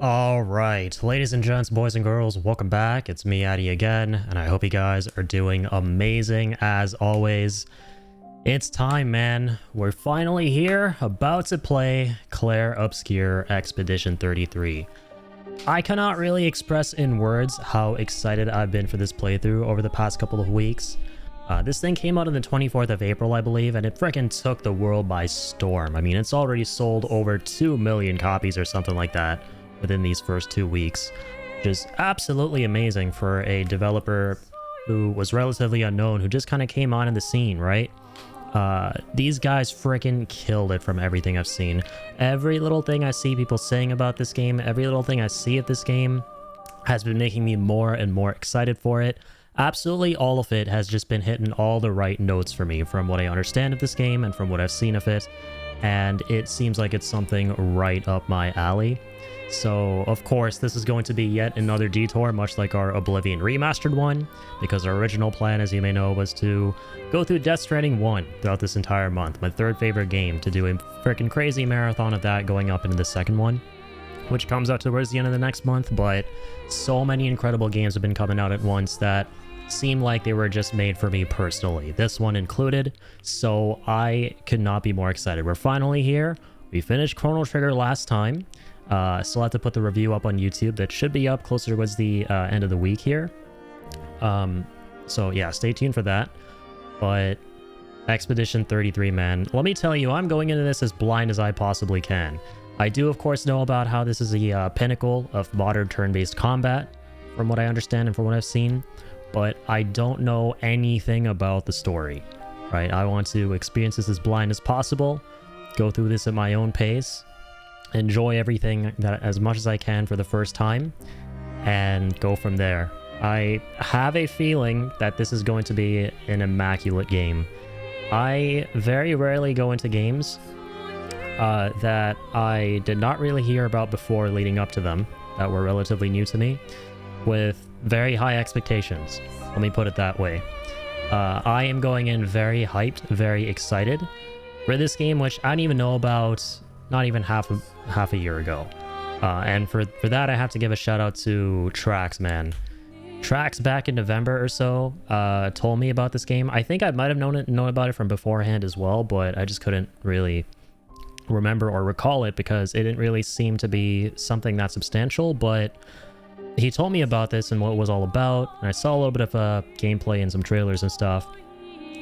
All right, ladies and gents, boys and girls, welcome back. It's me, Addy, again, and I hope you guys are doing amazing as always. It's time, man. We're finally here, about to play Clair Obscur Expedition 33. I cannot really express in words how excited I've been for this playthrough over the past couple of weeks. This thing came out on the 24th of April, I believe, and it freaking took the world by storm. I mean, it's already sold over 2 million copies or something like that within these first 2 weeks, which is absolutely amazing for a developer who was relatively unknown, who just kind of came on in the scene, right? These guys freaking killed it from everything I've seen. Every little thing I see people saying about this game, every little thing I see of this game has been making me more and more excited for it. Absolutely all of it has just been hitting all the right notes for me from what I understand of this game and from what I've seen of it. And it seems like it's something right up my alley. So, of course, this is going to be yet another detour, much like our Oblivion Remastered one, because our original plan, as you may know, was to go through Death Stranding 1 throughout this entire month, my third favorite game, to do a freaking crazy marathon of that going up into the second one, which comes out towards the end of the next month. But so many incredible games have been coming out at once that seem like they were just made for me personally, this one included, so I could not be more excited. We're finally here. We finished Chrono Trigger last time. Still have to put the review up on YouTube. That should be up closer towards the end of the week here. So yeah, stay tuned for that. But Expedition 33, man, let me tell you, I'm going into this as blind as I possibly can. I do, of course, know about how this is the pinnacle of modern turn-based combat, from what I understand and from what I've seen, but I don't know anything about the story, right? I want to experience this as blind as possible, go through this at my own pace, enjoy everything that as much as I can for the first time, and go from there. I have a feeling that this is going to be an immaculate game. I very rarely go into games that I did not really hear about before leading up to them, that were relatively new to me, with very high expectations. Let me put it that way. I am going in very hyped, very excited for this game, which I didn't even know about not even half a year ago. And for that, I have to give a shout out to Trax, man. Trax back in November or so told me about this game. I think I might have known about it from beforehand as well, but I just couldn't really remember or recall it because it didn't really seem to be something that substantial. But he told me about this and what it was all about, and I saw a little bit of gameplay and some trailers and stuff,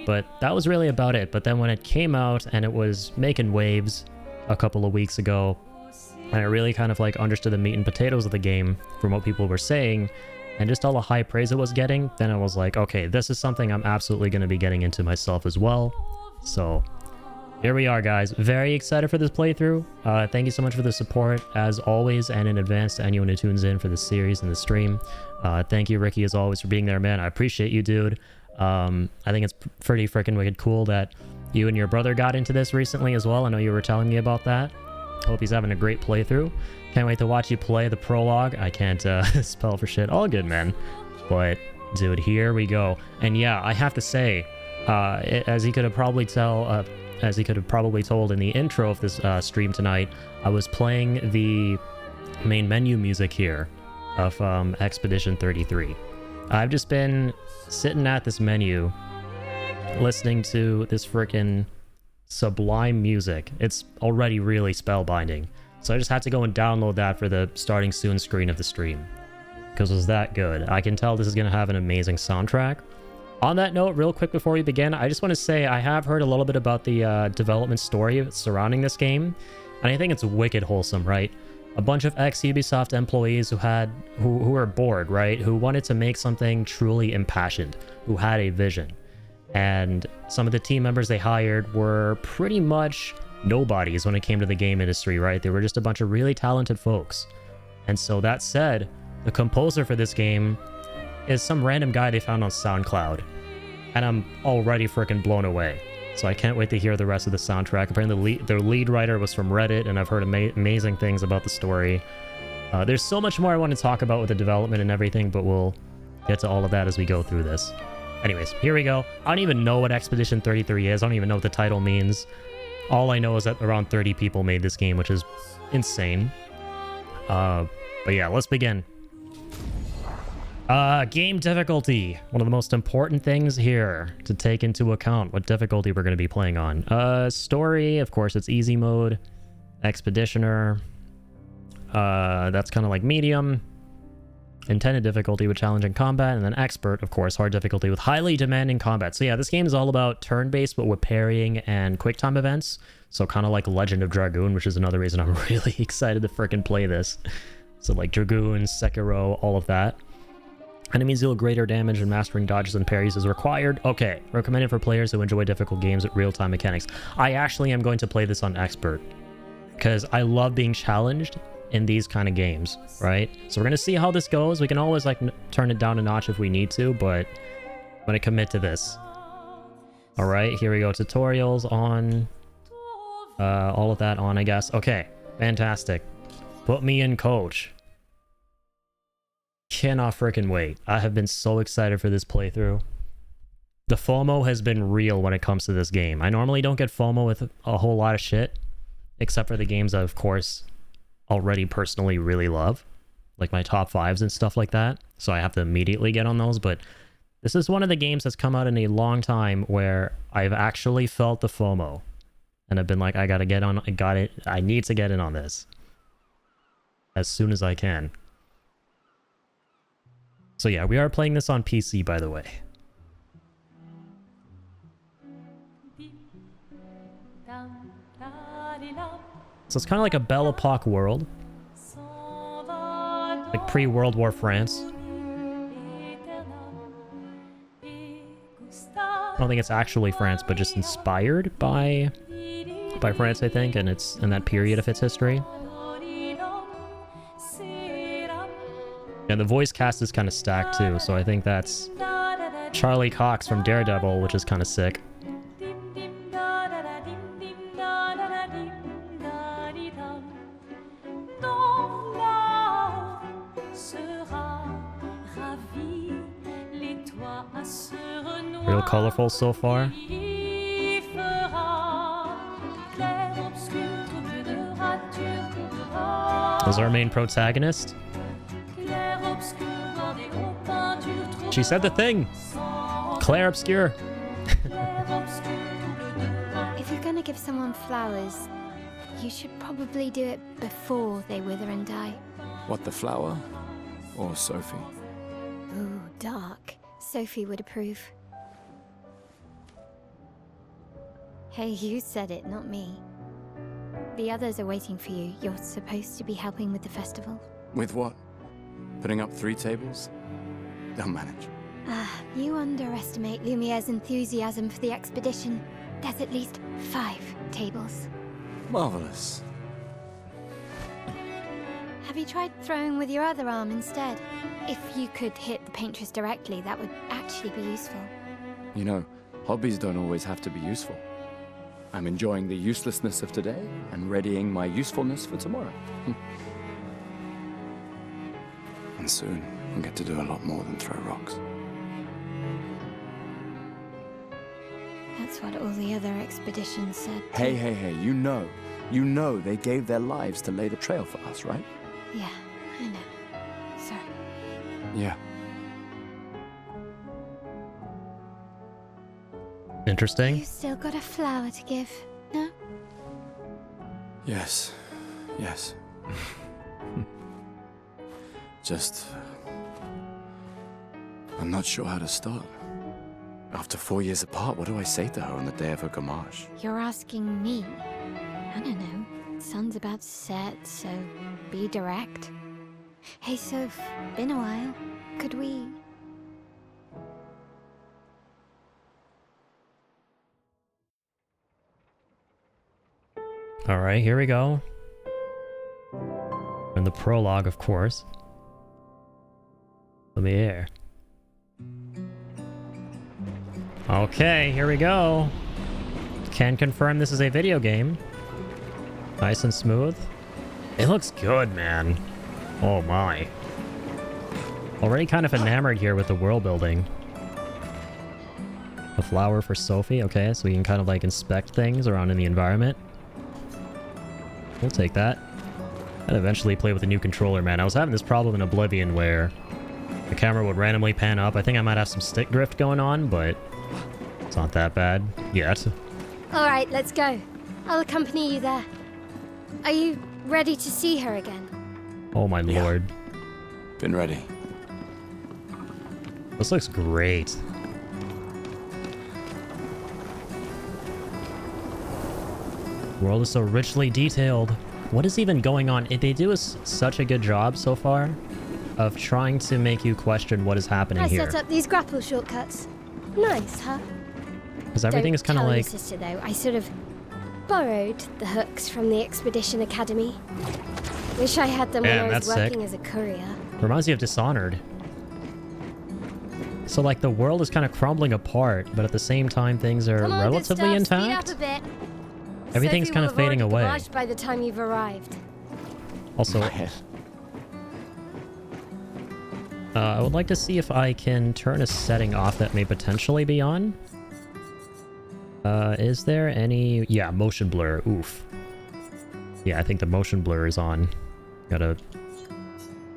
but that was really about it. But then when it came out and it was making waves a couple of weeks ago, and I really kind of like understood the meat and potatoes of the game from what people were saying and just all the high praise it was getting, then I was like, okay, this is something I'm absolutely going to be getting into myself as well. So here we are, guys. Very excited for this playthrough. Thank you so much for the support, as always, and in advance to anyone who tunes in for the series and the stream. Thank you, Ricky, as always, for being there, man. I appreciate you, dude. I think it's pretty freaking wicked cool that you and your brother got into this recently as well. I know you were telling me about that. Hope he's having a great playthrough. Can't wait to watch you play the prologue. I can't spell for shit. All good, man. But, dude, here we go. And yeah, I have to say, as you could have probably as he could have probably told in the intro of this stream tonight, I was playing the main menu music here of Expedition 33. I've just been sitting at this menu, listening to this freaking sublime music. It's already really spellbinding. So I just had to go and download that for the starting soon screen of the stream, because it was that good. I can tell this is going to have an amazing soundtrack. On that note, real quick before we begin, I just want to say I have heard a little bit about the development story surrounding this game, and I think it's wicked wholesome, right? A bunch of ex-Ubisoft employees who were bored, right? Who wanted to make something truly impassioned, who had a vision. And some of the team members they hired were pretty much nobodies when it came to the game industry, right? They were just a bunch of really talented folks. And so that said, the composer for this game is some random guy they found on SoundCloud, and I'm already freaking blown away. So I can't wait to hear the rest of the soundtrack. Apparently their lead writer was from Reddit, and I've heard amazing things about the story. There's so much more I want to talk about with the development and everything, but we'll get to all of that as we go through this. Anyways, here we go. I don't even know what Expedition 33 is. I don't even know what the title means. All I know is that around 30 people made this game, which is insane. But yeah, let's begin. Game difficulty. One of the most important things here to take into account what difficulty we're going to be playing on. Story, of course, it's easy mode. Expeditioner. That's kind of like medium. Intended difficulty with challenging combat, and then expert, of course, hard difficulty with highly demanding combat. So yeah, this game is all about turn-based, but with parrying and quick time events. So kind of like Legend of Dragoon, which is another reason I'm really excited to freaking play this. So like Dragoon, Sekiro, all of that. Enemies deal greater damage and mastering dodges and parries is required. Okay, recommended for players who enjoy difficult games with real-time mechanics. I actually am going to play this on expert because I love being challenged in these kind of games, right? So we're gonna see how this goes. We can always like turn it down a notch if we need to, but I'm gonna commit to this. All right, here we go. Tutorials on, all of that on, I guess. Okay, fantastic. Put me in, coach. Cannot freaking wait. I have been so excited for this playthrough. The FOMO has been real when it comes to this game. I normally don't get FOMO with a whole lot of shit, except for the games I, of course, already personally really love, like my top 5s and stuff like that, so I have to immediately get on those. But this is one of the games that's come out in a long time where I've actually felt the FOMO, and I've been like, I gotta get on, I need to get in on this as soon as I can. So yeah, we are playing this on PC, by the way. So it's kind of like a Belle Epoque world. Like pre-World War France. I don't think it's actually France, but just inspired by France, I think, and it's in that period of its history. And the voice cast is kind of stacked too, so I think that's Charlie Cox from Daredevil, which is kind of sick. Real colorful so far. Is our main protagonist? She said the thing! Claire Obscure! If you're gonna give someone flowers, you should probably do it before they wither and die. What, the flower? Or Sophie? Ooh, dark. Sophie would approve. Hey, you said it, not me. The others are waiting for you. You're supposed to be helping with the festival. With what? Putting up 3 tables? They'll manage. You underestimate Lumiere's enthusiasm for the expedition. There's at least 5 tables. Marvelous. Have you tried throwing with your other arm instead? If you could hit the paintress directly, that would actually be useful. You know, hobbies don't always have to be useful. I'm enjoying the uselessness of today and readying my usefulness for tomorrow. And soon, I'll get to do a lot more than throw rocks. That's what all the other expeditions said. Hey, hey, hey, you know they gave their lives to lay the trail for us, right? Yeah, I know. Sorry. Yeah. Interesting. You still got a flower to give, no? Yes. Yes. Just... I'm not sure how to start. After 4 years apart, what do I say to her on the day of her gamage? You're asking me? I don't know. Sun's about to set, so be direct. Hey, Soph, been a while. Could we... Alright, here we go. And the prologue, of course. Let me hear. Okay, here we go. Can confirm this is a video game. Nice and smooth. It looks good, man. Oh my. Already kind of enamored here with the world building. A flower for Sophie. Okay, so we can kind of like inspect things around in the environment. We'll take that. I'd eventually play with a new controller, man. I was having this problem in Oblivion where the camera would randomly pan up. I think I might have some stick drift going on, but it's not that bad yet. All right, let's go. I'll accompany you there. Are you ready to see her again? Oh my lord. Been ready. This looks great. The world is so richly detailed. What is even going on? They do such a good job so far of trying to make you question what is happening I here. set up these grapple shortcuts. Nice, huh? Because everything is kind of Don't tell like... your sister, though. I sort of borrowed the hooks from the Expedition Academy. Wish I had them when Man, I was that's working sick. as a courier. Reminds you of Dishonored. So like the world is kind of crumbling apart, but at the same time things are Come on, relatively good stuff. intact. Speed up a bit. Everything's Sophie kind will of fading have already away. garaged by the time you've arrived. Also, I would like to see if I can turn a setting off that may potentially be on. Is there any... Yeah, motion blur. Oof. Yeah, I think the motion blur is on. Gotta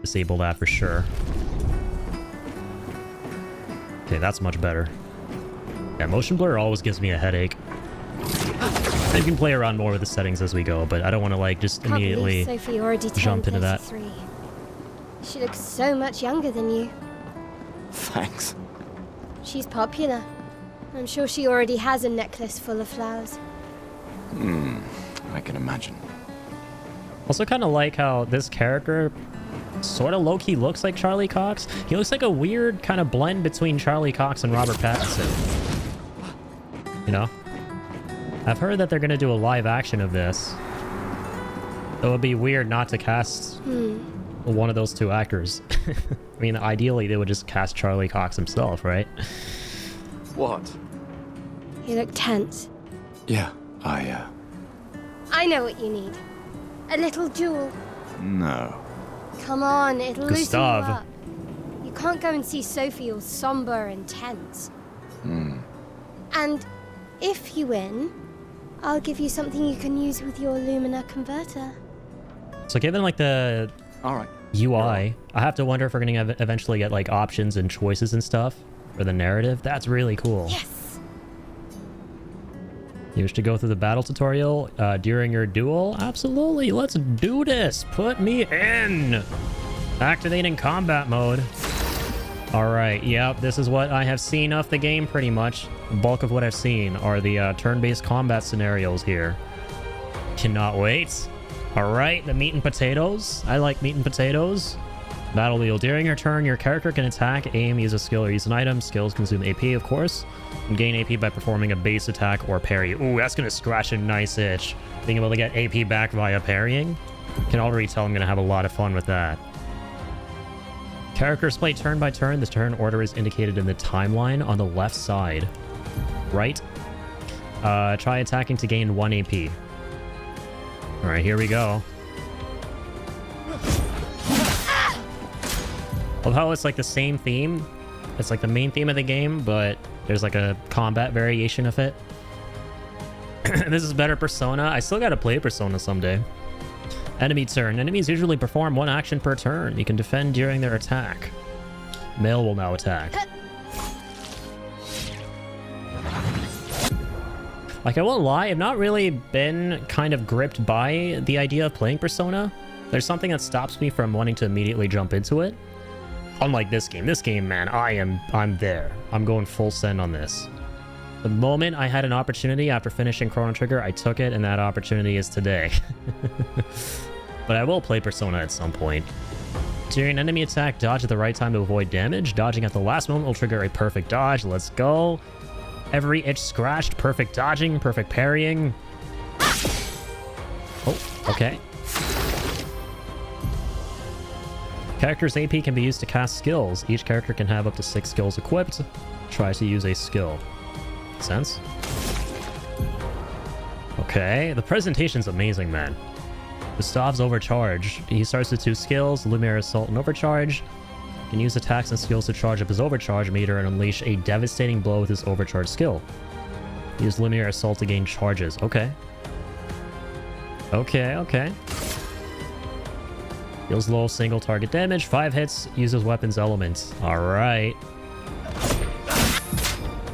disable that for sure. Okay, that's much better. Yeah, motion blur always gives me a headache. I can play around more with the settings as we go, but I don't want to like just Can't believe immediately Sophie already jump turned into that. 33. She looks so much younger than you. Thanks. She's popular. I'm sure she already has a necklace full of flowers. I can imagine. Also kind of like how this character sort of low-key looks like Charlie Cox. He looks like a weird kind of blend between Charlie Cox and Robert Pattinson. You know? I've heard that they're going to do a live action of this. It would be weird not to cast one of those two actors. I mean, ideally they would just cast Charlie Cox himself, right? What? You look tense. Yeah, I know what you need. A little jewel. No. Come on, it'll loosen you Gustav. up. You can't go and see Sophie all somber and tense. And if you win, I'll give you something you can use with your Lumina converter. So given like the Alright. UI, I have to wonder if we're going to eventually get like options and choices and stuff for the narrative. That's really cool. Yes! You wish to go through the battle tutorial during your duel? Absolutely, let's do this. Put me in. Activating combat mode. All right, yep, this is what I have seen of the game pretty much. The bulk of what I've seen are the turn-based combat scenarios here. Cannot wait. All right, the meat and potatoes. I like meat and potatoes. Battle wheel. During your turn, your character can attack, aim, use a skill, or use an item. Skills consume AP, of course. And gain AP by performing a base attack or parry. Ooh, that's going to scratch a nice itch. Being able to get AP back via parrying. Can already tell I'm going to have a lot of fun with that. Characters play turn by turn. The turn order is indicated in the timeline on the left side. Right? Try attacking to gain 1 AP. Alright, here we go. Love how it's like the same theme. It's like the main theme of the game, but there's like a combat variation of it. This is better Persona. I still gotta play Persona someday. Enemy turn. Enemies usually perform 1 action per turn. You can defend during their attack. Male will now attack. Like, I won't lie, I've not really been kind of gripped by the idea of playing Persona. There's something that stops me from wanting to immediately jump into it. Unlike this game. This game, man, I'm there. I'm going full send on this. The moment I had an opportunity after finishing Chrono Trigger, I took it, and that opportunity is today. But I will play Persona at some point. During an enemy attack, dodge at the right time to avoid damage. Dodging at the last moment will trigger a perfect dodge. Let's go. Every itch scratched. Perfect dodging. Perfect parrying. Oh, okay. Character's AP can be used to cast skills. Each character can have up to 6 skills equipped. Try to use a skill. Makes sense? Okay, the presentation's amazing, man. Gustav's Overcharge. He starts with 2 skills, Lumiere Assault and Overcharge. He can use attacks and skills to charge up his Overcharge meter and unleash a devastating blow with his Overcharge skill. Use Lumiere Assault to gain charges. Okay. Okay. Deals low single target damage, 5 hits, uses weapons elements. Alright.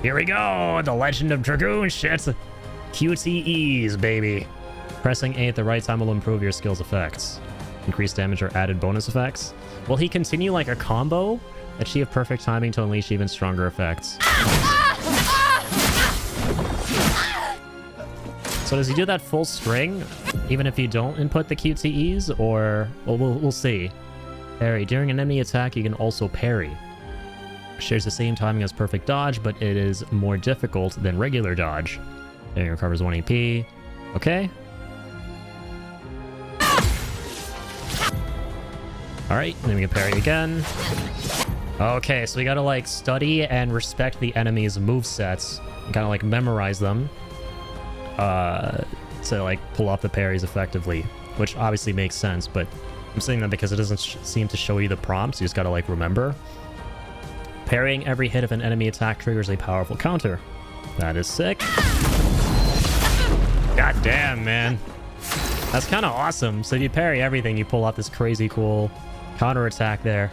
Here we go! The Legend of Dragoon shit! QTEs, baby. Pressing A at the right time will improve your skill's effects. Increased damage or added bonus effects. Will he continue like a combo? Achieve perfect timing to unleash even stronger effects. So does he do that full string, even if you don't input the QTEs, or... Well, we'll see. Parry. During an enemy attack, you can also parry. Shares the same timing as perfect dodge, but it is more difficult than regular dodge. It recovers 1 AP. Okay. Alright, then we can parry again. Okay, so we gotta like study and respect the enemy's movesets and kind of like memorize them to like pull off the parries effectively, which obviously makes sense, but I'm saying that because it doesn't seem to show you the prompts. You just gotta like remember. Parrying every hit of an enemy attack triggers a powerful counter. That is sick. God damn, man. That's kind of awesome. So if you parry everything, you pull off this crazy cool counter attack there.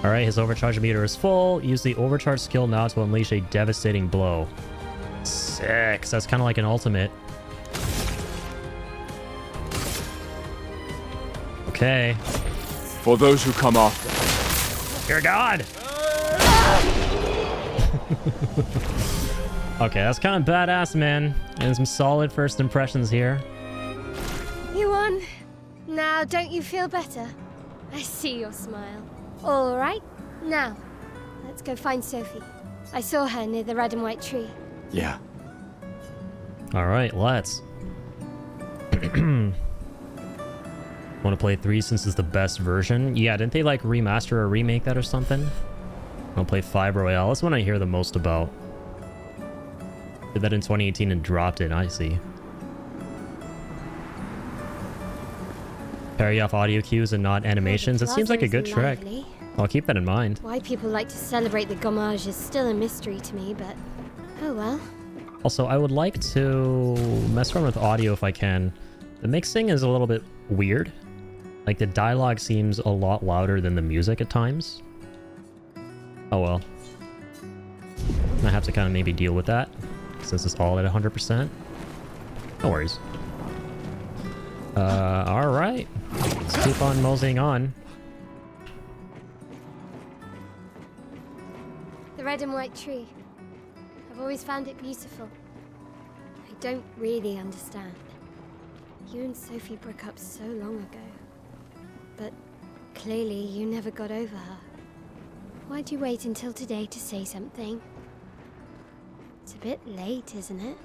Alright, his overcharge meter is full. Use the overcharge skill now to unleash a devastating blow. Sick. So that's kind of like an ultimate. Okay. For those who come after. Dear God! Okay, that's kind of badass, man. And some solid first impressions here. You won. Now, don't you feel better? I see your smile. All right. Now, let's go find Sophie. I saw her near the red and white tree. Yeah. Alright, let's. Want to play 3 since it's the best version? Yeah, didn't they like remaster or remake that or something? I'll play 5 Royale. That's one I hear the most about. Did that in 2018 and dropped it. I see. Parry off audio cues and not animations. It seems like a good trick. I'll keep that in mind. Why people like to celebrate the gommage is still a mystery to me, but oh well. Also, I would like to mess around with audio if I can. The mixing is a little bit weird. Like, the dialogue seems a lot louder than the music at times. Oh well. I have to kind of maybe deal with that, since it's all at 100%. No worries. Alright. Let's keep on moseying on. The red and white tree. I've always found it beautiful. I don't really understand. You and Sophie broke up so long ago. But clearly you never got over her. Why'd you wait until today to say something? It's a bit late, isn't it?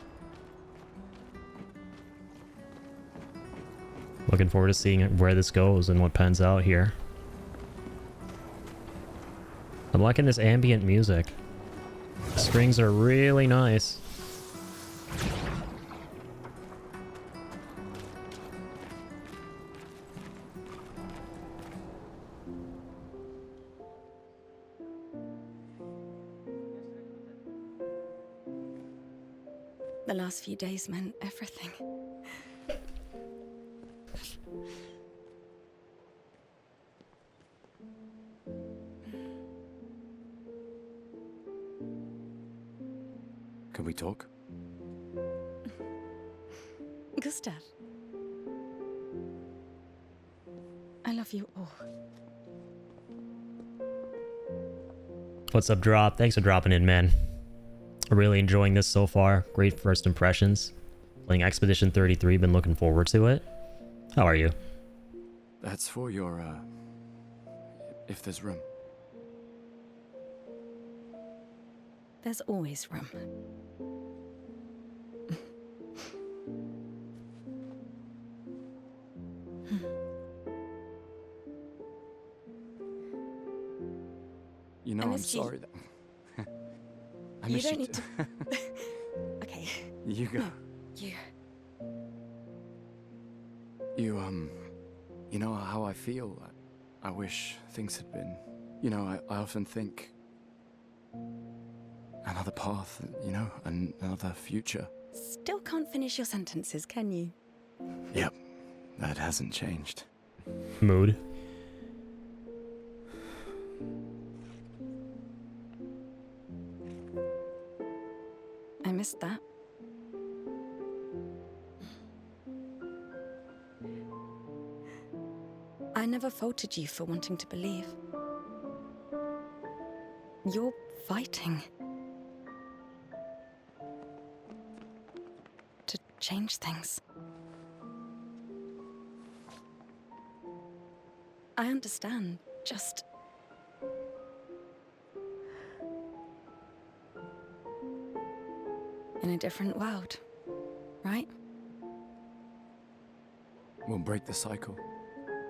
Looking forward to seeing where this goes and what pans out here. I'm liking this ambient music. The strings are really nice. The last few days meant everything. Can we talk? Gustav. I love you all. What's up, Drop? Thanks for dropping in, man. Really enjoying this so far. Great first impressions. Playing Expedition 33, been looking forward to it. How are you? That's for your, if there's room. There's always room. You know, I'm sorry that... I You miss don't you need too. to... Okay. You go. You. You know how I feel? I wish things had been... You know, I often think... Another path, you know, another future. Still can't finish your sentences, can you? Yep, that hasn't changed. mood. I missed that. I never faulted you for wanting to believe. You're fighting to change things. I understand, just... in a different world, right? We'll break the cycle,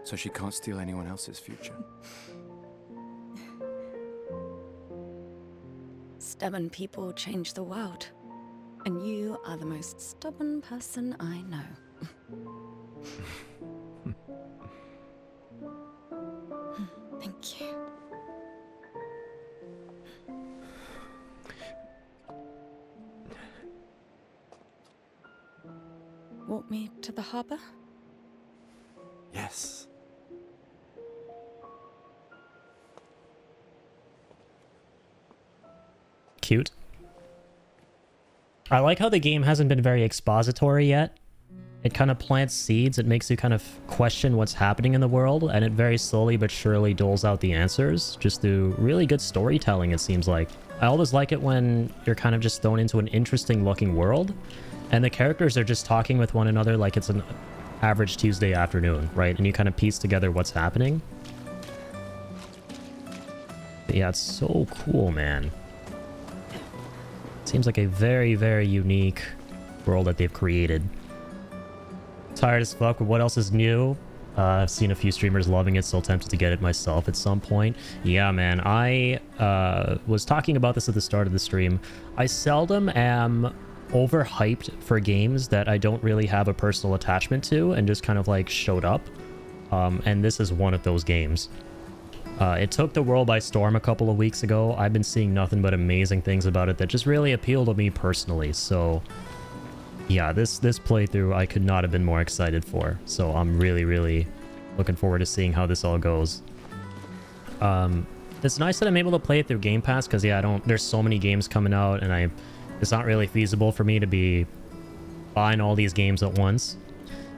so she can't steal anyone else's future. Stubborn people change the world. And you are the most stubborn person I know. Thank you. Walk me to the harbor? Yes. Cute. I like how the game hasn't been very expository yet. It kind of plants seeds. It makes you kind of question what's happening in the world, and it very slowly but surely doles out the answers just through really good storytelling, it seems like. I always like it when you're kind of just thrown into an interesting looking world, and the characters are just talking with one another like it's an average Tuesday afternoon, right? And you kind of piece together what's happening. But yeah, it's so cool, man. Seems like a very, very unique world that they've created. Tired as fuck, but what else is new? I've seen a few streamers loving it, still tempted to get it myself at some point. Yeah, man, I was talking about this at the start of the stream. I seldom am overhyped for games that I don't really have a personal attachment to and just kind of like showed up. And this is one of those games. It took the world by storm a couple of weeks ago. I've been seeing nothing but amazing things about it that just really appeal to me personally. So yeah, this playthrough I could not have been more excited for. So I'm really, really looking forward to seeing how this all goes. It's nice that I'm able to play it through Game Pass because yeah, there's so many games coming out and it's not really feasible for me to be buying all these games at once.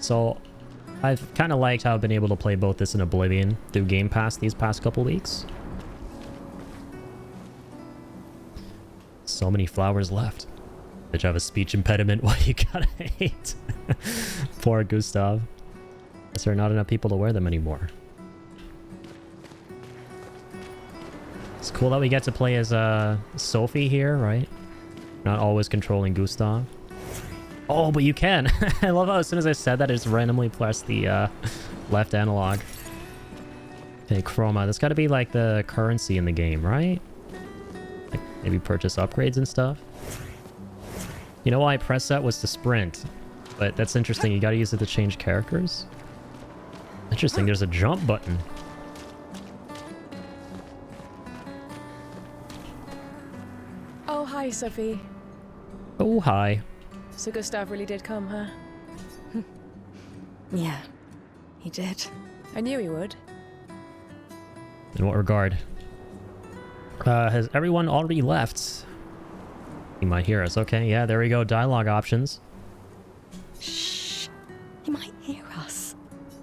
So I've kind of liked how I've been able to play both this and Oblivion through Game Pass these past couple weeks. So many flowers left. Bitch, I have a speech impediment. Why you gotta hate? Poor Gustav. Guess there are not enough people to wear them anymore. It's cool that we get to play as Sophie here, right? Not always controlling Gustav. Oh, but you can. I love how as soon as I said that, I just randomly pressed the left analog. Okay, Chroma. That's got to be like the currency in the game, right? Like maybe purchase upgrades and stuff. You know why I pressed that was to sprint. But that's interesting. You got to use it to change characters. Interesting. There's a jump button. Oh, hi, Sophie. Oh, hi. So Gustav really did come, huh? Yeah, he did. I knew he would. In what regard? Has everyone already left? He might hear us. Okay, yeah, there we go. Dialogue options. Shh. He might hear us.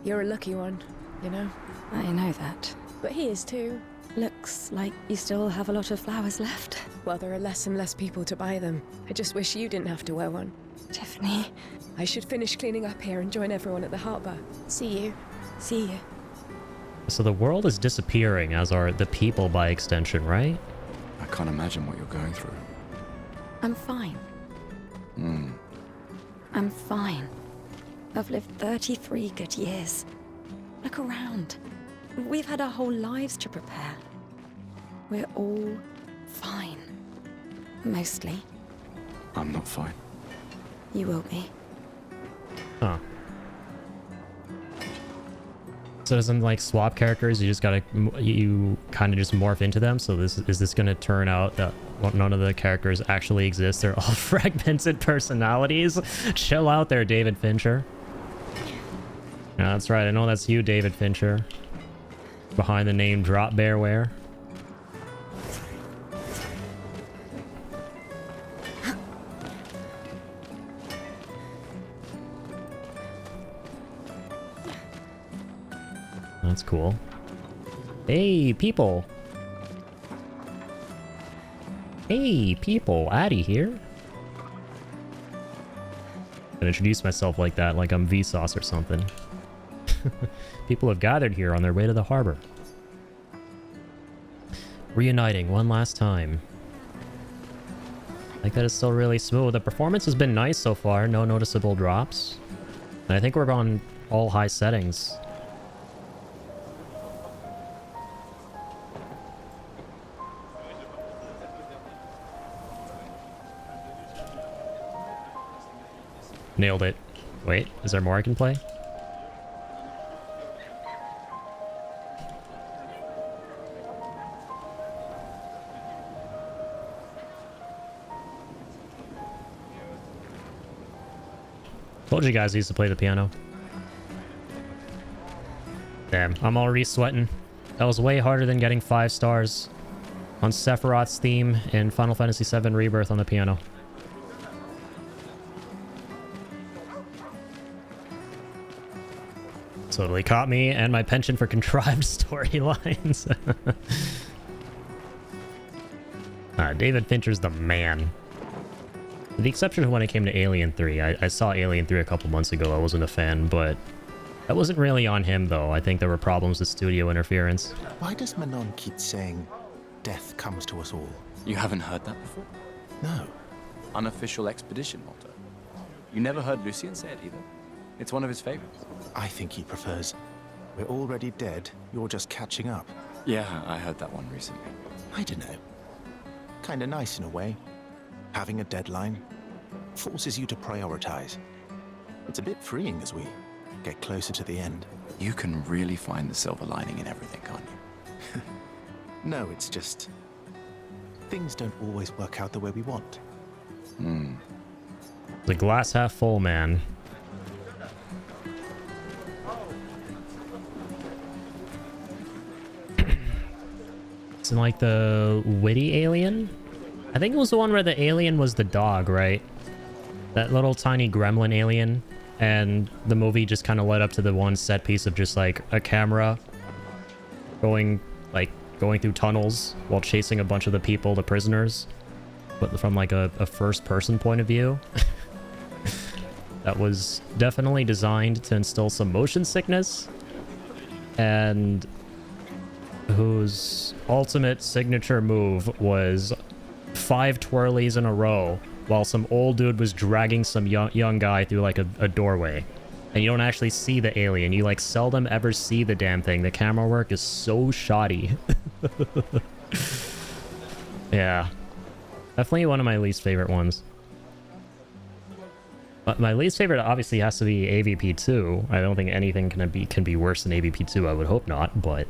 You're a lucky one, you know? I know that. But he is too. Looks like you still have a lot of flowers left. Well, there are less and less people to buy them. I just wish you didn't have to wear one. Tiffany. I should finish cleaning up here and join everyone at the harbor. See you. See you. So the world is disappearing, as are the people by extension, right? I can't imagine what you're going through. I'm fine. I'm fine. I've lived 33 good years. Look around. We've had our whole lives to prepare. We're all fine. Mostly. I'm not fine. You will be. Huh. So it doesn't like swap characters, you just gotta, you kind of just morph into them. So is this gonna turn out that none of the characters actually exist? They're all fragmented personalities? Chill out there, David Fincher. Yeah, that's right. I know that's you, David Fincher. Behind the name Drop Bearware. That's cool. Hey, people. Hey, people. Addy here. I introduce myself like that, like I'm Vsauce or something. People have gathered here on their way to the harbor. Reuniting one last time. Like that is still really smooth. The performance has been nice so far. No noticeable drops. And I think we're on all high settings. Nailed it. Wait, is there more I can play? Told you guys I used to play the piano. Damn, I'm already sweating. That was way harder than getting 5 stars on Sephiroth's theme in Final Fantasy VII Rebirth on the piano. Totally caught me and my penchant for contrived storylines. David Fincher's the man. With the exception of when it came to Alien 3. I saw Alien 3 a couple months ago. I wasn't a fan, but that wasn't really on him, though. I think there were problems with studio interference. Why does Manon keep saying death comes to us all? You haven't heard that before? No. Unofficial expedition motto. You never heard Lucien say it either? It's one of his favorites. I think he prefers, we're already dead, you're just catching up. Yeah, I heard that one recently. I don't know. Kinda nice in a way. Having a deadline forces you to prioritize. It's a bit freeing as we get closer to the end. You can really find the silver lining in everything, can't you? No, it's just things don't always work out the way we want. The glass half full, man. It's like the witty alien? I think it was the one where the alien was the dog, right? That little tiny gremlin alien. And the movie just kind of led up to the one set piece of just like a camera going through tunnels while chasing a bunch of the people, the prisoners, but from like a first person point of view. That was definitely designed to instill some motion sickness, and whose ultimate signature move was 5 twirlies in a row while some old dude was dragging some young guy through like a doorway. And you don't actually see the alien. You like seldom ever see the damn thing. The camera work is so shoddy. Yeah. Definitely one of my least favorite ones. But my least favorite obviously has to be AVP2. I don't think anything can be worse than AVP2. I would hope not, but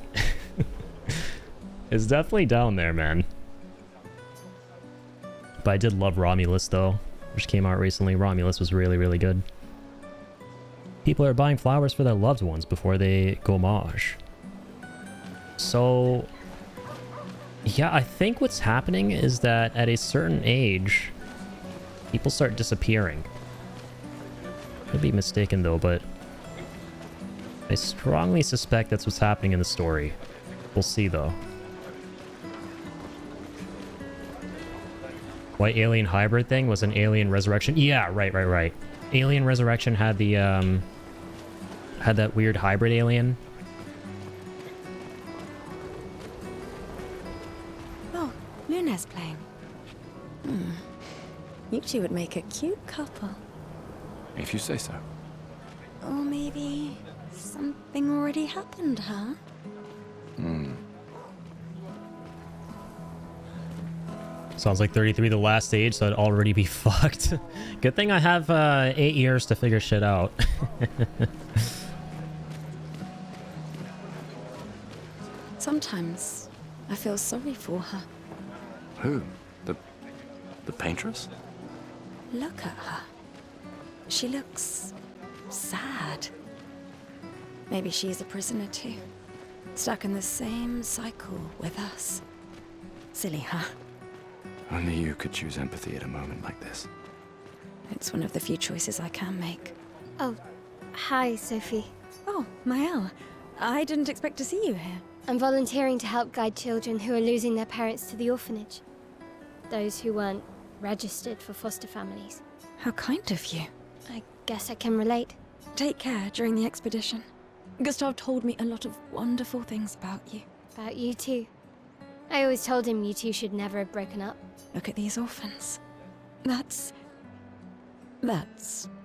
it's definitely down there, man. But I did love Romulus though, which came out recently. Romulus was really, really good. People are buying flowers for their loved ones before they go mosh. So yeah, I think what's happening is that at a certain age, people start disappearing. Could be mistaken though, but I strongly suspect that's what's happening in the story. We'll see though. White alien hybrid thing was an Alien Resurrection. Yeah, right. Alien Resurrection had the had that weird hybrid alien. Oh, Luna's playing. You two would make a cute couple. If you say so. Or maybe something already happened, huh? Sounds like 33 the last stage, so I'd already be fucked. Good thing I have 8 years to figure shit out. Sometimes I feel sorry for her. Who? The paintress? Look at her. She looks sad. Maybe she's a prisoner too. Stuck in the same cycle with us. Silly, huh? Only you could choose empathy at a moment like this. It's one of the few choices I can make. Oh, hi, Sophie. Oh, Mael. I didn't expect to see you here. I'm volunteering to help guide children who are losing their parents to the orphanage. Those who weren't registered for foster families. How kind of you. I guess I can relate. Take care during the expedition. Gustav told me a lot of wonderful things about you. About you too. I always told him you two should never have broken up. Look at these orphans. That's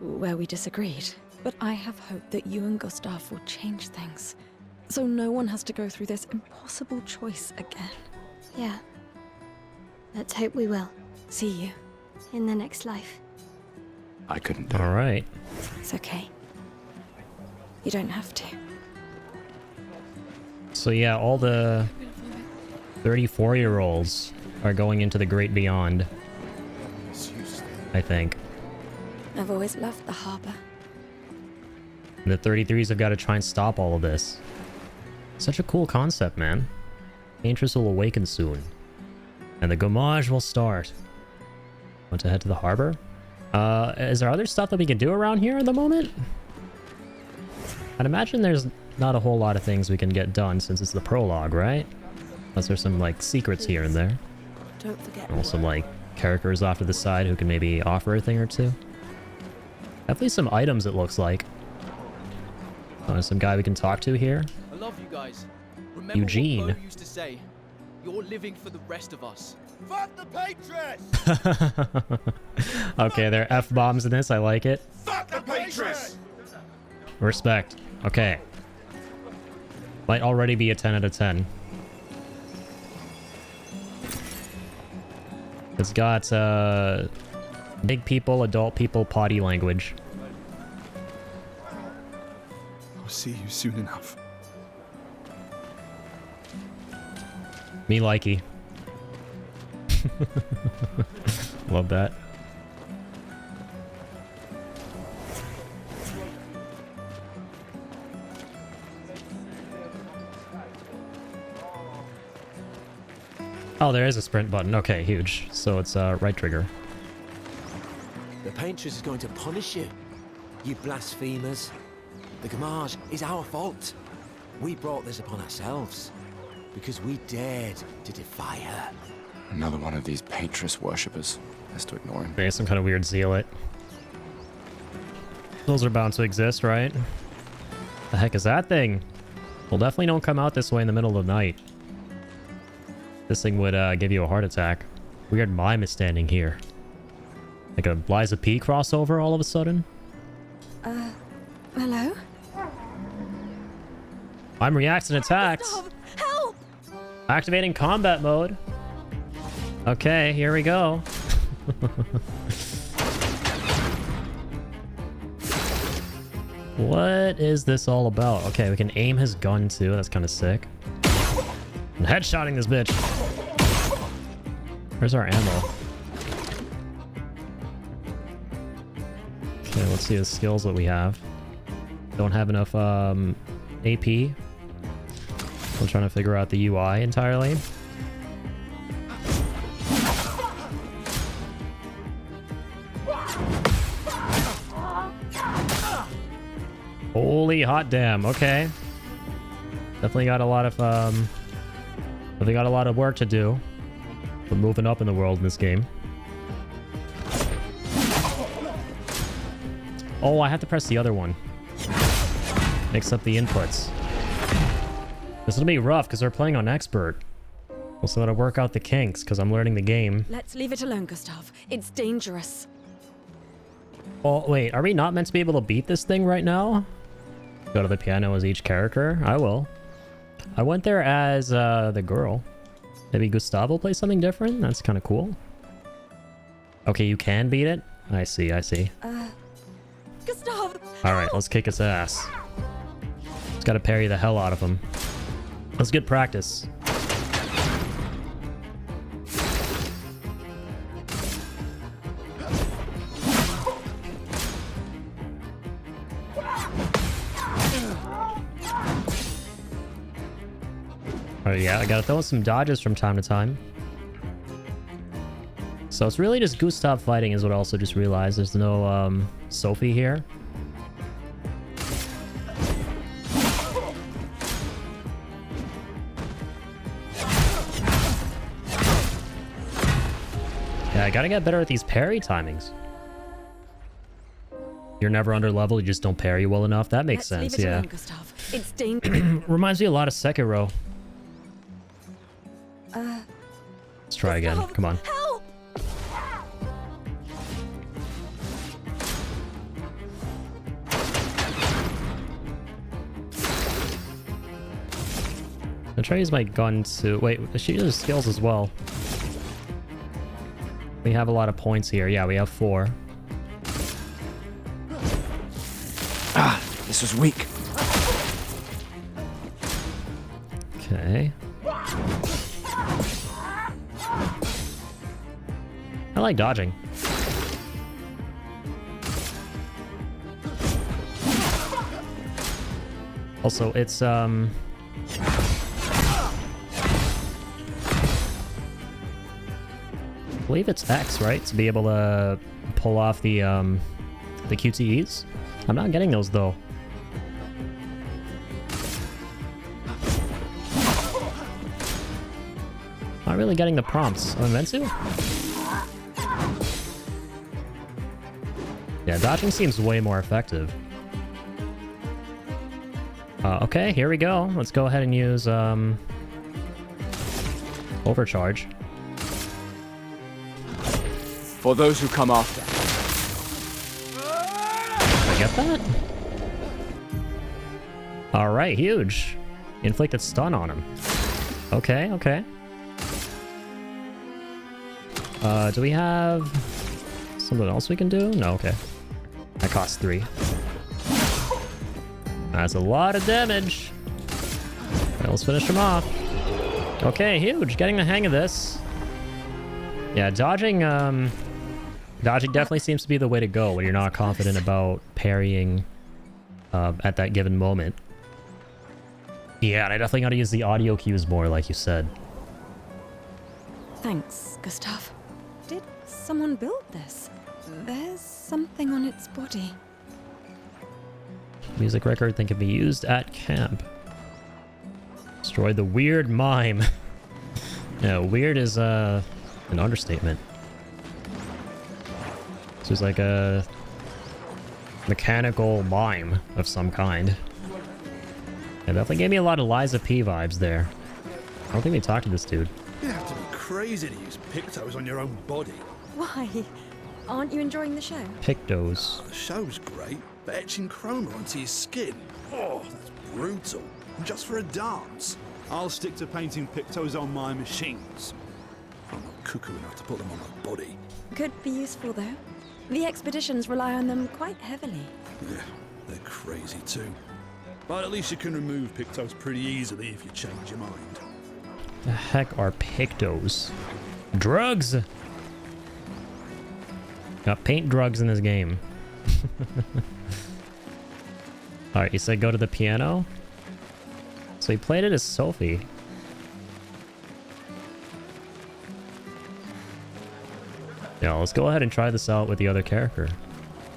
where we disagreed. But I have hope that you and Gustav will change things. So no one has to go through this impossible choice again. Yeah. Let's hope we will. See you. In the next life. I couldn't do it. All right. It's okay. You don't have to. So yeah, all the 34-year-olds are going into the great beyond, I think. I've always loved the harbor. The 33s have got to try and stop all of this. Such a cool concept, man. Interest will awaken soon. And the Gommage will start. Want to head to the harbor? Is there other stuff that we can do around here at the moment? I'd imagine there's not a whole lot of things we can get done since it's the prologue, right? Unless there's some, like, secrets here and there. Don't forget. And some, like, characters off to the side who can maybe offer a thing or two. Definitely some items, it looks like. Oh, there's some guy we can talk to here. I love you guys. Remember Eugene. what Bo used to say? You're living for the rest of us. Fuck the Patriots! Okay, there are F-bombs in this. I like it. Fuck the Patriots! Respect. Okay. Might already be a 10 out of 10. It's got, big people, adult people, potty language. I'll see you soon enough. Me likey. Love that. Oh, there is a sprint button. Okay, huge. So it's right trigger. The Paintress is going to punish you, you blasphemers. The Gommage is our fault. We brought this upon ourselves because we dared to defy her. Another one of these Patriots worshippers. Has to ignore him. Maybe some kind of weird zealot. Those are bound to exist, right? The heck is that thing? Well, definitely don't come out this way in the middle of the night. This thing would give you a heart attack. Weird mime is standing here. Like a Liza P crossover all of a sudden. Hello? Mime reacts and attacks. Gustav, help! Activating combat mode. Okay, here we go. What is this all about? Okay, we can aim his gun too. That's kind of sick. I'm headshotting this bitch. Where's our ammo? Okay, let's see the skills that we have. Don't have enough AP. I'm trying to figure out the UI entirely. Holy hot damn. Okay. Definitely got a lot of definitely got a lot of work to do. We're moving up in the world in this game. Oh, I have to press the other one. Mix up the inputs. This will be rough because we're playing on expert. Also gotta work out the kinks because I'm learning the game. Let's leave it alone, Gustav. It's dangerous. Oh, wait, are we not meant to be able to beat this thing right now? Go to the piano as each character? I will. I went there as the girl. Maybe Gustav will play something different? That's kind of cool. Okay, you can beat it? I see, I see. Gustav! Alright, let's kick its ass. Just gotta parry the hell out of him. That's good practice. Oh yeah, I gotta throw in some dodges from time to time. So it's really just Gustav fighting is what I also just realized. There's no Sophie here. Yeah, I gotta get better at these parry timings. You're never under level, you just don't parry well enough. That makes sense, Leave it yeah. alone, Gustav. It's dangerous. Reminds me a lot of Sekiro. Let's try again. Gustav, Come on. Help! I'll try to use my gun to... Wait, she uses skills as well. We have a lot of points here. Yeah, we have 4. Ah, this was weak. Okay. I like dodging. Also, it's I believe it's X, right? To be able to pull off the QTEs. I'm not getting those though. Not really getting the prompts. Am I meant to? Yeah, dodging seems way more effective. Okay, here we go. Let's go ahead and use overcharge. For those who come after. Did I get that? Alright, huge. Inflicted stun on him. Okay, okay. Do we have something else we can do? No, okay. That costs 3. That's a lot of damage. Right, let's finish him off. Okay, huge. Getting the hang of this. Yeah, dodging definitely seems to be the way to go when you're not confident about parrying at that given moment. Yeah, and I definitely gotta use the audio cues more, like you said. Thanks, Gustav. Did someone build this? There's something on its body. Music record that can be used at camp. Destroy the weird mime. Yeah, weird is an understatement. This is like a mechanical mime of some kind. Yeah, definitely gave me a lot of Liza P vibes there. I don't think they talked to this dude. You have to be crazy to use pictos on your own body. Why? Aren't you enjoying the show? Pictos. The show's great, but etching chroma onto your skin, oh, that's brutal. And just for a dance. I'll stick to painting pictos on my machines. I'm not cuckoo enough to put them on my body. Could be useful, though. The expeditions rely on them quite heavily. Yeah, they're crazy too. But at least you can remove pictos pretty easily if you change your mind. The heck are pictos? Drugs! Got paint drugs in this game. Alright, you said go to the piano? So he played it as Sophie. Yeah, let's go ahead and try this out with the other character.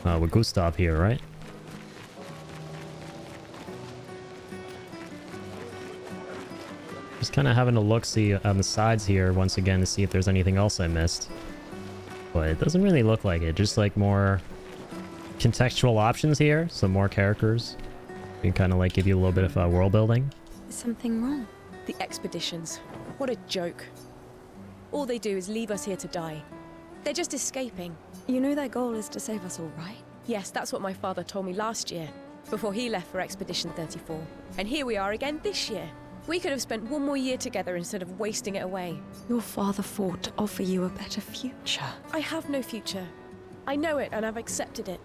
With Gustav here, right? Just kind of having a look-see on the sides here once again to see if there's anything else I missed. But it doesn't really look like it. Just like more contextual options here. Some more characters. We can kind of like give you a little bit of world building. Is something wrong? The expeditions. What a joke. All they do is leave us here to die. They're just escaping. You know their goal is to save us all, right? Yes, that's what my father told me last year, before he left for Expedition 34. And here we are again this year. We could have spent one more year together instead of wasting it away. Your father fought to offer you a better future. I have no future. I know it, and I've accepted it.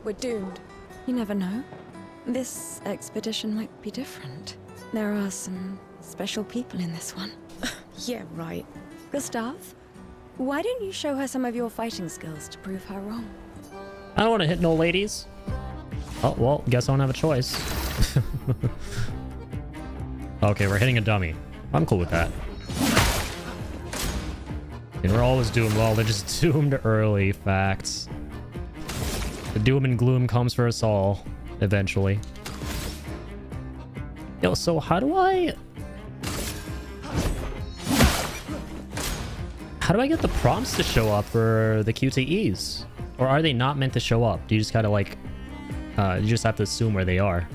We're doomed. You never know. This expedition might be different. There are some special people in this one. Yeah, right. Gustav, why don't you show her some of your fighting skills to prove her wrong? I don't want to hit no ladies. Oh, well, guess I don't have a choice. Okay, we're hitting a dummy. I'm cool with that. And we're always doomed. Well, they're just doomed early. Facts. The doom and gloom comes for us all eventually. Yo, so how do I get the prompts to show up for the QTEs? Or are they not meant to show up? Do you just gotta like you just have to assume where they are?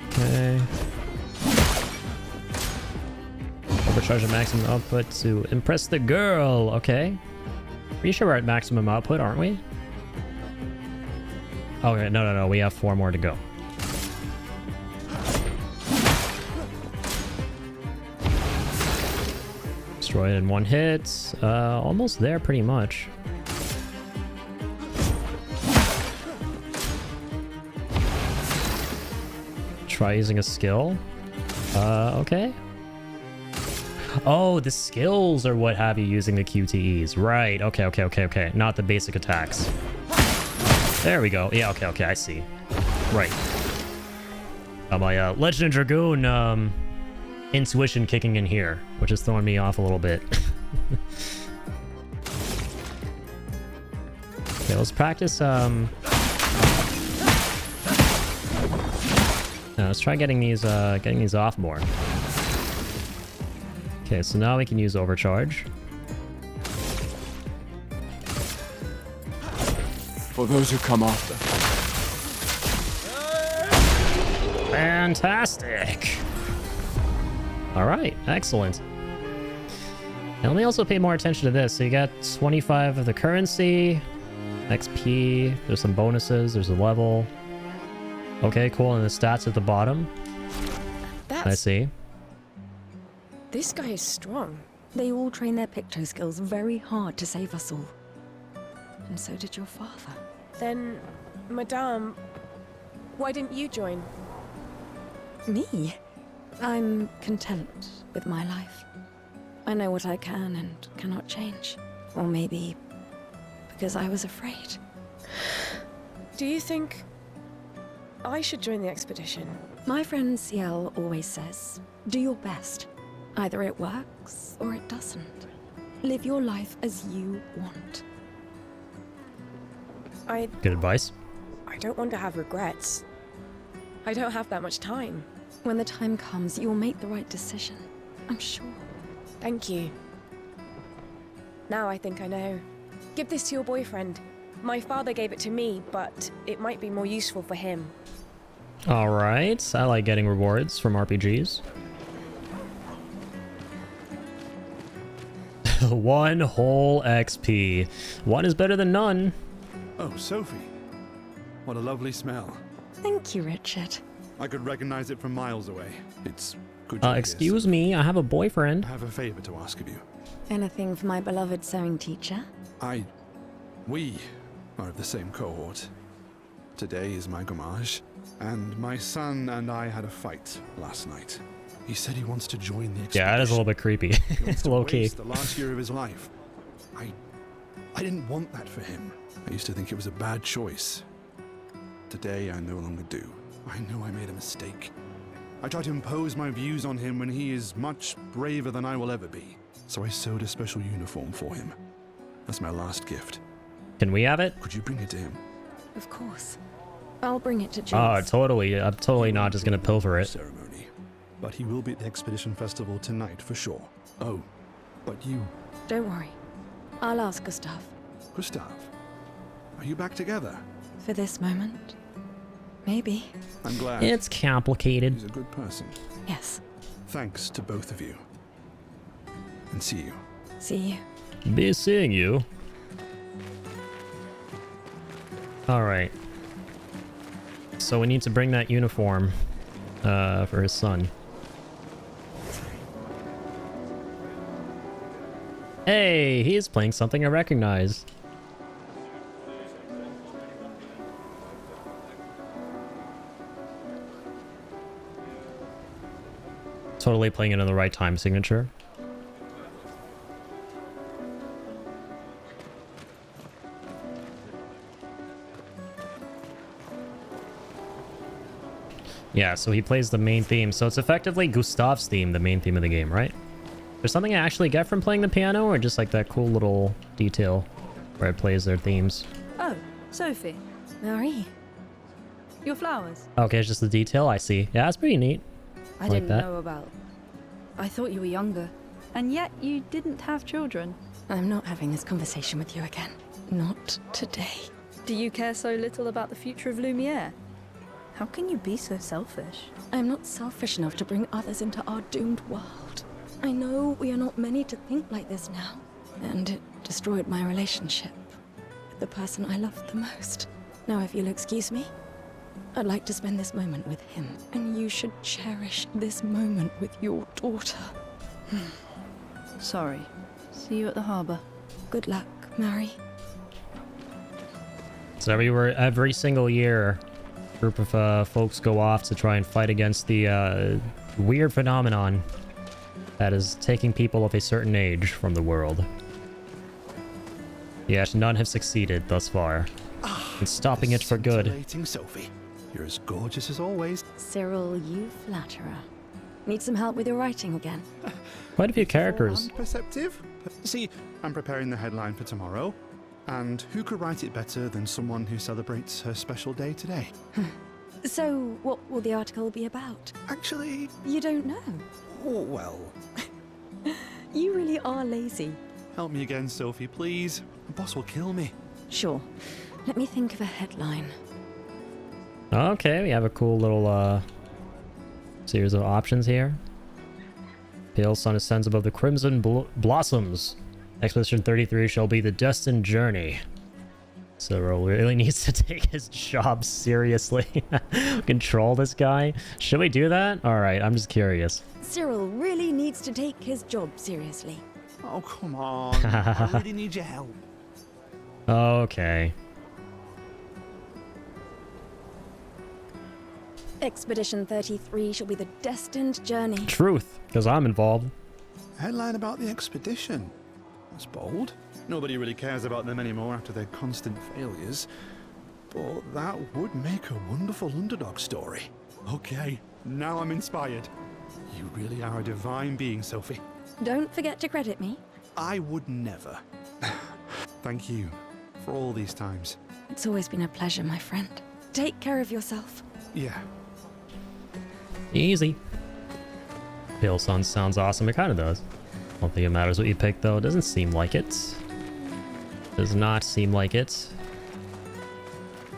Okay. Overcharge the maximum output to impress the girl. Okay. Pretty sure we're at maximum output, aren't we? Okay, no. We have 4 more to go. Destroy it in 1 hit. Almost there, pretty much. Try using a skill. Okay. Oh, the skills are what have you using the QTEs. Right. Okay. Not the basic attacks. There we go. Yeah, okay, I see. Right. My Legend of Dragoon intuition kicking in here, which is throwing me off a little bit. Okay, let's practice let's try getting these off more. Okay, so now we can use overcharge. For those who come after. Fantastic. All right, excellent. And let me also pay more attention to this. So you got 25 of the currency, XP, there's some bonuses, there's a level. Okay, cool, and the stats at the bottom. I see. This guy is strong. They all train their Picto skills very hard to save us all. And so did your father. Then, Madame, why didn't you join? Me? I'm content with my life. I know what I can and cannot change. Or maybe because I was afraid. Do you think I should join the expedition? My friend Ciel always says, do your best. Either it works or it doesn't. Live your life as you want. Good advice. I don't want to have regrets. I don't have that much time. When the time comes, you'll make the right decision. I'm sure. Thank you. Now I think I know. Give this to your boyfriend. My father gave it to me, but it might be more useful for him. All right, I like getting rewards from RPGs. 1 whole XP. 1 is better than none. Oh, Sophie. What a lovely smell. Thank you, Richard. I could recognize it from miles away. It's good to Excuse me, I have a boyfriend. I have a favor to ask of you. Anything for my beloved sewing teacher? We are of the same cohort. Today is my Gommage, and my son and I had a fight last night. He said he wants to join the expedition. Yeah, that is a little bit creepy. It's low key. The last year of his life. I didn't want that for him. I used to think it was a bad choice. Today, I no longer do. I know I made a mistake. I tried to impose my views on him when he is much braver than I will ever be. So I sewed a special uniform for him. That's my last gift. Can we have it? Could you bring it to him? Of course. I'll bring it to Jules. Oh, totally. I'm totally not just gonna pilfer it. Ceremony. But he will be at the Expedition Festival tonight for sure. Oh, but you... Don't worry. I'll ask Gustav. Gustav, are you back together? For this moment. Maybe. I'm glad. It's complicated. He's a good person. Yes. Thanks to both of you. And see you. See you. Be seeing you. Alright. So we need to bring that uniform for his son. Hey, he is playing something I recognize. Totally playing it on the right time signature. Yeah, so he plays the main theme. So it's effectively Gustav's theme, the main theme of the game, right? There's something I actually get from playing the piano, or just like that cool little detail where it plays their themes? Oh, Sophie. Marie. Your flowers. Okay, it's just the detail. I see. Yeah, that's pretty neat. I Like didn't that. know about... I thought you were younger. And yet you didn't have children. I'm not having this conversation with you again. Not today. Do you care so little about the future of Lumiere? How can you be so selfish? I'm not selfish enough to bring others into our doomed world. I know we are not many to think like this now. And it destroyed my relationship with the person I loved the most. Now, if you'll excuse me, I'd like to spend this moment with him. And you should cherish this moment with your daughter. Sorry. See you at the harbour. Good luck, Mary. So every single year, a group of folks go off to try and fight against the weird phenomenon that is taking people of a certain age from the world. Yet none have succeeded thus far in stopping it for good. Scintillating Sophie. You're as gorgeous as always. Cyril, you flatterer. Need some help with your writing again? Quite a few characters. Perceptive. See, I'm preparing the headline for tomorrow. And who could write it better than someone who celebrates her special day today? So, what will the article be about? Actually, You don't know. well, You really are lazy. help me again, Sophie, please. The boss will kill me. Sure. Let me think of a headline. Okay, we have a cool little series of options here. Pale sun ascends above the crimson blossoms. Expedition 33 shall be the destined journey. Cyril really needs to take his job seriously. Control this guy. Should we do that? Alright, I'm just curious. Cyril really needs to take his job seriously. Oh, come on. I really need your help. Okay. Expedition 33 shall be the destined journey. Truth, because I'm involved. Headline about the expedition. That's bold. Nobody really cares about them anymore after their constant failures. But that would make a wonderful underdog story. Okay, now I'm inspired. You really are a divine being, Sophie. Don't forget to credit me. I would never. Thank you for all these times. It's always been a pleasure, my friend. Take care of yourself. Yeah. Easy. Pale sun sounds awesome. It kind of does. I don't think it matters what you pick, though. It doesn't seem like it. Does not seem like it.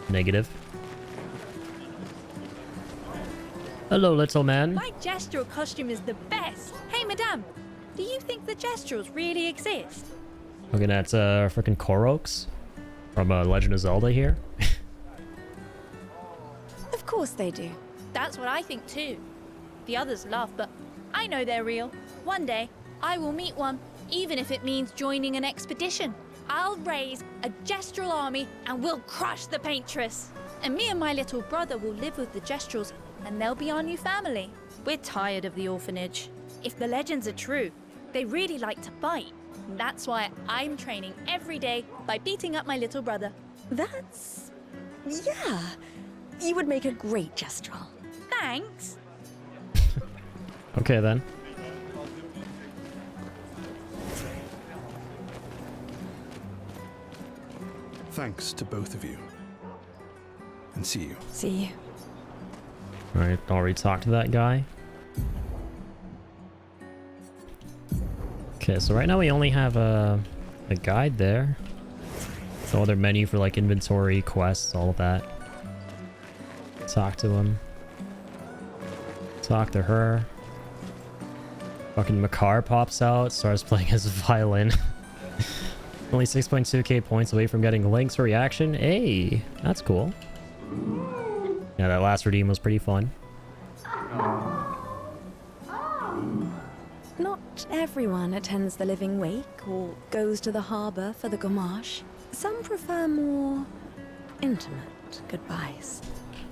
Negative. Hello, little man. My gestural costume is the best. Hey, madame, do you think the gesturals really exist? Looking at freaking Koroks from Legend of Zelda here. Of course they do. That's what I think too. The others laugh, but I know they're real. One day, I will meet one, even if it means joining an expedition. I'll raise a gestural army and we'll crush the paintress. And me and my little brother will live with the gestrals, and they'll be our new family. We're tired of the orphanage. If the legends are true, they really like to fight. That's why I'm training every day by beating up my little brother. That's... yeah. You would make a great gestural. Thanks. Okay, then. Thanks to both of you. And see you. See you. Alright, already talked to that guy. Okay, so right now we only have a guide there. No other menu for like inventory, quests, all of that. Talk to him. Talk to her. Fucking Makar pops out, starts playing his violin. Only 6.2k points away from getting Link's reaction. Hey, that's cool. Yeah, that last redeem was pretty fun. Not everyone attends the Living Wake or goes to the harbour for the Gamache. Some prefer more intimate goodbyes.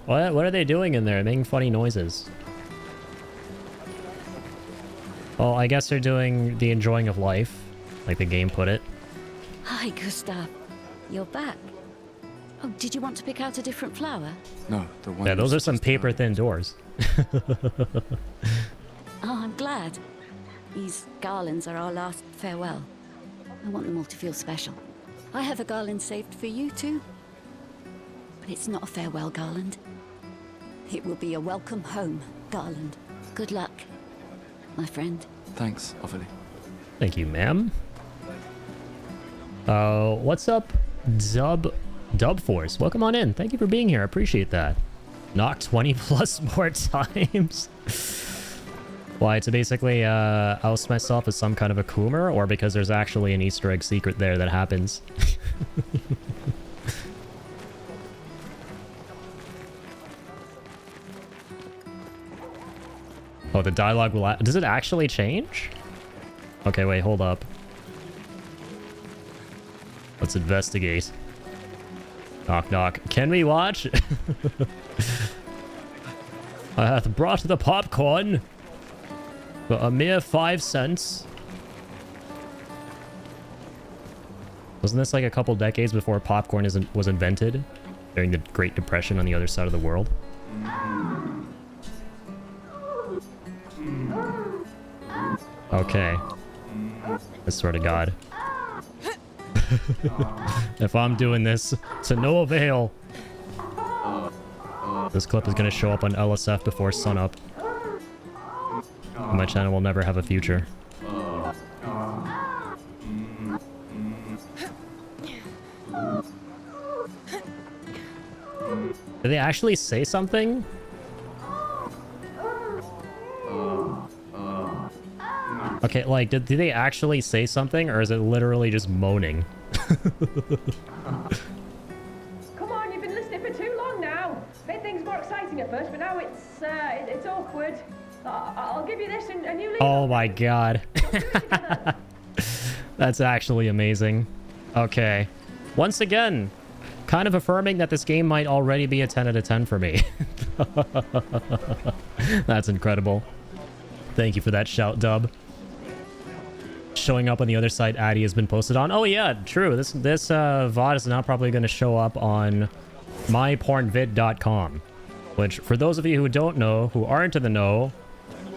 What are they doing in there? Making funny noises. Well, I guess they're doing the enjoying of life, like the game put it. Hi, Gustav. You're back. Oh, did you want to pick out a different flower? No, the one. Yeah, those you are some suggested earlier. paper-thin doors. Oh, I'm glad. These garlands are our last farewell. I want them all to feel special. I have a garland saved for you too. But it's not a farewell garland. It will be a welcome home garland. Good luck, my friend. Thanks, Ophelia. Thank you, ma'am. What's up, Dub Force? Welcome on in. Thank you for being here. I appreciate that. Knock 20 plus more times. Why, to basically oust myself as some kind of a Coomer, or because there's actually an Easter egg secret there that happens? Oh, the dialogue will... Does it actually change? Okay, wait, hold up. Let's investigate. Knock, knock. Can we watch? I hath brought the popcorn for a mere 5 cents. Wasn't this like a couple decades before popcorn was invented? During the Great Depression on the other side of the world? Okay. I swear to God. If I'm doing this to no avail, this clip is going to show up on LSF before sunup. My channel will never have a future. Did they actually say something? Okay, like, did they actually say something, or is it literally just moaning? Come on, you've been listening for too long now. Made things more exciting at first, but now it's awkward. I'll give you this and you leave. Oh my god. That's actually amazing. Okay. Once again, kind of affirming that this game might already be a 10 out of 10 for me. That's incredible. Thank you for that shout, Dub. Showing up on the other side Addy has been posted on. Oh yeah, true. This VOD is now probably going to show up on mypornvid.com, which for those of you who don't know, who aren't in the know,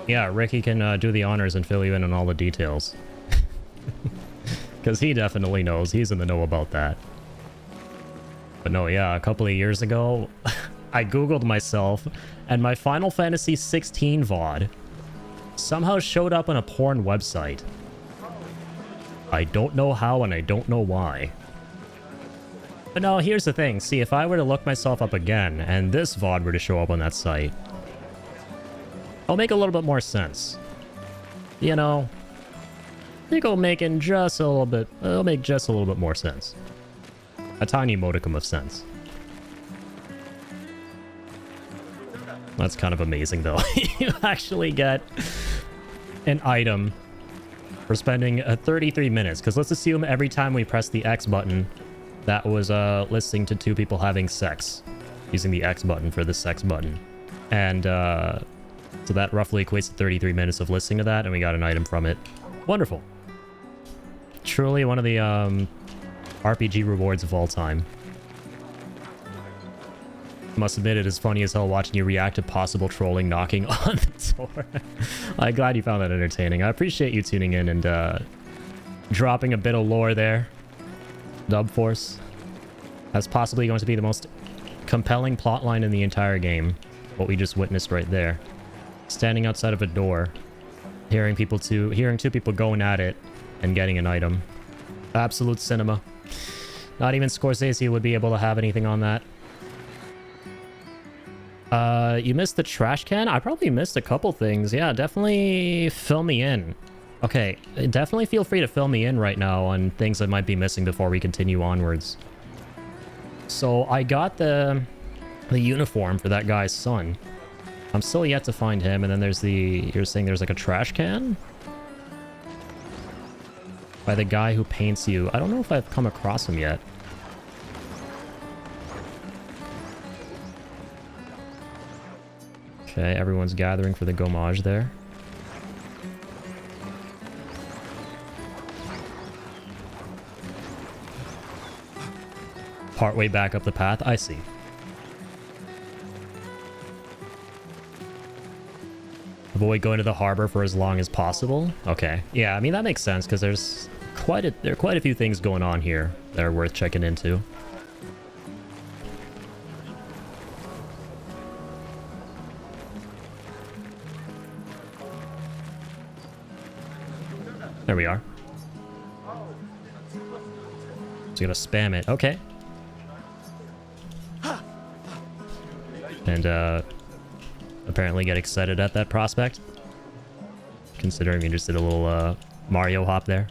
yeah, Ricky can do the honors and fill you in on all the details. Because he definitely knows. He's in the know about that. But no, yeah, a couple of years ago, I googled myself, and my Final Fantasy 16 VOD somehow showed up on a porn website. I don't know how, and I don't know why. But no, here's the thing. See, if I were to look myself up again, and this VOD were to show up on that site, it'll make a little bit more sense. You know, I think it'll make just a little bit, it'll make just a little bit more sense. A tiny modicum of sense. That's kind of amazing, though. You actually get an item for spending 33 minutes. Because let's assume every time we press the X button, that was listening to 2 people having sex. Using the X button for the sex button. And so that roughly equates to 33 minutes of listening to that, and we got an item from it. Wonderful. Truly one of the RPG rewards of all time. Must admit, it is funny as hell watching you react to possible trolling knocking on the door. I'm glad you found that entertaining. I appreciate you tuning in and dropping a bit of lore there. Dub Force. That's possibly going to be the most compelling plotline in the entire game. What we just witnessed right there. Standing outside of a door, hearing 2 people going at it and getting an item. Absolute cinema. Not even Scorsese would be able to have anything on that. You missed the trash can? I probably missed a couple things. Yeah, definitely fill me in. Okay, definitely feel free to fill me in right now on things I might be missing before we continue onwards. So I got the uniform for that guy's son. I'm still yet to find him, and then there's you're saying there's like a trash can? By the guy who paints you. I don't know if I've come across him yet. Okay, everyone's gathering for the gommage there. partway back up the path. I see. Avoid going to the harbor for as long as possible. Okay. Yeah, I mean, that makes sense because there are quite a few things going on here that are worth checking into. There we are. So gonna spam it. Okay. And apparently get excited at that prospect. Considering you just did a little Mario hop there.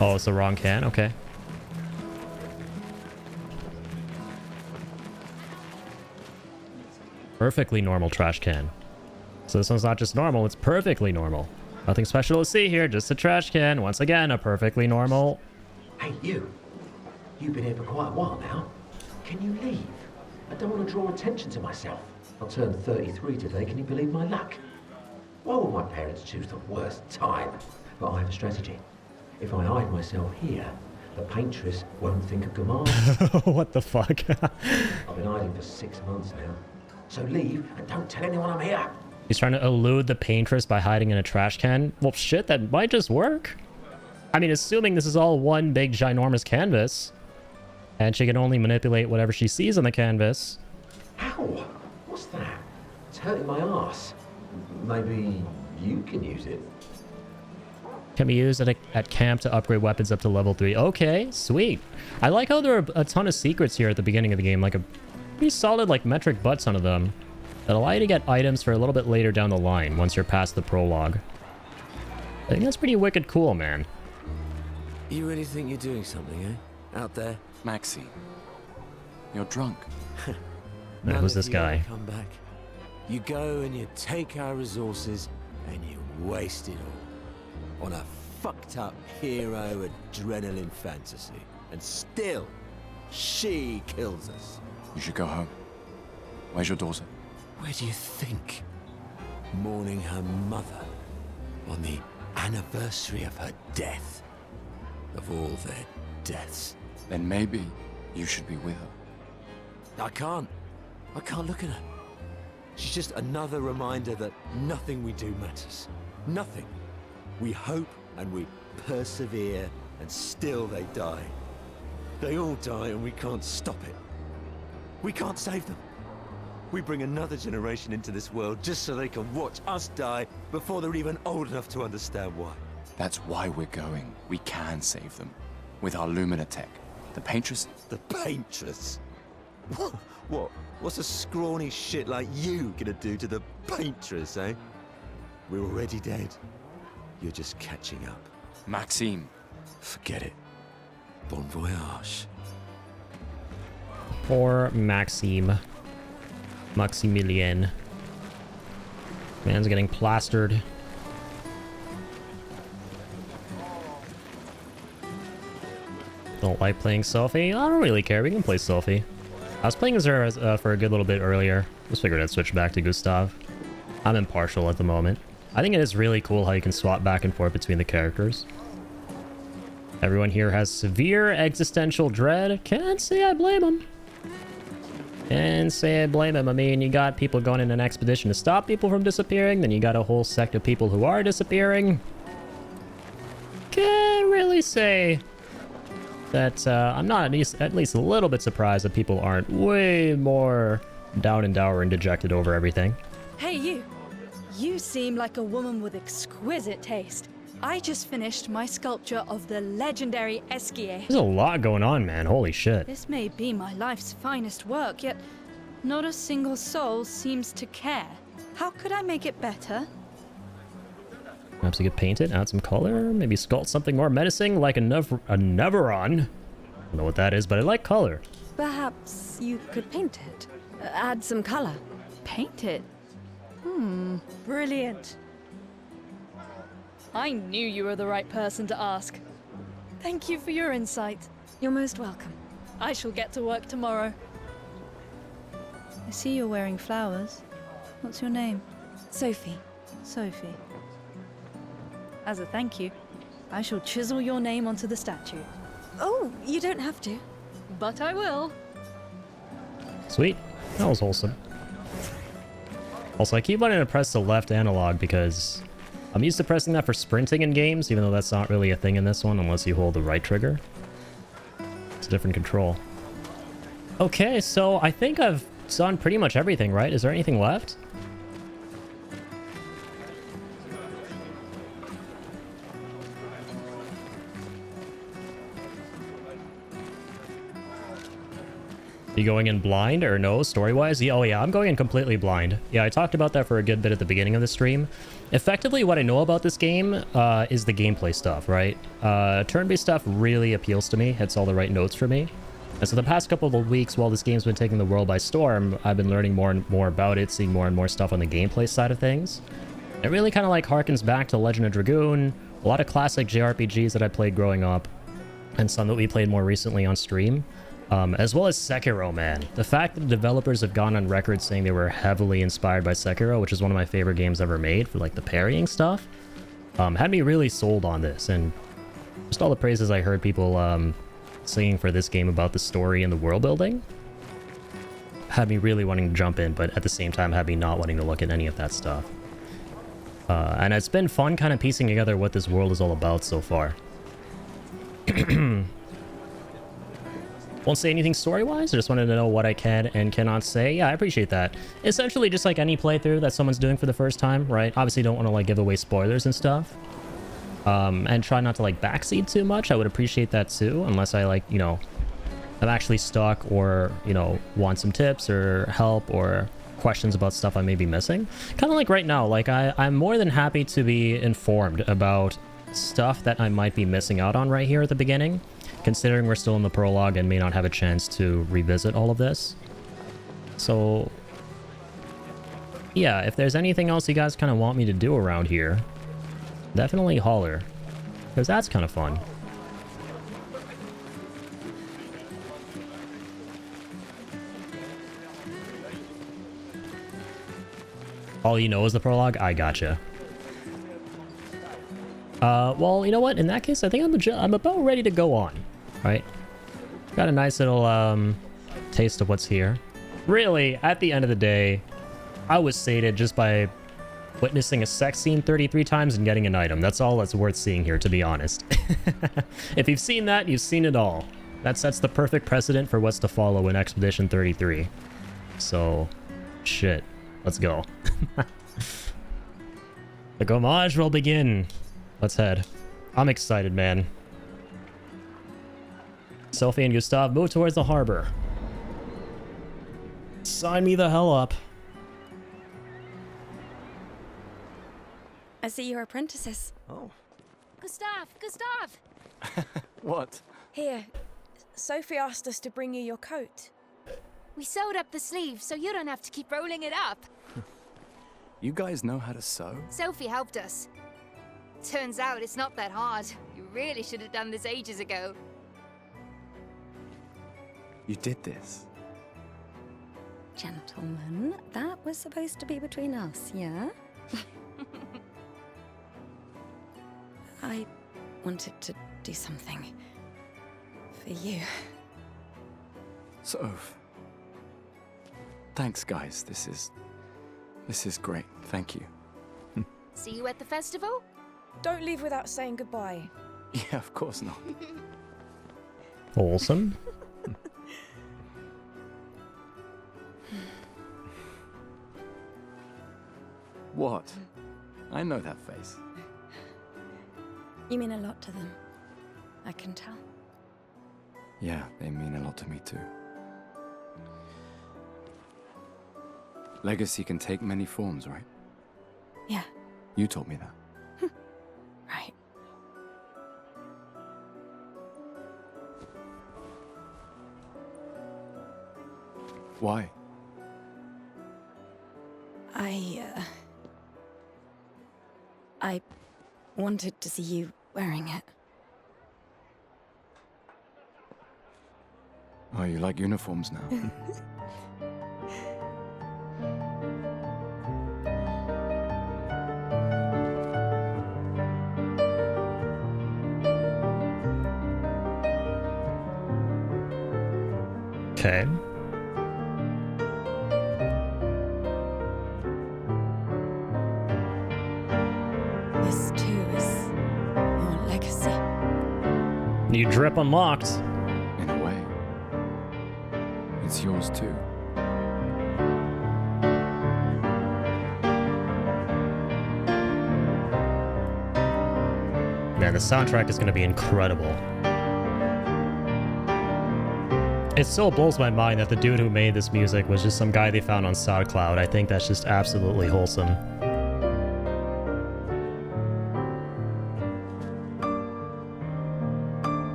Oh, it's the wrong can? Okay. Perfectly normal trash can. So this one's not just normal, it's perfectly normal. Nothing special to see here, just a trash can. Once again, a perfectly normal... Hey, you. You've been here for quite a while now. Can you leave? I don't want to draw attention to myself. I'll turn 33 today, can you believe my luck? Why would my parents choose the worst time? But I have a strategy. If I hide myself here, the paintress won't think of Gamal. What the fuck? I've been hiding for 6 months now. So leave and don't tell anyone I'm here. He's trying to elude the paintress by hiding in a trash can? Well, shit, that might just work. I mean, assuming this is all one big ginormous canvas, and she can only manipulate whatever she sees on the canvas. Ow! What's that? It's hurting my ass. Maybe you can use it. Can be used at camp to upgrade weapons up to level 3. Okay, sweet. I like how there are a ton of secrets here at the beginning of the game, like a pretty solid like metric butt ton of them that allow you to get items for a little bit later down the line once you're past the prologue. I think that's pretty wicked cool, man. You really think you're doing something, eh? Out there? Maxine, you're drunk. Now, who's this guy? Come back. You go and you take our resources and you waste it all on a fucked up hero adrenaline fantasy. And still, she kills us. You should go home. Where's your daughter? Where do you think? Mourning her mother on the anniversary of her death. Of all their deaths. Then maybe you should be with her. I can't look at her. She's just another reminder that nothing we do matters. Nothing. We hope and we persevere, and still they die. They all die and we can't stop it. We can't save them. We bring another generation into this world just so they can watch us die before they're even old enough to understand why. That's why we're going. We can save them. With our Lumina tech. The Paintress? The Paintress? What? What's a scrawny shit like you gonna do to the Paintress, eh? We're already dead. You're just catching up. Maxime. Forget it. Bon voyage. Poor Maxime. Maximilien. Man's getting plastered. Don't like playing Sophie? I don't really care. We can play Sophie. I was playing as her for a good little bit earlier. Just figured I'd switch back to Gustav. I'm impartial at the moment. I think it is really cool how you can swap back and forth between the characters. Everyone here has severe existential dread. Can't say I blame them. Can't say I blame them. I mean, you got people going in an expedition to stop people from disappearing. Then you got a whole sect of people who are disappearing. Can't really say that I'm not at least a little bit surprised that people aren't way more down and dour and dejected over everything. Hey, you. You seem like a woman with exquisite taste. I just finished my sculpture of the legendary Esquier. There's a lot going on, man. Holy shit. This may be my life's finest work, yet not a single soul seems to care. How could I make it better? Perhaps you could paint it, add some color, maybe sculpt something more menacing like a Neveron. I don't know what that is, but I like color. Perhaps you could paint it. Add some color. Paint it? Brilliant. I knew you were the right person to ask. Thank you for your insight. You're most welcome. I shall get to work tomorrow. I see you're wearing flowers. What's your name? Sophie. Sophie. As a thank you, I shall chisel your name onto the statue. Oh, you don't have to. But I will. Sweet. That was wholesome. Also, I keep wanting to press the left analog because I'm used to pressing that for sprinting in games, even though that's not really a thing in this one unless you hold the right trigger. It's a different control. Okay, so I think I've done pretty much everything, right? Is there anything left? You going in blind or no, story-wise? Yeah, oh yeah, I'm going in completely blind. Yeah, I talked about that for a good bit at the beginning of the stream. Effectively, what I know about this game is the gameplay stuff, right? Turn-based stuff really appeals to me, hits all the right notes for me. And so the past couple of weeks, while this game's been taking the world by storm, I've been learning more and more about it, seeing more and more stuff on the gameplay side of things. It really kind of like harkens back to Legend of Dragoon, a lot of classic JRPGs that I played growing up, and some that we played more recently on stream. As well as Sekiro, man. The fact that the developers have gone on record saying they were heavily inspired by Sekiro, which is one of my favorite games ever made for like the parrying stuff, had me really sold on this. And just all the praises I heard people singing for this game about the story and the world building had me really wanting to jump in, but at the same time had me not wanting to look at any of that stuff. And it's been fun kind of piecing together what this world is all about so far. Won't say anything story-wise, I just wanted to know what I can and cannot say. Yeah, I appreciate that. Essentially, just like any playthrough that someone's doing for the first time, right? Obviously, don't want to like give away spoilers and stuff. And try not to like backseat too much. I would appreciate that too, unless I like, you know, I'm actually stuck or, you know, want some tips or help or questions about stuff I may be missing. Kind of like right now, like I'm more than happy to be informed about stuff that I might be missing out on right here at the beginning, considering we're still in the prologue and may not have a chance to revisit all of this. So yeah, if there's anything else you guys kind of want me to do around here, definitely holler, because that's kind of fun. All you know is the prologue? I gotcha. Well, you know what? In that case, I think I'm about ready to go on. Right? Got a nice little taste of what's here. Really, at the end of the day, I was sated just by witnessing a sex scene 33 times and getting an item. That's all that's worth seeing here, to be honest. If you've seen that, you've seen it all. That sets the perfect precedent for what's to follow in Expedition 33. So, shit. Let's go. The homage will begin. Let's head. I'm excited, man. Sophie and Gustav move towards the harbor. Sign me the hell up. I see you're apprentices. Oh. Gustav! What? Here, Sophie asked us to bring you your coat. We sewed up the sleeves so you don't have to keep rolling it up. You guys know how to sew? Sophie helped us. Turns out it's not that hard. You really should have done this ages ago. You did this? Gentlemen, that was supposed to be between us, yeah? I wanted to do something for you. Soph. Thanks, guys. This is great. Thank you. See you at the festival? Don't leave without saying goodbye. Yeah, of course not. Wholesome. What? I know that face. You mean a lot to them. I can tell. Yeah, they mean a lot to me too. Legacy can take many forms, right? Yeah. You told me that. Right. Why? I wanted to see you wearing it. Oh, you like uniforms now? Okay. This too is your legacy. New drip unlocked. In a way, it's yours too. Man, the soundtrack is going to be incredible. It still blows my mind that the dude who made this music was just some guy they found on SoundCloud. I think that's just absolutely wholesome.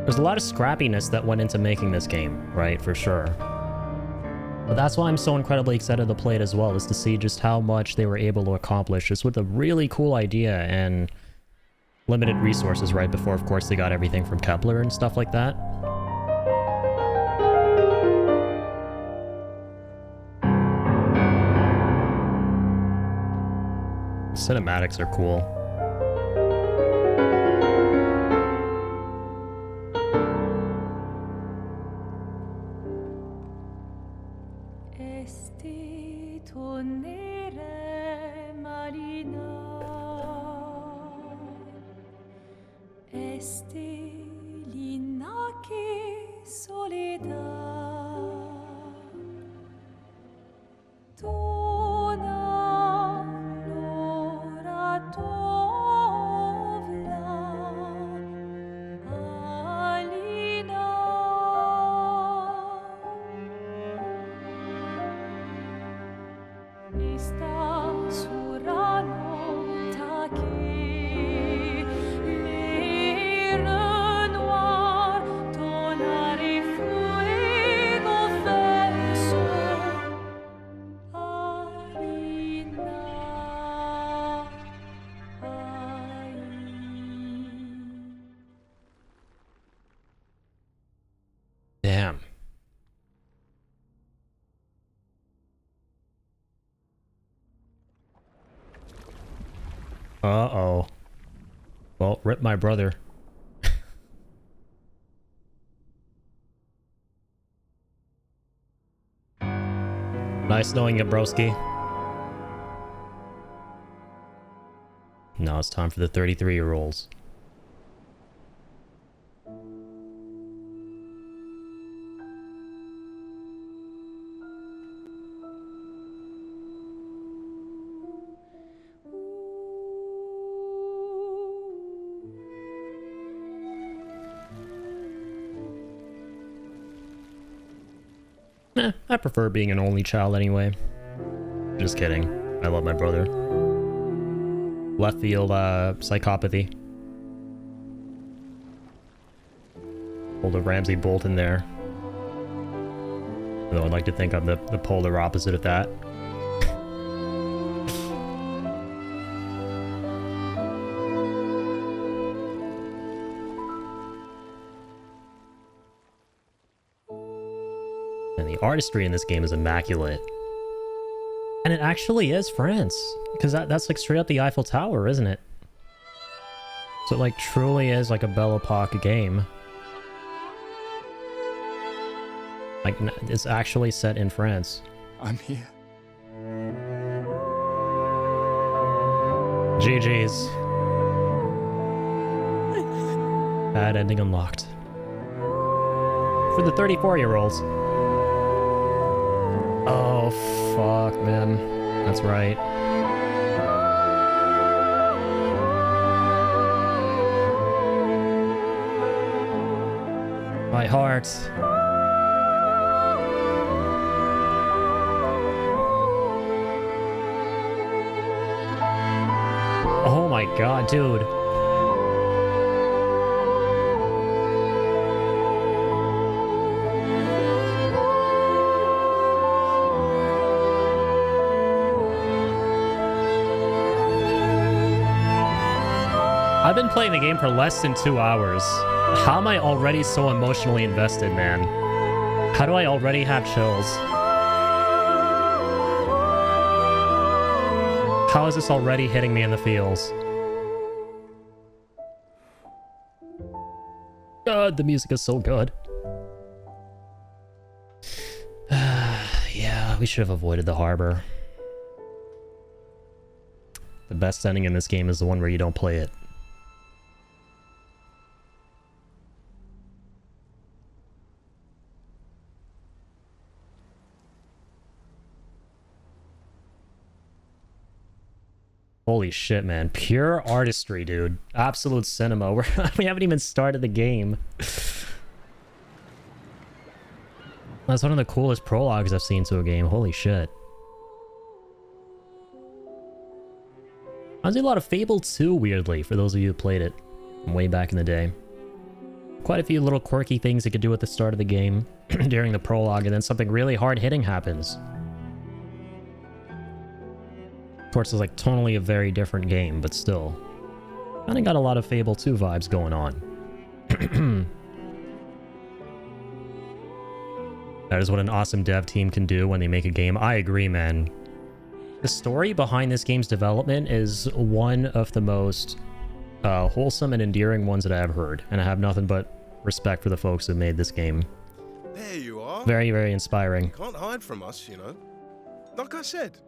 There's a lot of scrappiness that went into making this game, right? For sure. But that's why I'm so incredibly excited to play it as well, is to see just how much they were able to accomplish just with a really cool idea and limited resources right before, of course, they got everything from Kepler and stuff like that. Cinematics are cool. Damn. Uh-oh. Well, rip my brother. Nice knowing you, broski. Now it's time for the 33-year-olds. I prefer being an only child anyway. Just kidding. I love my brother. Left field, psychopathy. Hold a Ramsey Bolt in there. Though I'd like to think I'm the polar opposite of that. And the artistry in this game is immaculate. And it actually is France. Because that's like straight up the Eiffel Tower, isn't it? So it like truly is like a Belle Epoque game. Like, it's actually set in France. I'm here. GG's. Bad ending unlocked. For the 34-year-olds. Oh, fuck, man. That's right. My heart. Oh my god, dude. I've been playing the game for less than 2 hours. How am I already so emotionally invested, man? How do I already have chills? How is this already hitting me in the feels? The music is so good. Yeah, we should have avoided the harbor. The best ending in this game is the one where you don't play it. Holy shit, man. Pure artistry, dude. Absolute cinema. We haven't even started the game. That's one of the coolest prologues I've seen to a game. Holy shit. I see a lot of Fable 2, weirdly, for those of you who played it from way back in the day. Quite a few little quirky things you could do at the start of the game during the prologue, and then something really hard-hitting happens. Of course, it's like tonally a very different game, but still. Kinda got a lot of Fable 2 vibes going on. That is what an awesome dev team can do when they make a game. I agree, man. The story behind this game's development is one of the most wholesome and endearing ones that I have heard, and I have nothing but respect for the folks who made this game. There you are. Very, very inspiring. Can't hide from us, you know. Like I said,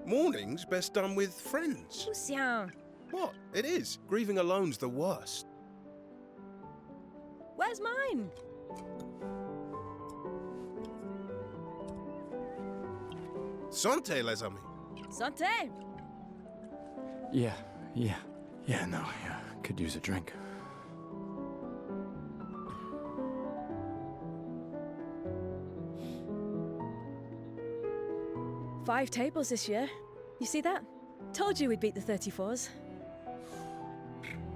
mourning's best done with friends. Lucien, What? It is. Grieving alone's the worst. where's mine? Santé, les amis. Santé. Yeah, no, could use a drink. Five tables this year. You see that? Told you we'd beat the 34s.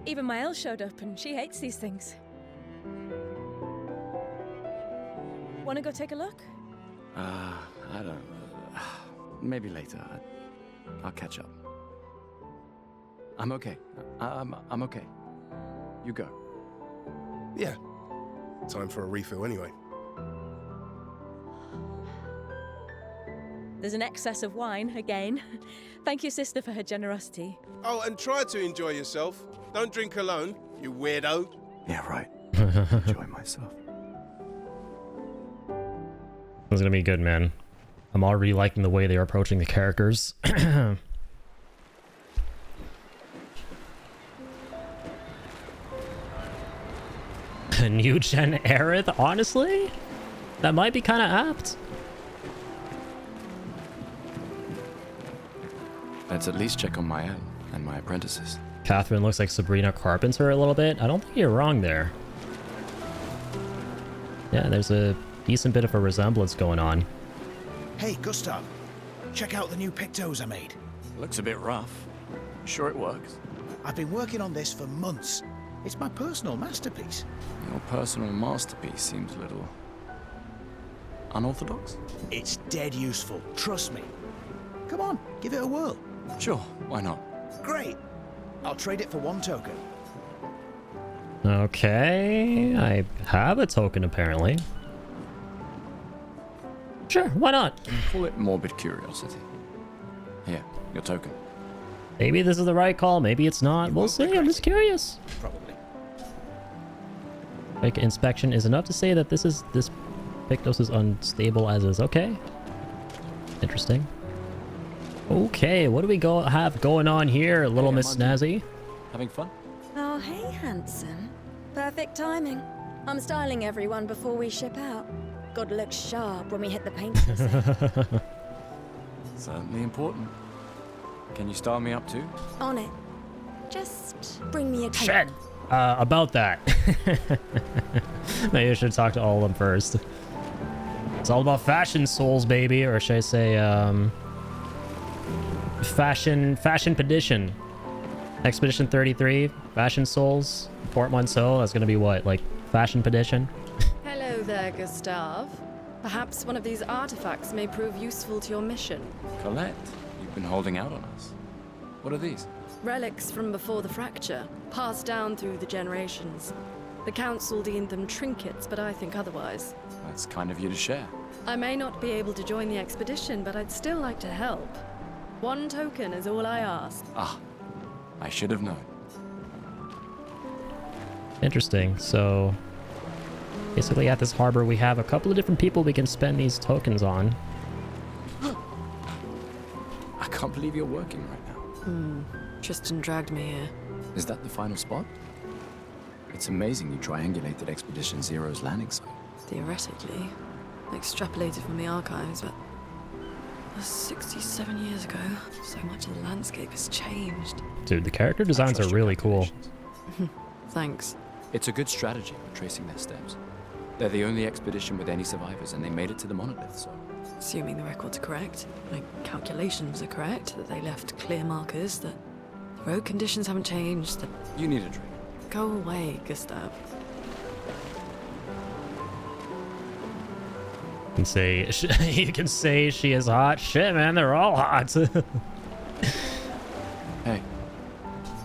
Even my Elle showed up, and she hates these things. Wanna go take a look? I don't... maybe later. I'll catch up. I'm okay. I'm okay. You go. Yeah. Time for a refill anyway. There's an excess of wine, again. Thank you, sister, for her generosity. Oh, and try to enjoy yourself. Don't drink alone, you weirdo. Yeah, right. Enjoy myself. This is gonna be good, man. I'm already liking the way they're approaching the characters. A new gen Aerith, honestly? That might be kind of apt. Let's at least check on my Elle and my apprentices. Catherine looks like Sabrina Carpenter a little bit. I don't think you're wrong there. Yeah, there's a decent bit of a resemblance going on. Hey, Gustav. Check out the new pictos I made. Looks a bit rough. Sure it works? I've been working on this for months. It's my personal masterpiece. Your personal masterpiece seems a little... unorthodox? It's dead useful, trust me. Come on, give it a whirl. Sure, why not? Great. I'll trade it for one token. Okay, I have a token apparently. Sure, why not? Call it morbid curiosity. Here, your token. Maybe this is the right call, maybe it's not. We'll see, I'm just curious. Probably. Like, inspection is enough to say that this Pictos is unstable as is. Okay. Interesting. Okay, what do we have going on here, little Miss Snazzy? Having fun? Oh, hey, handsome. Perfect timing. I'm styling everyone before we ship out. Gotta look sharp when we hit the paint. Certainly important. Can you style me up too? On it. Just bring me a coat. Shit! About that. Maybe I should talk to all of them first. It's all about fashion souls, baby. Or should I say, fashion pedition. Expedition 33, fashion souls, portmanteau. That's gonna be what, like fashion pedition? Hello there, Gustav. Perhaps one of these artifacts may prove useful to your mission. Colette, you've been holding out on us. What are these? Relics from before the fracture, passed down through the generations. The council deemed them trinkets, but I think otherwise. That's kind of you to share. I may not be able to join the expedition, but I'd still like to help. One token is all I ask. Ah, I should have known. Interesting. So, Basically, at this harbor, we have a couple of different people we can spend these tokens on. I can't believe you're working right now. Tristan dragged me here. Is that the final spot? It's amazing you triangulated Expedition Zero's landing site. Theoretically. Extrapolated from the archives, but... that's 67 years ago. So much of the landscape has changed. Dude, the character designs are really cool. Thanks. It's a good strategy, tracing their steps. They're the only expedition with any survivors, and they made it to the monolith, so... Assuming the records are correct, my calculations are correct, that they left clear markers, that the road conditions haven't changed, that... You need a drink. Go away, Gustav. You can say, you can say she is hot. Shit, man, they're all hot. Hey.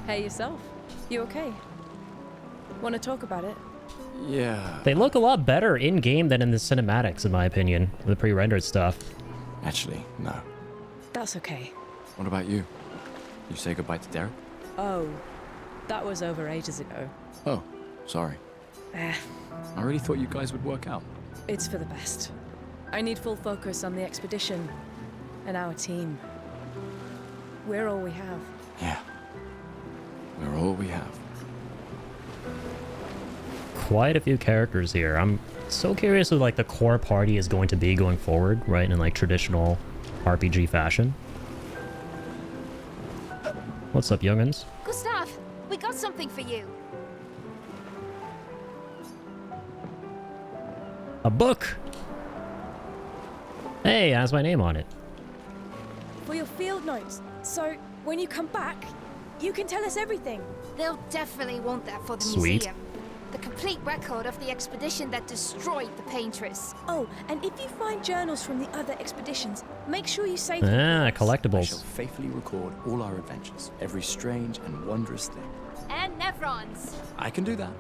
Hey, yourself. You okay? Want to talk about it? Yeah. They look a lot better in-game than in the cinematics, in my opinion. The pre-rendered stuff. Actually, no. That's okay. What about you? You say goodbye to Derek? Oh, that was over ages ago. Oh, sorry. Eh, I really thought you guys would work out. it's for the best. I need full focus on the expedition and our team. We're all we have. Yeah. We're all we have. Quite a few characters here. I'm so curious who like the core party is going to be going forward, right? In like traditional RPG fashion. What's up, young'uns? Gustav, we got something for you. A book! Hey, it has my name on it. For your field notes. So, when you come back, you can tell us everything. They'll definitely want that for the Sweet. museum. The complete record of the expedition that destroyed the Paintress. Oh, and if you find journals from the other expeditions, make sure you save them. Ah, I collectibles. shall faithfully record all our adventures, every strange and wondrous thing. And Nevrons. I can do that.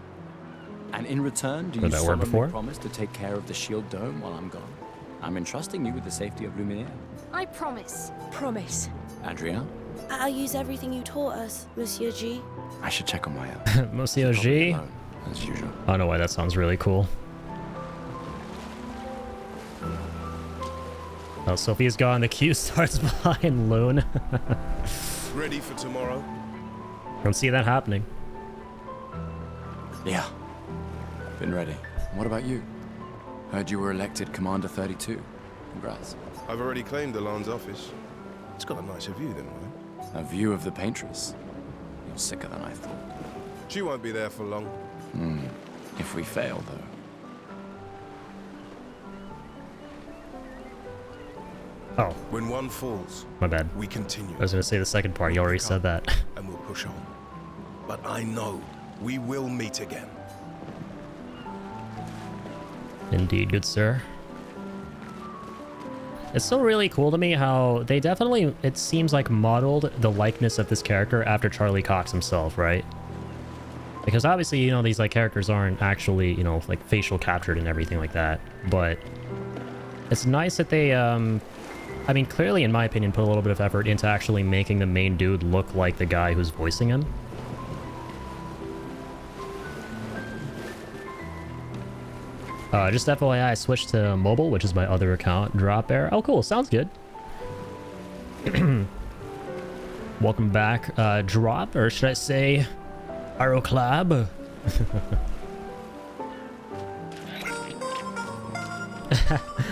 And in return, do you Heard that word solemnly before? promise to take care of the shield dome while I'm gone? I'm entrusting you with the safety of Luminaire. I promise. Promise. Adrien, I'll use everything you taught us, Monsieur G. I should check on my Monsieur G. alone, as usual. I don't know why that sounds really cool. Oh, Sophia's gone. The queue starts behind Loon. Ready for tomorrow? Don't see that happening. Yeah. Been ready. What about you? Heard you were elected Commander 32. Congrats. I've already claimed Alan's office. It's got a nicer view than mine. A view of the Paintress. You're sicker than I thought. She won't be there for long. If we fail, though. Oh, When one falls, my bad. we continue. I was gonna say the second part. You already said that. And we'll push on. But I know we will meet again. Indeed, good sir. It's still really cool to me how they definitely, it seems like, modeled the likeness of this character after Charlie Cox himself, right? Because obviously, you know, these like characters aren't actually, you know, like facial captured and everything like that. But it's nice that they, I mean, clearly, in my opinion, put a little bit of effort into actually making the main dude look like the guy who's voicing him. Just FYI, I switched to mobile, which is my other account, Drop Bear. Oh, cool. Sounds good. Welcome back, Drop, or should I say, Aeroclab?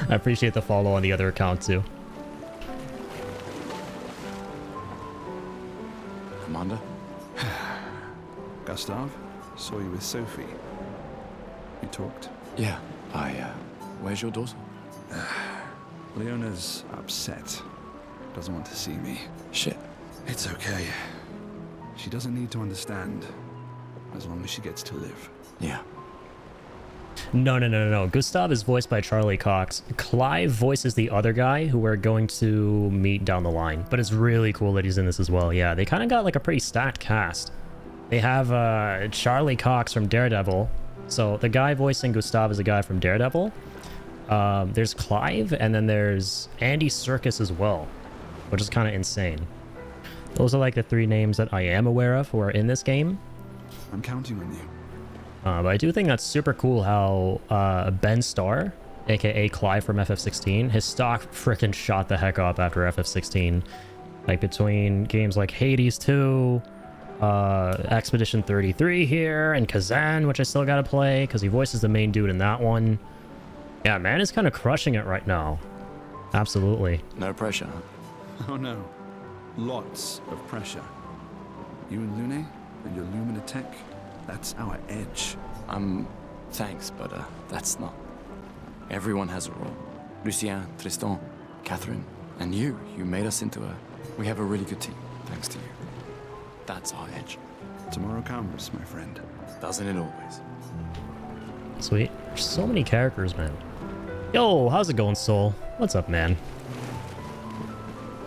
I appreciate the follow on the other account, too. Commander? Gustav, saw you with Sophie. You talked. Yeah, where's your daughter? Leona's upset. Doesn't want to see me. Shit. It's okay. She doesn't need to understand, as long as she gets to live. Yeah. No. Gustav is voiced by Charlie Cox. Clive voices the other guy who we're going to meet down the line. But it's really cool that he's in this as well. Yeah, they kind of got like a pretty stacked cast. They have Charlie Cox from Daredevil. So the guy voicing Gustav is a guy from Daredevil. There's Clive, and then there's Andy Serkis as well, which is kind of insane. Those are like the three names that I am aware of who are in this game. I'm counting on you. But I do think that's super cool how Ben Starr, aka Clive from FF16, his stock frickin' shot the heck up after FF16. Like between games like Hades 2, Expedition 33 here, and Kazan, which I still gotta play because he voices the main dude in that one. Yeah, man is kind of crushing it right now. Absolutely. No pressure. Oh no. Lots of pressure. You and Lune and your Lumina tech, that's our edge. Thanks, but that's not. Everyone has a role. Lucien, Tristan, Catherine, and you. You made us into we have a really good team, thanks to you. That's our edge. Tomorrow comes, my friend. Doesn't it always? Sweet. There's so many characters, man. Yo, how's it going, Soul? What's up, man?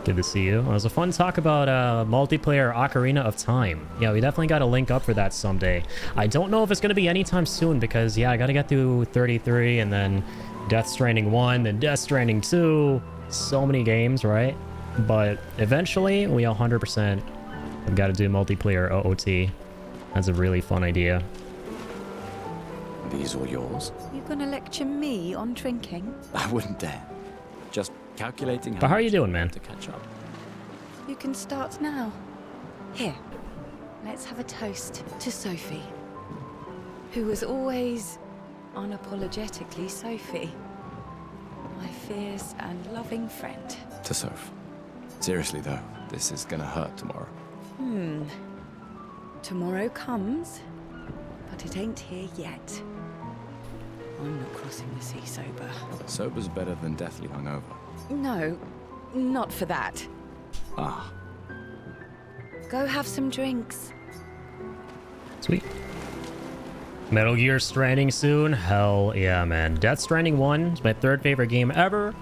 Good to see you. It was a fun talk about multiplayer Ocarina of Time. Yeah, we definitely got to link up for that someday. I don't know if it's going to be anytime soon because, yeah, I got to get through 33 and then Death Stranding 1, then Death Stranding 2. So many games, right? But eventually, we 100% have got to do multiplayer OOT. That's a really fun idea. These are yours? You gonna lecture me on drinking? I wouldn't dare. Just calculating But how are you doing, man? to catch up. You can start now. Here, let's have a toast to Sophie, who was always unapologetically Sophie. My fierce and loving friend. To Soph. Seriously though, this is gonna hurt tomorrow. Tomorrow comes, but it ain't here yet. I'm not crossing the sea sober. Sober's better than deathly hungover. No, not for that. Ah. Go have some drinks. Sweet. Metal Gear Stranding soon? Hell yeah, man. Death Stranding 1 is my third favorite game ever.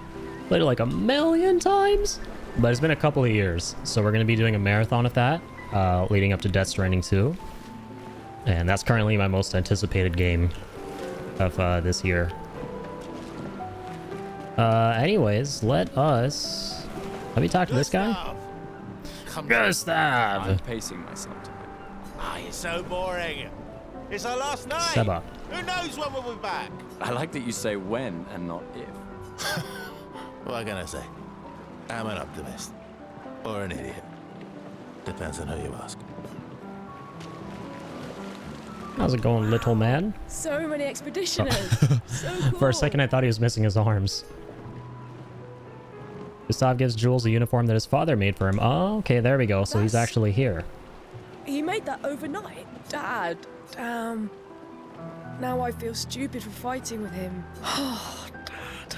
Played it like 1,000,000 times. But it's been a couple of years, so we're going to be doing a marathon of that, leading up to Death Stranding 2. And that's currently my most anticipated game of this year. Anyways, let me talk to this guy. Gustav! I'm pacing myself to him. You're so boring. It's our last night. Seba. Who knows when we'll be back? I like that you say when and not if. What can I say? I'm an optimist. Or an idiot. Depends on who you ask. How's it going, little man? So many expeditioners. So cool. For a second, I thought he was missing his arms. Gustav gives Jules a uniform that his father made for him. Oh, okay, there we go. So he's actually here. He made that overnight? Dad, damn. Now I feel stupid for fighting with him. Oh, Dad.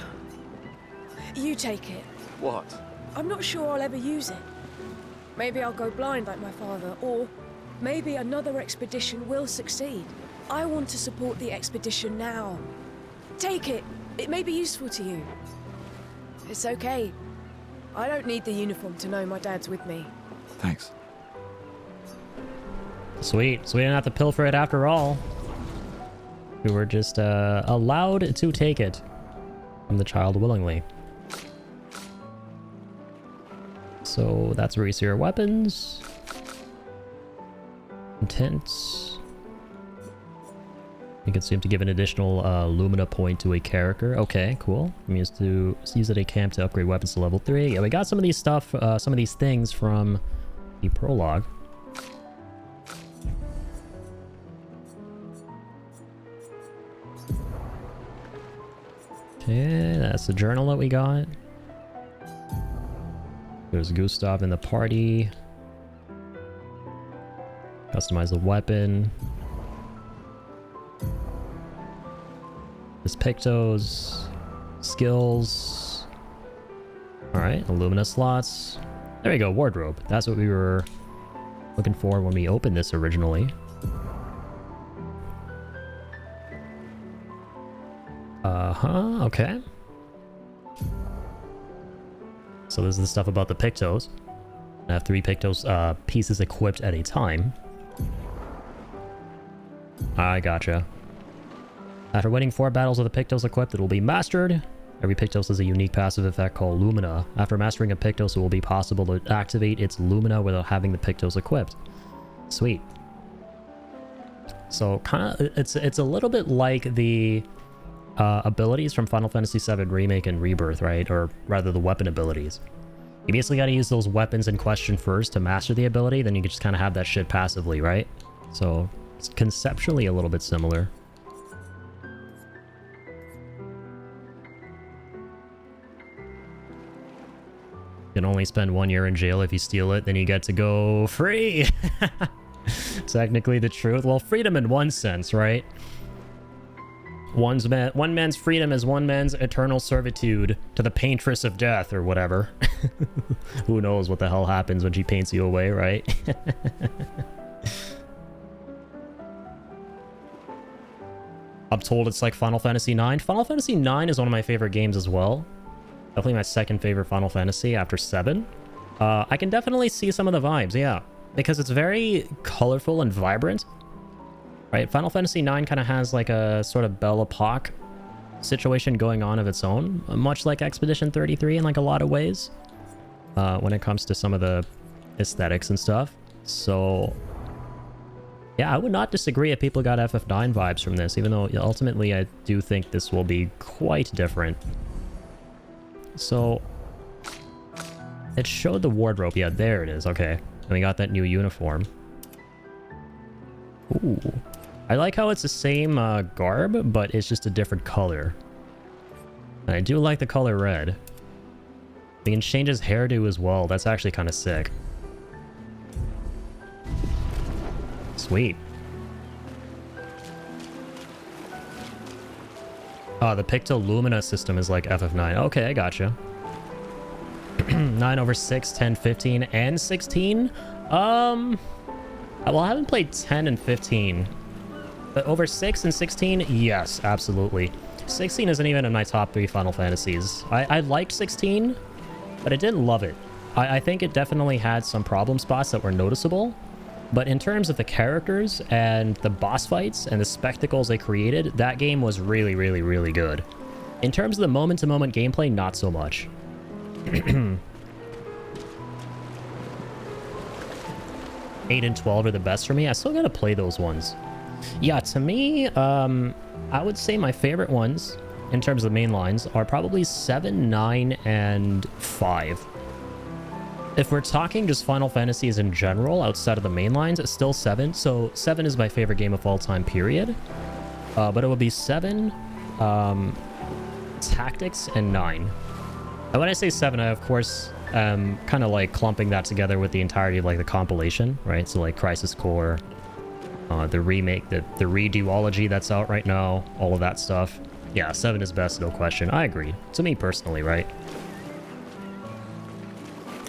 You take it. What? I'm not sure I'll ever use it. Maybe I'll go blind like my father, or maybe another expedition will succeed. I want to support the expedition now. Take it. It may be useful to you. It's okay. I don't need the uniform to know my dad's with me. Thanks. Sweet. So we didn't have to pilfer it after all. We were just allowed to take it from the child willingly. So that's where you see your weapons. Intents. You can seem to give an additional Lumina point to a character. Okay, cool. I'm used to use it at a camp to upgrade weapons to level 3. Yeah, we got some of these stuff, some of these things from the prologue. Okay, that's the journal that we got. There's Gustav in the party. Customize the weapon. This Pictos. Skills. Alright, Illumina slots. There we go, wardrobe. That's what we were looking for when we opened this originally. Okay. So this is the stuff about the Pictos. I have 3 Pictos pieces equipped at a time. I gotcha. After winning 4 battles with the Pictos equipped, it will be mastered. Every Pictos has a unique passive effect called Lumina. After mastering a Pictos, it will be possible to activate its Lumina without having the Pictos equipped. Sweet. So kind of, it's a little bit like the abilities from Final Fantasy VII Remake and Rebirth, right? Or rather the weapon abilities. You basically got to use those weapons in question first to master the ability, then you can just kind of have that shit passively, right? So it's conceptually a little bit similar. You can only spend 1 year in jail if you steal it, then you get to go free! Technically the truth. Well, freedom in one sense, right? One man's freedom is one man's eternal servitude to the paintress of death, or whatever. Who knows what the hell happens when she paints you away, right? I'm told it's like Final Fantasy IX. Final Fantasy IX is one of my favorite games as well. Definitely my second favorite Final Fantasy after 7. I can definitely see some of the vibes, yeah. Because it's very colorful and vibrant. Right? Final Fantasy IX kind of has like a sort of Belle Epoque situation going on of its own. Much like Expedition 33 in like a lot of ways. When it comes to some of the aesthetics and stuff. So... yeah, I would not disagree if people got FF9 vibes from this. Even though ultimately I do think this will be quite different. So... it showed the wardrobe. Yeah, there it is. Okay. And we got that new uniform. Ooh. I like how it's the same garb, but it's just a different color. And I do like the color red. We can change his hairdo as well. That's actually kind of sick. Sweet. The Picto Lumina system is like FF9. Okay, I gotcha. 9 over 6, 10, 15, and 16? Well, I haven't played 10 and 15. But over 6 and 16? Yes, absolutely. 16 isn't even in my top 3 Final Fantasies. I liked 16, but I didn't love it. I think it definitely had some problem spots that were noticeable. But in terms of the characters and the boss fights and the spectacles they created, that game was really, really, really good. In terms of the moment-to-moment gameplay, not so much. 8 and 12 are the best for me. I still gotta play those ones. Yeah, to me, I would say my favorite ones, in terms of the main lines, are probably 7, 9, and 5. If we're talking just Final Fantasies in general, outside of the main lines, it's still 7. So 7 is my favorite game of all time, period. But it would be 7, Tactics, and 9. And when I say 7, I, of course, kind of like clumping that together with the entirety of like the compilation, right? So like Crisis Core, the remake, the reduology that's out right now, all of that stuff. Yeah, 7 is best, no question. I agree. To me personally, right?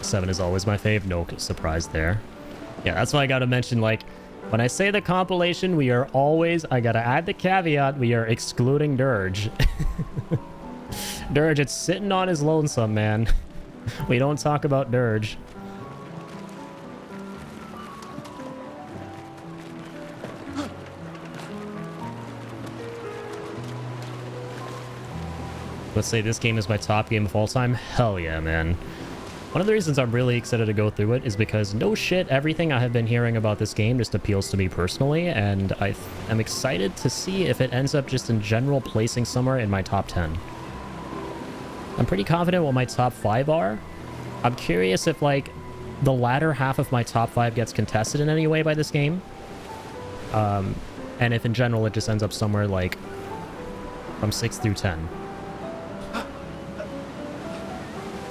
7 is always my fave, no surprise there. Yeah, that's why I gotta mention, like, when I say the compilation, we are always, I gotta add the caveat, we are excluding Dirge. Dirge, it's sitting on his lonesome, man. We don't talk about Dirge. Let's say this game is my top game of all time. Hell yeah, man. One of the reasons I'm really excited to go through it is because no shit, everything I have been hearing about this game just appeals to me personally, and I'm excited to see if it ends up just in general placing somewhere in my top 10. I'm pretty confident what my top 5 are. I'm curious if, like, the latter half of my top 5 gets contested in any way by this game. And if in general it just ends up somewhere, like, from 6 through 10.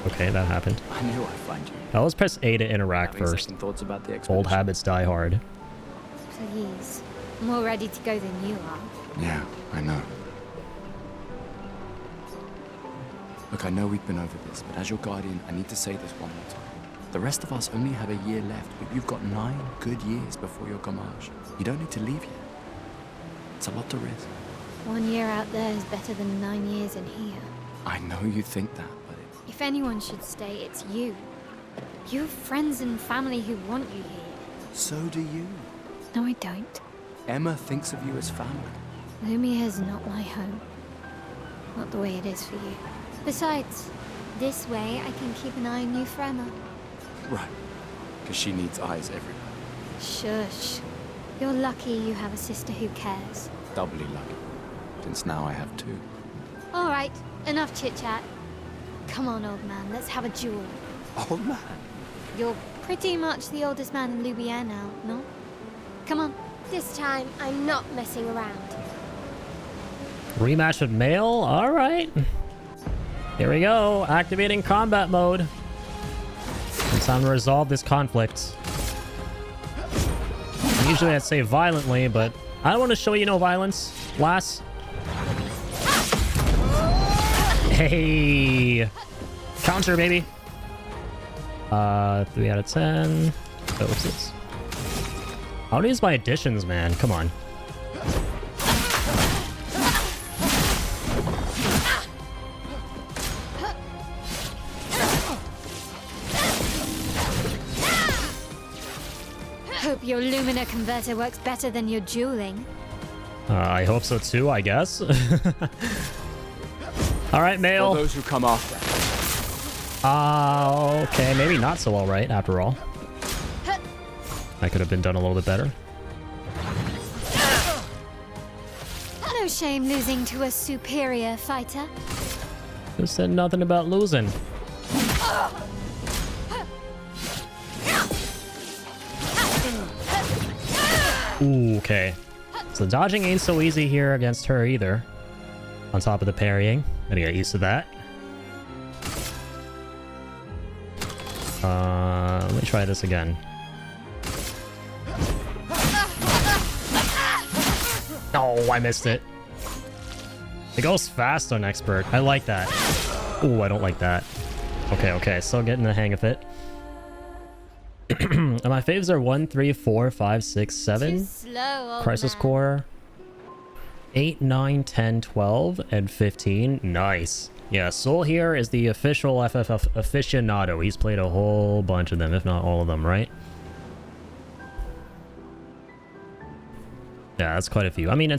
Okay, that happened. I knew I'd find you. Now let's press A to interact first. Thoughts about the Old habits die hard. Please. I'm more ready to go than you are. Yeah, I know. Look, I know we've been over this, but as your guardian, I need to say this one more time. The rest of us only have a year left, but you've got 9 good years before your Gamage. You don't need to leave yet. It's a lot to risk. 1 year out there is better than 9 years in here. I know you think that, but if anyone should stay, it's you. You have friends and family who want you here. so do you. No, I don't. Emma thinks of you as family. Lumia's not my home. Not the way it is for you. Besides, this way I can keep an eye on you for Emma. Right. Because she needs eyes everywhere. Shush. You're lucky you have a sister who cares. Doubly lucky, since now I have two. All right, enough chit-chat. Come on, old man, let's have a duel. Old man? You're pretty much the oldest man in Lumiere now, no? Come on. This time, I'm not messing around. Rematch with male? Alright. Here we go. Activating combat mode. It's time to resolve this conflict. Usually I'd say violently, but I don't want to show you no violence, lass. Hey! Counter, baby! 3 out of 10. Oh, what's this? How do I use my additions, man? Come on. Hope your Lumina converter works better than your dueling. I hope so too, I guess. Alright, male. For those who come after. Okay, maybe not so all right after all. That could have been done a little bit better. No shame losing to a superior fighter. Who said nothing about losing? Ooh, okay. So dodging ain't so easy here against her either. On top of the parrying. Gotta get used to that. Let me try this again. Oh, I missed it. It goes fast on expert. I like that. Ooh, I don't like that. Okay, still getting the hang of it. And my faves are 1, 3, 4, 5, 6, 7. Crisis Core. 8, 9, 10, 12, and 15. Nice. Yeah, Soul here is the official FF aficionado. He's played a whole bunch of them, if not all of them, right? Yeah, that's quite a few. I mean,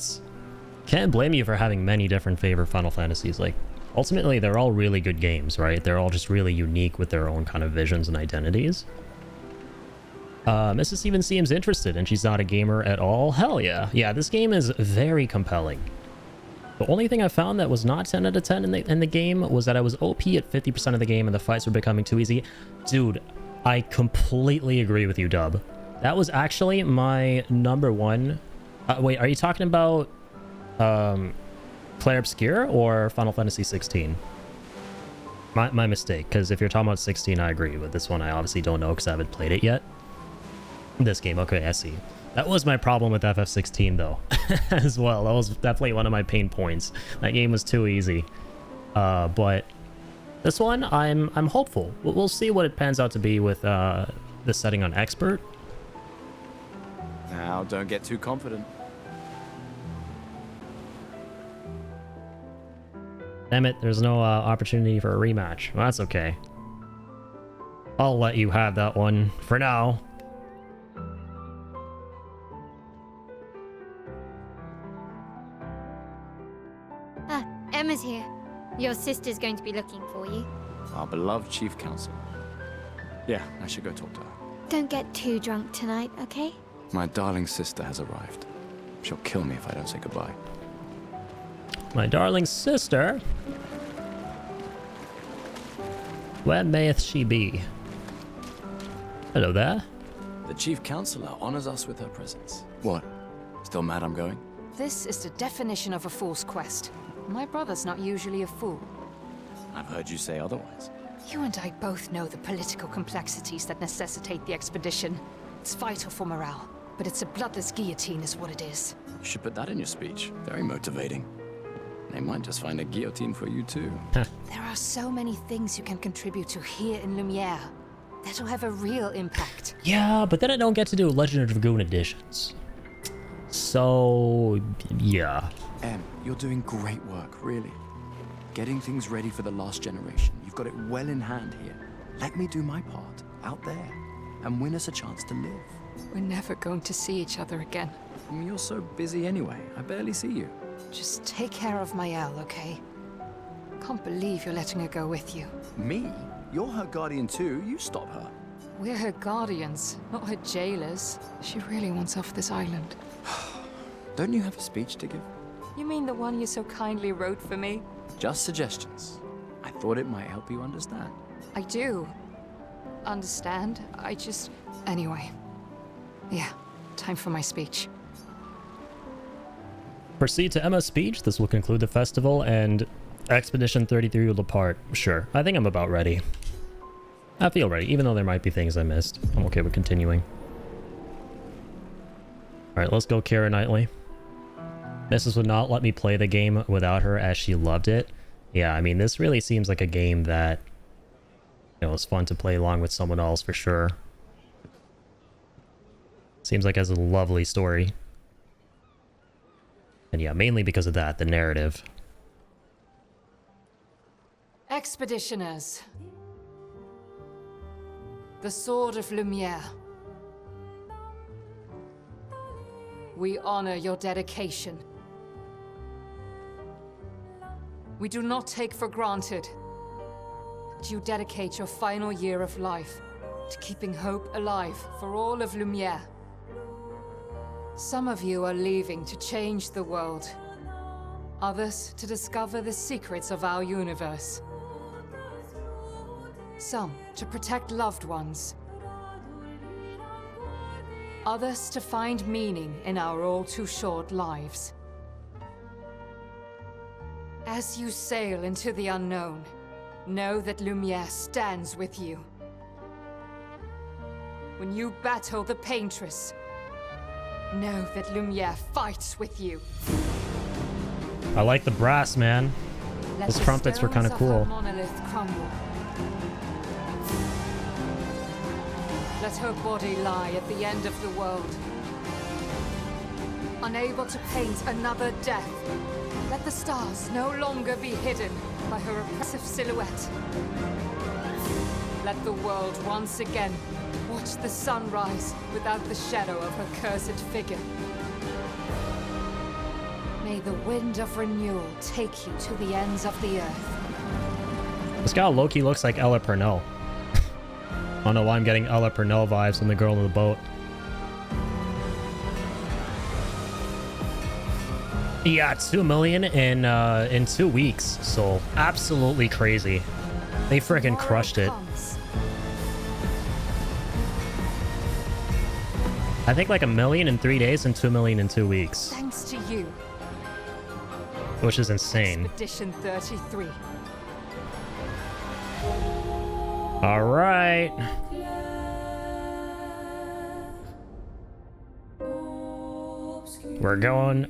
can't blame you for having many different favorite Final Fantasies. Like, ultimately, they're all really good games, right? They're all just really unique with their own kind of visions and identities. Mrs. Steven seems interested, and she's not a gamer at all. Hell yeah. Yeah, this game is very compelling. The only thing I found that was not 10 out of 10 in the game was that I was OP at 50% of the game and the fights were becoming too easy. Dude, I completely agree with you, Dub. That was actually my #1. Wait, are you talking about Clair Obscur or Final Fantasy 16? My mistake, because if you're talking about 16, I agree. But this one, I obviously don't know because I haven't played it yet. This game, okay, I see. That was my problem with FF16 though, as well. That was definitely one of my pain points. That game was too easy. But this one, I'm hopeful. We'll see what it pans out to be with the setting on expert. Now, don't get too confident. Damn it, there's no opportunity for a rematch. Well, that's okay. I'll let you have that one for now. Emma's here. Your sister's going to be looking for you. Our beloved chief counsel. Yeah, I should go talk to her. Don't get too drunk tonight, okay? My darling sister has arrived. She'll kill me if I don't say goodbye. My darling sister? Where mayeth she be? Hello there. The chief counselor honors us with her presence. What? Still mad I'm going? This is the definition of a fool's quest. My brother's not usually a fool. I've heard you say otherwise. You and I both know the political complexities that necessitate the expedition. It's vital for morale, but it's a bloodless guillotine is what it is. You should put that in your speech. Very motivating. They might just find a guillotine for you too. There are so many things you can contribute to here in Lumiere. That'll have a real impact. Yeah, but then I don't get to do Legend of Dragoon editions. So, yeah. Em, you're doing great work, really. Getting things ready for the last generation. You've got it well in hand here. Let me do my part, out there, and win us a chance to live. We're never going to see each other again. You're so busy anyway. I barely see you. Just take care of Maëlle, okay? Can't believe you're letting her go with you. Me? You're her guardian too. You stop her. We're her guardians, not her jailers. She really wants off this island. Don't you have a speech to give? You mean the one you so kindly wrote for me? Just suggestions. I thought it might help you understand. I do. Understand? I just... Anyway. Yeah, time for my speech. Proceed to Emma's speech. This will conclude the festival, and Expedition 33 will depart. Sure, I think I'm about ready. I feel ready, even though there might be things I missed. I'm okay with continuing. Alright, let's go Keira Knightley. Mrs. would not let me play the game without her as she loved it. Yeah, I mean, this really seems like a game that, you know, is fun to play along with someone else for sure. Seems like it has a lovely story. And yeah, mainly because of that, the narrative. Expeditioners. The Sword of Lumiere. We honor your dedication. We do not take for granted that you dedicate your final year of life to keeping hope alive for all of Lumiere. Some of you are leaving to change the world. Others to discover the secrets of our universe. Some to protect loved ones. Others to find meaning in our all too short lives. As you sail into the unknown, know that Lumiere stands with you. When you battle the Paintress, know that Lumiere fights with you. I like the brass, man. Those trumpets were kind of cool. Let her body lie at the end of the world. Unable to paint another death, let the stars no longer be hidden by her oppressive silhouette. Let the world once again watch the sun rise without the shadow of her cursed figure. May the wind of renewal take you to the ends of the earth. This guy low-key looks like Ella Purnell. I don't know why I'm getting Ella Purnell vibes from the girl in the boat. Yeah, 2 million in 2 weeks, so absolutely crazy. They freaking crushed it. I think like 1 million in 3 days and 2 million in 2 weeks. Thanks to you. Which is insane. Expedition 33. All right. We're going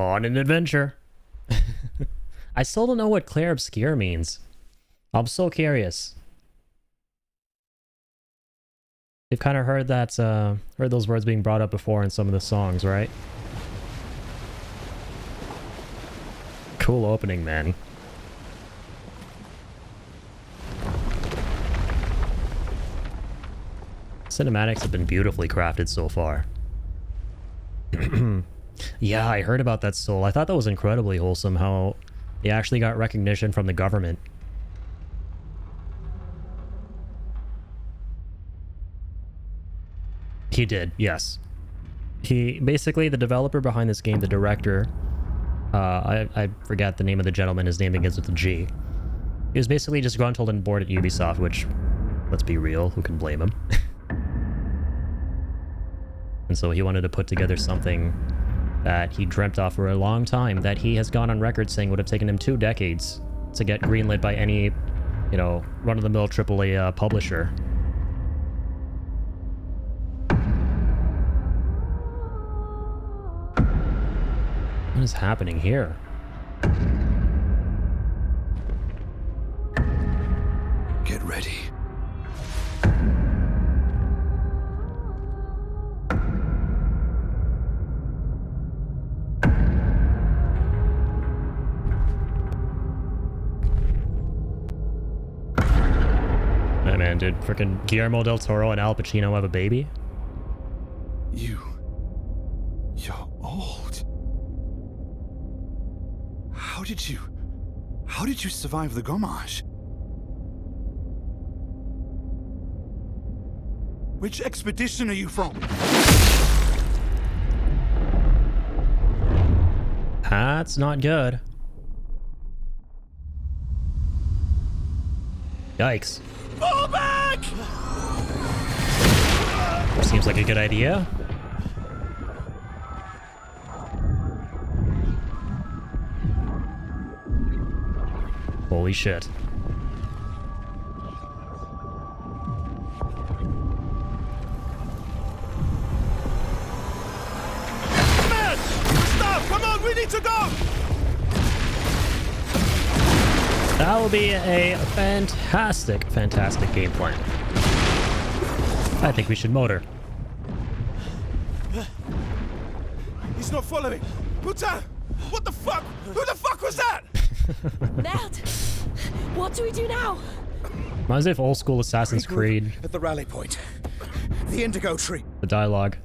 on an adventure. I still don't know what Clair Obscure means. I'm so curious. You've kind of heard that, heard those words being brought up before in some of the songs, right? Cool opening, man. Cinematics have been beautifully crafted so far. Yeah, I heard about that soul. I thought that was incredibly wholesome, how he actually got recognition from the government. He did, yes. He, basically, the developer behind this game, the director, I forget the name of the gentleman, his name begins with a G. He was basically just gruntled and bored at Ubisoft, which, let's be real, who can blame him? And so he wanted to put together something that he dreamt of for a long time, that he has gone on record saying would have taken him 2 decades to get greenlit by any, you know, run-of-the-mill AAA publisher. What is happening here? Get ready. Hey man, did frickin' Guillermo del Toro and Al Pacino have a baby? You're old. How did you survive the Gommage? Which expedition are you from? That's not good. Yikes. Fall back! Seems like a good idea. Holy shit. Man! Stop! Come on, we need to go! That will be a fantastic, fantastic game plan. I think we should motor. He's not following. Putain! What the fuck? Who the fuck was that? Merde! What do we do now? Reminds me of old school Assassin's Creed. At the rally point. The Indigo Tree. The dialogue.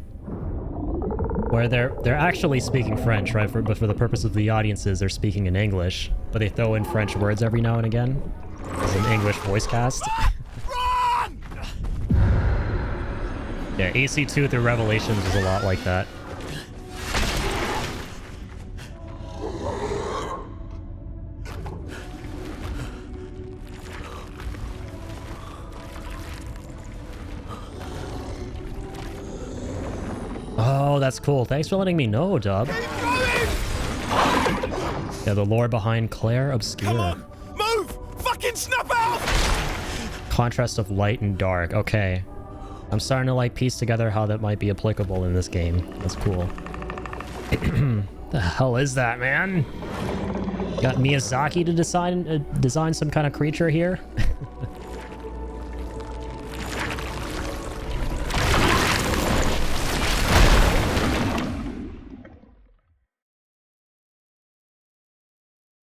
Where they're actually speaking French, right? But for the purpose of the audiences, they're speaking in English. But they throw in French words every now and again. As an English voice cast. Yeah, AC2 through Revelations is a lot like that. Oh, that's cool. Thanks for letting me know, Dub. Yeah, the lore behind Claire Obscura. Move! Fucking snap out! Contrast of light and dark. Okay. I'm starting to like piece together how that might be applicable in this game. That's cool. The hell is that, man? Got Miyazaki to design some kind of creature here?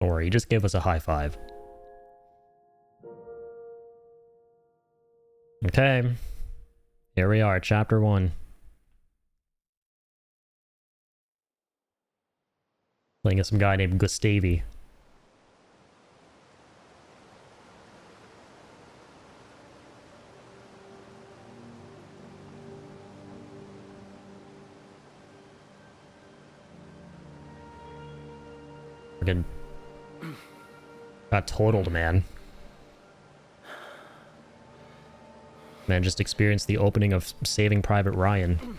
Or he just gave us a high five. Okay. Here we are, chapter 1. Playing as some guy named Gustavi. Friggin' got totaled, man. Man just experienced the opening of Saving Private Ryan.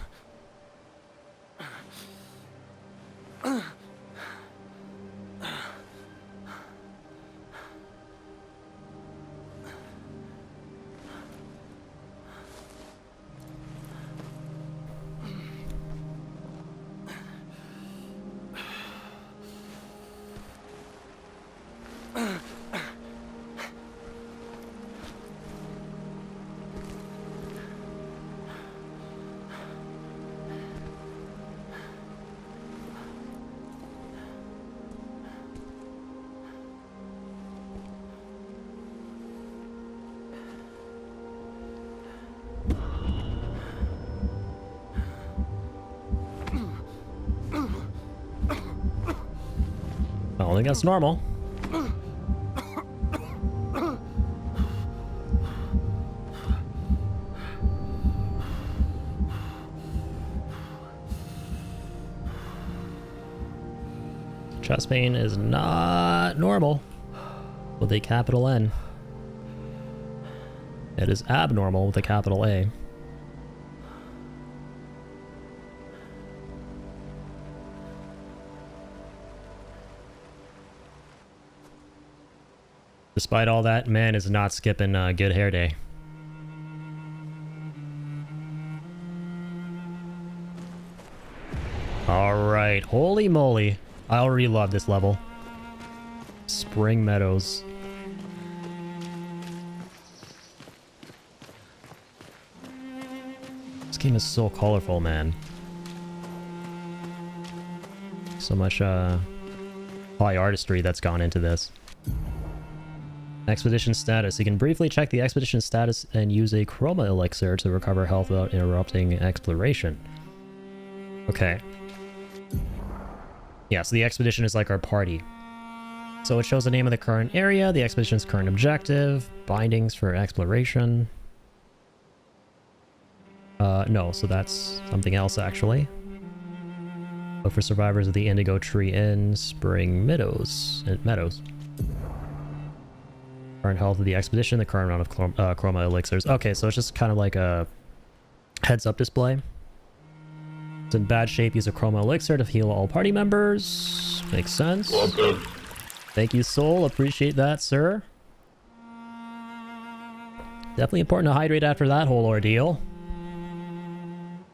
I don't think that's normal. Chest pain is not normal with a capital N. It is abnormal with a capital A. Despite all that, man is not skipping Good Hair Day. Alright, holy moly. I already love this level. Spring Meadows. This game is so colorful, man. So much high artistry that's gone into this. Expedition status. You can briefly check the expedition status and use a chroma elixir to recover health without interrupting exploration. Okay. Yeah, so the expedition is like our party. So it shows the name of the current area, the expedition's current objective, bindings for exploration. No, so that's something else actually. Look for survivors of the Indigo Tree Inn, Spring Meadows. Current health of the expedition, the current amount of chroma elixirs. Okay, so it's just kind of like a heads-up display. It's in bad shape. Use a chroma elixir to heal all party members. Makes sense. Welcome. Thank you, Soul. Appreciate that, sir. Definitely important to hydrate after that whole ordeal.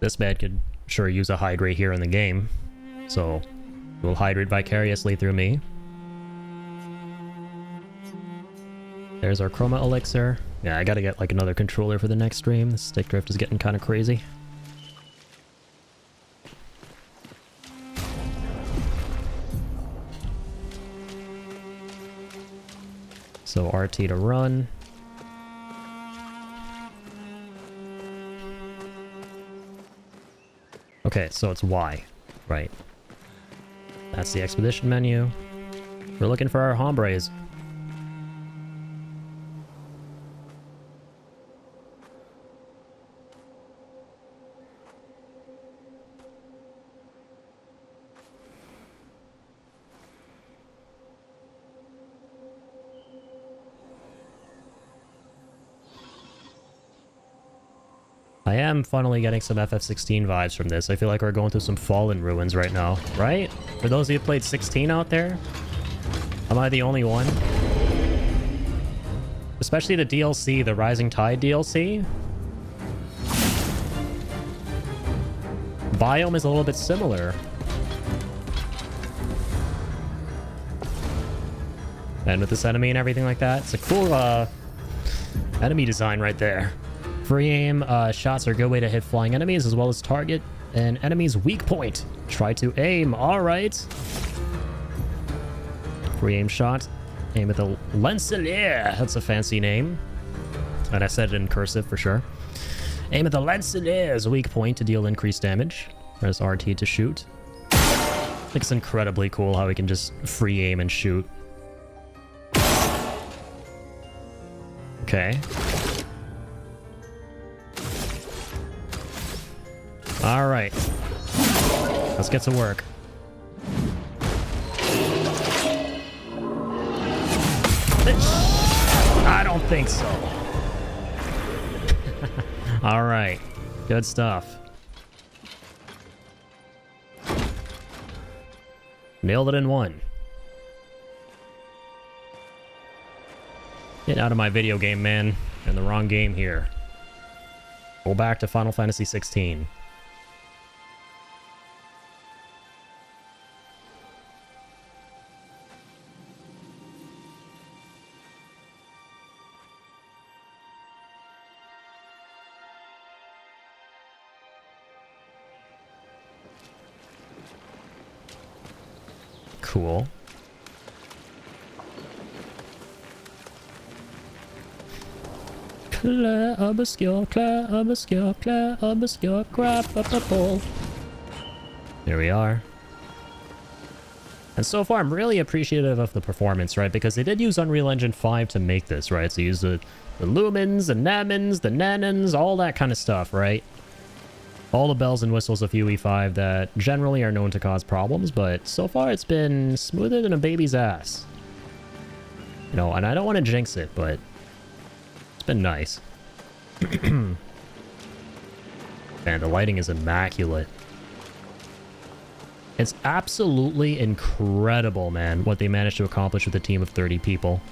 This man could sure use a hydrate here in the game, so we'll hydrate vicariously through me. There's our chroma elixir. Yeah, I gotta get like another controller for the next stream. The stick drift is getting kind of crazy. So RT to run. Okay, so it's Y, right? That's the expedition menu. We're looking for our hombres. I am finally getting some FF16 vibes from this. I feel like we're going through some Fallen ruins right now, right? For those of you who played 16 out there, am I the only one? Especially the DLC, the Rising Tide DLC. Biome is a little bit similar. And with this enemy and everything like that, it's a cool enemy design right there. Free aim shots are a good way to hit flying enemies as well as target an enemy's weak point. Try to aim. All right. Free aim shot. Aim at the Lancelier. That's a fancy name. And I said it in cursive for sure. Aim at the Lancelier's weak point to deal increased damage. Press RT to shoot. I think it's incredibly cool how we can just free aim and shoot. Okay. All right, let's get to work. I don't think so. All right, good stuff. Nailed it in one. Get out of my video game, man. You're in the wrong game here. Go back to Final Fantasy 16. Cool. Claire obscure, grab-a-ball. Here we are. And so far, I'm really appreciative of the performance, right? Because they did use Unreal Engine 5 to make this, right? So you use the lumens, the namens, the nanons, all that kind of stuff, right? All the bells and whistles of UE5 that generally are known to cause problems, but so far it's been smoother than a baby's ass. You know, and I don't want to jinx it, but it's been nice. Man, the lighting is immaculate. It's absolutely incredible, man, what they managed to accomplish with a team of 30 people.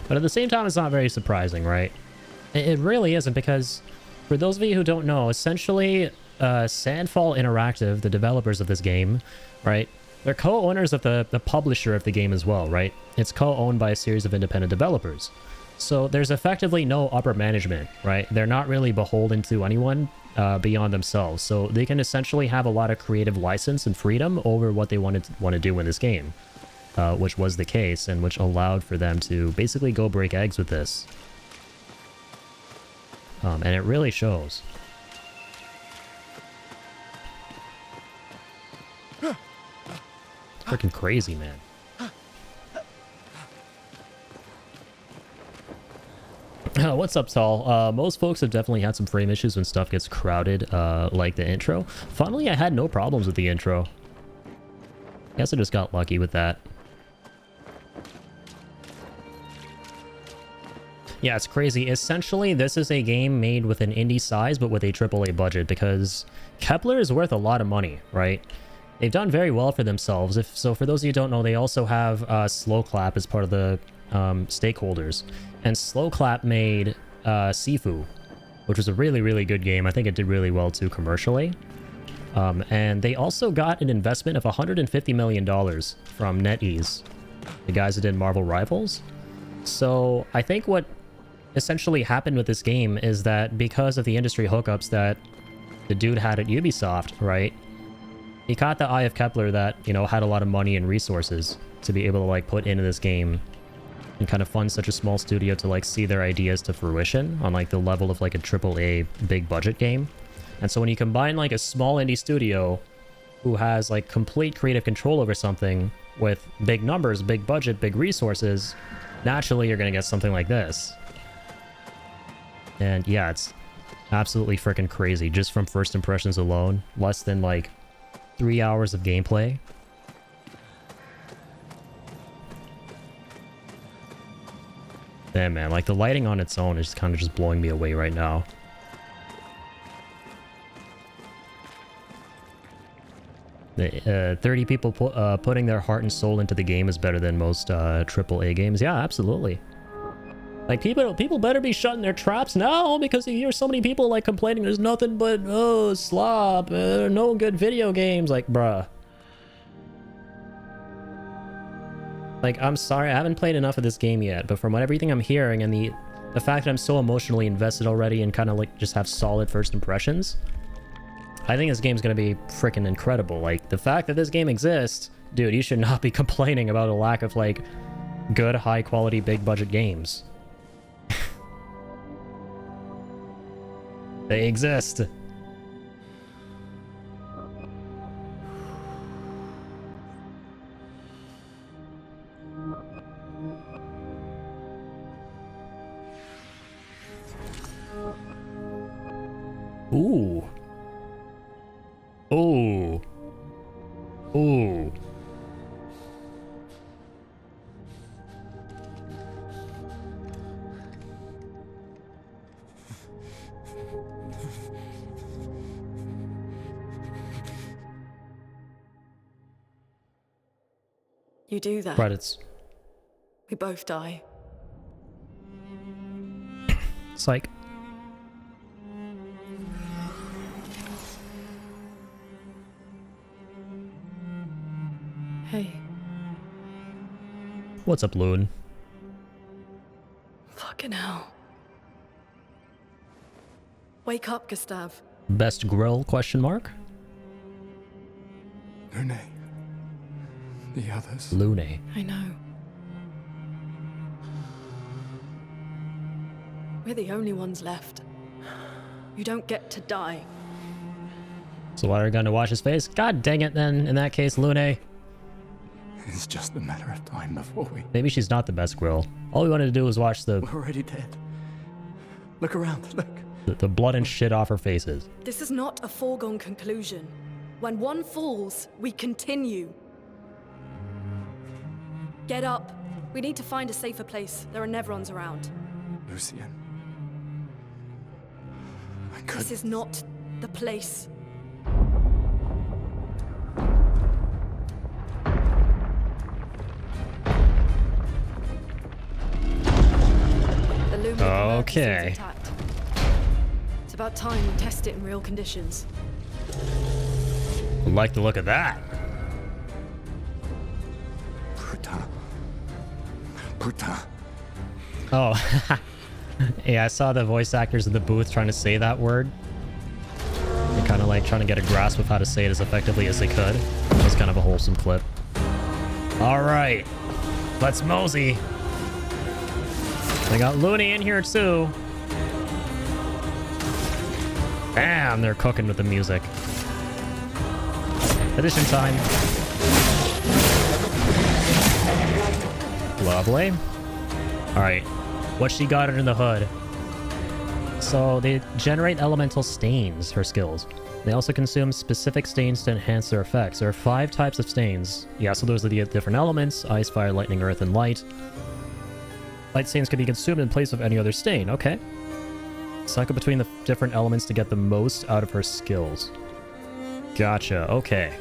But at the same time, it's not very surprising, right? It really isn't, because for those of you who don't know, essentially, Sandfall Interactive, the developers of this game, right? They're co-owners of the publisher of the game as well, right? It's co-owned by a series of independent developers. So there's effectively no upper management, right? They're not really beholden to anyone beyond themselves. So they can essentially have a lot of creative license and freedom over what they want to do in this game. Which was the case, and which allowed for them to basically go break eggs with this. And it really shows. It's freaking crazy, man. What's up, Tall? Most folks have definitely had some frame issues when stuff gets crowded, like the intro. Funnily, I had no problems with the intro. Guess I just got lucky with that. Yeah, it's crazy. Essentially, this is a game made with an indie size, but with a AAA budget, because Kepler is worth a lot of money, right? They've done very well for themselves. So for those of you who don't know, they also have Slow Clap as part of the stakeholders. And Slow Clap made Sifu, which was a really, really good game. I think it did really well too commercially. And they also got an investment of $150 million from NetEase, the guys that did Marvel Rivals. So I think what essentially happened with this game is that because of the industry hookups that the dude had at Ubisoft, right? He caught the eye of Kepler that, you know, had a lot of money and resources to be able to like put into this game and kind of fund such a small studio to like see their ideas to fruition on like the level of like a AAA big budget game. And so when you combine like a small indie studio who has like complete creative control over something with big numbers, big budget, big resources, naturally you're going to get something like this. And yeah, it's absolutely freaking crazy just from first impressions alone. Less than like 3 hours of gameplay. Damn, man, like the lighting on its own is kind of just blowing me away right now. The 30 people putting their heart and soul into the game is better than most AAA games. Yeah, absolutely. Like people better be shutting their traps now, because you hear so many people like complaining there's nothing but slop, no good video games. Like, bruh. Like, I'm sorry, I haven't played enough of this game yet, but from everything I'm hearing and the fact that I'm so emotionally invested already and kind of like just have solid first impressions, I think this game's gonna be freaking incredible. Like, the fact that this game exists, dude, you should not be complaining about a lack of like good, high quality, big budget games. They exist. Ooh. Ooh. Ooh. You do that. Credits. We both die. Psych. Hey. What's up, Loon? Fucking hell. Wake up, Gustav. Best grill, question mark? Lune. The others. Lune. I know. We're the only ones left. You don't get to die. So why are we going to watch his face? God dang it then, in that case, Lune. It's just a matter of time before we... Maybe she's not the best grill. All we wanted to do was watch the... We're already dead. Look around, look. The blood and shit off her faces. This is not a foregone conclusion. When one falls, we continue. Get up. We need to find a safer place. There are Nevrons around. Lucien. This is not the place. The Lumic emergency is intact. It's about time we test it in real conditions. Like the look of that. Putain. Oh. Yeah, I saw the voice actors in the booth trying to say that word. They're kind of like trying to get a grasp of how to say it as effectively as they could. It was kind of a wholesome clip. All right. Let's mosey. They got Looney in here too. Damn, they're cooking with the music. Edition time. Lovely. All right. What she got under the hood? So they generate elemental stains, her skills. They also consume specific stains to enhance their effects. There are 5 types of stains. Yeah, so those are the different elements: ice, fire, lightning, earth, and light. Light stains can be consumed in place of any other stain. Okay. Cycle between the different elements to get the most out of her skills. Gotcha. Okay.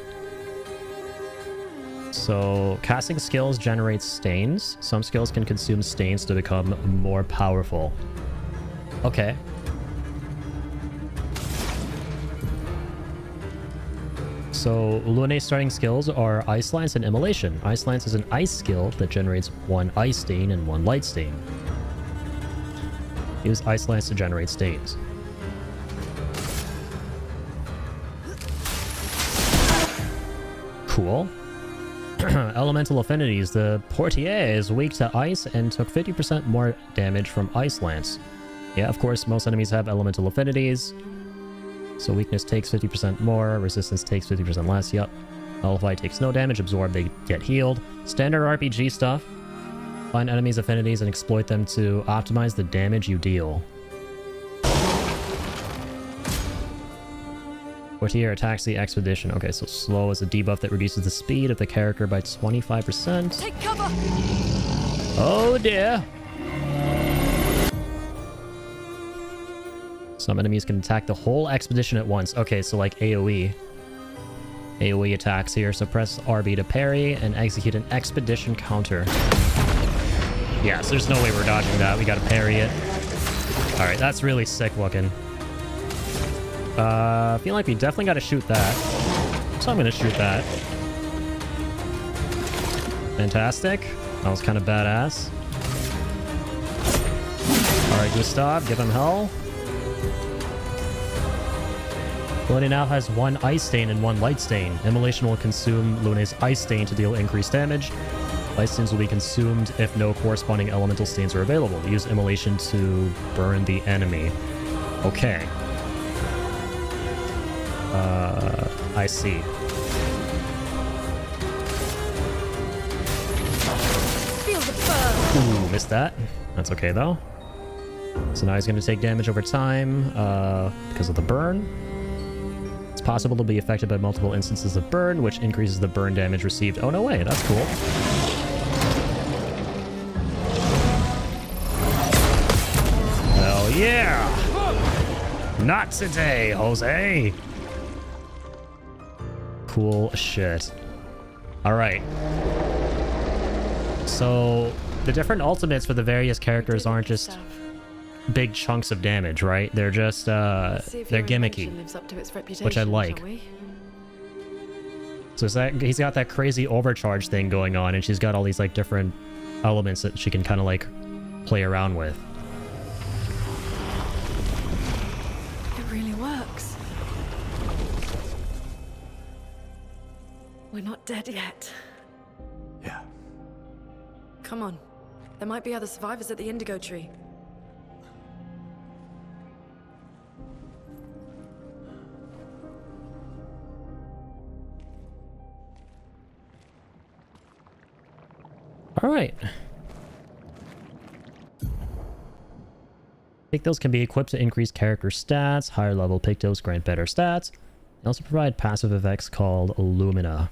So casting skills generates stains. Some skills can consume stains to become more powerful. Okay. So Lunae's starting skills are Ice Lance and Immolation. Ice Lance is an ice skill that generates 1 ice stain and 1 light stain. Use Ice Lance to generate stains. Cool. Elemental affinities. The Portier is weak to ice and took 50% more damage from Ice Lance. Yeah, of course, most enemies have elemental affinities. So weakness takes 50% more, resistance takes 50% less, yep. Nullify takes no damage, absorb, they get healed. Standard RPG stuff. Find enemies' affinities and exploit them to optimize the damage you deal. Portier attacks the expedition. Okay, so slow is a debuff that reduces the speed of the character by 25%. Take cover! Oh dear! Some enemies can attack the whole expedition at once. Okay, so like AoE. AoE attacks here. So press RB to parry and execute an expedition counter. Yeah, so there's no way we're dodging that. We gotta parry it. Alright, that's really sick looking. I feel like we definitely gotta shoot that. So I'm gonna shoot that. Fantastic. That was kind of badass. Alright, Gustav, give him hell. Lunae now has 1 ice stain and 1 light stain. Immolation will consume Lunae's ice stain to deal increased damage. Light stains will be consumed if no corresponding elemental stains are available. Use Immolation to burn the enemy. Okay. I see. Feel the burn. Ooh, missed that. That's okay though. So now he's going to take damage over time because of the burn. It's possible to be affected by multiple instances of burn, which increases the burn damage received. Oh, no way. That's cool. Hell yeah! Not today, Jose! Cool shit. Alright. So, the different ultimates for the various characters aren't just big chunks of damage, right? They're just, they're gimmicky, lives up to its reputation, which I like. shall we? So it's that, he's got that crazy overcharge thing going on, and she's got all these, like, different elements that she can kind of, like, play around with. It really works. We're not dead yet. Yeah. Come on. There might be other survivors at the Indigo Tree. Alright. Pictos can be equipped to increase character stats. Higher level Pictos grant better stats. They also provide passive effects called Lumina.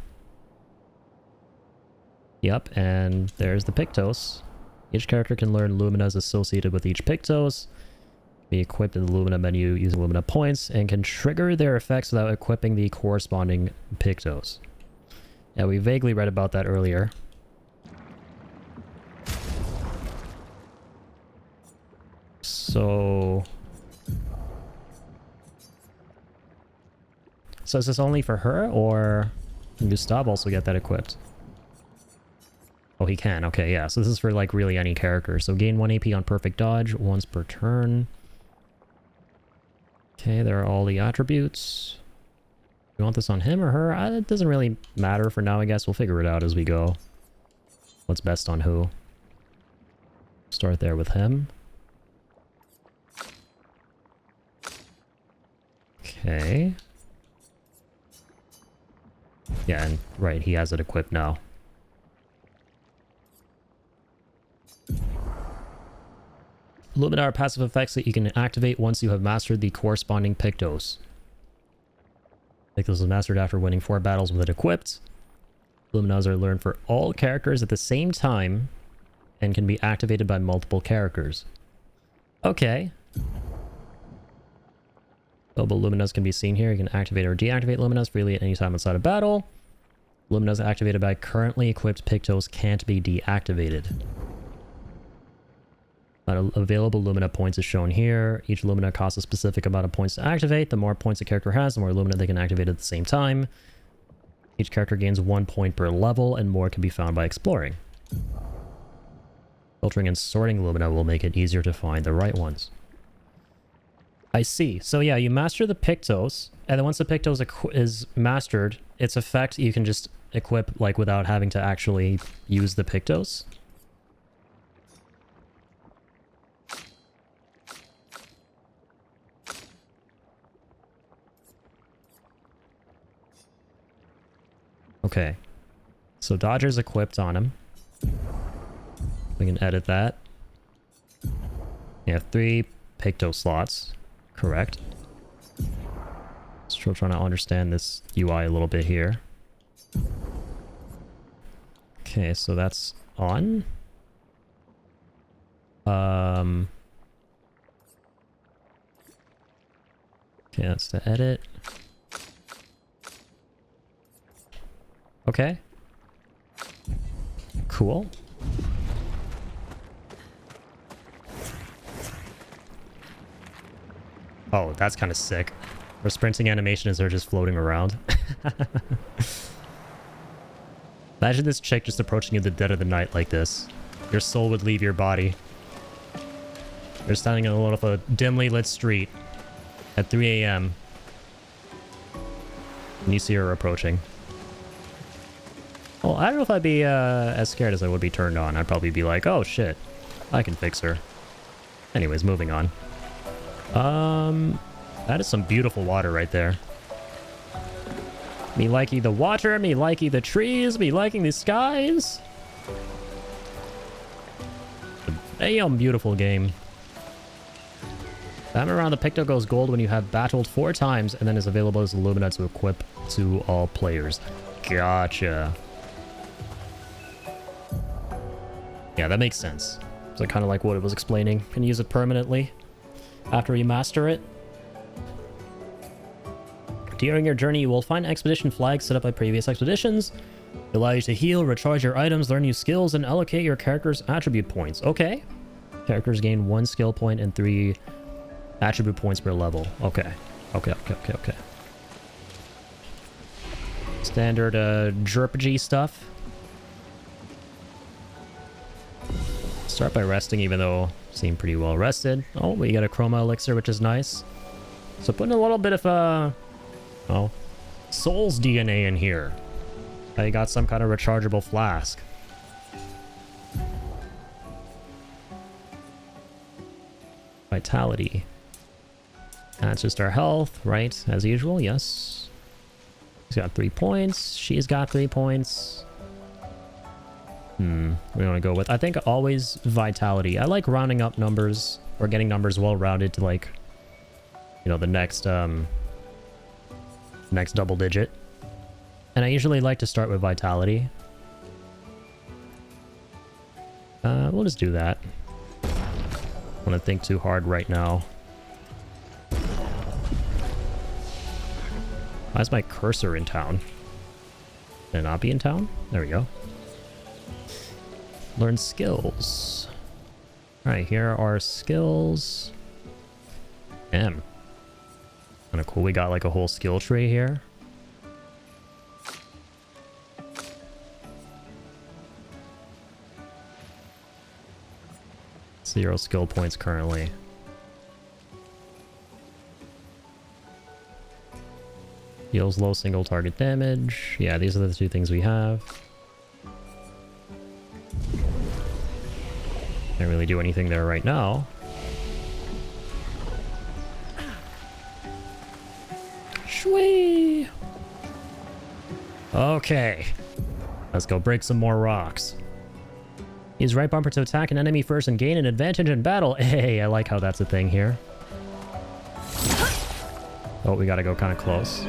Yep, and there's the Pictos. Each character can learn Luminas associated with each Pictos. Be equipped in the Lumina menu using Lumina points, and can trigger their effects without equipping the corresponding Pictos. Yeah, we vaguely read about that earlier. So is this only for her, or can Gustav also get that equipped? Oh, he can. Okay, yeah. So this is for, like, really any character. So gain 1 AP on perfect dodge once per turn. Okay, there are all the attributes. You want this on him or her? It doesn't really matter for now, I guess. We'll figure it out as we go. What's best on who? Start there with him. Okay. Yeah, and right, he has it equipped now. Lumina are passive effects that you can activate once you have mastered the corresponding Pictos. Pictos is mastered after winning 4 battles with it equipped. Luminas are learned for all characters at the same time and can be activated by multiple characters. Okay. Mobile Luminas can be seen here. You can activate or deactivate Luminas freely at any time outside of battle. Luminas activated by currently equipped Pictos can't be deactivated. Available Lumina points is shown here. Each Lumina costs a specific amount of points to activate. The more points a character has, the more Lumina they can activate at the same time. Each character gains 1 point per level, and more can be found by exploring. Filtering and sorting Lumina will make it easier to find the right ones. I see. So yeah, you master the Pictos, and then once the Pictos is mastered, its effect you can just equip like without having to actually use the Pictos. Okay, so Dodger's equipped on him. We can edit that. You have 3 Picto slots, correct. Still trying to understand this UI a little bit here. Okay, so that's on. Okay, that's to edit. Okay. Cool. Oh, that's kind of sick. Our sprinting animation is her just floating around. Imagine this chick just approaching you in the dead of the night like this. Your soul would leave your body. You're standing in the middle of a dimly lit street at 3 a.m. and you see her approaching. Well, I don't know if I'd be as scared as I would be turned on. I'd probably be like, oh shit, I can fix her. Anyways, moving on. That is some beautiful water right there. Me liking the water, me liking the trees, me liking the skies. A damn beautiful game. Time around the Picto goes gold when you have battled 4 times and then is available as a Lumina to equip to all players. Gotcha. Yeah, that makes sense. So kind of like what it was explaining. Can use it permanently after you master it. During your journey, you will find expedition flags set up by previous expeditions. They allow you to heal, recharge your items, learn new skills, and allocate your character's attribute points. Okay. Characters gain 1 skill point and 3 attribute points per level. Okay. Okay. Standard JRPG stuff. Start by resting, even though seem pretty well rested. Oh, we got a chroma elixir, which is nice. So putting a little bit of Soul's DNA in here. I got some kind of rechargeable flask. Vitality. That's just our health, right? As usual, yes. He's got 3 points. She's got 3 points. We want to go with, I think, always vitality. I like rounding up numbers or getting numbers well rounded to, like, you know, the next double digit. And I usually like to start with vitality. We'll just do that. I don't want to think too hard right now. Why is my cursor in town? Can it not be in town? There we go. Learn skills. Alright, here are our skills. Damn. Kind of cool. We got like a whole skill tree here. 0 skill points currently. Deals low single target damage. Yeah, these are the 2 things we have. Can't really do anything there right now. Shwee! Okay. Let's go break some more rocks. Use right bumper to attack an enemy first and gain an advantage in battle. Hey, I like how that's a thing here. Oh, we gotta go kind of close.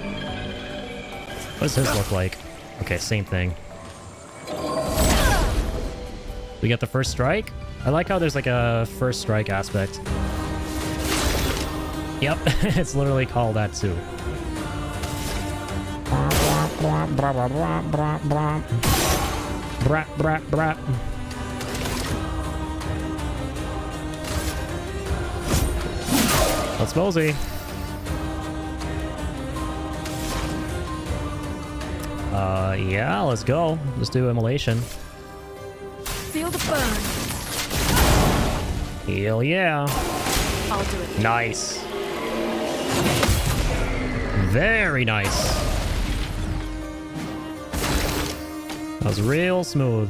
What does his look like? Okay, same thing. We get the first strike? I like how there's like a first strike aspect. Yep, it's literally called that too. Brat, brat, brat. Let's mosey. Yeah, let's go. Let's do immolation. Feel the burn. Hell yeah. I'll do it. Nice. Very nice. That was real smooth.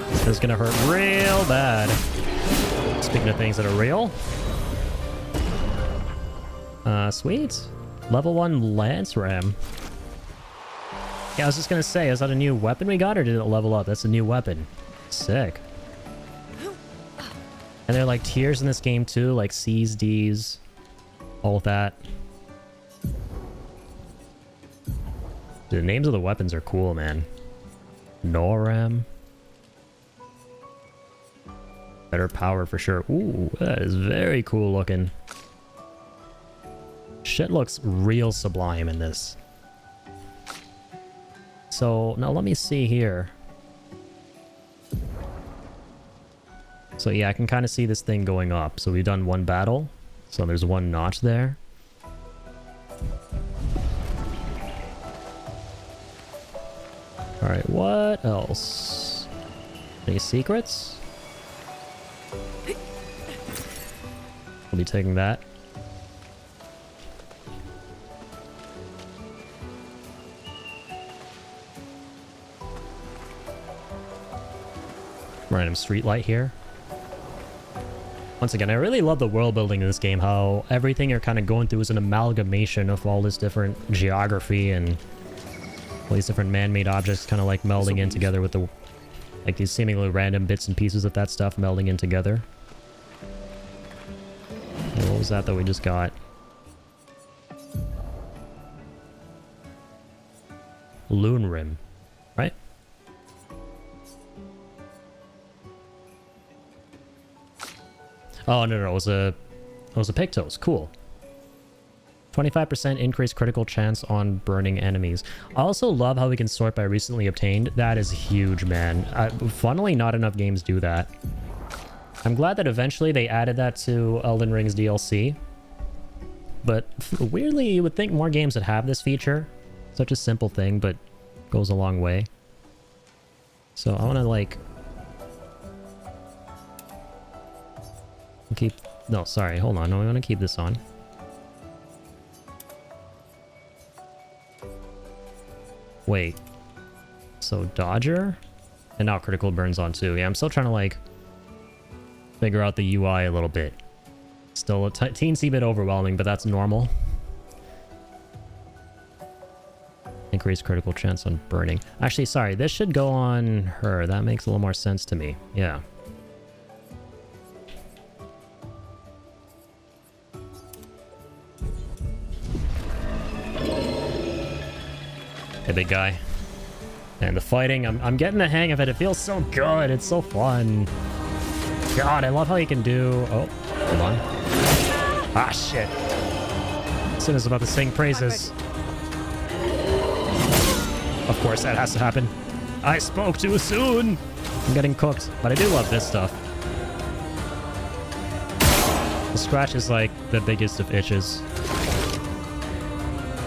This is gonna hurt real bad. Speaking of things that are real. Sweet. Level 1 Lance Ram. Yeah, I was just gonna say, is that a new weapon we got, or did it level up? That's a new weapon. Sick. And there are like tiers in this game too, like C's, D's, all of that. The names of the weapons are cool, man. Noram. Better power for sure. Ooh, that is very cool looking. Shit looks real sublime in this. So, now let me see here. So yeah, I can kind of see this thing going up. So we've done one battle. So there's one notch there. Alright, what else? Any secrets? I'll be taking that. Random street light here. Once again, I really love the world building in this game, how everything you're kind of going through is an amalgamation of all this different geography and all these different man-made objects kind of like melding in together with the, like these seemingly random bits and pieces of that stuff melding in together. And what was that we just got? Loon Rim, right? Oh, no, it was a Pictos. Cool. 25% increased critical chance on burning enemies. I also love how we can sort by recently obtained. That is huge, man. Funnily, not enough games do that. I'm glad that eventually they added that to Elden Ring's DLC. But weirdly, you would think more games would have this feature. Such a simple thing, but goes a long way. So I want to like... keep... No, sorry, hold on. No, I want to keep this on. Wait. So Dodger? And now critical burns on too. Yeah, I'm still trying to like... figure out the UI a little bit. Still a teensy bit overwhelming, but that's normal. Increased critical chance on burning. Actually, sorry, this should go on her. That makes a little more sense to me. Yeah. Hey, big guy. And the fighting, I'm getting the hang of it. It feels so good. It's so fun. God, I love how you can do... Oh, hold on. Ah, shit. Sin is about to sing praises. Of course, that has to happen. I spoke too soon. I'm getting cooked, but I do love this stuff. The scratch is like the biggest of itches.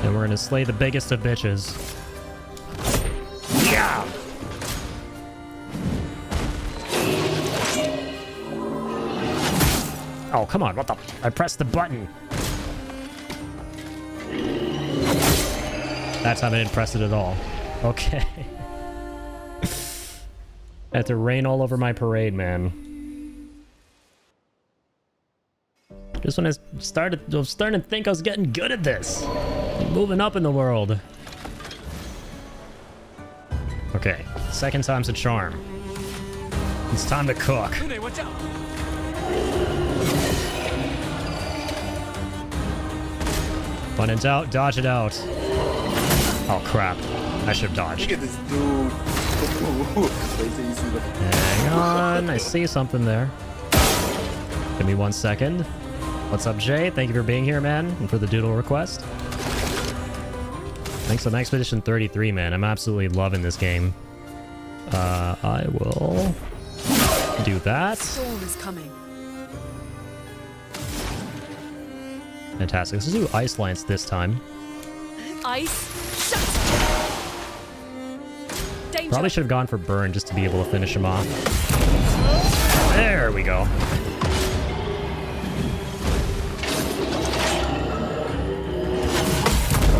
And we're gonna slay the biggest of bitches. Yeah! Oh, come on, what the... I pressed the button. That time I didn't press it at all. Okay. I had to rain all over my parade, man. Just when I was starting to think I was getting good at this. Moving up in the world. Okay, second time's a charm. It's time to cook. Watch out! When in doubt, dodge it out. Oh crap. I should have dodged. Look at this dude. Hang on, I see something there. Give me 1 second. What's up, Jay? Thank you for being here, man, and for the doodle request. Thanks on Expedition 33, man. I'm absolutely loving this game. I will do that. Storm is coming. Fantastic. Let's do Ice Lance this time. Ice. Shut. Danger. Probably should have gone for Burn just to be able to finish him off. There we go.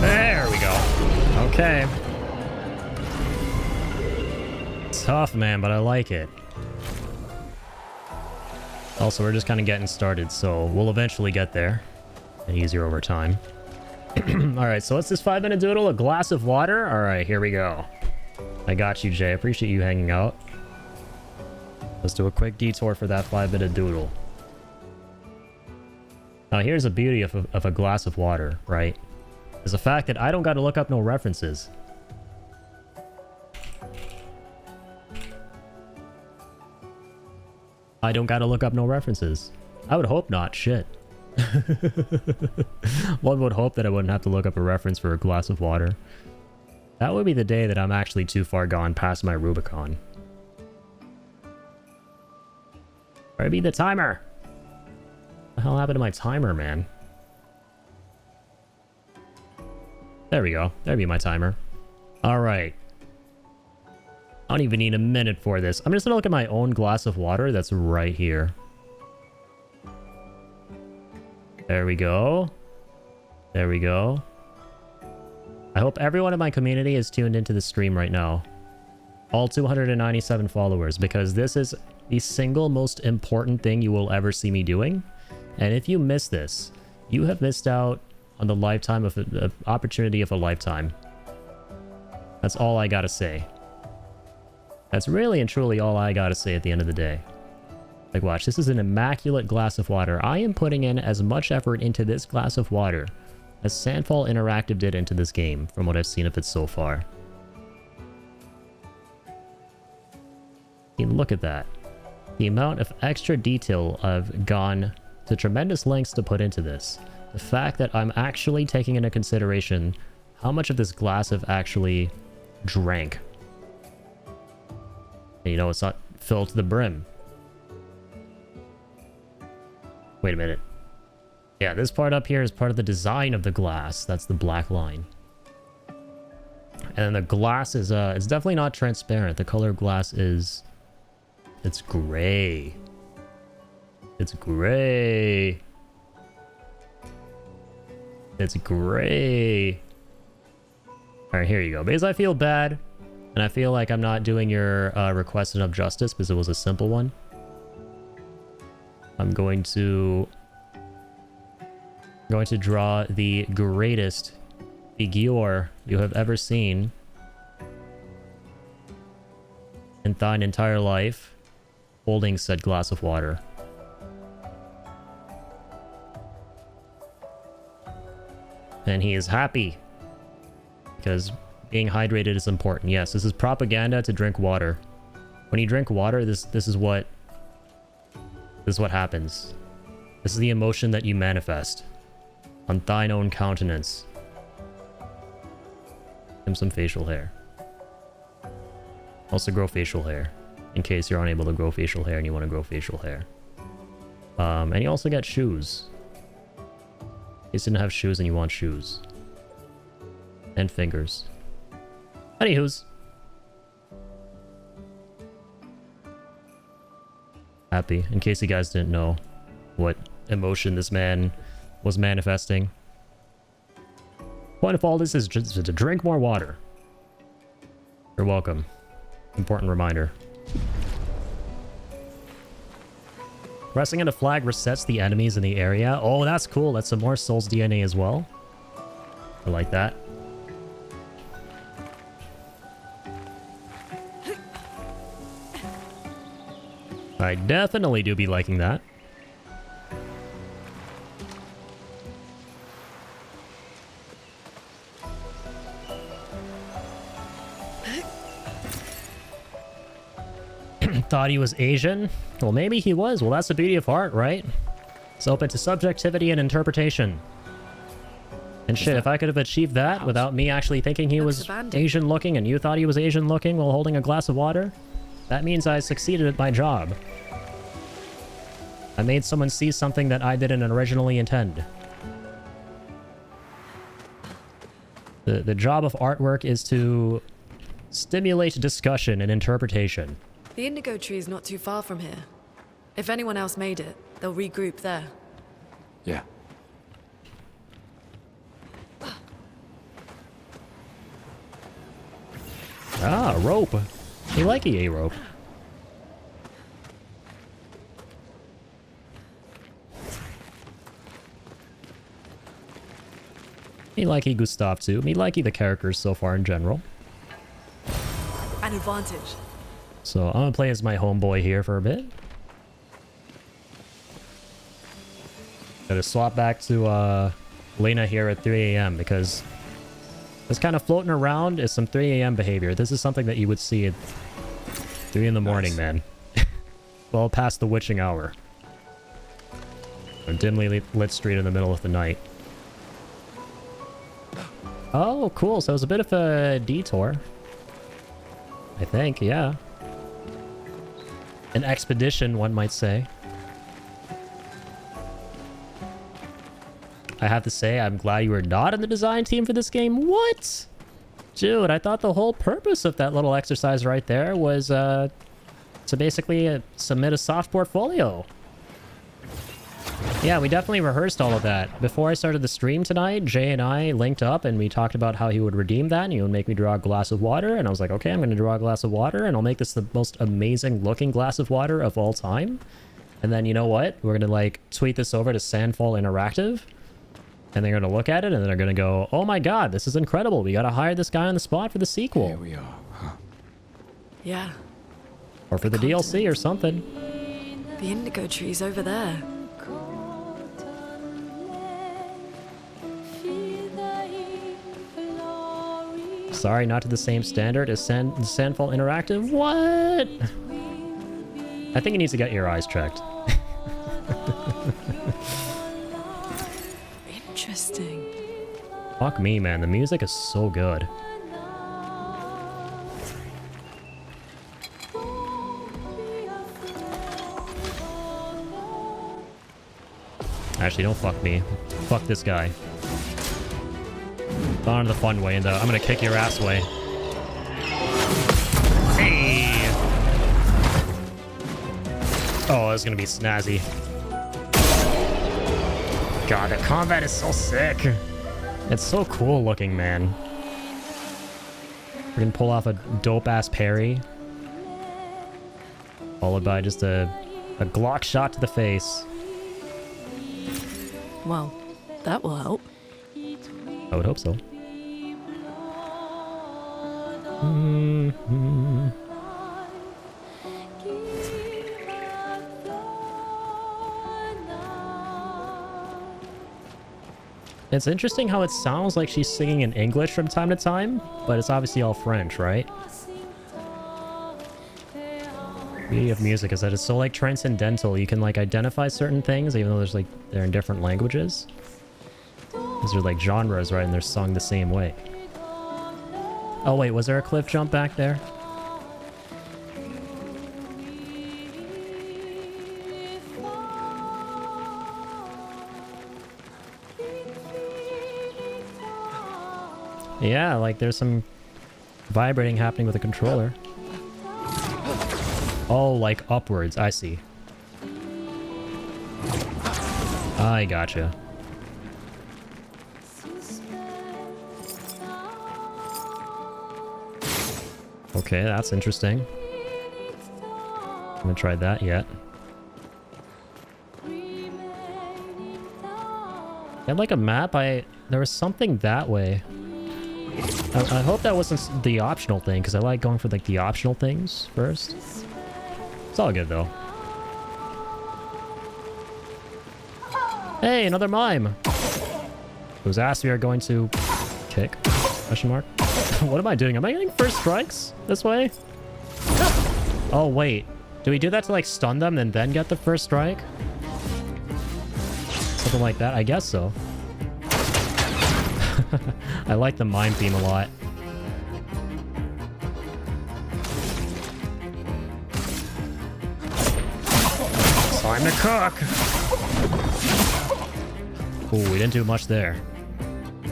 There we go. Okay. Tough, man, but I like it. Also, we're just kind of getting started, so we'll eventually get there. And easier over time. Alright, so what's this 5-minute doodle? A glass of water? Alright, here we go. I got you, Jay. I appreciate you hanging out. Let's do a quick detour for that 5-minute doodle. Now, here's the beauty of a glass of water, right? Is the fact that I don't got to look up no references. I don't got to look up no references. I would hope not. Shit. One would hope that I wouldn't have to look up a reference for a glass of water. That would be the day that I'm actually too far gone past my Rubicon. Where'd be the timer? What the hell happened to my timer, man? There we go. There'd be my timer. Alright. I don't even need a minute for this. I'm just gonna look at my own glass of water that's right here. There we go. There we go. I hope everyone in my community is tuned into the stream right now. All 297 followers, because this is the single most important thing you will ever see me doing. And if you miss this, you have missed out on the lifetime of the opportunity of a lifetime. That's all I gotta say. That's really and truly all I gotta say at the end of the day. Like, watch, this is an immaculate glass of water. I am putting in as much effort into this glass of water as Sandfall Interactive did into this game, from what I've seen of it so far. I mean, look at that. The amount of extra detail I've gone to tremendous lengths to put into this. The fact that I'm actually taking into consideration how much of this glass I've actually drank. And you know, it's not filled to the brim. Wait a minute. Yeah, this part up here is part of the design of the glass. That's the black line. And then the glass is, it's definitely not transparent. The color of glass is... it's gray. It's gray. It's gray. Alright, here you go. Because I feel bad, and I feel like I'm not doing your request enough justice because it was a simple one. I'm going to draw the greatest figure you have ever seen in thine entire life, holding said glass of water. And he is happy because being hydrated is important. Yes, this is propaganda to drink water. When you drink water, this is what happens. This is the emotion that you manifest on thine own countenance. And some facial hair. Also grow facial hair, in case you're unable to grow facial hair and you want to grow facial hair. And you also get shoes. In case you didn't have shoes and you want shoes. And fingers. Anywho's. Happy, in case you guys didn't know what emotion this man was manifesting. Point of all this is just to drink more water. You're welcome. Important reminder. Pressing in a flag resets the enemies in the area. Oh, that's cool. That's some more Souls DNA as well. I like that. I definitely do be liking that. Thought he was Asian? Well, maybe he was. Well, that's the beauty of art, right? It's open to subjectivity and interpretation. And shit, if I could have achieved that without me actually thinking he was Asian looking and you thought he was Asian looking while holding a glass of water, that means I succeeded at my job. I made someone see something that I didn't originally intend. The job of artwork is to stimulate discussion and interpretation. The indigo tree is not too far from here. If anyone else made it, they'll regroup there. Yeah. Ah, a rope. Me likey a rope. Me likey Gustav too. Me likey the characters so far in general. An advantage. So I'm gonna play as my homeboy here for a bit. Gotta swap back to Lena here at 3 a.m. because this kind of floating around is some 3 a.m. behavior. This is something that you would see at 3 in the morning, man. Well past the witching hour. A dimly lit street in the middle of the night. Oh, cool. So it was a bit of a detour. I think, yeah. An expedition, one might say. I have to say, I'm glad you were not in the design team for this game. What? Dude, I thought the whole purpose of that little exercise right there was to basically submit a soft portfolio. Yeah, we definitely rehearsed all of that. Before I started the stream tonight, Jay and I linked up and we talked about how he would redeem that and he would make me draw a glass of water. And I was like, okay, I'm going to draw a glass of water and I'll make this the most amazing looking glass of water of all time. And then you know what? We're going to like tweet this over to Sandfall Interactive. And they're going to look at it and they're going to go, oh my god, this is incredible. We got to hire this guy on the spot for the sequel. Here we are, huh? Yeah. Or for the DLC or something. The indigo tree's over there. Sorry, not to the same standard as Sandfall Interactive. What? I think he needs to get your eyes checked. Interesting. Fuck me, man. The music is so good. Actually, don't fuck me. Fuck this guy. Not in the fun way, and I'm gonna kick your ass way. Hey! Oh, that's gonna be snazzy. God, the combat is so sick. It's so cool looking, man. We're gonna pull off a dope-ass parry. Followed by just a Glock shot to the face. Well, that will help. I would hope so. It's interesting how it sounds like she's singing in English from time to time, but it's obviously all French, right? The beauty of music is that it's so like transcendental. You can like identify certain things even though they're in different languages. These are like genres, right? And they're sung the same way. Oh wait, was there a cliff jump back there? Yeah, like there's some vibrating happening with the controller. Oh, like upwards. I see. I gotcha. Okay, that's interesting. I haven't tried that yet. Had like a map. There was something that way. I hope that wasn't the optional thing, because I like going for like the optional things first. It's all good though. Hey, another mime! Whose ass we are going to kick? Question mark? What am I doing? Am I getting first strikes this way? Oh, wait. Do we do that to, like, stun them and then get the first strike? Something like that? I guess so. I like the mime theme a lot. Time to cook! Ooh, we didn't do much there.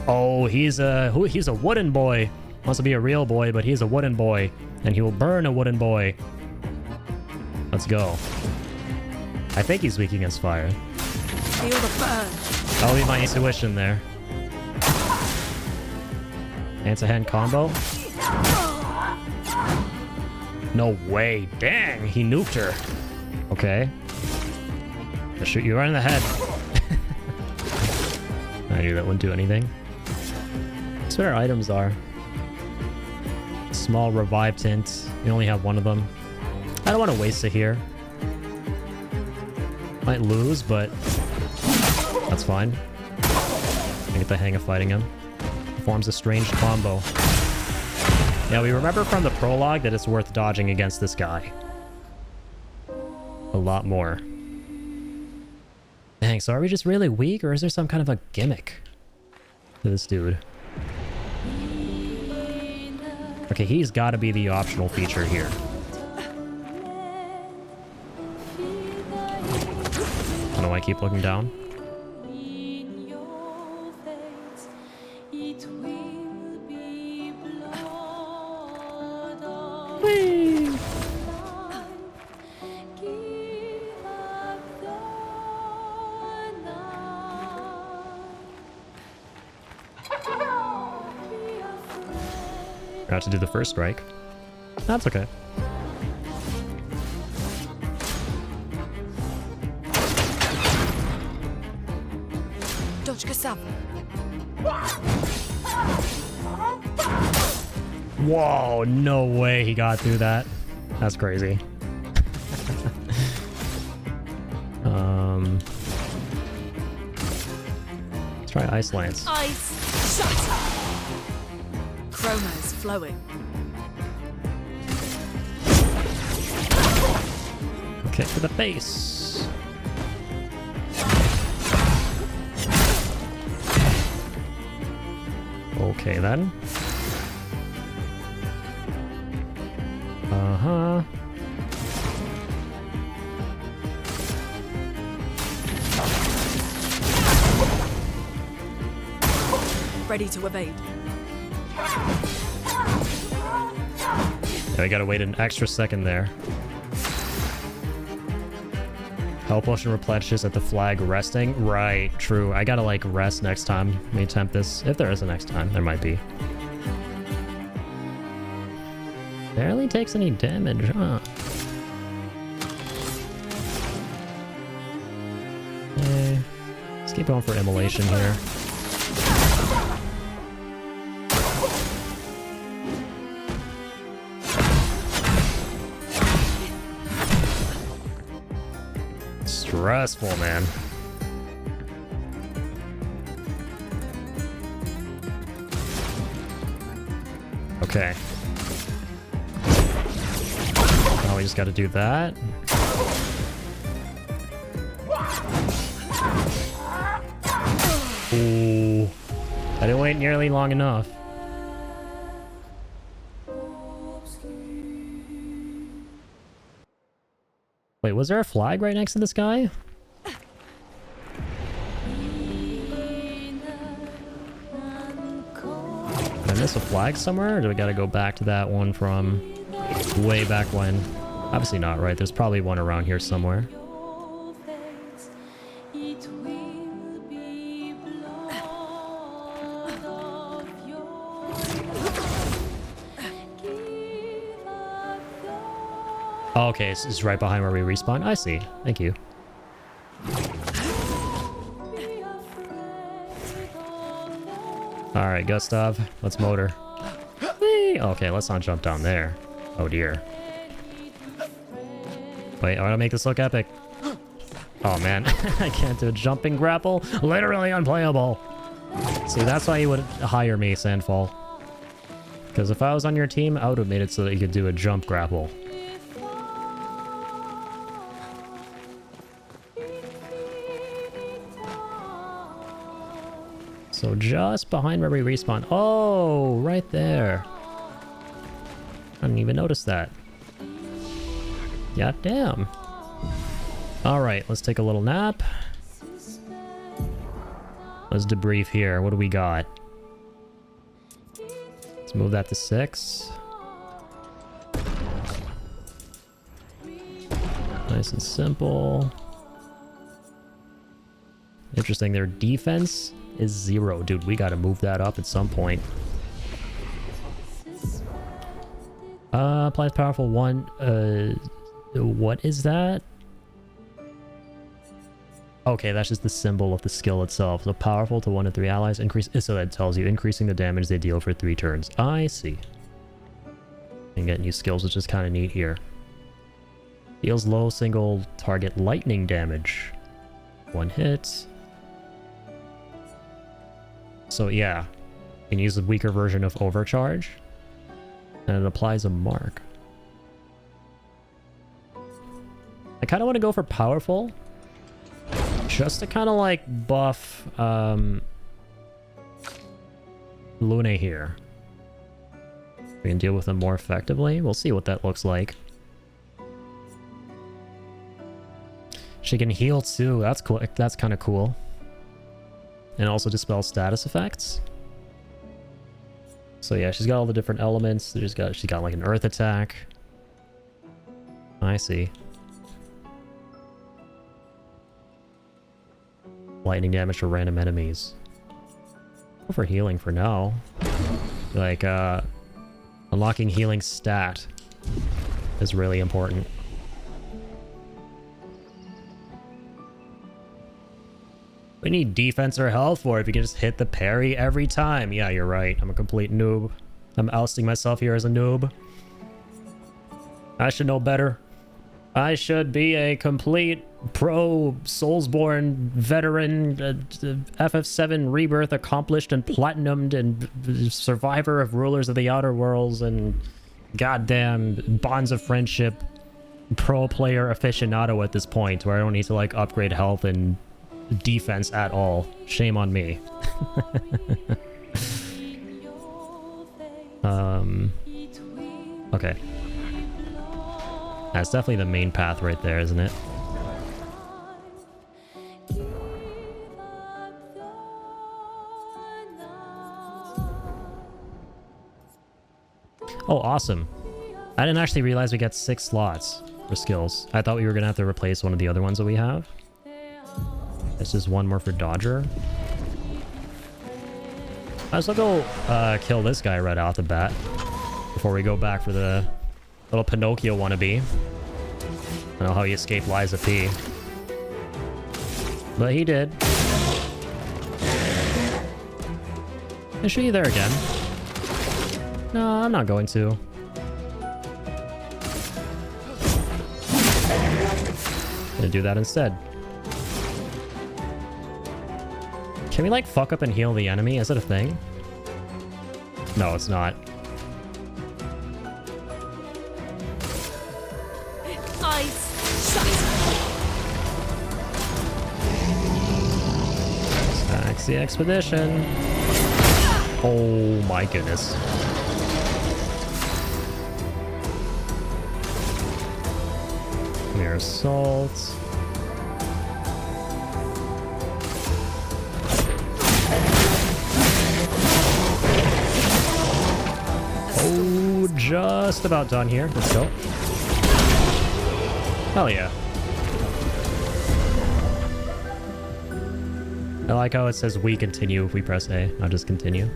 Oh, he's a wooden boy. Wants to be a real boy, but he's a wooden boy. And he will burn a wooden boy. Let's go. I think he's weak against fire. Feel the burn. That'll be my intuition there. Hand-to-hand combo. No way. Dang, he nuked her. Okay. I'll shoot you right in the head. I knew that wouldn't do anything. That's what our items are. Small revive tint. We only have one of them. I don't want to waste it here. Might lose, but that's fine. I get the hang of fighting him. Performs a strange combo. Yeah, we remember from the prologue that it's worth dodging against this guy. A lot more. Dang, so are we just really weak, or is there some kind of a gimmick to this dude? Okay, he's got to be the optional feature here. I don't know why I keep looking down. Whee! Forgot to do the first strike. That's okay. Doczka Sav. Whoa, no way he got through that. That's crazy. Let's try Ice Lance. Ice shut. Chroma is flowing. Kick to the face. Okay then. Uh-huh. Ready to evade. Yeah, I gotta wait an extra second there. Health potion replenishes at the flag resting. Right, true. I gotta like rest next time. Let me attempt this. If there is a next time, there might be. Barely takes any damage, huh? Okay. Let's keep going for immolation here. Stressful, man. Okay. Now we just gotta do that. Ooh. I didn't wait nearly long enough. Wait, was there a flag right next to this guy? Did I miss a flag somewhere, or do we gotta go back to that one from way back when? Obviously not, right? There's probably one around here somewhere. Oh, okay, this is right behind where we respawn. I see. Thank you. Alright, Gustav. Let's motor. Whee! Okay, let's not jump down there. Oh dear. Wait, I want to make this look epic. Oh man, I can't do a jumping grapple. Literally unplayable. See, that's why you would hire me, Sandfall. Because if I was on your team, I would have made it so that you could do a jump grapple. So just behind where we respawn. Oh, right there. I didn't even notice that. God damn. Alright, let's take a little nap. Let's debrief here. What do we got? Let's move that to 6. Nice and simple. Interesting, their defense is 0. Dude, we gotta move that up at some point. Applies powerful 1. What is that? Okay, that's just the symbol of the skill itself. So powerful to 1 to 3 allies. Increase. So that tells you increasing the damage they deal for 3 turns. I see. And get new skills, which is kind of neat here. Deals low single target lightning damage. 1 hit. So yeah, you can use a weaker version of Overcharge. And it applies a mark. I kind of want to go for powerful. Just to kind of like buff Lune here. We can deal with them more effectively. We'll see what that looks like. She can heal too. That's cool. That's kind of cool. And also dispel status effects. So yeah, she's got all the different elements. She's got like an earth attack. I see. Lightning damage for random enemies. Go for healing for now. Like, unlocking healing stat is really important. We need defense or health for it if you can just hit the parry every time. Yeah, you're right. I'm a complete noob. I'm ousting myself here as a noob. I should know better. I should be a complete pro Soulsborne veteran, FF7 Rebirth accomplished and platinumed and survivor of Rulers of the Outer Worlds and goddamn Bonds of Friendship pro player aficionado at this point where I don't need to like upgrade health and defense at all. Shame on me. Okay. That's definitely the main path right there, isn't it? Oh, awesome. I didn't actually realize we got 6 slots for skills. I thought we were gonna have to replace one of the other ones that we have. This is one more for Dodger. Let's go kill this guy right off the bat before we go back for the little Pinocchio wannabe. I know how he escaped Liza P. But he did. Is she there again? No, I'm not going to. Gonna do that instead. Can we like fuck up and heal the enemy? Is it a thing? No, it's not. Taxi expedition. Oh my goodness. Mirror assault. Oh, just about done here. Let's go. Hell yeah. I like how it says we continue if we press A, not just continue.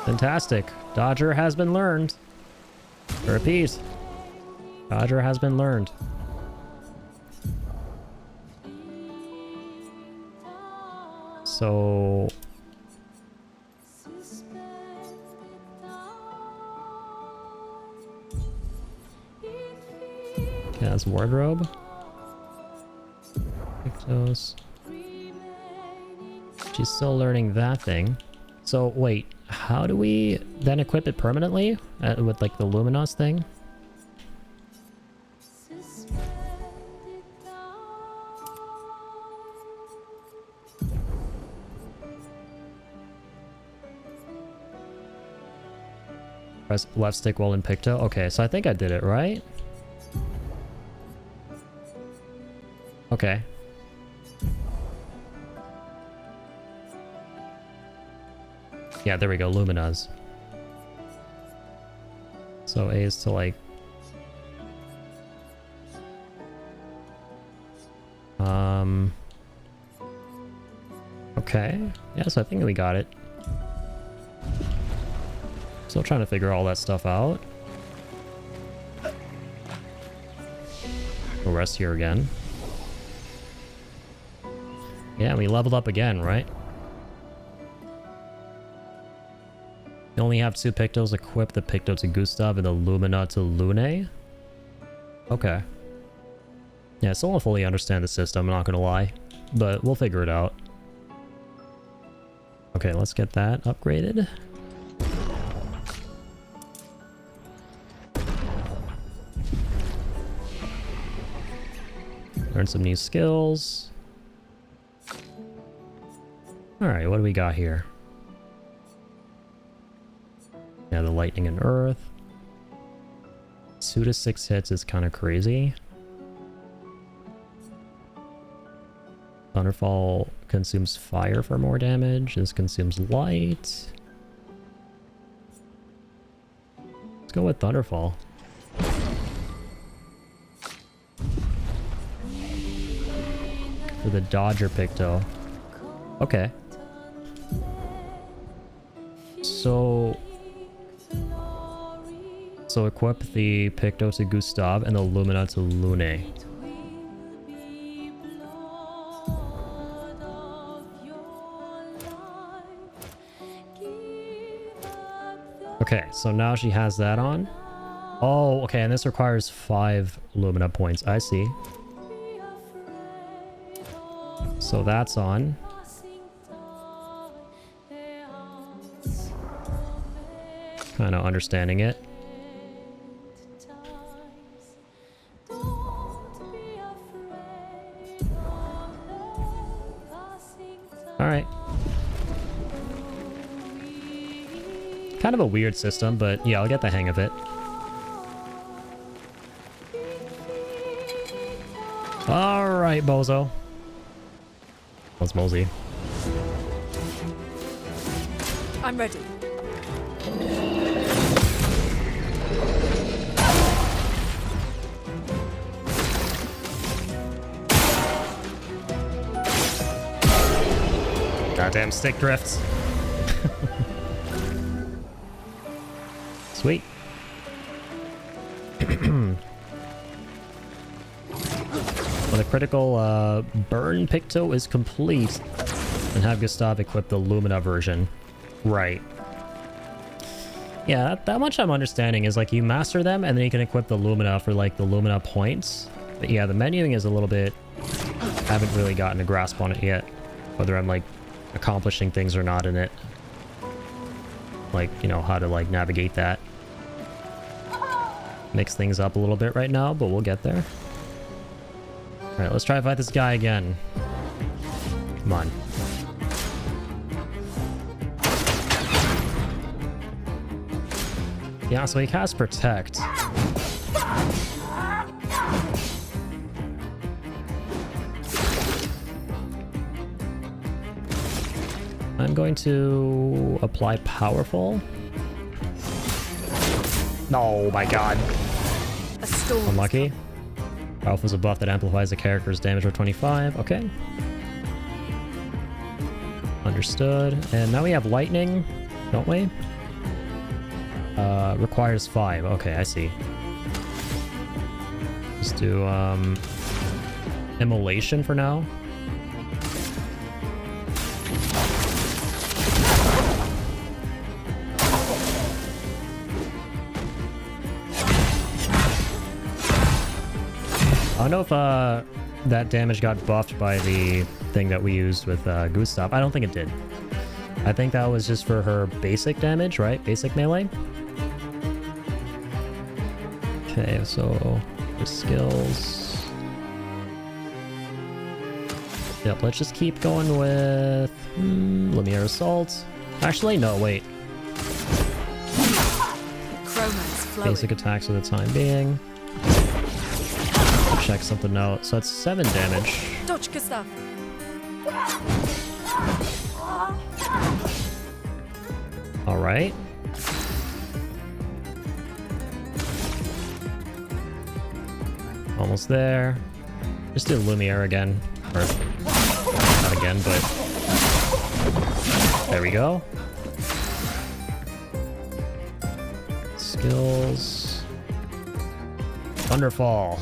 Fantastic. Dodger has been learned. Repeat. Dodger has been learned. So... Yeah, it's wardrobe. Pictos. She's still learning that thing. So wait, how do we then equip it permanently with like the Luminous thing? Press left stick while in Picto. Okay, so I think I did it right. Okay. Yeah, there we go, Luminous. So A is to like... Okay. Yeah, so I think we got it. Still trying to figure all that stuff out. We'll rest here again. Yeah, we leveled up again, right? You only have 2 Pictos. Equip the Picto to Gustav and the Lumina to Lune. Okay. Yeah, I still don't fully understand the system, I'm not gonna lie. But we'll figure it out. Okay, let's get that upgraded. Learn some new skills. Alright, what do we got here? Yeah, the lightning and earth. 2 to 6 hits is kind of crazy. Thunderfall consumes fire for more damage. This consumes light. Let's go with Thunderfall. For the Dodger Picto. Okay. So equip the Picto to Gustav and the Lumina to Lune. Okay, so now she has that on. Oh, okay, and this requires 5 Lumina points. I see. So that's on. Kind of understanding it. Alright. Kind of a weird system, but yeah, I'll get the hang of it. Alright, bozo. Let's mosey. I'm ready. Goddamn stick drifts. Sweet. When the critical burn Picto is complete, and have Gustav equip the Lumina version. Right. Yeah, that much I'm understanding is like you master them and then you can equip the Lumina for like the Lumina points. But yeah, the menuing is a little bit... I haven't really gotten a grasp on it yet. Whether I'm like accomplishing things or not in it. Like, you know, how to like navigate that. Mix things up a little bit right now, but we'll get there. Alright, let's try to fight this guy again. Come on. Yeah, so he casts Protect. I'm going to apply Powerful. Oh my god. Unlucky. Powerful is a buff that amplifies the character's damage for 25. Okay. Understood. And now we have Lightning, don't we? Requires 5. Okay, I see. Let's do Immolation for now. I don't know if that damage got buffed by the thing that we used with Gustav. I don't think it did. I think that was just for her basic damage, right? Basic melee. Okay, so the skills. Yep, let's just keep going with Lumiere Assault. Actually, no, wait. Basic attacks for the time being. Check something out. So that's 7 damage. Dodge, Gustav. Alright. Almost there. Just do Lumiere again. Or, not again, but... There we go. Skills. Thunderfall.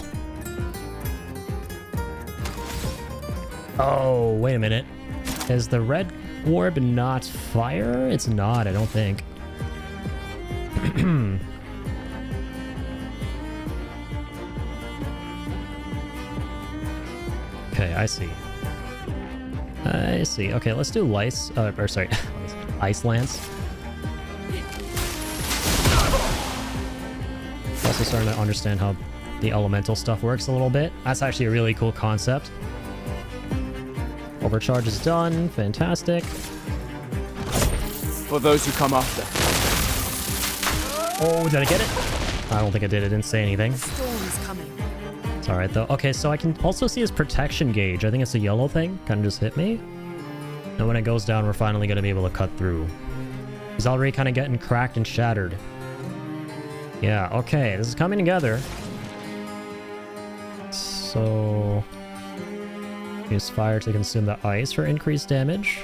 Oh, wait a minute. Is the red orb not fire? It's not, I don't think. Okay, I see. I see. Okay, let's do Lice, or sorry, Ice Lance. Also starting to understand how the elemental stuff works a little bit. That's actually a really cool concept. Overcharge is done. Fantastic. For those who come after. Oh, did I get it? I don't think I did. It didn't say anything. Storm's coming. It's alright though. Okay, so I can also see his protection gauge. I think it's a yellow thing. Kind of just hit me. And when it goes down, we're finally going to be able to cut through. He's already kind of getting cracked and shattered. Yeah, okay. This is coming together. So... use fire to consume the ice for increased damage.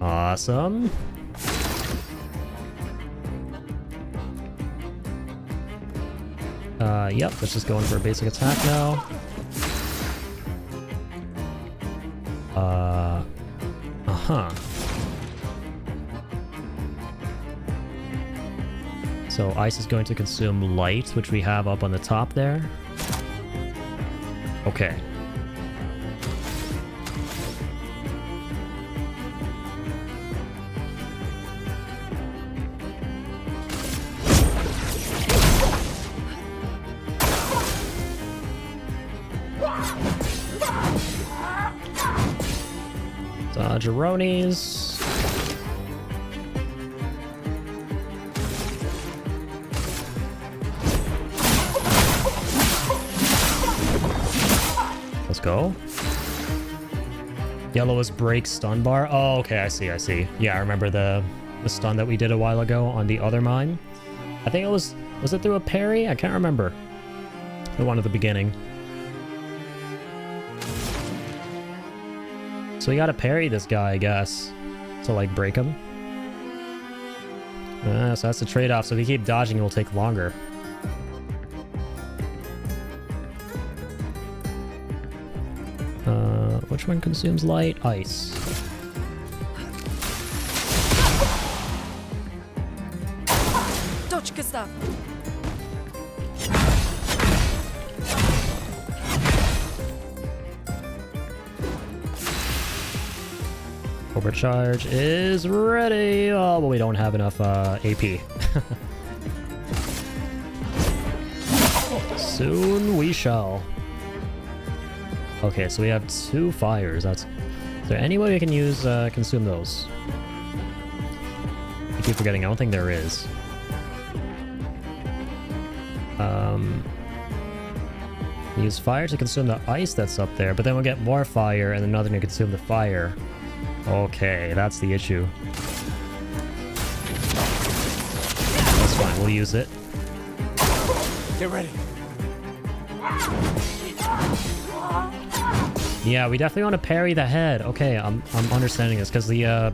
Awesome. Yep, let's just go in for a basic attack now. Uh-huh. So ice is going to consume light, which we have up on the top there. Okay. Dodgeronis. Let's go. Yellow is break stun bar. Oh, okay, I see, I see. Yeah, I remember the stun that we did a while ago on the other mine. I think it was it through a parry? I can't remember. The one at the beginning. So we gotta parry this guy, I guess, to like break him. So that's the trade-off. So if we keep dodging, it will take longer. Which one consumes light? Ice. Dodge, Gustav. Overcharge is ready. Oh, but we don't have enough AP. Soon we shall. Okay, so we have 2 fires. Is there any way we can use consume those? I keep forgetting. I don't think there is. Use fire to consume the ice that's up there, but then we'll get more fire and then nothing to consume the fire. Okay, that's the issue. That's fine, we'll use it. Get ready. Yeah, we definitely want to parry the head. Okay, I'm understanding this, because the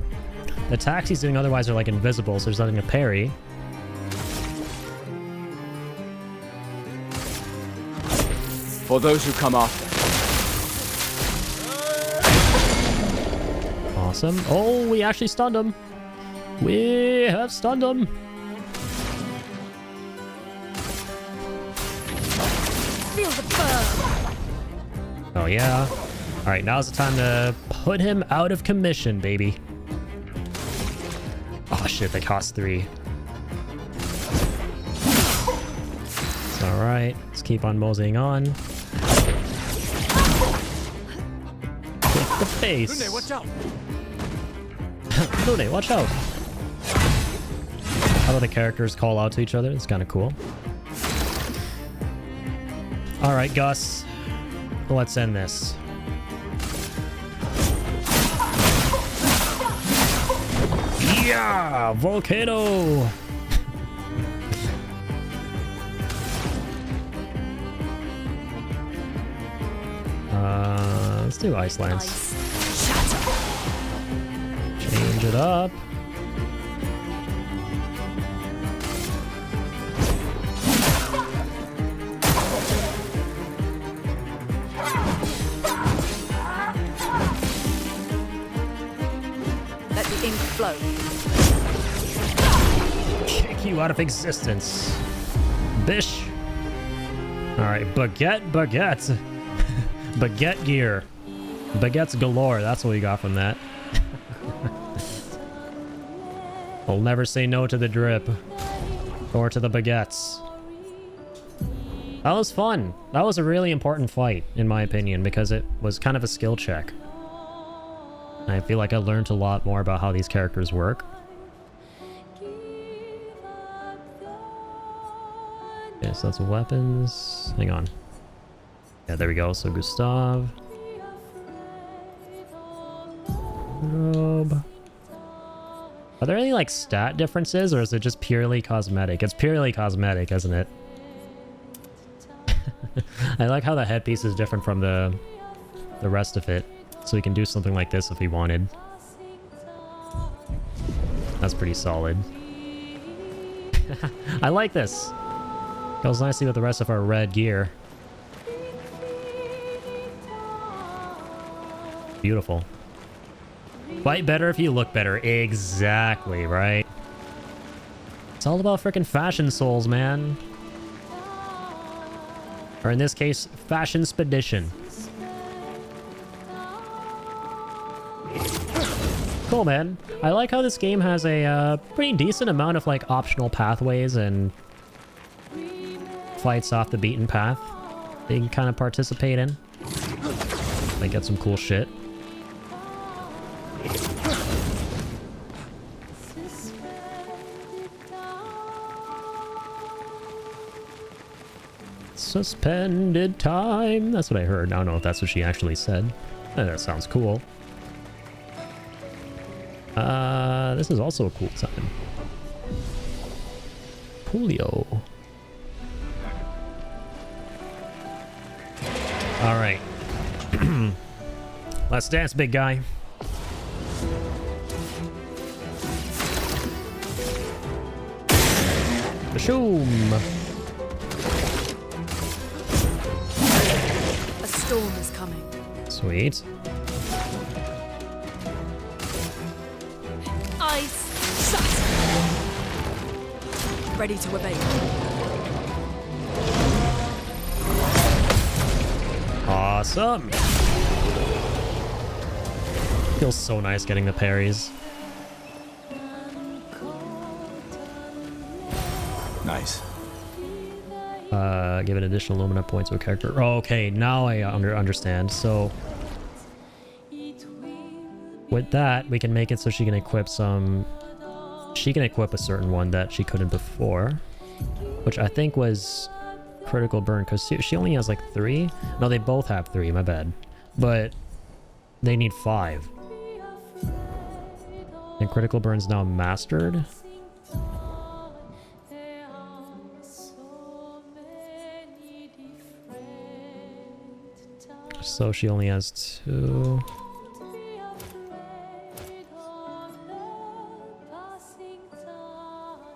attacks he's doing otherwise are like invisible, so there's nothing to parry. For those who come after. Awesome. Oh, we actually stunned him. We have stunned him. Feel the burn. Oh, yeah. All right, now's the time to put him out of commission, baby. Oh, shit, they cost 3. It's all right. Let's keep on moseying on. Hit the face. Lune, watch out! Lune, watch out. How do the characters call out to each other? It's kind of cool. All right, Gus. Let's end this. Yeah! Volcano! Let's do Ice Lance. Change it up. Let the ink flow. Kick you out of existence. Bish. Alright, baguette. Baguette gear. Baguettes galore, that's what we got from that. I'll never say no to the drip. Or to the baguettes. That was fun. That was a really important fight, in my opinion, because it was kind of a skill check. I feel like I learned a lot more about how these characters work. Okay, so that's weapons. Hang on. Yeah, there we go. So Gustav. Robe. Are there any like stat differences or is it just purely cosmetic? It's purely cosmetic, isn't it? I like how the headpiece is different from the rest of it. So we can do something like this if we wanted. That's pretty solid. I like this. Goes nicely with the rest of our red gear. Beautiful. Fight better if you look better. Exactly, right? It's all about freaking fashion souls, man. Or in this case, fashion spedition. Cool, man. I like how this game has a pretty decent amount of like optional pathways and fights off the beaten path that you can kind of participate in. Like get some cool shit. Suspended time. That's what I heard. I don't know if that's what she actually said. That sounds cool. This is also a cool time. Coolio. All right. Let's dance, big guy. Bashoom. A storm is coming. Sweet. Ice shut. Ready to evade. Awesome. Feels so nice getting the parries. Nice. Give an additional Lumina points to a character. Oh, okay, now I understand. So with that, we can make it so she can equip some... She can equip a certain one that she couldn't before, which I think was critical burn, because she only has like 3. No, they both have 3, my bad. But they need 5. And critical burn's now mastered. So she only has 2.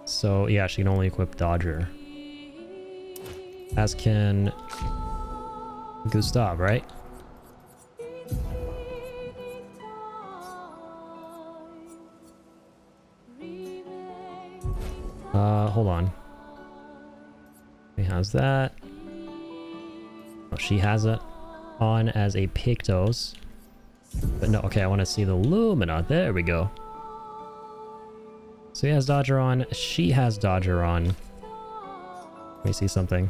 So yeah, she can only equip Dodger. As can Gustav, right? Hold on. He has that. Oh, she has it on as a Pictos. But no, okay, I want to see the Lumina. There we go. So he has Dodger on. She has Dodger on. Let me see something.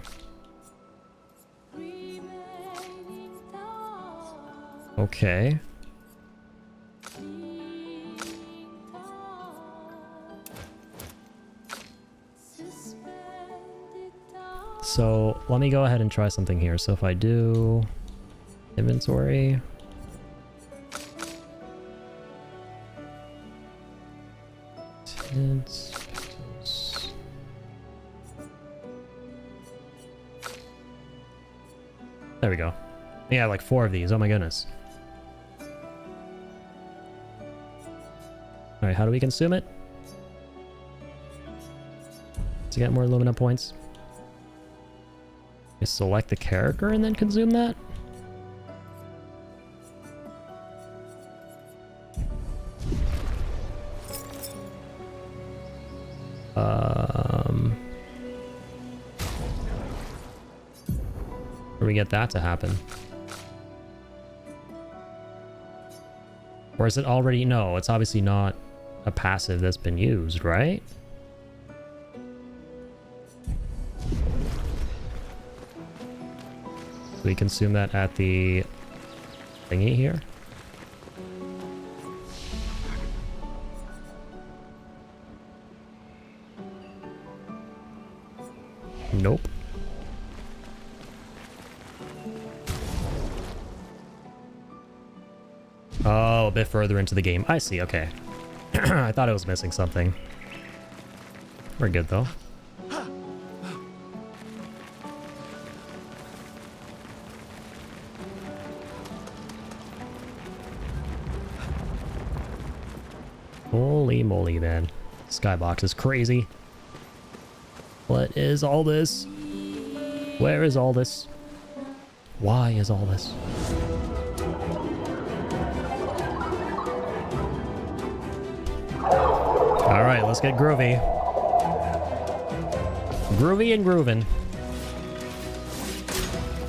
Okay. So let me go ahead and try something here. So if I do inventory. There we go. Yeah, like 4 of these. Oh my goodness. Alright, how do we consume it? To get more Lumina points. You select the character and then consume that? Where do we get that to happen? Or is it already? No, it's obviously not a passive that's been used, right? Do we consume that at the thingy here? Nope. Oh, a bit further into the game. I see, okay. I thought I was missing something. We're good, though. Holy moly, man. Skybox is crazy. What is all this? Where is all this? Why is all this? Alright, let's get groovy. Groovy and groovin'.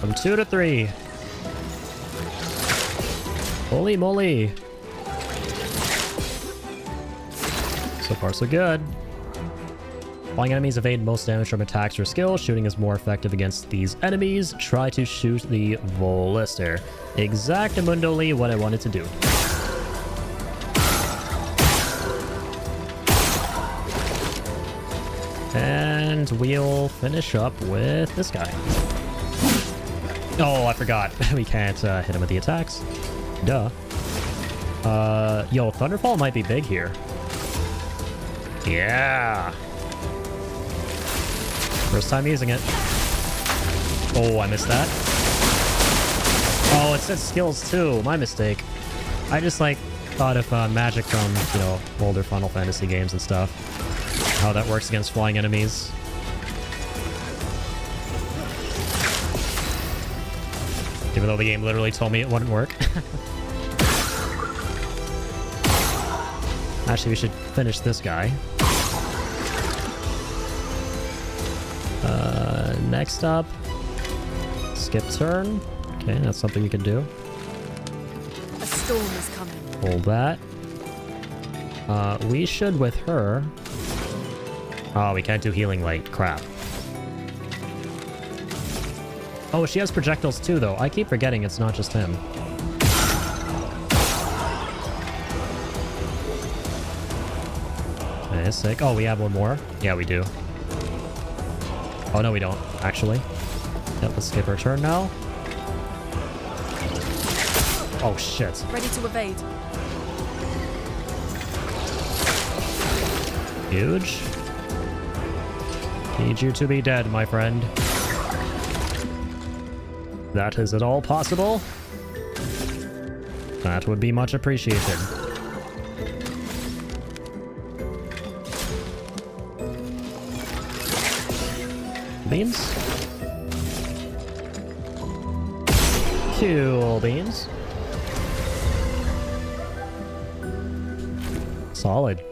From 2 to 3. Holy moly. So far, so good. Flying enemies evade most damage from attacks or skills. Shooting is more effective against these enemies. Try to shoot the Volister. Exactamundally what I wanted to do. And we'll finish up with this guy. Oh, I forgot. We can't hit him with the attacks. Duh. Yo, Thunderfall might be big here. Yeah. First time using it. Oh, I missed that. Oh, it says skills too. My mistake. I just like thought of magic from, you know, older Final Fantasy games and stuff. How that works against flying enemies. Even though the game literally told me it wouldn't work. Actually, we should finish this guy. Next up, skip turn. Okay, that's something you can do. A storm is coming. Hold that. We should with her. Oh, we can't do healing light. Crap. Oh, she has projectiles too, though. I keep forgetting it's not just him. Okay, sick. Oh, we have one more? Yeah, we do. Oh, no, we don't, actually. Yep, let's skip our turn now. Oh, shit. Ready to evade. Huge. Need you to be dead, my friend. That is at all possible. That would be much appreciated. Beans. Cool beans. Solid.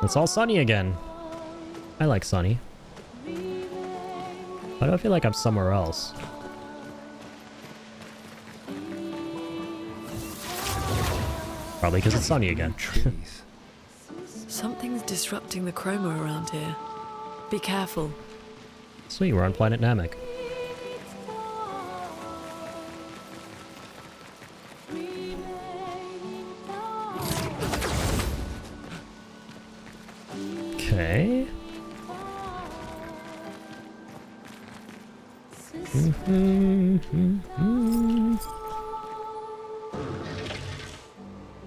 It's all sunny again. I like Sunny. Why do I feel like I'm somewhere else? Probably because it's sunny again. Something's disrupting the chroma around here. Be careful. Sweet, we're on planet Namek. Okay.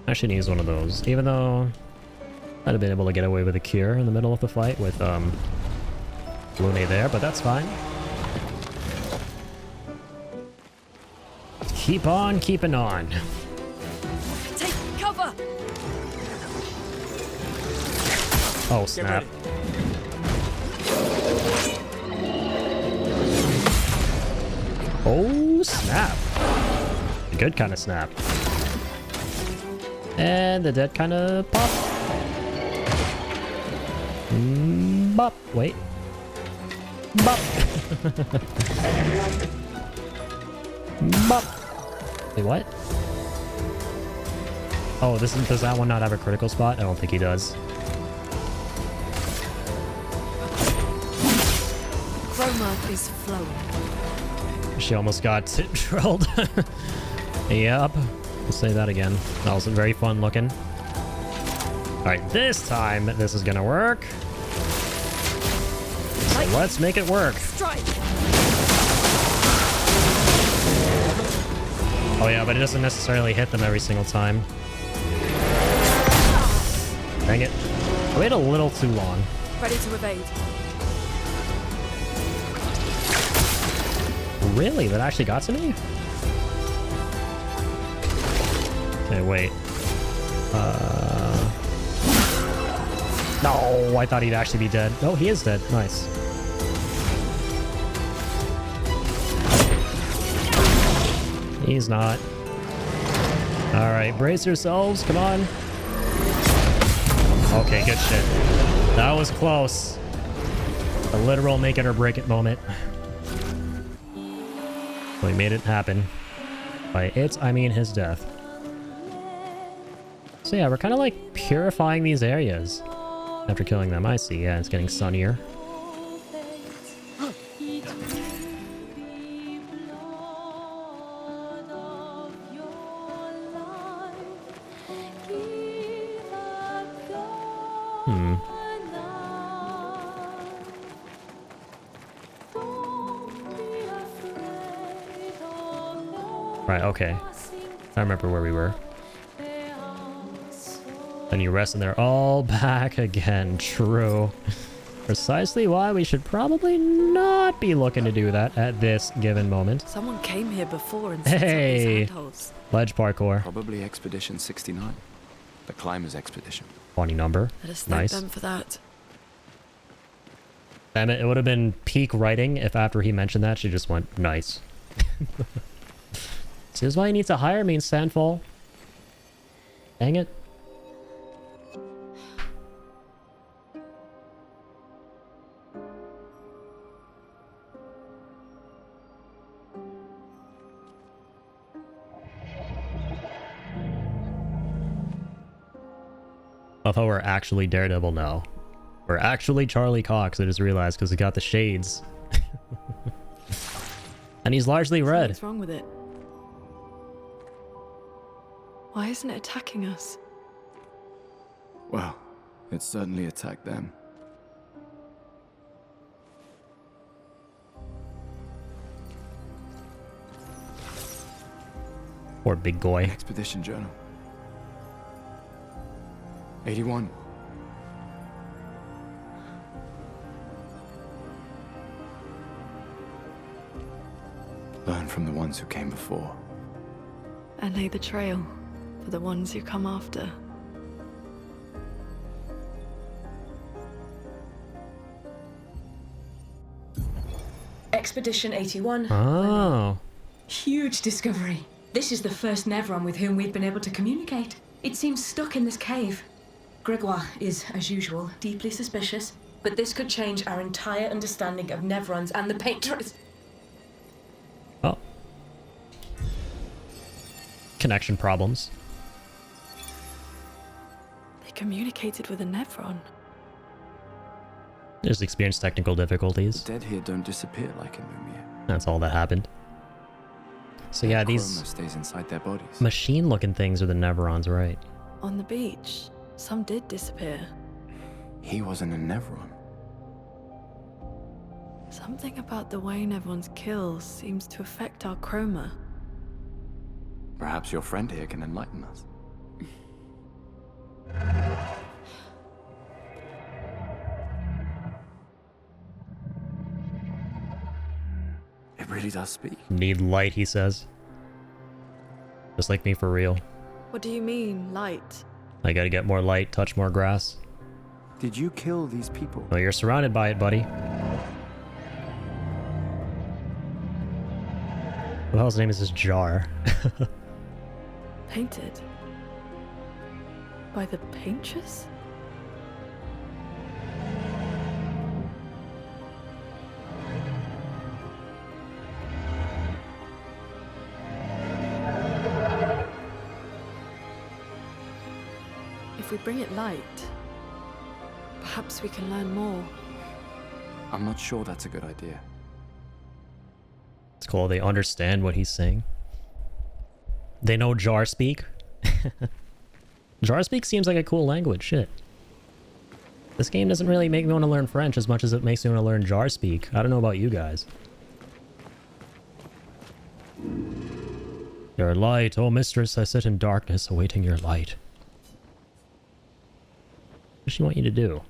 Actually needs one of those, even though I'd have been able to get away with a cure in the middle of the fight with Lune there, but that's fine. Keep on keeping on. Take cover! Oh snap. Oh snap. A good kind of snap. And the dead kind of pop. Bop. Wait. Bop. Bop. Wait, what? Oh, does that one not have a critical spot? I don't think he does. Chroma is flowing. She almost got drilled. Yep. I'll say that again. That wasn't very fun looking. Alright, this time this is gonna work. So let's make it work. Strike. Oh yeah, but it doesn't necessarily hit them every single time. Dang it. I waited a little too long. Ready to evade. Really? That actually got to me? Okay, wait. No, I thought he'd actually be dead. Oh, he is dead. Nice. He's not. Alright, brace yourselves. Come on. Okay, good shit. That was close. A literal make it or break it moment. We made it happen. By it, I mean his death. So yeah, we're kind of like purifying these areas after killing them. I see, yeah, it's getting sunnier. Right, okay. I remember where we were. Then you rest and they're all back again. True. Precisely why we should probably not be looking to do that at this given moment. Someone came here before and set up Hey! these handholds. Ledge parkour. Probably Expedition 69. The Climbers Expedition. Funny number. Let us thank Nice. them for that. Damn it, it would have been peak writing if after he mentioned that she just went, nice. This is why you need to hire me in Sandfall. Dang it. I thought we're actually Daredevil now. We're actually Charlie Cox, I just realized, because he got the shades. And he's largely red. What's wrong with it? Why isn't it attacking us? Well, it certainly attacked them. Poor big boy. Expedition journal. 81. Learn from the ones who came before. And lay the trail for the ones who come after. Expedition 81. Oh. Huge discovery. This is the first Nevron with whom we've been able to communicate. It seems stuck in this cave. Gregoire is, as usual, deeply suspicious. but this could change our entire understanding of Nevrons and the Patrons. Oh. Connection problems. They communicated with a Nevron. Just experienced technical difficulties. The dead here don't disappear like in Lumiere. That's all that happened. So yeah, these Chroma stays inside their bodies. machine-looking things are the Nevrons, right? On the beach, some did disappear. He wasn't a Nevron. Something about the way Nevrons kill seems to affect our chroma. Perhaps your friend here can enlighten us. It really does speak. Need light, he says. Just like me for real. What do you mean, light? I gotta get more light, touch more grass. Did you kill these people? Well, you're surrounded by it, buddy. What the hell's name is this jar? Painted? By the painters? If we bring it light, perhaps we can learn more. I'm not sure that's a good idea. It's cool, they understand what he's saying. They know jar speak. Jar speak seems like a cool language, shit. This game doesn't really make me want to learn French as much as it makes me want to learn jar speak. I don't know about you guys. Your light, oh mistress, I sit in darkness awaiting your light. What does she want you to do?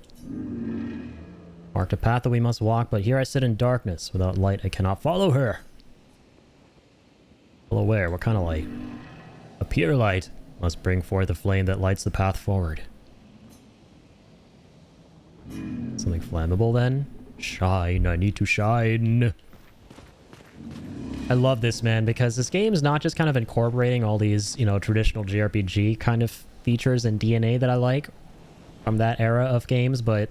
Marked a path that we must walk, but here I sit in darkness. Without light, I cannot follow her. Follow where? What kind of light? A pure light must bring forth a flame that lights the path forward. Something flammable then? Shine, I need to shine. I love this, man, because this game is not just kind of incorporating all these, you know, traditional JRPG kind of features and DNA that I like from that era of games, but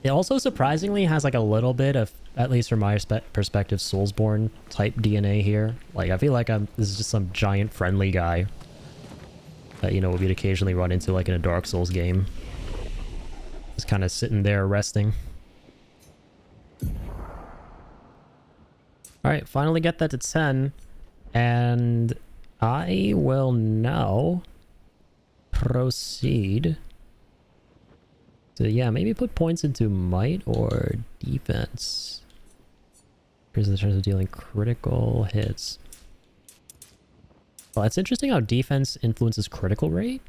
it also surprisingly has like a little bit of, at least from my perspective, Soulsborne type DNA here. Like, I feel like this is just some giant friendly guy that, you know, we'd occasionally run into like in a Dark Souls game. Just kind of sitting there resting. Alright, finally get that to 10. And I will now proceed to, yeah, maybe put points into might or defense. Here's the chance of dealing critical hits. Well, it's interesting how defense influences critical rate.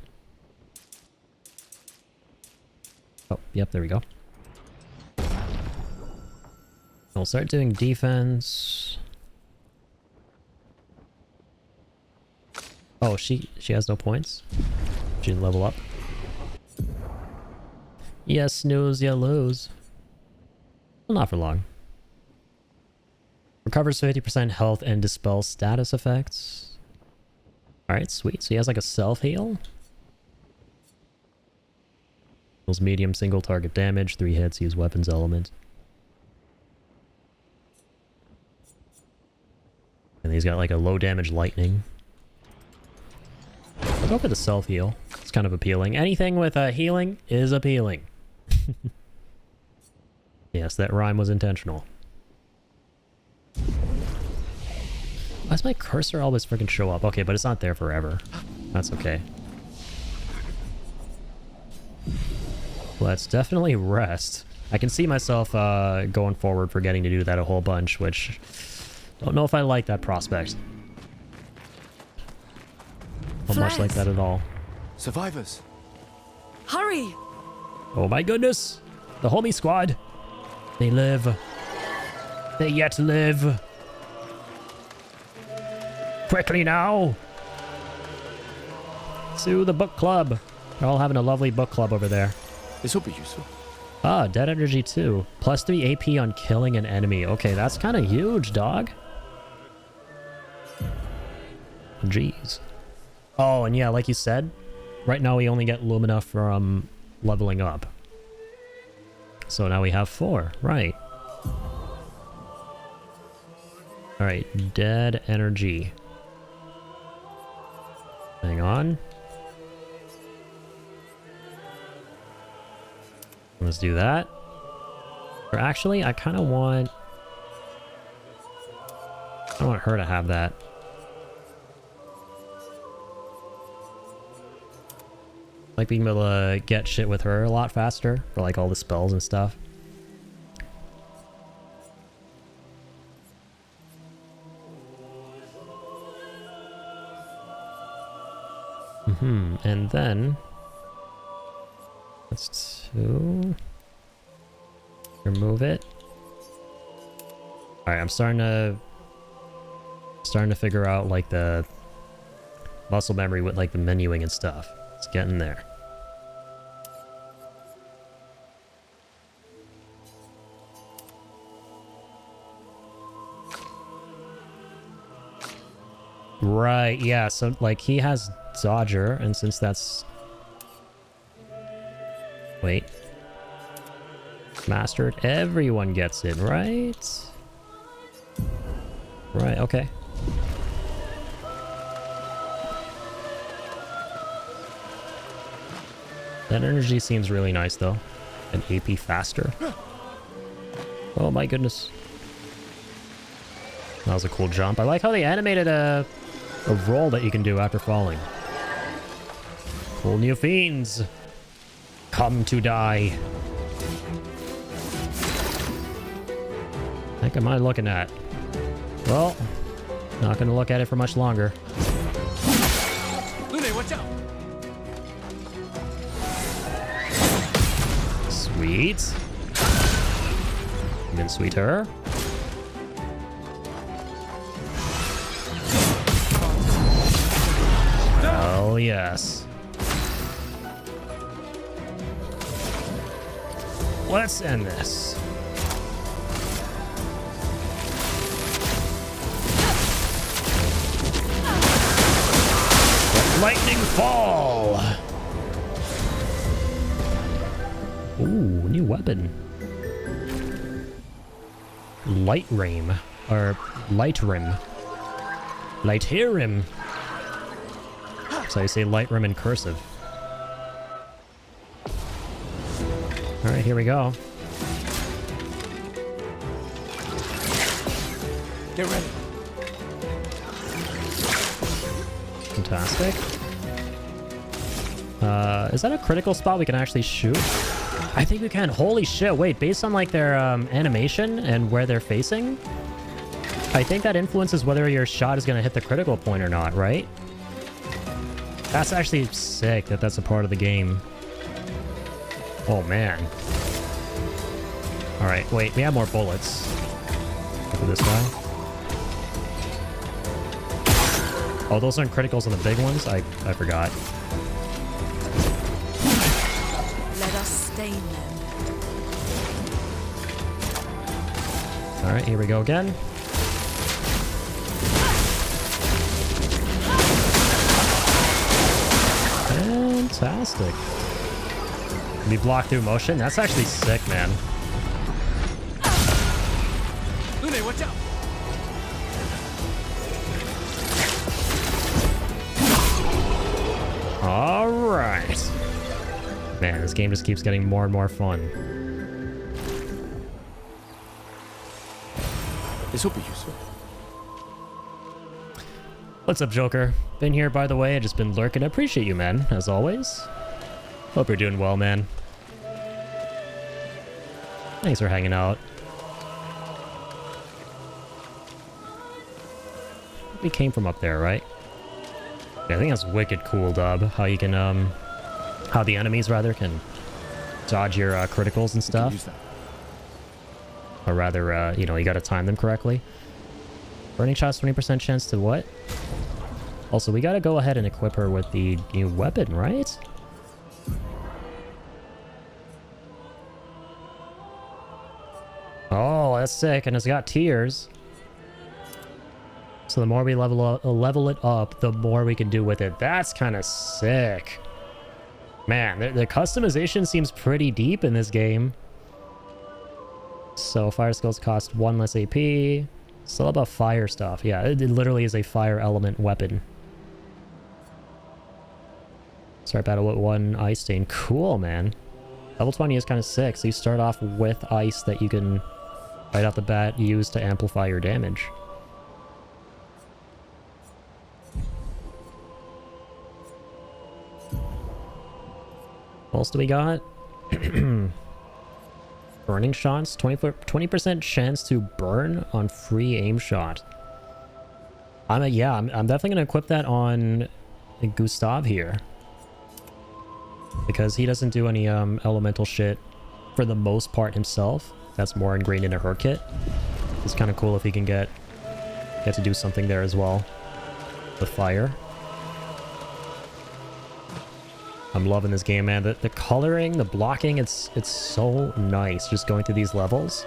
Oh, yep, there we go. We'll start doing defense. Oh, she has no points. She didn't level up. Yes, snooze, you lose. Well, not for long. Recovers 50% health and dispels status effects. Alright, sweet. So he has like a self-heal. Deals medium single target damage, 3 hits, use weapons element. And he's got like a low damage lightning. I'll go for the self-heal. It's kind of appealing. Anything with healing is appealing. Yes, that rhyme was intentional. Why does my cursor always freaking show up? Okay, but it's not there forever. That's okay. Let's definitely rest. I can see myself going forward forgetting to do that a whole bunch, which... don't know if I like that prospect. Not much like that at all. Survivors! Hurry! Oh my goodness! The homie squad! They live. They yet live. Quickly now! To the book club. They're all having a lovely book club over there. This will be useful. Ah, dead energy 2. Plus 3 AP on killing an enemy. Okay, that's kind of huge, dog. Jeez. Oh, and yeah, like you said, right now we only get Lumina from leveling up. So now we have 4. Right. Alright, dead energy. Hang on. Let's do that. Or actually, I kind of want... I want her to have that. Like being able to get shit with her a lot faster for like all the spells and stuff. And then let's remove it. All right, I'm starting to figure out like the muscle memory with like the menuing and stuff. It's getting there. Right, yeah, so like he has Dodger, and since that's... Wait. Mastered, everyone gets it, right? Right, okay. That energy seems really nice though. An AP faster. Oh my goodness. That was a cool jump. I like how they animated a roll that you can do after falling. Cool new fiends. Come to die. Heck am I looking at? Well, not gonna look at it for much longer. Lune, watch out! Sweet. Even sweeter. Oh yes. Let's end this. Lightning fall. Ooh, new weapon. Light rim, or light rim. Light rim. So you say light rim in cursive. Alright, here we go. Get ready. Fantastic. Is that a critical spot we can actually shoot? I think we can. Holy shit, wait, based on like their animation and where they're facing, I think that influences whether your shot is going to hit the critical point or not, right? That's actually sick that that's a part of the game. Oh man. Alright, wait, we have more bullets. For this guy. Oh, those aren't criticals on the big ones? I forgot. Let us stain them. Alright, here we go again. Fantastic. Be blocked through motion? That's actually sick, man. Lune, watch out! Alright. Man, this game just keeps getting more and more fun. This will be useful. What's up, Joker? Been here, by the way. I just been lurking. I appreciate you, man, as always. Hope you're doing well, man. Thanks for hanging out. We came from up there, right? Yeah, I think that's wicked cool, Dub. How you can, how the enemies, rather, can dodge your criticals and stuff. Or rather, you know, you gotta time them correctly. Burning shots, 20% chance to what? Also, we gotta go ahead and equip her with the new weapon, right? Oh, that's sick, and it's got tiers. So the more we level it up, the more we can do with it. That's kind of sick. Man, the customization seems pretty deep in this game. So fire skills cost 1 less AP. Still about fire stuff. Yeah, it literally is a fire element weapon. Start battle with 1 ice stain. Cool, man. Level 20 is kind of sick. So you start off with ice that you can, right off the bat, use to amplify your damage. What else do we got? Burning shots. 20% chance to burn on free aim shot. I'm definitely going to equip that on Gustav here. Because he doesn't do any elemental shit for the most part himself. That's more ingrained into her kit. It's kind of cool if he can get to do something there as well. With fire. I'm loving this game, man. The coloring, the blocking, it's so nice just going through these levels.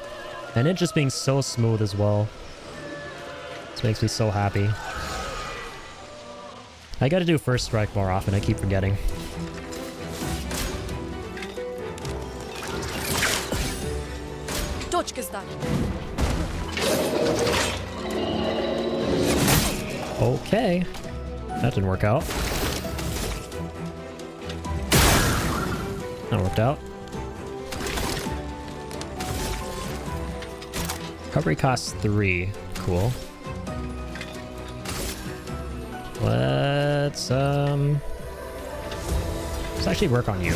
And it just being so smooth as well. This makes me so happy. I gotta do first strike more often, I keep forgetting. Okay. That didn't work out. That worked out. Recovery costs 3. Cool. Let's actually work on you.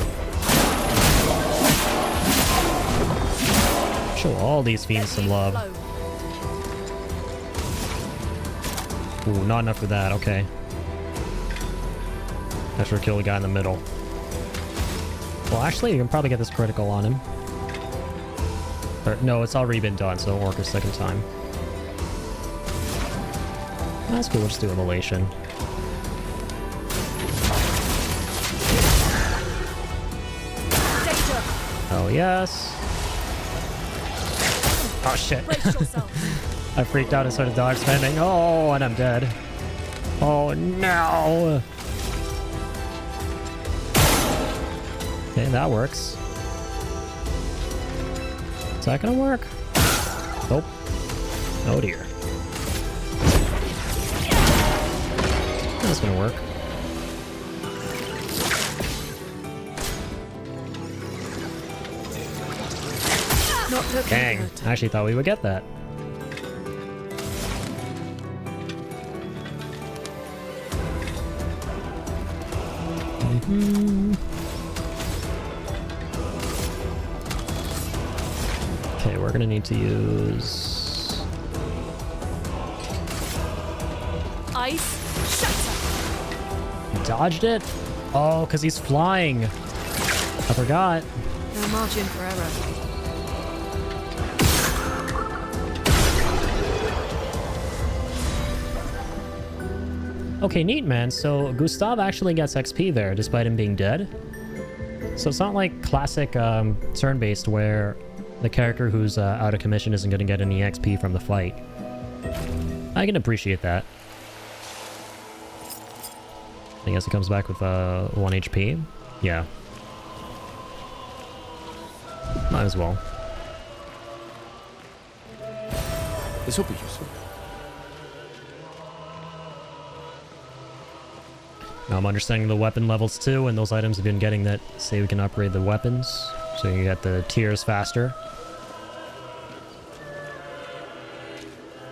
Show all these fiends some love. Ooh, not enough for that. Okay. I should kill the guy in the middle. Well, actually, you can probably get this critical on him. Or, no, it's already been done, so it won't work a second time. That's cool, we'll just do immolation. Oh, yes. Oh, shit. I freaked out and started dodge spamming. Oh, and I'm dead. Oh, no. Okay, that works. Is that gonna work? Nope. Oh dear. That's gonna work. Dang, I actually thought we would get that. Okay, we're gonna need to use ice shatter. Dodged it? Oh, because he's flying. I forgot. No margin for error. Okay, neat, man. So Gustav actually gets XP there, despite him being dead. So it's not like classic turn-based where the character who's out of commission isn't going to get any XP from the fight. I can appreciate that. I guess it comes back with 1 HP. Yeah. Might as well. This will be useful. Now I'm understanding the weapon levels too, and those items have been getting that say we can upgrade the weapons. So you get the tiers faster.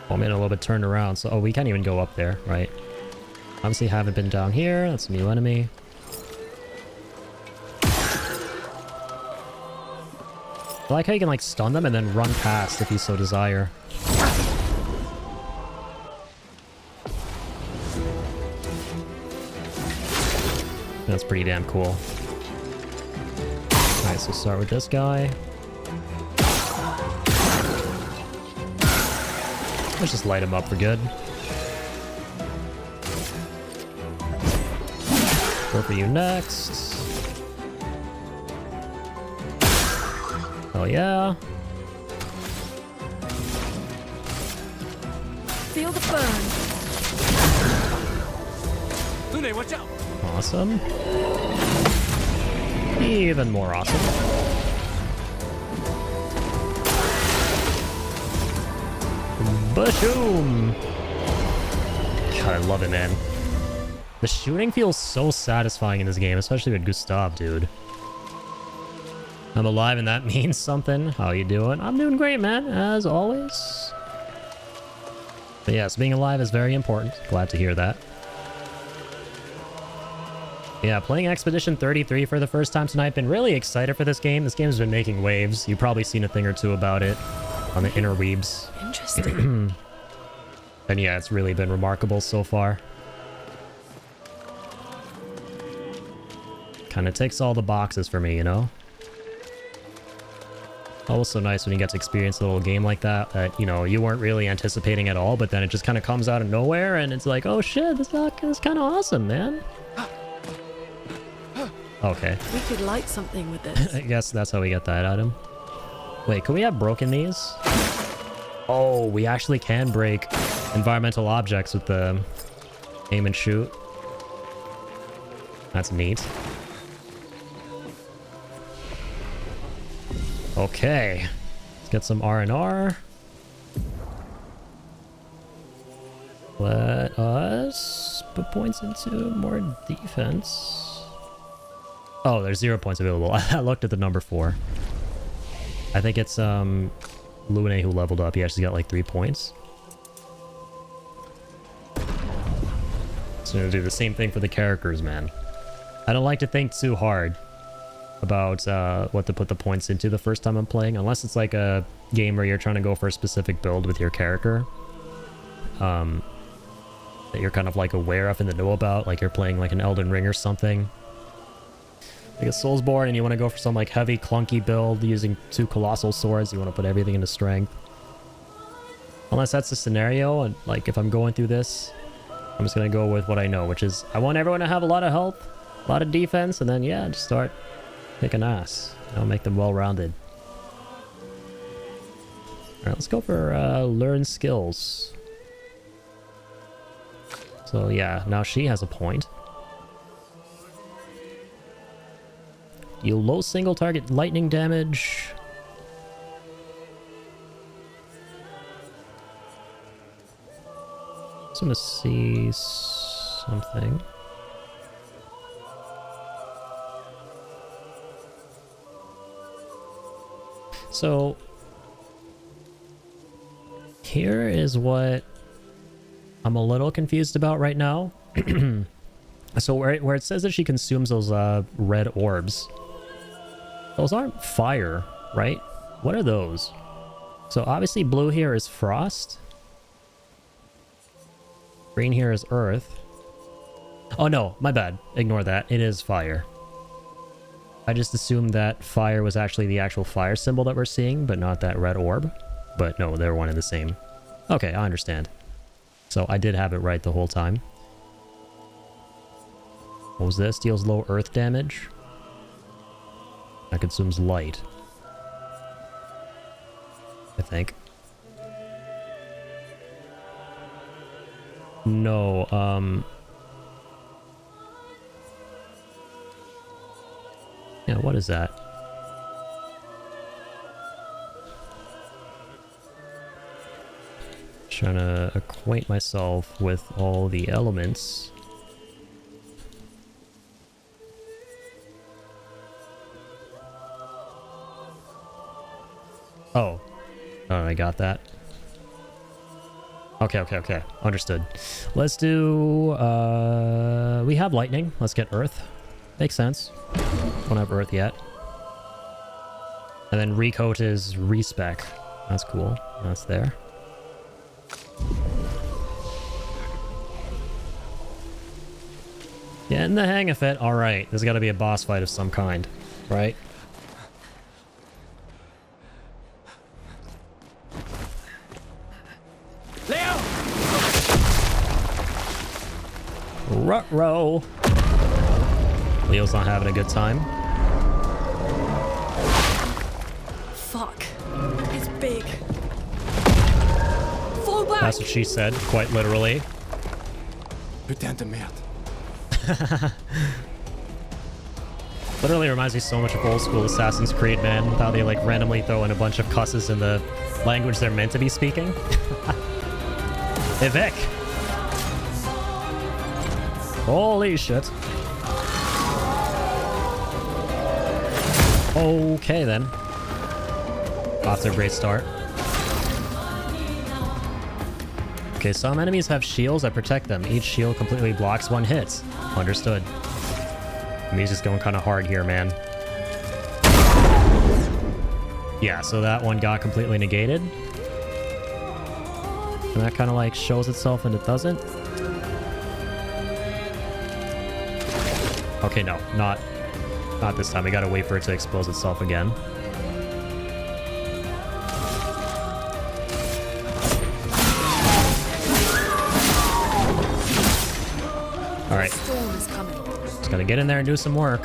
Oh man, a little bit turned around. So, oh, we can't even go up there, right? Obviously haven't been down here. That's a new enemy. I like how you can like stun them and then run past if you so desire. That's pretty damn cool. Alright, so start with this guy. Let's just light him up for good. Go for you next. Oh yeah. Feel the burn. Lune, watch out! Awesome. Even more awesome. Bashoom! God, I love it, man. The shooting feels so satisfying in this game, especially with Gustav, dude. I'm alive and that means something. How you doing? I'm doing great, man, as always. But yes, being alive is very important. Glad to hear that. Yeah, playing Expedition 33 for the first time tonight. Been really excited for this game. This game's been making waves. You've probably seen a thing or two about it on the interweebs. Interesting. And yeah, it's really been remarkable so far. Kind of ticks all the boxes for me, you know? Also nice when you get to experience a little game like that, that, you know, you weren't really anticipating at all, but then it just kind of comes out of nowhere, and it's like, oh shit, this is kind of awesome, man. Okay. We could light something with this. I guess that's how we get that item. Wait, can we have broken these? Oh, we actually can break environmental objects with the aim and shoot. That's neat. Okay, let's get some R&R. Let us put points into more defense. Oh, there's 0 points available. I looked at the number 4. I think it's Lune who leveled up. He actually got like 3 points. So I'm gonna do the same thing for the characters, man. I don't like to think too hard about what to put the points into the first time I'm playing, unless it's like a game where you're trying to go for a specific build with your character that you're kind of like aware of and that know about, like you're playing like an Elden Ring or something, like a Soulsborne, and you want to go for some like heavy clunky build using 2 colossal swords. You want to put everything into strength, unless that's the scenario. And like if I'm going through this, I'm just gonna go with what I know, which is I want everyone to have a lot of health, a lot of defense, and then yeah, just start kicking ass. I'll make them well-rounded. Alright, let's go for learn skills. So yeah, now she has a point. Deal low single target lightning damage. Just want to see something. So here is what I'm a little confused about right now. So where it says that she consumes those red orbs, those aren't fire, right? What are those? So obviously blue here is frost. Green here is earth. Oh no, my bad. Ignore that. It is fire. I just assumed that fire was actually the actual fire symbol that we're seeing, but not that red orb. But no, they're one and the same. Okay, I understand. So I did have it right the whole time. What was this? Deals low earth damage. That consumes light, I think. No, yeah, what is that? Trying to acquaint myself with all the elements. Oh, I got that. Okay. Understood. Let's do, we have lightning. Let's get earth. Makes sense. Don't have earth yet. And then recoat is respec. That's cool. That's there. Getting the hang of it. Alright, there's gotta be a boss fight of some kind, right? Leo! Ruh-roh. Leo's not having a good time. Fuck. It's big. Fall back! That's what she said, quite literally. Putain de merde. Literally reminds me so much of old school Assassin's Creed, man. How they like randomly throw in a bunch of cusses in the language they're meant to be speaking. Evic! Holy shit. Okay then. Off to a great start. Okay, some enemies have shields that protect them. Each shield completely blocks one hit. Understood. He's just going kind of hard here, man. Yeah, so that one got completely negated. And that kind of like shows itself and it doesn't. Okay, no, not this time. We gotta wait for it to expose itself again. Alright. Just gotta get in there and do some work.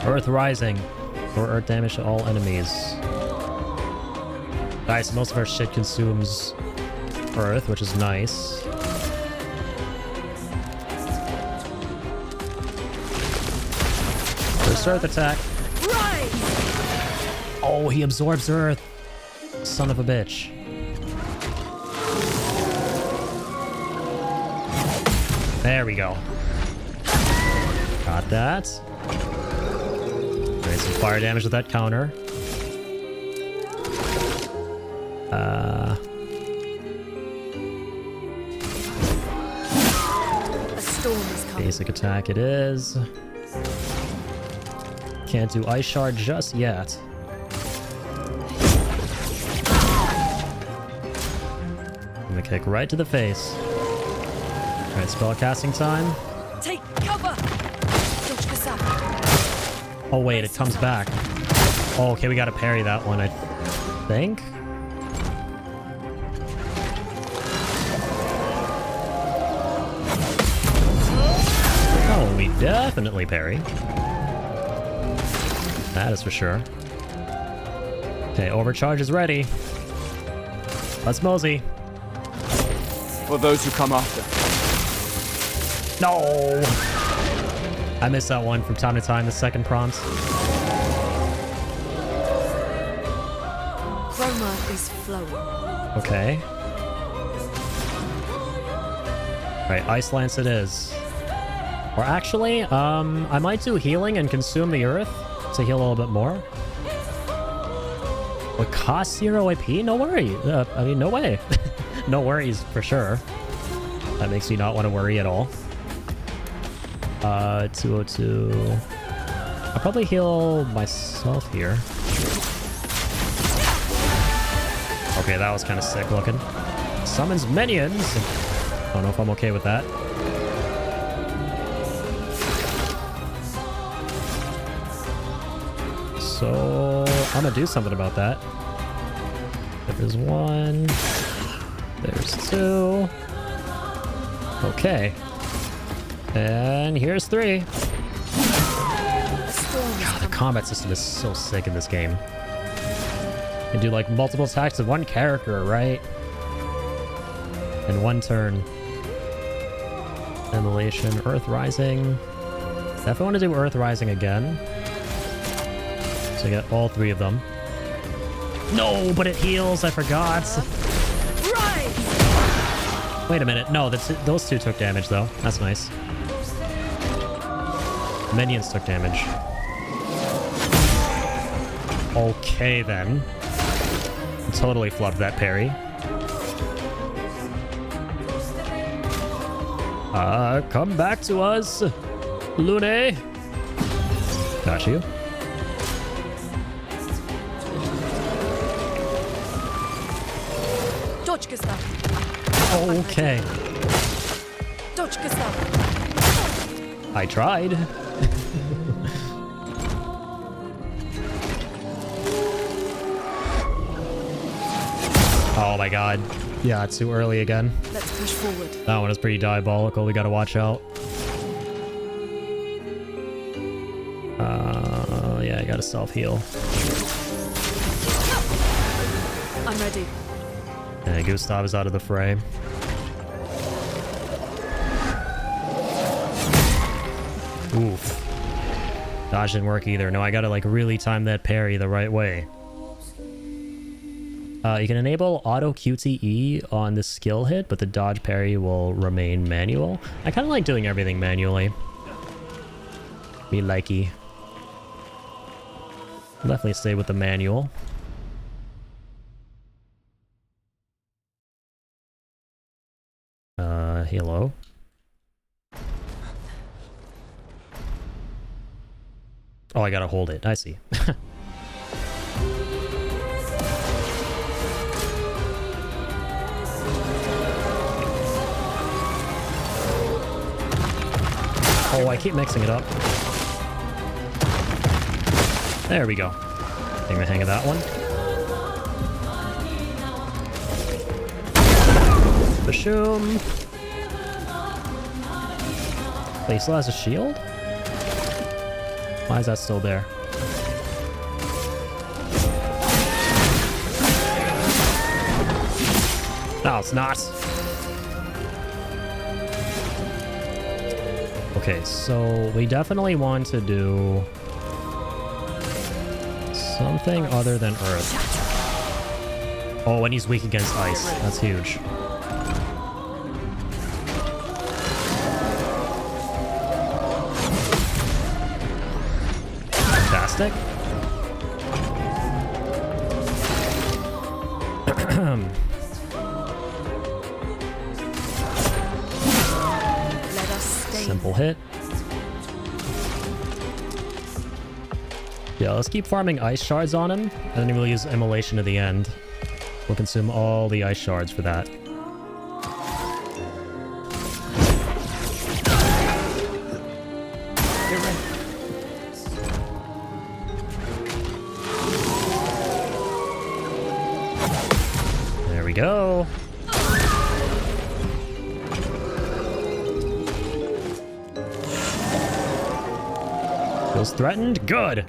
Earth Rising. For earth damage to all enemies. Nice, most of our shit consumes earth, which is nice. First earth attack. Oh, he absorbs earth. Son of a bitch. There we go. Got that. Some fire damage with that counter. A storm is coming. Basic attack it is. Can't do Ice Shard just yet. I'm gonna kick right to the face. Alright, spell casting time. Take cover. Oh wait, it comes back. Oh, okay, we gotta parry that one, I think. Oh, we definitely parry. That is for sure. Okay, overcharge is ready. Let's mosey. For those who come after. No! I missed that one from time to time, the second prompt. Chroma is flowing. Okay. Alright, Ice Lance it is. Or actually, I might do healing and consume the earth to heal a little bit more. What costs 0 AP? No worry. I mean, no way. No worries for sure. That makes me not want to worry at all. 202. I'll probably heal myself here. Okay, that was kind of sick looking. Summons minions. Don't know if I'm okay with that. So I'm gonna do something about that. There's one. There's two. Okay. And here's 3. God, the combat system is so sick in this game. You can do like multiple attacks with one character, right? In one turn. Annihilation, Earth Rising. Definitely want to do Earth Rising again. So I get all 3 of them. No, but it heals, I forgot. Wait a minute, no, those 2 took damage though. That's nice. Minions took damage. Okay then. Totally flubbed that parry. Come back to us, Lune. Got you. Okay. I tried. Oh my god. Yeah, it's too early again. Let's push forward. That one is pretty diabolical. We gotta watch out. Yeah, I gotta self-heal. I'm ready. Yeah, Gustav is out of the fray. Oof. Dodge didn't work either. No, I gotta like really time that parry the right way. You can enable auto QTE on the skill hit, but the dodge parry will remain manual. I kind of like doing everything manually. Me likey. Definitely stay with the manual. Hello. Oh, I gotta hold it. I see. Oh, I keep mixing it up. There we go. Getting the hang of that one. Bashoom. Wait, he still has a shield? Why is that still there? No, it's not. Okay, so we definitely want to do something other than Earth. Oh, and he's weak against ice. That's huge. Fantastic. Simple hit. Yeah, let's keep farming ice shards on him, and then we'll use immolation at the end. We'll consume all the ice shards for that. There we go. Feels threatened? Good!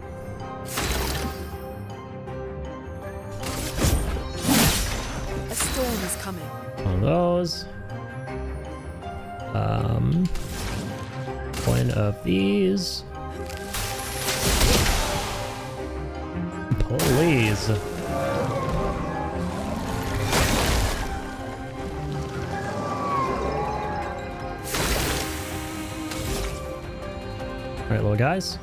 A storm is coming. One of those. One of these. Please. Alright, little guys.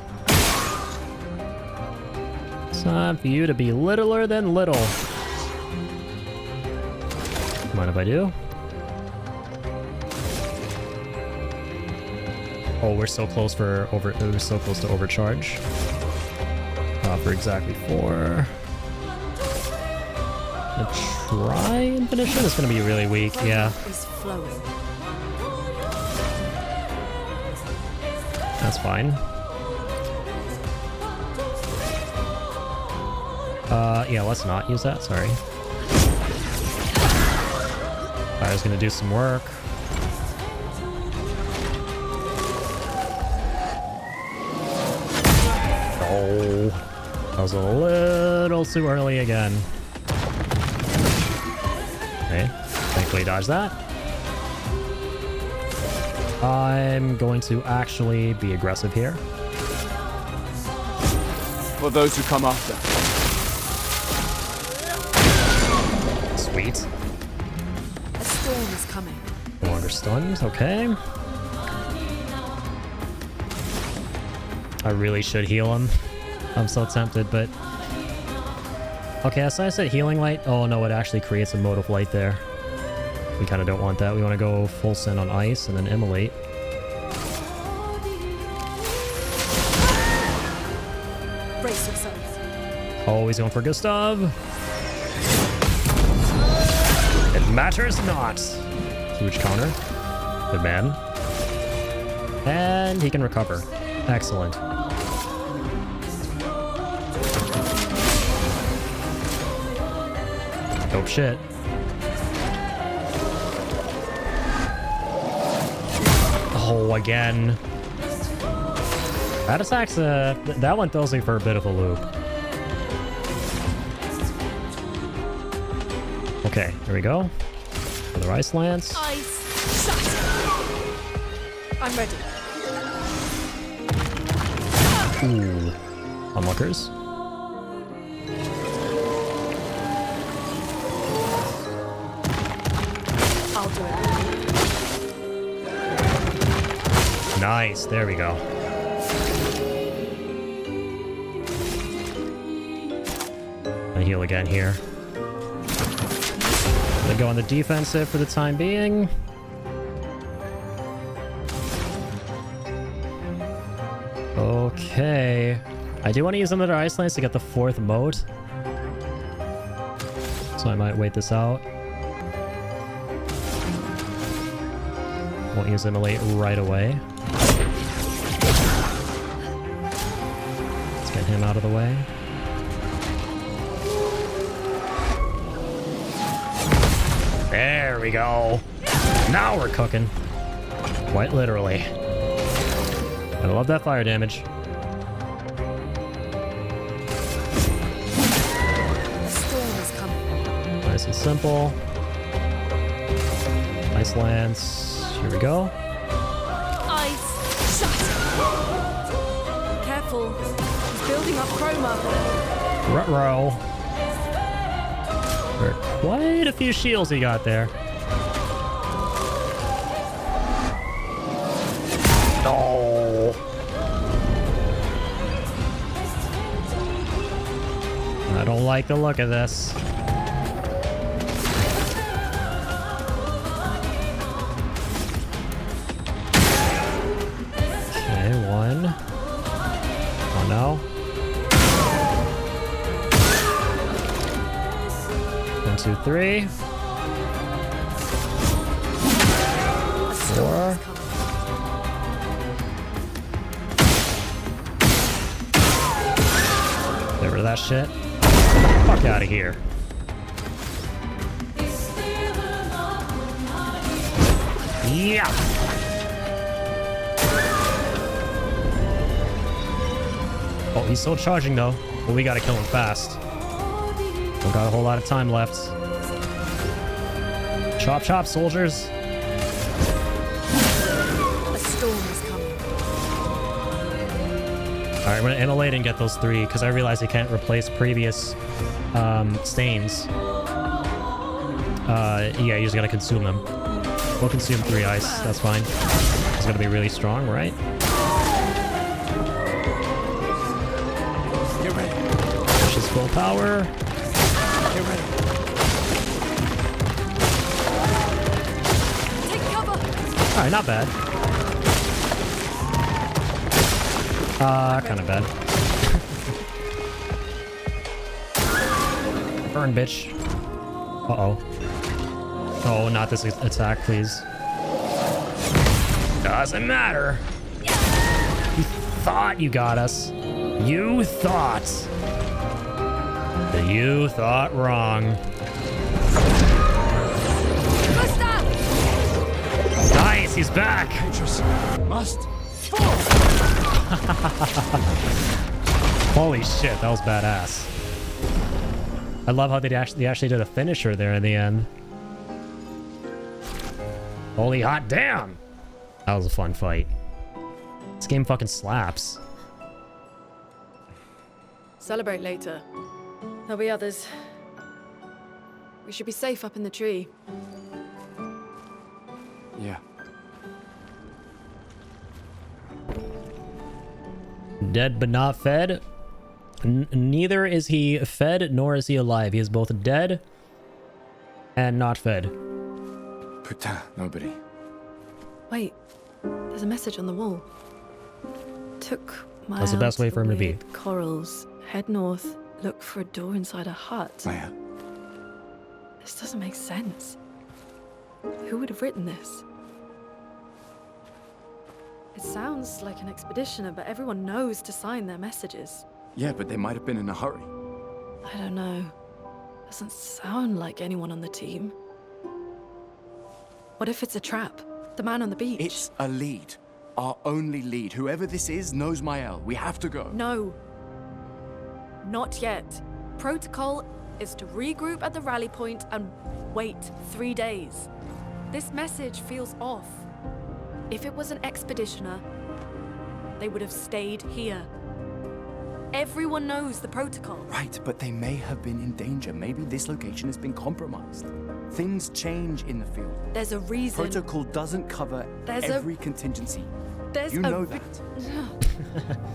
It's time for you to be littler than little. Mind if I do? Oh, we're so close for we're so close to overcharge. For exactly 4. A try infinition is gonna be really weak, yeah. Is flowing. That's fine. Yeah, let's not use that, sorry. I was gonna do some work. Oh, that was a little too early again. Okay, thankfully dodge that. I'm going to actually be aggressive here. For those who come after. Sweet. A storm is coming. No longer stunned, okay. I really should heal him. I'm so tempted, but... Okay, so I said healing light. Oh no, it actually creates a mode of light there. We kind of don't want that. We want to go full send on ice and then immolate. Brace yourselves. Oh, he's going for Gustav. It matters not. Huge counter. Good man. And he can recover. Excellent. Dope shit. Oh, again. That attack's, that one throws me for a bit of a loop. Okay, there we go. Another ice lance. Ice shut. I'm ready. Ooh. Onlookers. Nice. There we go. I heal again here. Gonna go on the defensive for the time being. Okay. I do want to use another Ice Lance to get the 4th moat. So I might wait this out. Won't use Immolate right away. Let's get him out of the way. There we go. Now we're cooking. Quite literally. I love that fire damage. The storm is coming. Nice and simple. Ice Lance. Here we go. Ice. Shut. Careful. He's building up Chroma. Ruh-roh. There are quite a few shields he got there. Oh. I don't like the look of this. Okay, 1. Oh no. 1, 2, 3. 4. Get rid of that shit. Fuck out of here. Yeah. Oh, he's still charging though. But we gotta kill him fast. Don't got a whole lot of time left. Chop chop, soldiers. A storm is coming. Alright, I'm gonna immolate and get those 3 because I realize you can't replace previous stains. Yeah, you just gotta consume them. We'll consume 3 ice, that's fine. It's gonna be really strong, right? Get ready. Push his full power. Get ready. Take cover. Alright, not bad. Kind of bad. Burn, bitch. Uh-oh. Oh, not this attack, please. Doesn't matter. You thought you got us. You thought. But you thought wrong. Nice, he's back. Must. Holy shit, that was badass. I love how they actually did a finisher there in the end. Holy hot damn! That was a fun fight. This game fucking slaps. Celebrate later. There'll be others. We should be safe up in the tree. Yeah. Dead but not fed. Neither is he fed nor is he alive. He is both dead and not fed. Putain, nobody. Wait, there's a message on the wall. Took my That's the best way for him to be. Corals. Head north. Look for a door inside a hut. Maya. This doesn't make sense. Who would have written this? It sounds like an expeditioner, but everyone knows to sign their messages. Yeah, but they might have been in a hurry. I don't know. Doesn't sound like anyone on the team. What if it's a trap? The man on the beach? It's a lead. Our only lead. Whoever this is knows Mael. We have to go. No. Not yet. Protocol is to regroup at the rally point and wait 3 days. This message feels off. If it was an expeditioner, they would have stayed here. Everyone knows the protocol. Right, but they may have been in danger. Maybe this location has been compromised. Things change in the field. There's a reason. Protocol doesn't cover every contingency. There's You a know re-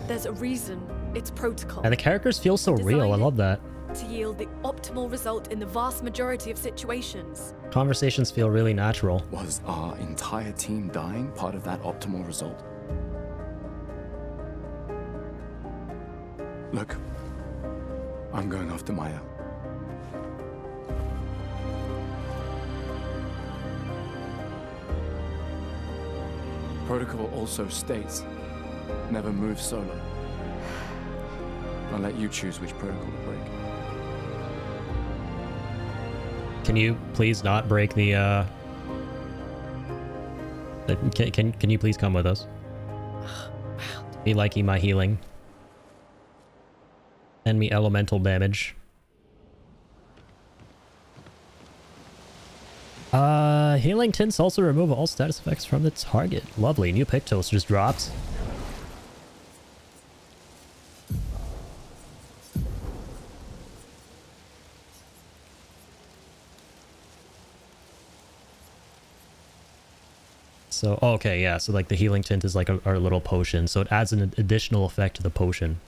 There's a reason. It's protocol. And the characters feel so real. I love that. To yield the optimal result in the vast majority of situations. Conversations feel really natural. Was our entire team dying part of that optimal result? Look, I'm going after Maya. Protocol also states, never move solo. I'll let you choose which protocol to break. Can you please not break the, Can you please come with us? Be liking my healing. Send me elemental damage. Healing tints also remove all status effects from the target. Lovely. New Pictos just dropped. So, okay, yeah, so like the healing tint is like our little potion, so it adds an additional effect to the potion.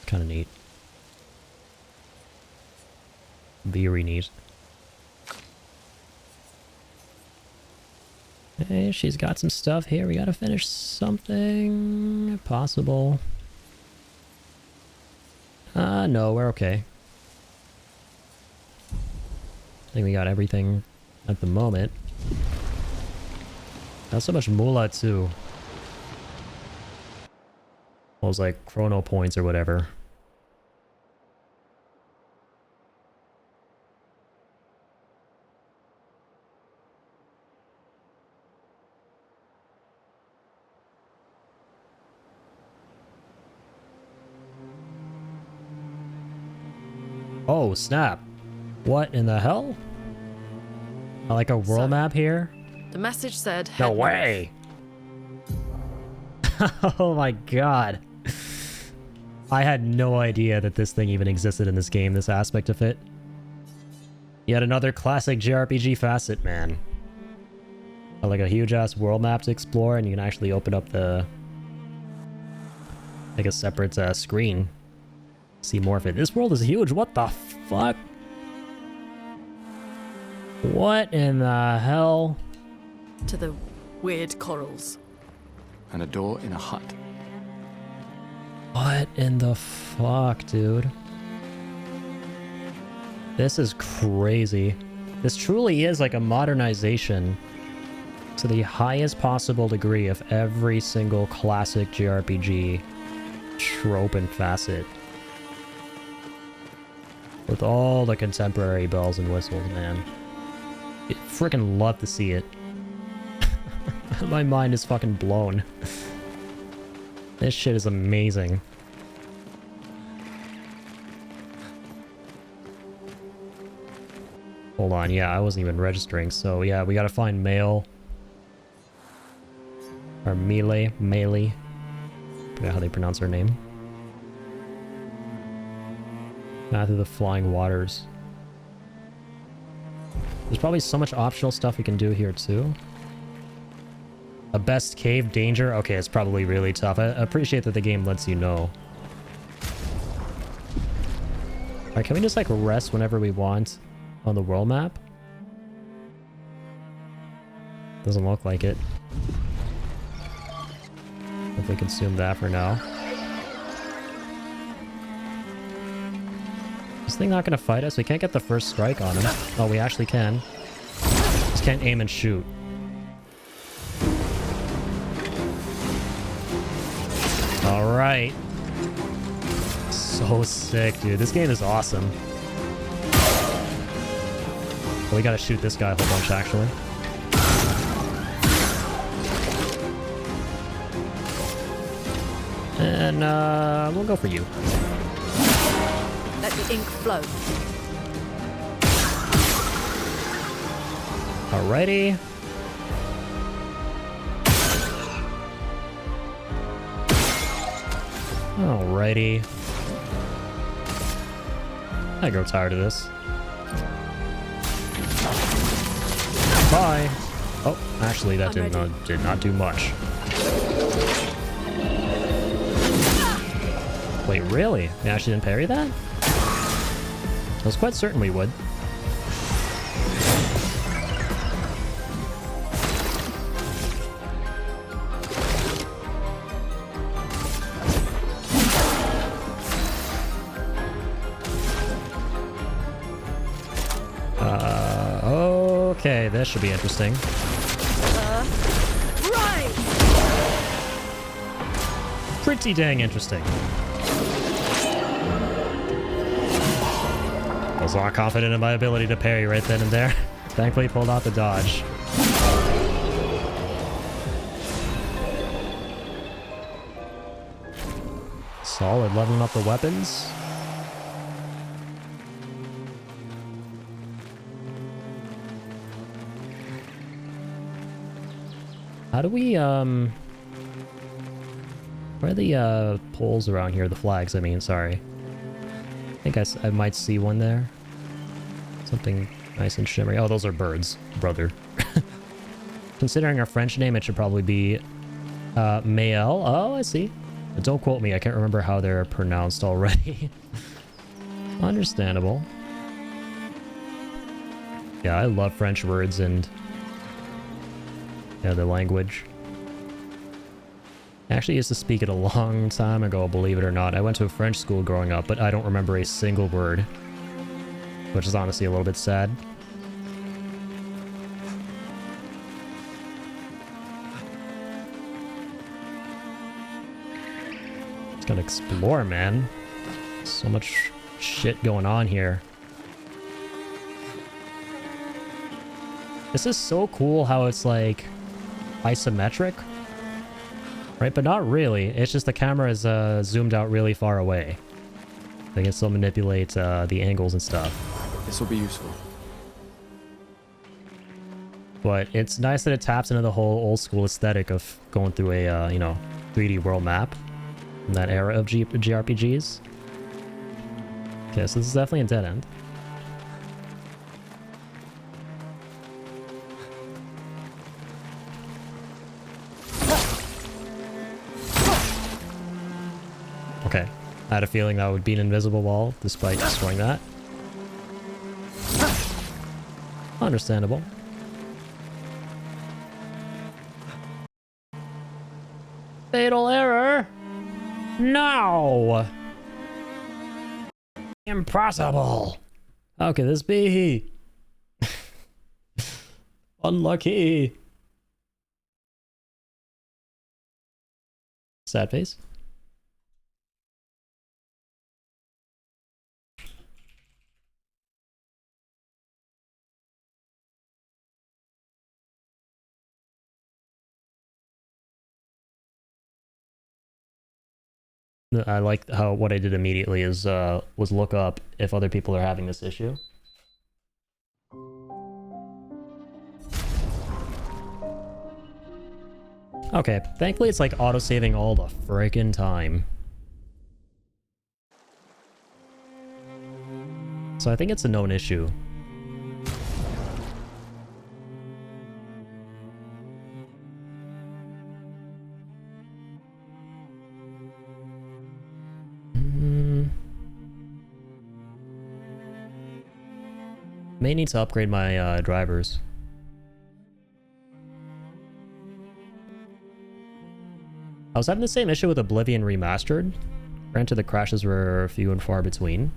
Kind of neat. Very neat. Okay, she's got some stuff here. We gotta finish something possible. No, we're okay. I think we got everything at the moment. Not so much moolah too. Those like chrono points or whatever. Oh, snap. What in the hell? Like a world map here? The message said... No way! Oh my god. I had no idea that this thing even existed in this game, this aspect of it. Yet another classic JRPG facet, man. Like a huge-ass world map to explore, and you can actually open up the... like a separate screen. See more of it. This world is huge. What the fuck? What in the hell? To the weird corals. And a door in a hut. What in the fuck, dude? This is crazy. This truly is like a modernization to the highest possible degree of every single classic JRPG trope and facet. With all the contemporary bells and whistles, man. I freaking love to see it. My mind is fucking blown. This shit is amazing. Hold on, yeah, I wasn't even registering, so yeah, we gotta find Male. Or Melee. I forgot how they pronounce her name. Path of the Flying Waters. There's probably so much optional stuff we can do here too. A best cave danger? Okay, it's probably really tough. I appreciate that the game lets you know. Alright, can we just like rest whenever we want on the world map? Doesn't look like it. Hopefully consume that for now. Is this thing not gonna fight us? We can't get the first strike on him. Oh, we actually can. Just can't aim and shoot. Alright. So sick, dude. This game is awesome. Oh, we gotta shoot this guy a whole bunch, actually. And, we'll go for you. Let the ink flow. Alrighty. Alrighty. I grow tired of this. Bye. Oh, actually, that did not do much. Wait, really? We actually didn't parry that? I was quite certain we would. Okay, this should be interesting. Right. Pretty dang interesting. I was not confident in my ability to parry right then and there. Thankfully pulled out the dodge. Solid, leveling up the weapons. How do we, where are the, poles around here? The flags, I mean, sorry. I think I might see one there. Something nice and shimmery. Oh, those are birds, brother. Considering our French name, it should probably be, Mael. Oh, I see. But don't quote me, I can't remember how they're pronounced already. Understandable. Yeah, I love French words and... yeah, the language. I actually used to speak it a long time ago, believe it or not. I went to a French school growing up, but I don't remember a single word. Which is honestly a little bit sad. Just gotta explore, man. So much shit going on here. This is so cool how it's like isometric, right? But not really. It's just the camera is zoomed out really far away. I can still manipulate the angles and stuff. This will be useful. But it's nice that it taps into the whole old school aesthetic of going through a, you know, 3D world map in that era of JRPGs. Okay, so this is definitely a dead end. Okay, I had a feeling that would be an invisible wall, despite destroying that. Understandable. Fatal error! No! Impossible! How could this be? Unlucky! Sad face. I like how what I did immediately is was look up if other people are having this issue. Okay, thankfully it's like auto-saving all the frickin' time. So I think it's a known issue. May need to upgrade my drivers. I was having the same issue with Oblivion Remastered. Granted, the crashes were few and far between.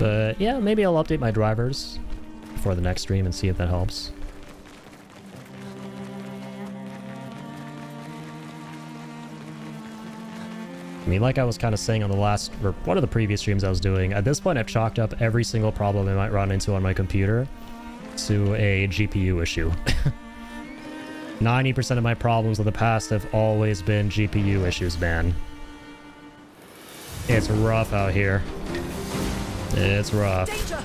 But yeah, maybe I'll update my drivers before the next stream and see if that helps. I mean, like I was kind of saying on the last, or one of the previous streams I was doing, at this point I've chalked up every single problem I might run into on my computer to a GPU issue. 90% of my problems of the past have always been GPU issues, man. It's rough out here. It's rough. Danger!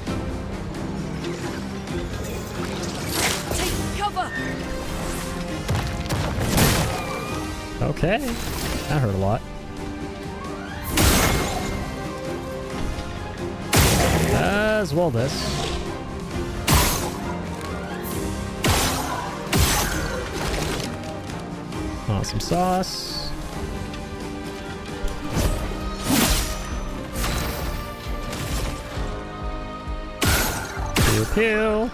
Take cover! Okay, that hurt a lot. As well this. Awesome sauce. Pew pew.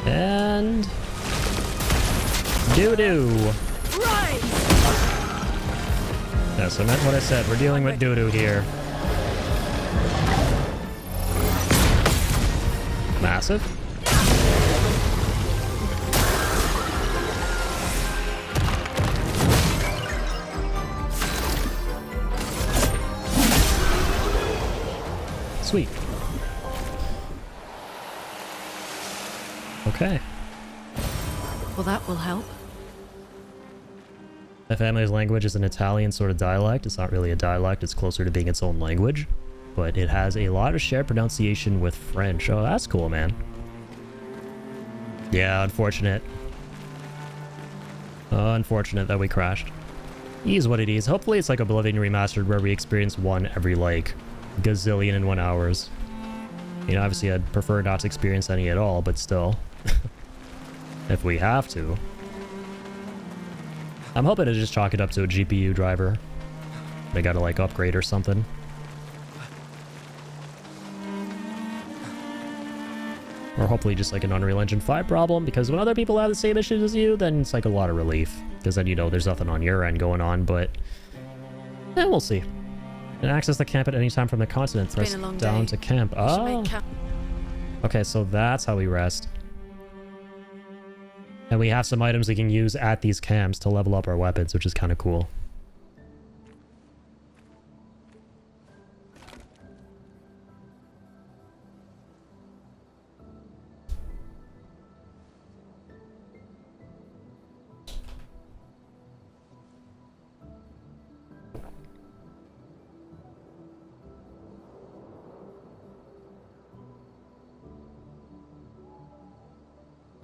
And doo-doo. Yes, I meant what I said. We're dealing with doo-doo here. Massive. Sweet. Okay. Well, that will help. My family's language is an Italian sort of dialect. It's not really a dialect, it's closer to being its own language. But it has a lot of shared pronunciation with French. Oh, that's cool, man. Yeah, unfortunate. Unfortunate that we crashed. It is what it is. Hopefully it's like Oblivion Remastered where we experience one every like gazillion and 1 hours. You know, obviously I'd prefer not to experience any at all, but still. If we have to. I'm hoping to just chalk it up to a GPU driver. They gotta like upgrade or something. Or hopefully just like an Unreal Engine 5 problem, because when other people have the same issues as you, then it's like a lot of relief. Because then, you know, there's nothing on your end going on, but... we'll see. And access the camp at any time from the continent. Press down to camp. Oh! Okay, so that's how we rest. And we have some items we can use at these camps to level up our weapons, which is kind of cool.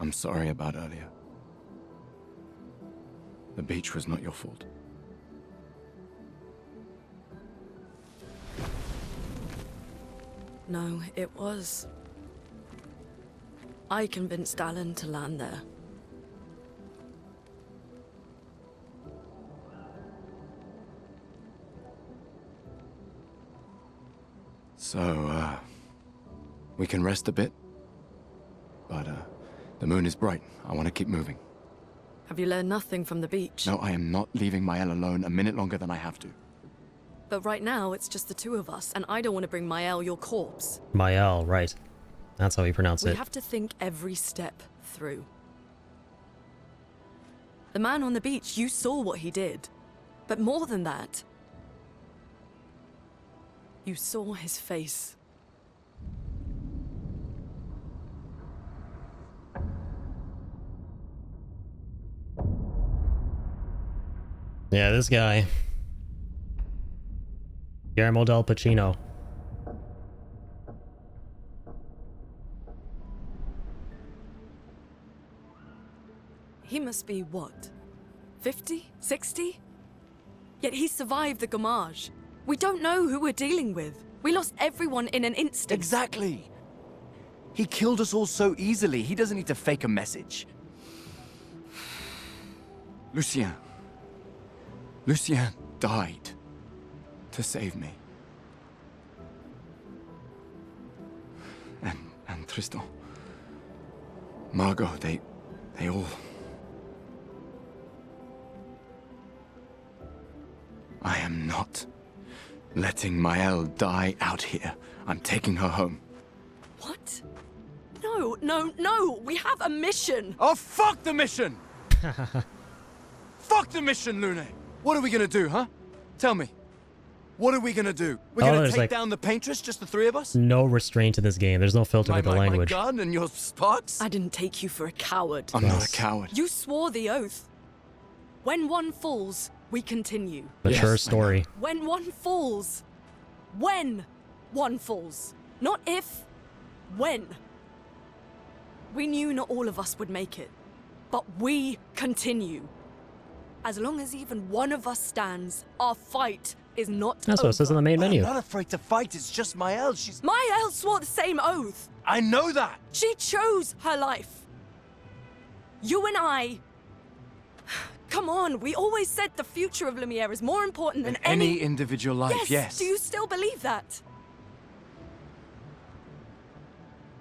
I'm sorry about earlier. The beach was not your fault. No, it was. I convinced Alan to land there. So, we can rest a bit? But, the moon is bright. I want to keep moving. Have you learned nothing from the beach? No, I am not leaving Mael alone a minute longer than I have to. But right now, it's just the two of us, and I don't want to bring Mael your corpse. Mael, right. That's how you pronounce it. We have to think every step through. The man on the beach, you saw what he did. But more than that, you saw his face. Yeah, this guy. Guillermo del Pacino. He must be what? 50? 60? Yet he survived the Gamage. We don't know who we're dealing with. We lost everyone in an instant. Exactly! He killed us all so easily, he doesn't need to fake a message. Lucien. Lucien died to save me. And Tristan. Margot, they all... I am not letting Mael die out here. I'm taking her home. What? No, no, no! We have a mission! Oh, fuck the mission! Fuck the mission, Lune! What are we gonna do, huh? Tell me. What are we gonna do? We're gonna take down the Paintress, just the three of us? No restraint in this game. There's no filter with the language. My gun and your sparks? I didn't take you for a coward. I'm not a coward. You swore the oath. When one falls, we continue. Mature story. When one falls. When one falls. Not if. When. We knew not all of us would make it. But we continue. As long as even one of us stands, our fight is not That's what it says in the main menu. I'm not afraid to fight. It's just Maëlle. She's... Maëlle swore the same oath. I know that. She chose her life. You and I... Come on, we always said the future of Lumiere is more important than Any individual life, yes. Do you still believe that?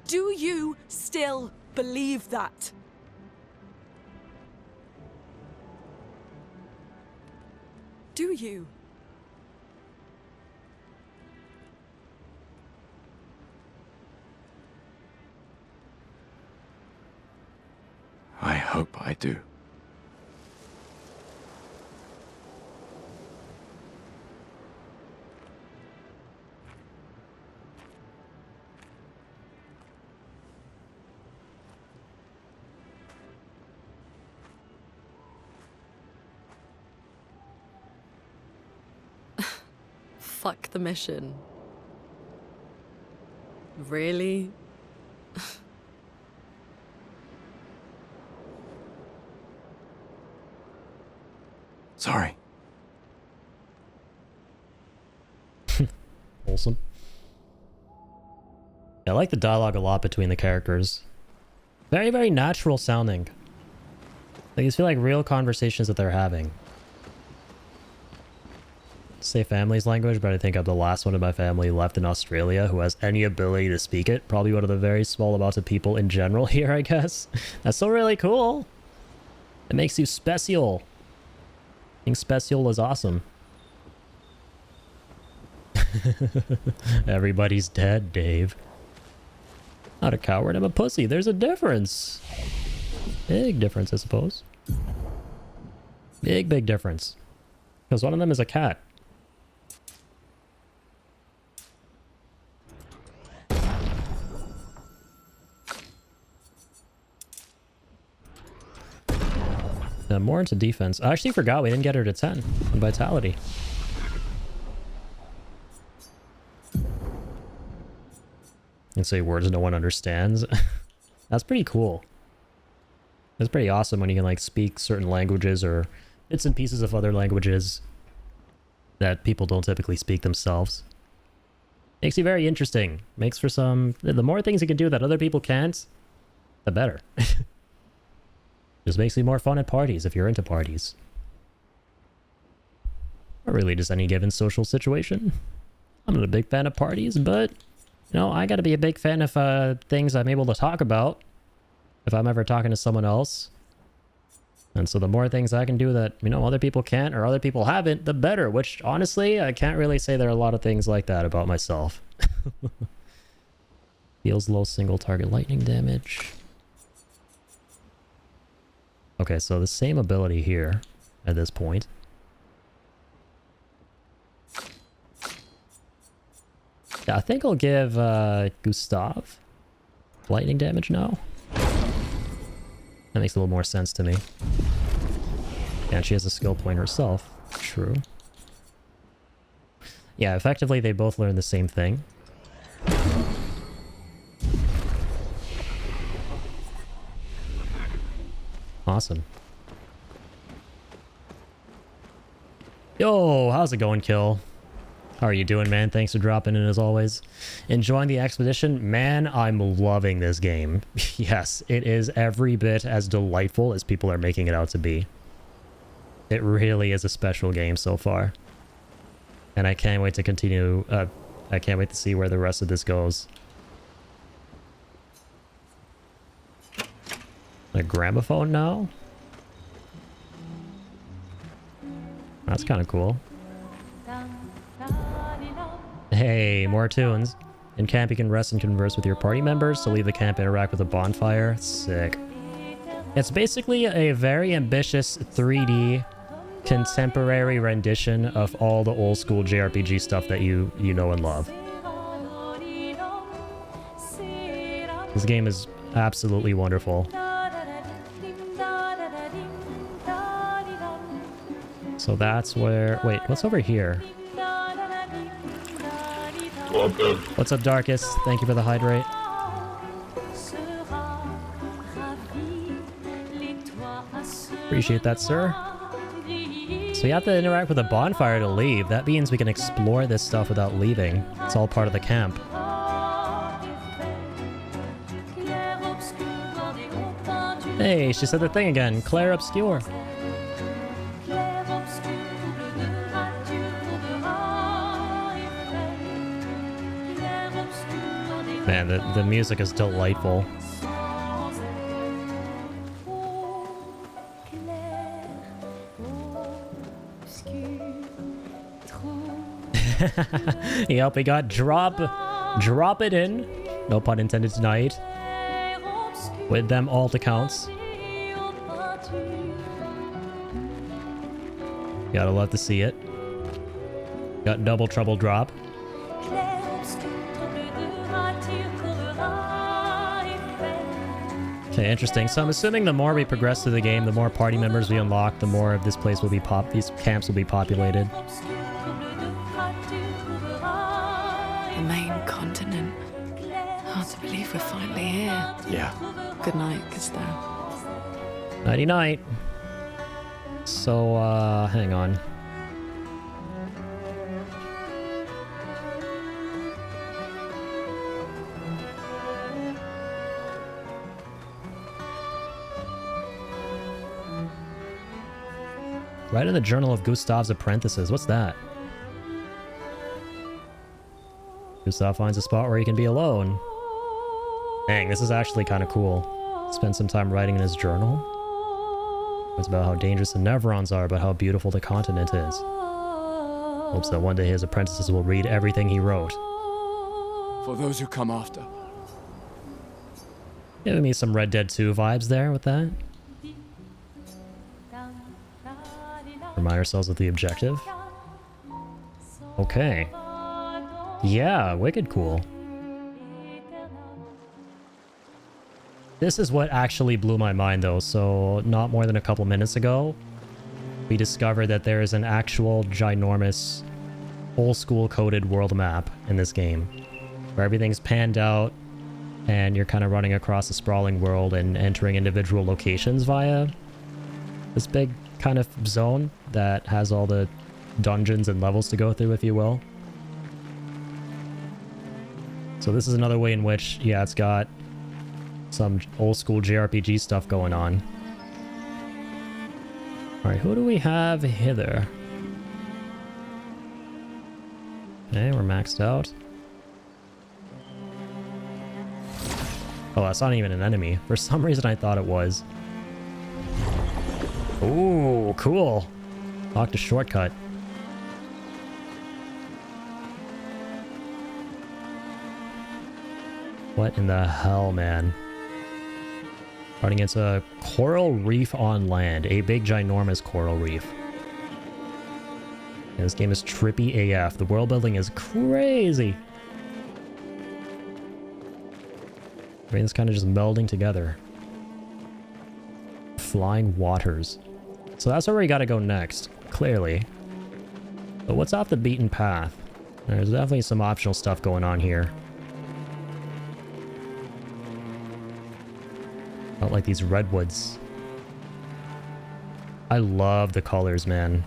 Do you still believe that? Do you? I hope I do. Fuck the mission. Really? Sorry. Wholesome. Yeah, I like the dialogue a lot between the characters. Very, very natural sounding. Like, you feel like real conversations that they're having. Say family's language, but I think I'm the last one in my family left in Australia who has any ability to speak it. Probably one of the very small amounts of people in general here, I guess. That's still really cool. It makes you special. Being special is awesome. Everybody's dead, Dave. Not a coward, I'm a pussy. There's a difference. Big difference, I suppose. Big difference. Because one of them is a cat. More into defense. I actually forgot we didn't get her to 10 on vitality. And say words no one understands. That's pretty cool. It's pretty awesome when you can like speak certain languages or bits and pieces of other languages that people don't typically speak themselves. Makes you very interesting. Makes for some... The more things you can do that other people can't, the better. Just makes you more fun at parties if you're into parties. Or really just any given social situation. I'm not a big fan of parties, but... You know, I gotta be a big fan of things I'm able to talk about. If I'm ever talking to someone else. And so the more things I can do that, you know, other people can't or other people haven't, the better. Which, honestly, I can't really say there are a lot of things like that about myself. Deals low single target lightning damage. Okay, so the same ability here at this point. Yeah, I think I'll give Gustav lightning damage now. That makes a little more sense to me. And she has a skill point herself. True. Yeah, effectively they both learn the same thing. Awesome. Yo, how's it going, Kill? How are you doing, man? Thanks for dropping in as always. Enjoying the expedition? Man, I'm loving this game. Yes, it is every bit as delightful as people are making it out to be. It really is a special game so far. And I can't wait to continue, I can't wait to see where the rest of this goes. A gramophone now? That's kind of cool. Hey, more tunes. In camp, you can rest and converse with your party members. To leave the camp, interact with a bonfire. Sick. It's basically a very ambitious 3D contemporary rendition of all the old school JRPG stuff that you know and love. This game is absolutely wonderful. So that's where... Wait, what's over here? What's up, Darkus? Thank you for the hydrate. Appreciate that, sir. So we have to interact with a bonfire to leave. That means we can explore this stuff without leaving. It's all part of the camp. Hey, she said the thing again. Claire Obscure. Man, the music is delightful. Yep, we got drop it in. No pun intended tonight. With them alt accounts. Gotta love to see it. Got double trouble drop. Okay, interesting. So I'm assuming the more we progress through the game, the more party members we unlock, the more of this place will be these camps will be populated. The main continent. Hard to believe we're finally here. Yeah. Good night, Gustav. Nighty-night. So, hang on. Right in the Journal of Gustav's Apprentices. What's that? Gustav finds a spot where he can be alone. Dang, this is actually kind of cool. Spend some time writing in his journal. It's about how dangerous the Nevrons are, but how beautiful the continent is. Hopes that one day his apprentices will read everything he wrote. For those who come after. Giving me some Red Dead 2 vibes there with that. Remind ourselves of the objective. Okay. Yeah, wicked cool. This is what actually blew my mind though. So not more than a couple minutes ago, we discovered that there is an actual ginormous old school coded world map in this game where everything's panned out and you're kind of running across a sprawling world and entering individual locations via this big kind of zone that has all the dungeons and levels to go through, if you will. So this is another way in which, yeah, it's got some old school JRPG stuff going on. Alright, who do we have hither? Okay, we're maxed out. Oh, that's not even an enemy. For some reason I thought it was. Ooh, cool. Locked a shortcut. What in the hell, man? Running into a coral reef on land. A big, ginormous coral reef. And this game is trippy AF. The world building is crazy. Everything's kind of just melding together. Flying waters. So that's where we gotta go next, clearly. But what's off the beaten path? There's definitely some optional stuff going on here. Not like these redwoods. I love the colors, man.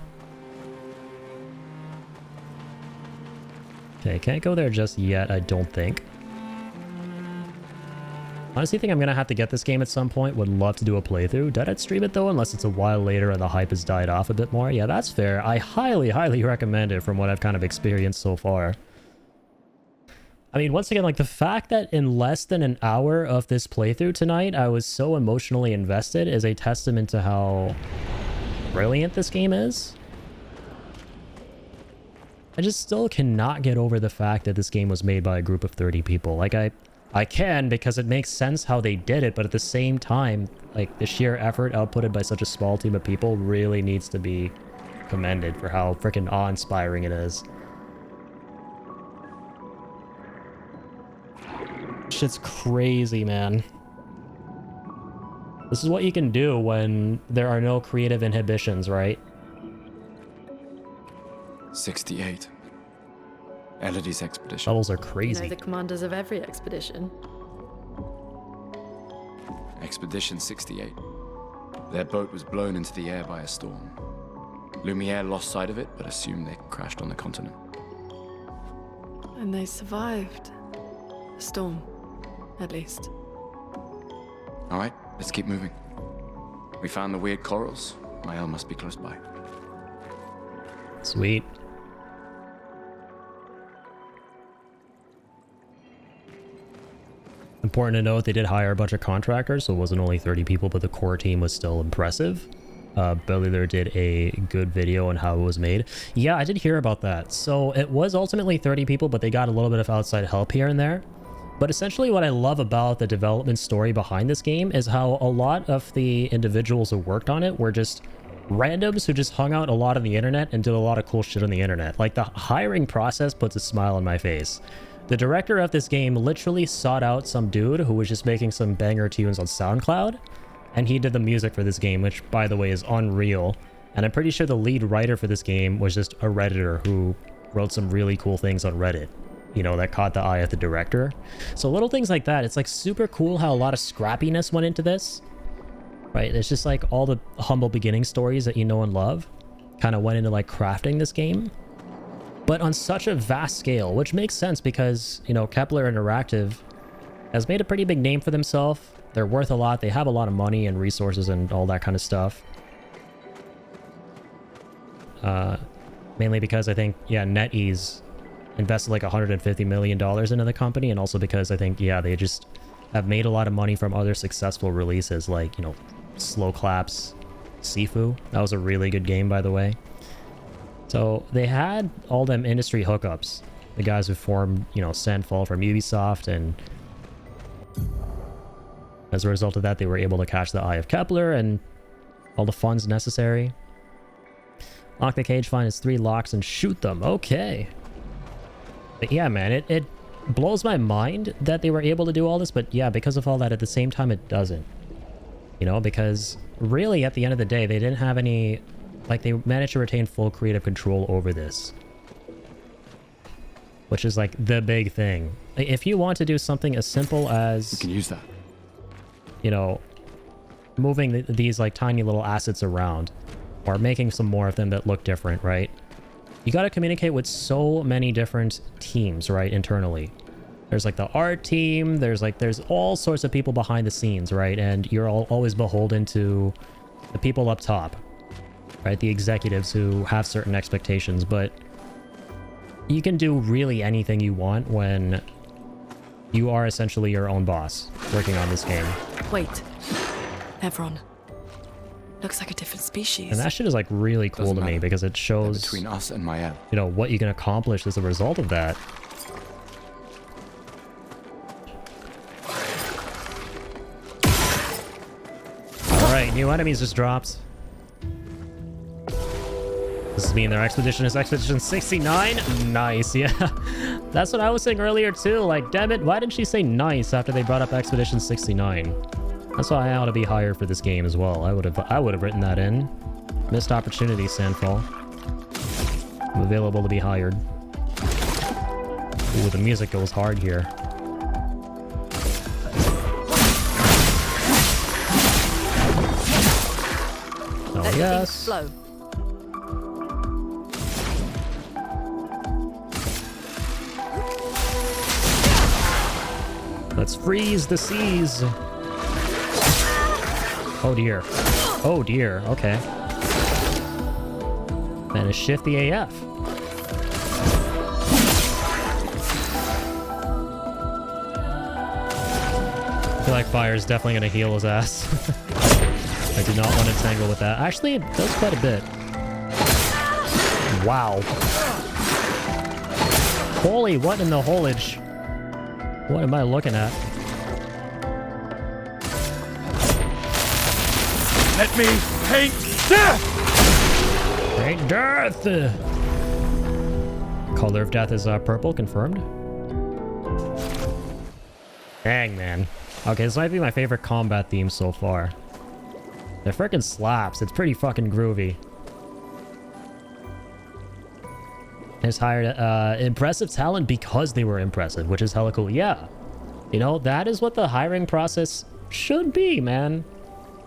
Okay, can't go there just yet, I don't think. Honestly, think I'm gonna have to get this game at some point. Would love to do a playthrough. Doubt I'd stream it though, unless it's a while later and the hype has died off a bit more. Yeah, that's fair. I highly, highly recommend it from what I've kind of experienced so far. I mean, once again, like the fact that in less than an hour of this playthrough tonight, I was so emotionally invested is a testament to how brilliant this game is. I just still cannot get over the fact that this game was made by a group of 30 people. Like, I can because it makes sense how they did it, but at the same time, like the sheer effort outputted by such a small team of people really needs to be commended for how freaking awe-inspiring it is. Shit's crazy, man. This is what you can do when there are no creative inhibitions, right? 68. Elodie's expedition. Levels are You crazy. know the commanders of every expedition. Expedition 68. Their boat was blown into the air by a storm. Lumiere lost sight of it, but assumed they crashed on the continent. And they survived. The storm, at least. All right, let's keep moving. We found the weird corals. Mael must be close by. Sweet. Important to note, they did hire a bunch of contractors, so it wasn't only 30 people, but the core team was still impressive. Bellular did a good video on how it was made. Yeah, I did hear about that. So it was ultimately 30 people, but they got a little bit of outside help here and there. But essentially what I love about the development story behind this game is how a lot of the individuals who worked on it were just randoms who just hung out a lot on the internet and did a lot of cool shit on the internet. Like, the hiring process puts a smile on my face. The director of this game literally sought out some dude who was just making some banger tunes on SoundCloud, and he did the music for this game, which, by the way, is unreal. And I'm pretty sure the lead writer for this game was just a Redditor who wrote some really cool things on Reddit, you know, that caught the eye of the director. So little things like that, it's like super cool how a lot of scrappiness went into this, right? It's just like all the humble beginning stories that you know and love kind of went into like crafting this game, but on such a vast scale, which makes sense because, you know, Kepler Interactive has made a pretty big name for themselves. They're worth a lot. They have a lot of money and resources and all that kind of stuff. Mainly because I think, yeah, NetEase invested like $150 million into the company, and also because I think, yeah, they just have made a lot of money from other successful releases like, you know, Slow Clap's Sifu. That was a really good game, by the way. So they had all them industry hookups. The guys who formed, you know, Sandfall from Ubisoft, and as a result of that, they were able to catch the eye of Kepler and all the funds necessary. Lock the cage, find its 3 locks, and shoot them. Okay. But yeah, man, it blows my mind that they were able to do all this, but yeah, because of all that, at the same time, it doesn't. You know, because really, at the end of the day, they didn't have any... Like, they managed to retain full creative control over this, which is like the big thing. If you want to do something as simple as... We can use that. You know, moving these like tiny little assets around, or making some more of them that look different, right? You got to communicate with so many different teams, right, internally. There's like the art team, there's all sorts of people behind the scenes, right? And you're always beholden to the people up top, right? The executives who have certain expectations, but you can do really anything you want when you are essentially your own boss working on this game. Wait. Nevron. Looks like a different species. And that shit is like really cool to me because it shows between us and Mael, you know, what you can accomplish as a result of that. Alright, new enemies just dropped. This is mean their expedition is Expedition 69? Nice, yeah. That's what I was saying earlier too. Like, damn it, why didn't she say nice after they brought up Expedition 69? That's why I ought to be hired for this game as well. I would have written that in. Missed opportunity, Sandfall. I'm available to be hired. Ooh, the music goes hard here. Oh, yes. Flow. Let's freeze the seas. Oh dear. Oh dear. Okay. That is shifty AF. I feel like fire is definitely going to heal his ass. I do not want to tangle with that. Actually, it does quite a bit. Wow. Holy, what in the holage? What am I looking at? Let me paint death! Paint death! Color of death is purple, confirmed. Dang, man. Okay, this might be my favorite combat theme so far. It frickin' slaps. It's pretty fucking groovy. Has hired impressive talent because they were impressive, which is hella cool. Yeah. You know, that is what the hiring process should be, man.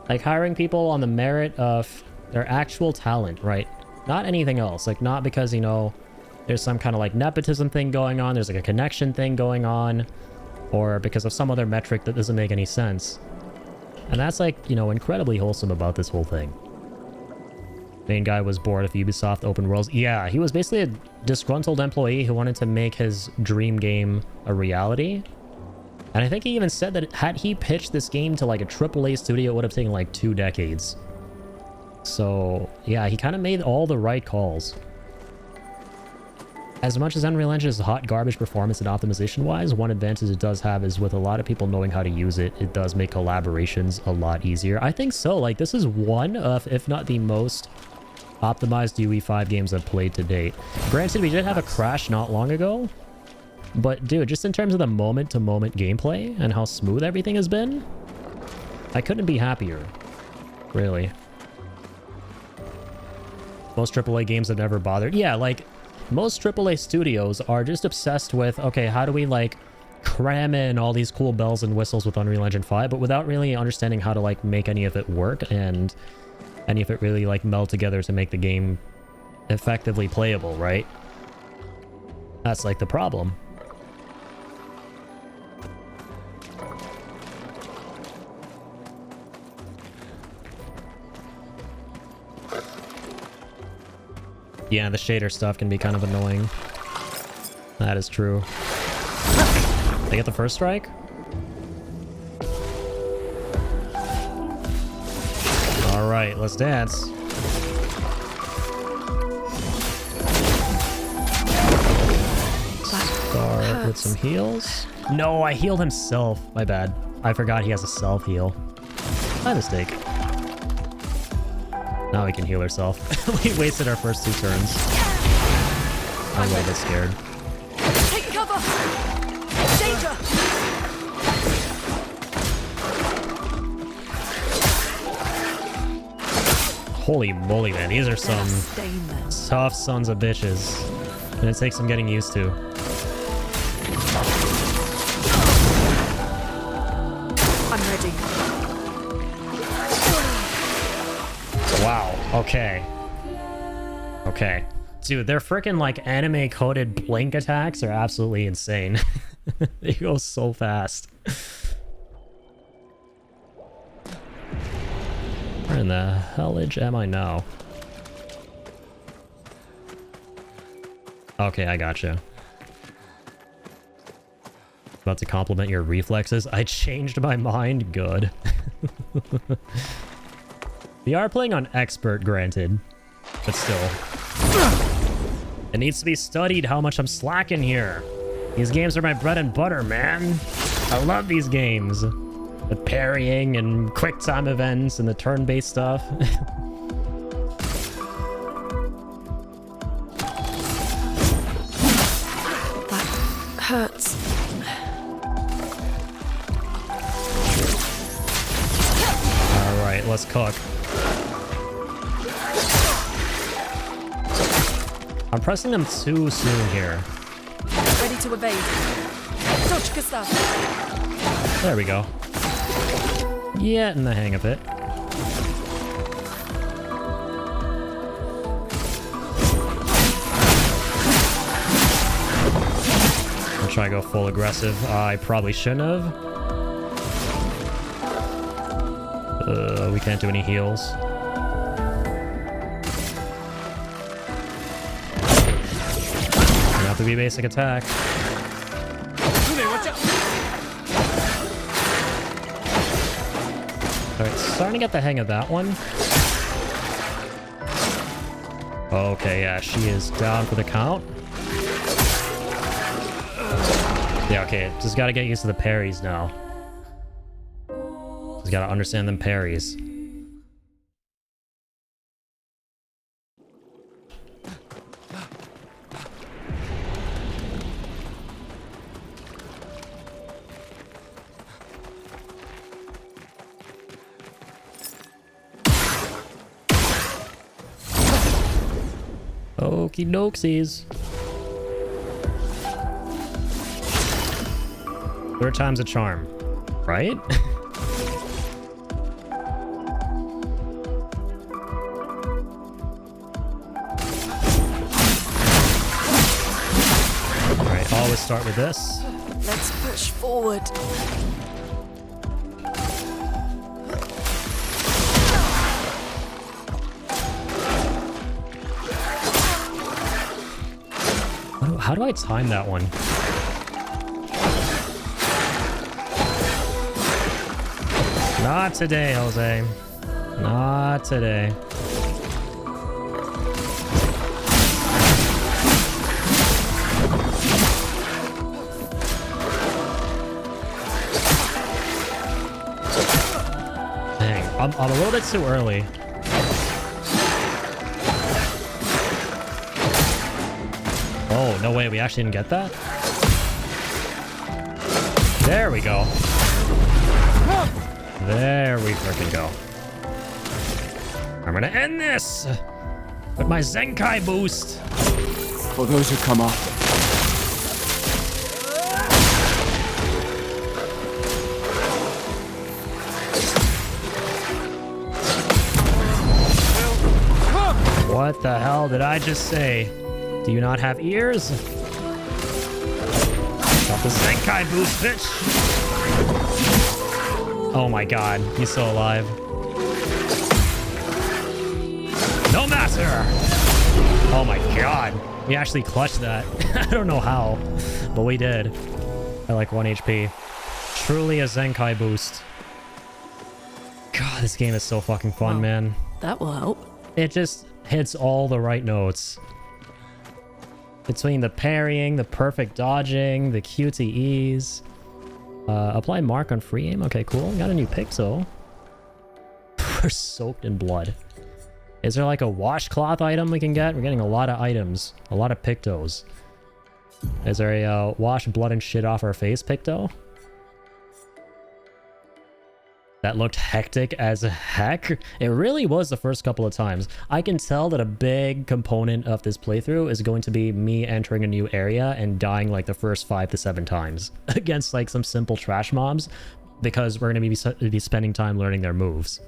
Like, hiring people on the merit of their actual talent, right? Not anything else. Like, not because, you know, there's some kind of like nepotism thing going on, there's like a connection thing going on, or because of some other metric that doesn't make any sense. And that's like, you know, incredibly wholesome about this whole thing. Main guy was bored of Ubisoft open worlds. Yeah, he was basically a disgruntled employee who wanted to make his dream game a reality. And I think he even said that had he pitched this game to like a AAA studio, it would have taken like 2 decades. So yeah, he kind of made all the right calls. As much as Unreal Engine is hot garbage performance and optimization wise, one advantage it does have is with a lot of people knowing how to use it, it does make collaborations a lot easier. I think so. Like, this is one of, if not the most optimized UE5 games I've played to date. Granted, we did have a crash not long ago, but dude, just in terms of the moment-to-moment gameplay and how smooth everything has been, I couldn't be happier. Really. Most AAA games have never bothered. Yeah, like, most AAA studios are just obsessed with, okay, how do we, like, cram in all these cool bells and whistles with Unreal Engine 5, but without really understanding how to, like, make any of it work and any of it really, like, meld together to make the game effectively playable, right? That's, like, the problem. Yeah, the shader stuff can be kind of annoying. That is true. Did I get the first strike? Alright, let's dance. Start with some heals. No, I healed himself. My bad. I forgot he has a self-heal. My mistake. Now we can heal ourselves. We wasted our first 2 turns. I'm a little bit scared. Take cover! Danger! Holy moly, man. These are some tough sons of bitches. And it takes some getting used to. I'm ready. Wow. Okay. Okay. Dude, their freaking like anime coded blink attacks are absolutely insane. They go so fast. Where in the hellage am I now? Okay, I gotcha. About to compliment your reflexes. I changed my mind. Good. We are playing on expert, granted, but still. It needs to be studied how much I'm slacking here. These games are my bread and butter, man. I love these games. The parrying and quick time events and the turn-based stuff. That hurts. Alright, let's cook. I'm pressing them too soon here. Ready to evade. Dodge, Gustav. There we go. Getting the hang of it. I'll try to go full aggressive. I probably shouldn't have. We can't do any heals. Gonna have to be basic attack. Alright, starting to get the hang of that one. Okay, yeah, she is down for the count. Yeah, okay, just gotta get used to the parries now. Just gotta understand them parries. Okie doksies. 3rd time's a charm, right? always start with this. Let's push forward. How do I time that one? Not today, Jose. Not today. Dang, I'm a little bit too early. Oh, no way, we actually didn't get that? There we go. There we frickin' go. I'm gonna end this with my Zenkai boost. For those who come after. What the hell did I just say? Do you not have ears? Got the Zenkai boost, bitch. Oh my god, he's still alive. No matter! Oh my god. We actually clutched that. I don't know how, but we did. At like 1 HP. Truly a Zenkai boost. God, this game is so fucking fun, man. That will help. It just hits all the right notes. Between the parrying, the perfect dodging, the QTEs. Apply mark on free aim. Okay, cool. Got a new pixel. We're soaked in blood. Is there like a washcloth item we can get? We're getting a lot of items. A lot of pictos. Is there a wash blood and shit off our face picto? That looked hectic as heck. It really was the first couple of times. I can tell that a big component of this playthrough is going to be me entering a new area and dying like the first 5 to 7 times against like some simple trash mobs, because we're going to be spending time learning their moves.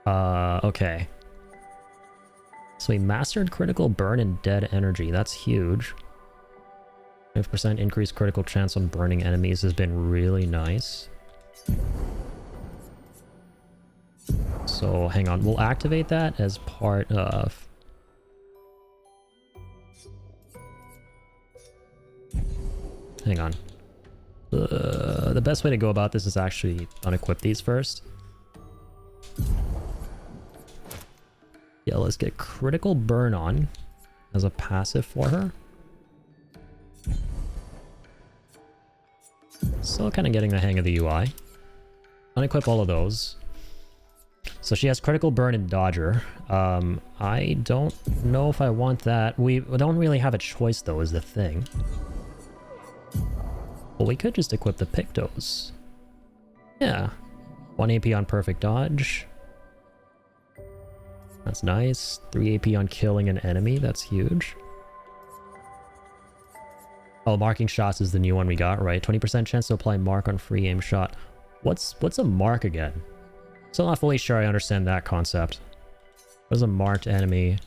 Okay. So we mastered critical burn and dead energy. That's huge. 5% increased critical chance on burning enemies has been really nice. So hang on, we'll activate that as part of... Hang on. The best way to go about this is actually unequip these first. Yeah, let's get critical burn on as a passive for her. Still kind of getting the hang of the UI. Unequip all of those. So she has critical burn and dodger. I don't know if I want that. We don't really have a choice though, is the thing. Well, we could just equip the pictos. Yeah. 1 AP on perfect dodge. That's nice. 3 AP on killing an enemy. That's huge. Oh, marking shots is the new one we got, right? 20% chance to apply mark on free aim shot. What's a mark again? Still not fully sure I understand that concept. What does a marked enemy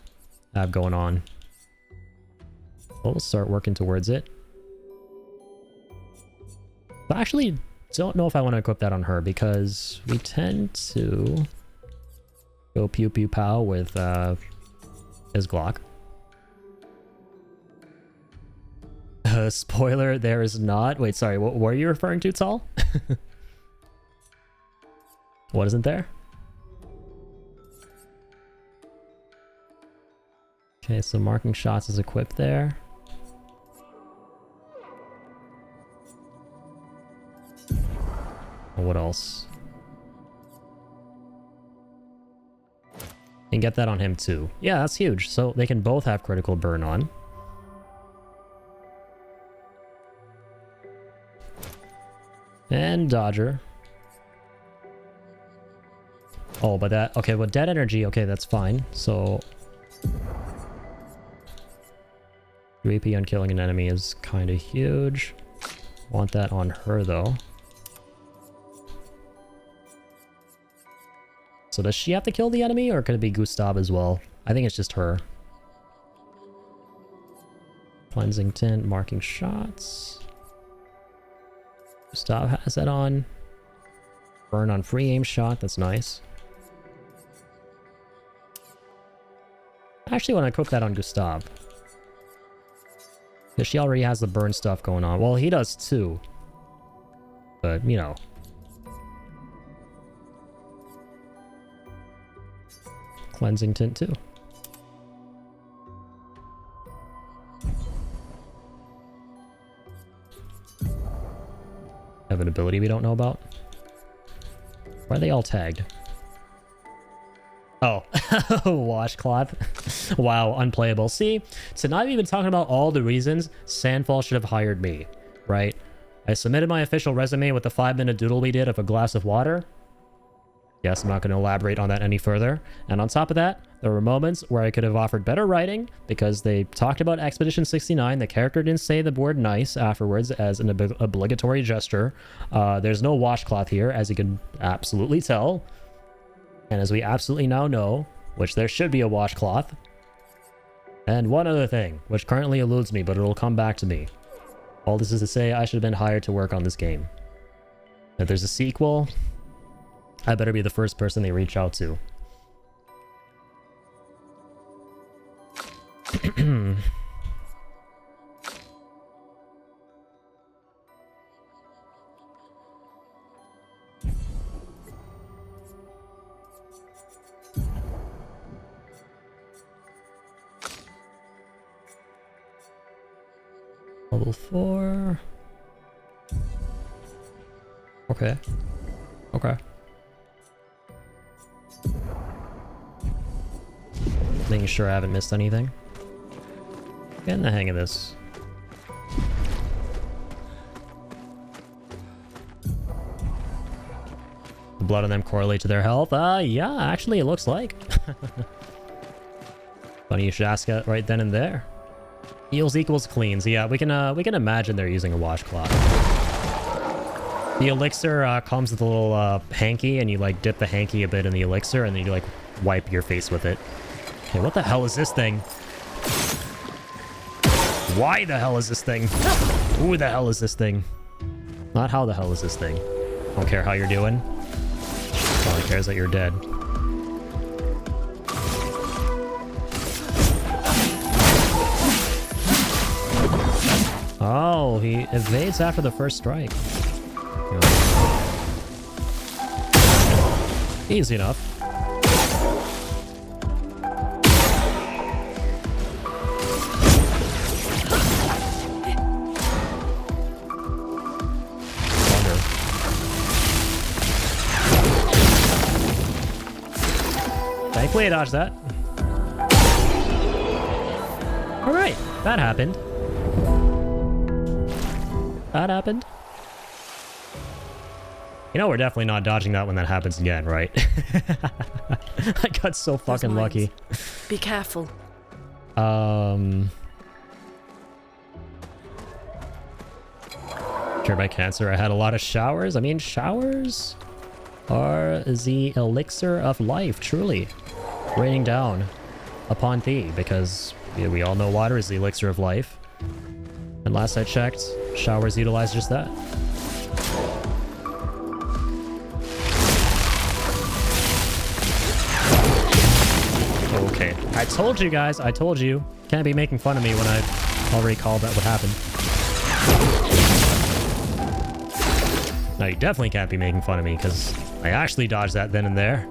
have going on? Well, we'll start working towards it. But I actually don't know if I want to equip that on her, because we tend to go pew pew pow with his Glock. Spoiler, there is not. Wait, sorry, what were you referring to, Tal? What isn't there? Okay, so marking shots is equipped there. What else? And get that on him too. Yeah, that's huge. So they can both have critical burn on. And dodger. Oh, but that... Okay, well, dead energy. Okay, that's fine. So... 3 AP on killing an enemy is kind of huge. Want that on her, though. So does she have to kill the enemy, or could it be Gustav as well? I think it's just her. Cleansing tint, marking shots. Gustav has that on. Burn on free aim shot, that's nice. I actually want to cook that on Gustav. Because she already has the burn stuff going on. Well, he does too. But, you know. Cleansing tint too. Have an ability we don't know about. Why are they all tagged? Oh, washcloth. Wow, unplayable. See, so now I've even talking about all the reasons Sandfall should have hired me, right? I submitted my official resume with the 5-minute doodle we did of a glass of water. Yes, I'm not going to elaborate on that any further. And on top of that, there were moments where I could have offered better writing because they talked about Expedition 69. The character didn't say the word nice afterwards as an obligatory gesture. There's no washcloth here, as you can absolutely tell. And as we absolutely now know, which there should be a washcloth. And one other thing, which currently eludes me, but it'll come back to me. All this is to say, I should have been hired to work on this game. If there's a sequel, I better be the first person they reach out to. Level 4. Okay. Okay. Making sure I haven't missed anything. Getting the hang of this. The blood on them correlate to their health? Yeah, actually it looks like. Funny you should ask it right then and there. Heals equals cleans. Yeah, we can imagine they're using a washcloth. The elixir comes with a little hanky, and you like dip the hanky a bit in the elixir, and then you like wipe your face with it. Okay, what the hell is this thing? Why the hell is this thing? Who the hell is this thing? Not how the hell is this thing. Don't care how you're doing. All it cares that you're dead. Oh, he evades after the first strike. Easy enough. Thankfully I dodged that. Alright, that happened. That happened. You know, we're definitely not dodging that when that happens again, right? I got so fucking lucky. Be careful. Cured by cancer. I had a lot of showers. I mean, showers are the elixir of life, truly. Raining down upon thee, because we all know water is the elixir of life. And last I checked, showers utilize just that. Okay, I told you guys, I told you. Can't be making fun of me when I've already called that what happened. No, you definitely can't be making fun of me, because I actually dodged that then and there.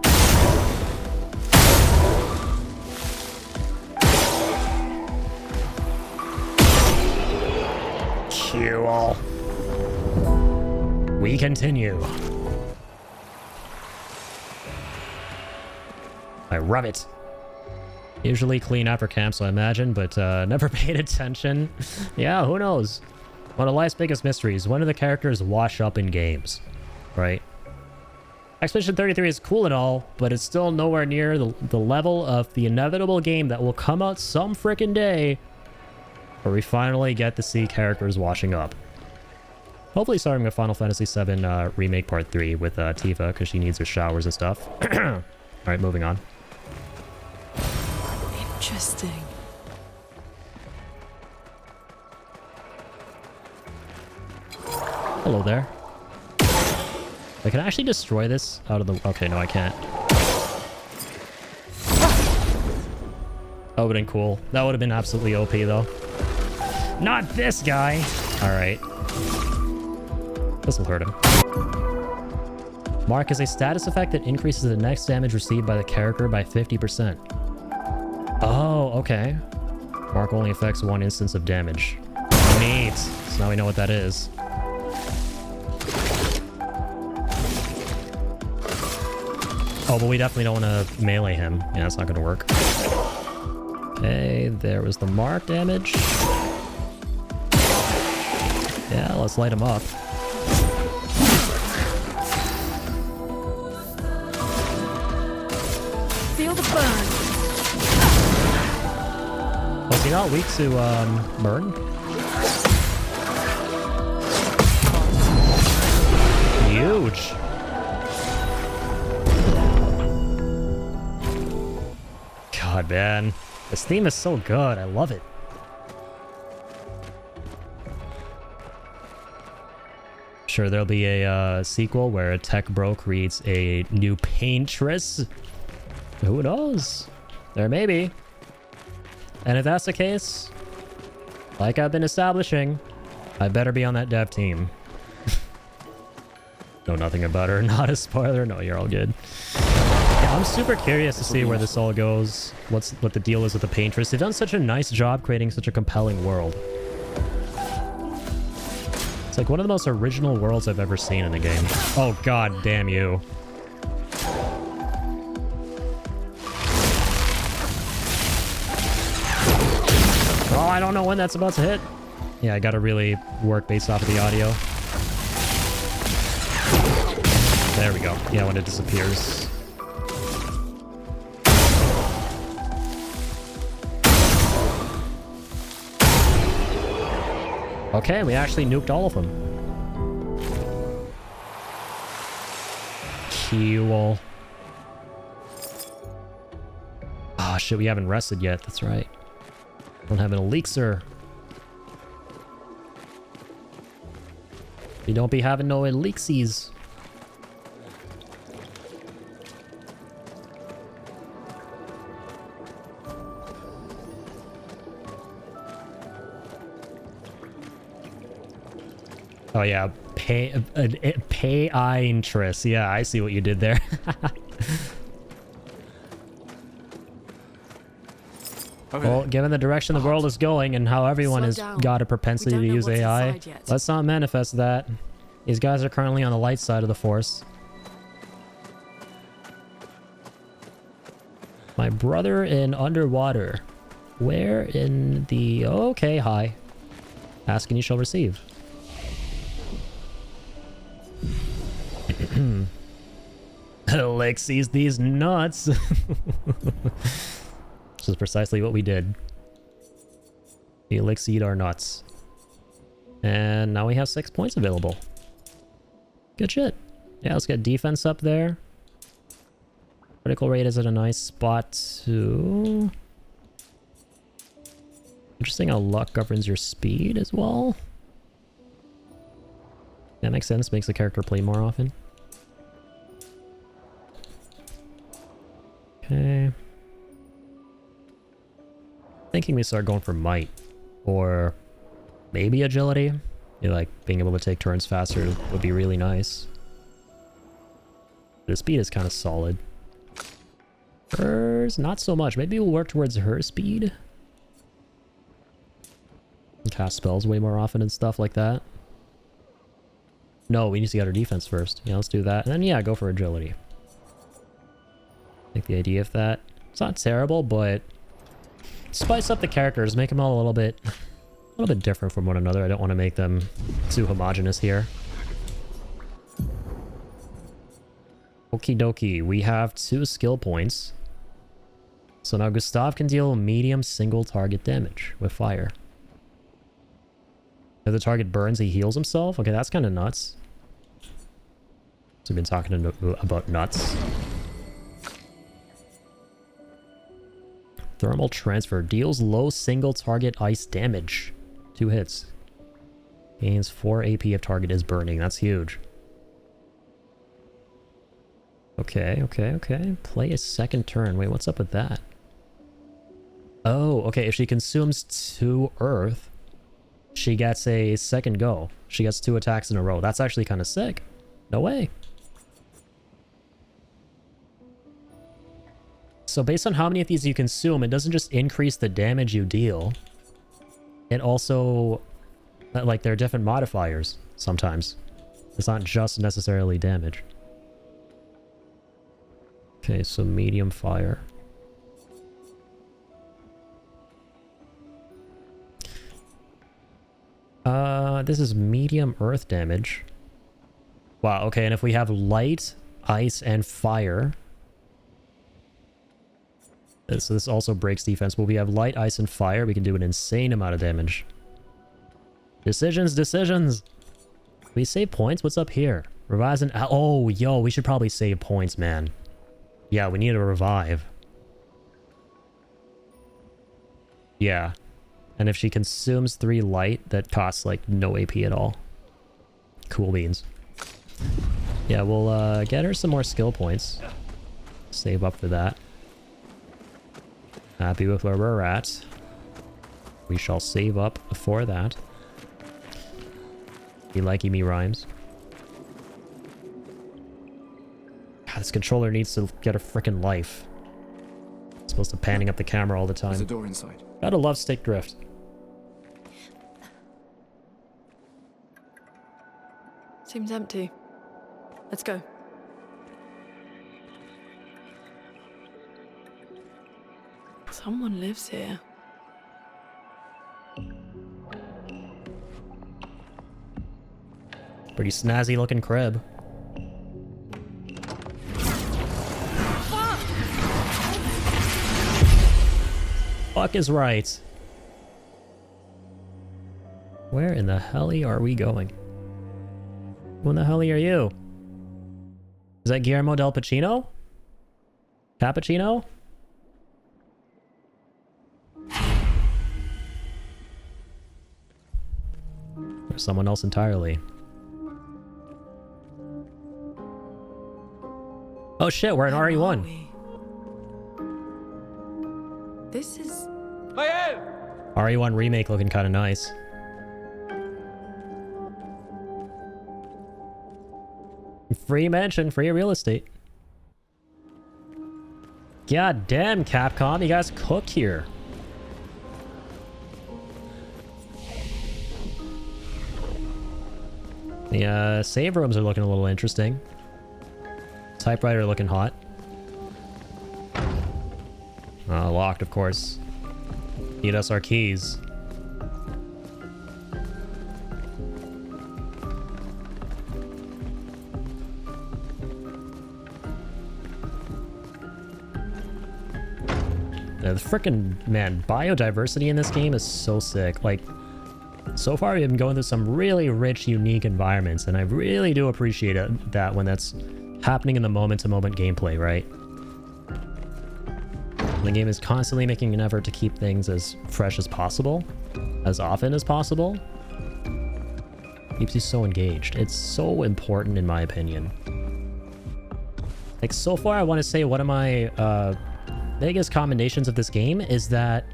Cool. We continue. I rub it. Usually clean after camp, so I imagine, but never paid attention. Yeah, who knows? One of life's biggest mysteries. When do the characters wash up in games? Right? Expedition 33 is cool and all, but it's still nowhere near the level of the inevitable game that will come out some frickin' day where we finally get to see characters washing up. Hopefully starting with Final Fantasy VII Remake Part 3 with Tifa, because she needs her showers and stuff. Alright, moving on. Interesting. Hello there. I can actually destroy this out of the... Okay, no, I can't. That would have been cool. That would have been absolutely OP, though. Not this guy! Alright. This will hurt him. Mark is a status effect that increases the next damage received by the character by 50%. Oh, okay. Mark only affects one instance of damage. Neat. So now we know what that is. Oh, but we definitely don't want to melee him. Yeah, that's not going to work. Okay, there was the mark damage. Yeah, let's light him up. Feel the burn. Was he not weak to burn? Huge. God, man. This theme is so good. I love it. Sure, there'll be a sequel where a tech bro creates a new paintress. Who knows? There may be. And if that's the case, like I've been establishing, I better be on that dev team. Know nothing about her. Not a spoiler. No, you're all good. Yeah, I'm super curious to see where this all goes. What the deal is with the paintress. They've done such a nice job creating such a compelling world. It's like one of the most original worlds I've ever seen in a game. Oh, god damn you. Oh, I don't know when that's about to hit. Yeah, I gotta really work based off of the audio. There we go. Yeah, when it disappears. Okay, we actually nuked all of them. Cool. Ah, shit, we haven't rested yet. That's right. Don't have an elixir. We don't be having no elixirs. Oh yeah, pay interest. Yeah, I see what you did there. Okay. Well, given the direction the world is going and how everyone has got a propensity to use AI, let's not manifest that. These guys are currently on the light side of the Force. My brother in underwater. Where in the... Okay, hi. Ask and you shall receive. Alexi's these nuts. This is precisely what we did. We elixired our nuts. And now we have 6 points available. Good shit. Yeah, let's get defense up there. Critical rate is at a nice spot too. Interesting how luck governs your speed as well. That makes sense. Makes the character play more often. Okay. Thinking we start going for might. Or maybe agility. Like being able to take turns faster would be really nice. The speed is kind of solid. Hers, not so much. Maybe we'll work towards her speed. Cast spells way more often and stuff like that. No, we need to get our defense first. Yeah, let's do that. And then, yeah, go for agility. I think the idea of that. It's not terrible, but spice up the characters. Make them all a little bit different from one another. I don't want to make them too homogenous here. Okie dokie. We have 2 skill points. So now Gustav can deal medium single target damage with fire. If the target burns, he heals himself. Okay, that's kind of nuts. So we've been talking about nuts. Thermal transfer deals low single target ice damage. 2 hits. Gains 4 AP if target is burning. That's huge. Okay. Play a second turn. Wait, what's up with that? Oh, okay. If she consumes 2 earth, she gets a second go. She gets 2 attacks in a row. That's actually kind of sick. No way. So based on how many of these you consume, it doesn't just increase the damage you deal. It also, like, there are different modifiers sometimes. It's not just necessarily damage. Okay, so medium fire. This is medium earth damage. Wow, okay, and if we have light, ice, and fire... So this also breaks defense. But we have light, ice, and fire. We can do an insane amount of damage. Decisions. We save points? What's up here? Revives and... Oh, yo, we should probably save points, man. Yeah, we need a revive. Yeah. And if she consumes 3 light, that costs, like, no AP at all. Cool beans. Yeah, we'll get her some more skill points. Save up for that. Happy with where we're at. We shall save up for that. You likey me rhymes. God, this controller needs to get a frickin' life. It's supposed to panning up the camera all the time. There's a door inside. Gotta love stick drift. Seems empty. Let's go. Someone lives here. Pretty snazzy looking crib. Fuck is right. Where in the hell are we going? Who in the hell are you? Is that Guillermo del Pacino? Cappuccino? Or someone else entirely? Oh shit, we're in RE1. This is... RE1 remake looking kind of nice. Free mansion, free real estate. God damn, Capcom, you guys cook here. The save rooms are looking a little interesting. Typewriter looking hot. Locked, of course. Need us our keys. The frickin', man, biodiversity in this game is so sick. Like, so far we've been going through some really rich, unique environments, and I really do appreciate that when that's happening in the moment-to-moment gameplay, right? The game is constantly making an effort to keep things as fresh as possible, as often as possible. Keeps you so engaged. It's so important in my opinion. Like, so far I want to say one of my biggest commendations of this game is that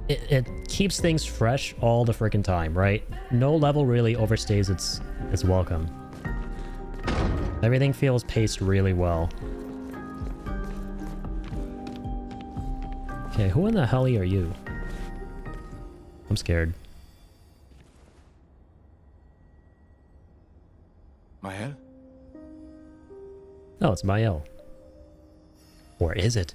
it keeps things fresh all the freaking time, right? No level really overstays its welcome. Everything feels paced really well. Okay, who in the hell are you? I'm scared. Mael? No, it's Mael. Or is it?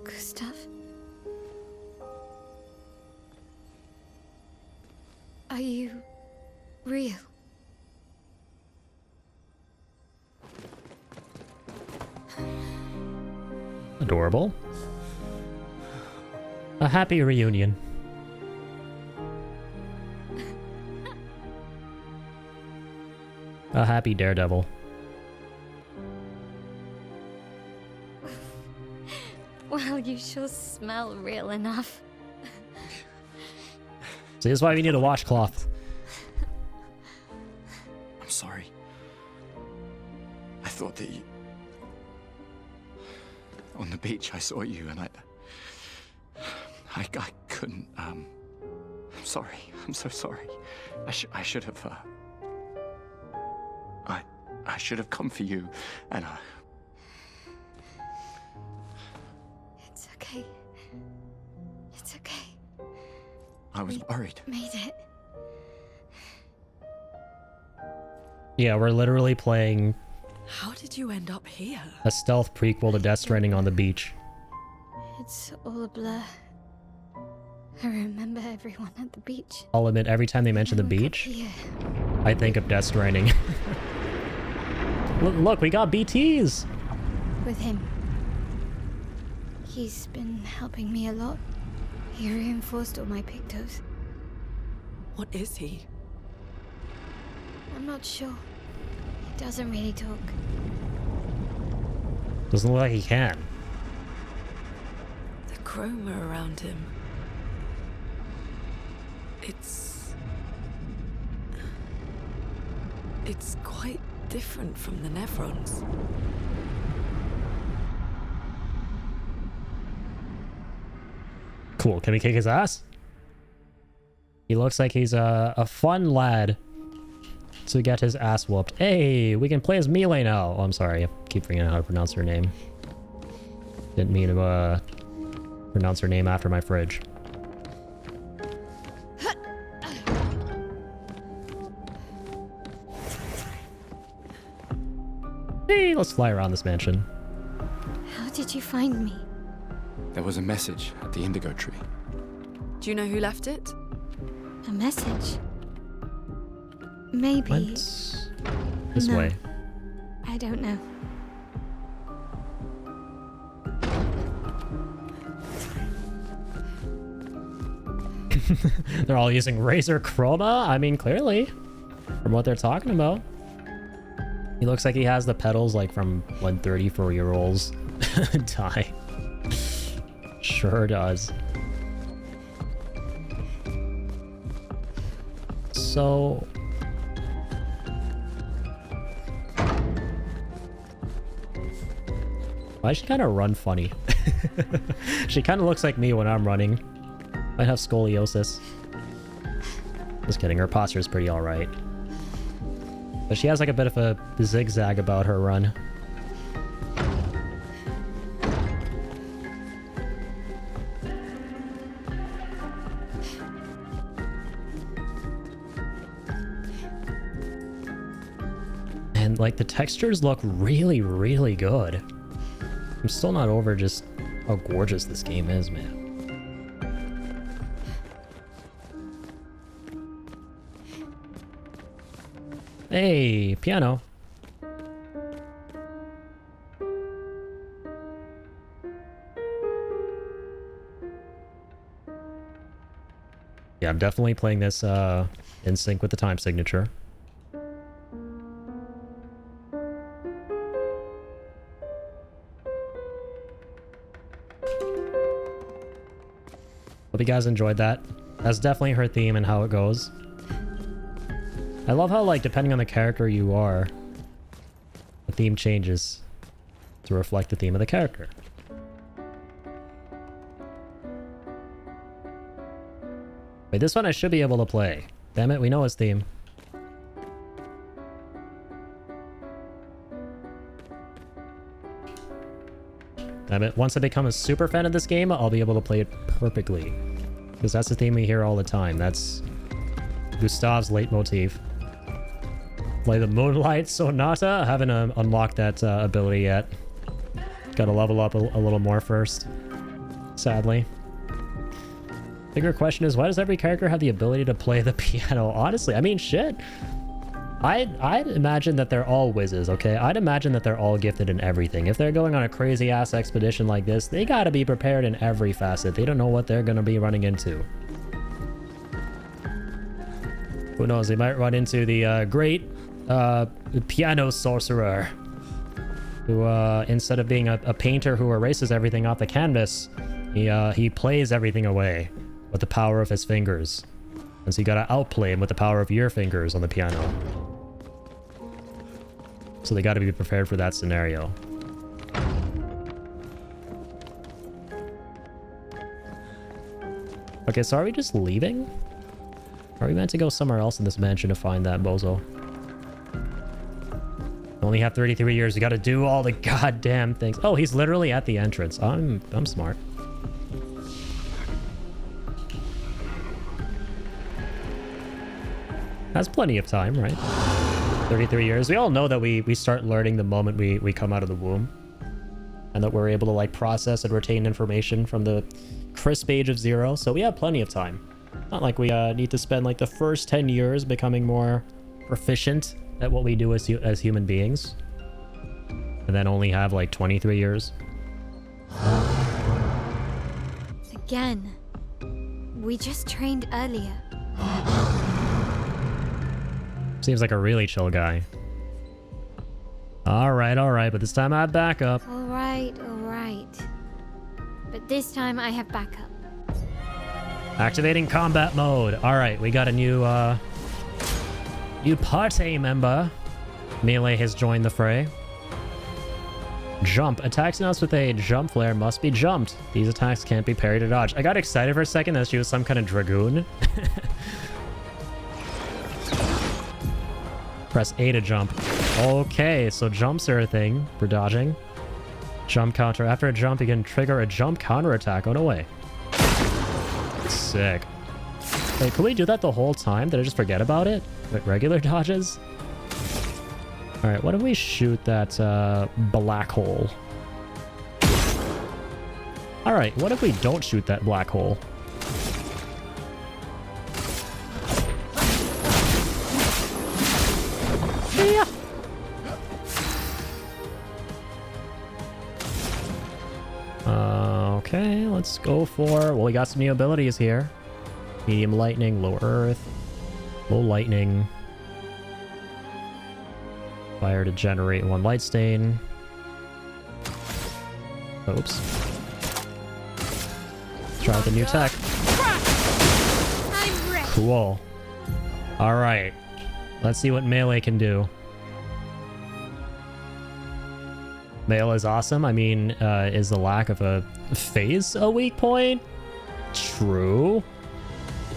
Gustav? Are you real? Adorable. A happy reunion. A happy Daredevil. Well, you sure smell real enough. See, this is why we need a washcloth. I'm sorry. I thought that you... On the beach, I saw you and I couldn't, I'm sorry. I'm so sorry. I should have, I should have come for you, and It's okay. It's okay. I was worried. Made it. Yeah, we're literally playing How did you end up here? a stealth prequel to Death Stranding on the beach. It's all a blur. I remember everyone at the beach. I'll admit, every time they mention the beach, Here. I think of Death Stranding. Look, we got BTs! With him. He's been helping me a lot. He reinforced all my pictos. What is he? I'm not sure. He doesn't really talk. Doesn't look like he can. The chroma around him. It's quite different from the Nevrons. Cool, can we kick his ass? He looks like he's a fun lad to get his ass whooped. Hey, we can play as Melee now. Oh, I'm sorry, I keep forgetting how to pronounce her name. Didn't mean to pronounce her name after my fridge. Hey, let's fly around this mansion. How did you find me? There was a message at the indigo tree. Do you know who left it? A message? Maybe. What's this No. way? I don't know. They're all using Razer Chroma? I mean, clearly. From what they're talking about. He looks like he has the pedals like from when 34-year-olds die. Sure does. So... why does she kind of run funny? She kind of looks like me when I'm running. Might have scoliosis. Just kidding, her posture is pretty alright. But she has like a bit of a zigzag about her run. And like the textures look really, really good. I'm still not over just how gorgeous this game is, man. Hey, piano. Yeah, I'm definitely playing this in sync with the time signature. Hope you guys enjoyed that. That's definitely her theme and how it goes. I love how, like, depending on the character you are, the theme changes to reflect the theme of the character. Wait, this one I should be able to play. Damn it, we know his theme. Damn it, once I become a super fan of this game, I'll be able to play it perfectly. Because that's the theme we hear all the time. That's Gustav's leitmotif. Play the Moonlight Sonata. I haven't unlocked that ability yet. Gotta level up a little more first. Sadly. Bigger question is, why does every character have the ability to play the piano? Honestly, I mean, shit. I'd imagine that they're all whizzes, okay? I'd imagine that they're all gifted in everything. If they're going on a crazy-ass expedition like this, they gotta be prepared in every facet. They don't know what they're gonna be running into. Who knows? They might run into the great piano sorcerer. who, instead of being a painter who erases everything off the canvas, he plays everything away with the power of his fingers. And so you gotta outplay him with the power of your fingers on the piano. So they gotta be prepared for that scenario. Okay, so are we just leaving? Are we meant to go somewhere else in this mansion to find that bozo? Only have 33 years. We gotta do all the goddamn things. Oh, he's literally at the entrance. I'm smart. That's plenty of time, right? 33 years. We all know that we start learning the moment we come out of the womb. And that we're able to like process and retain information from the crisp age of 0. So we have plenty of time. Not like we need to spend like the first 10 years becoming more proficient at what we do as human beings. And then only have like 23 years. Again. We just trained earlier. Seems like a really chill guy. Alright, but this time I have backup. Alright. But this time I have backup. Activating combat mode. Alright, we got a new party member. Melee has joined the fray. Jump. Attacks announced with a jump flare must be jumped. These attacks can't be parried or dodged. I got excited for a second that she was some kind of dragoon. Press A to jump. Okay, so jumps are a thing for dodging. Jump counter. After a jump, you can trigger a jump counter attack. Oh, no way. Sick. Wait, can we do that the whole time? Did I just forget about it? Like regular dodges? Alright, what if we shoot that black hole? Alright, what if we don't shoot that black hole? Yeah. Okay, let's go for... Well, we got some new abilities here. Medium lightning, low earth, low lightning. Fire to generate 1 light stain. Oops. Try the new tech. Cool. Alright. Let's see what melee can do. Melee is awesome. I mean, is the lack of a phase a weak point? True.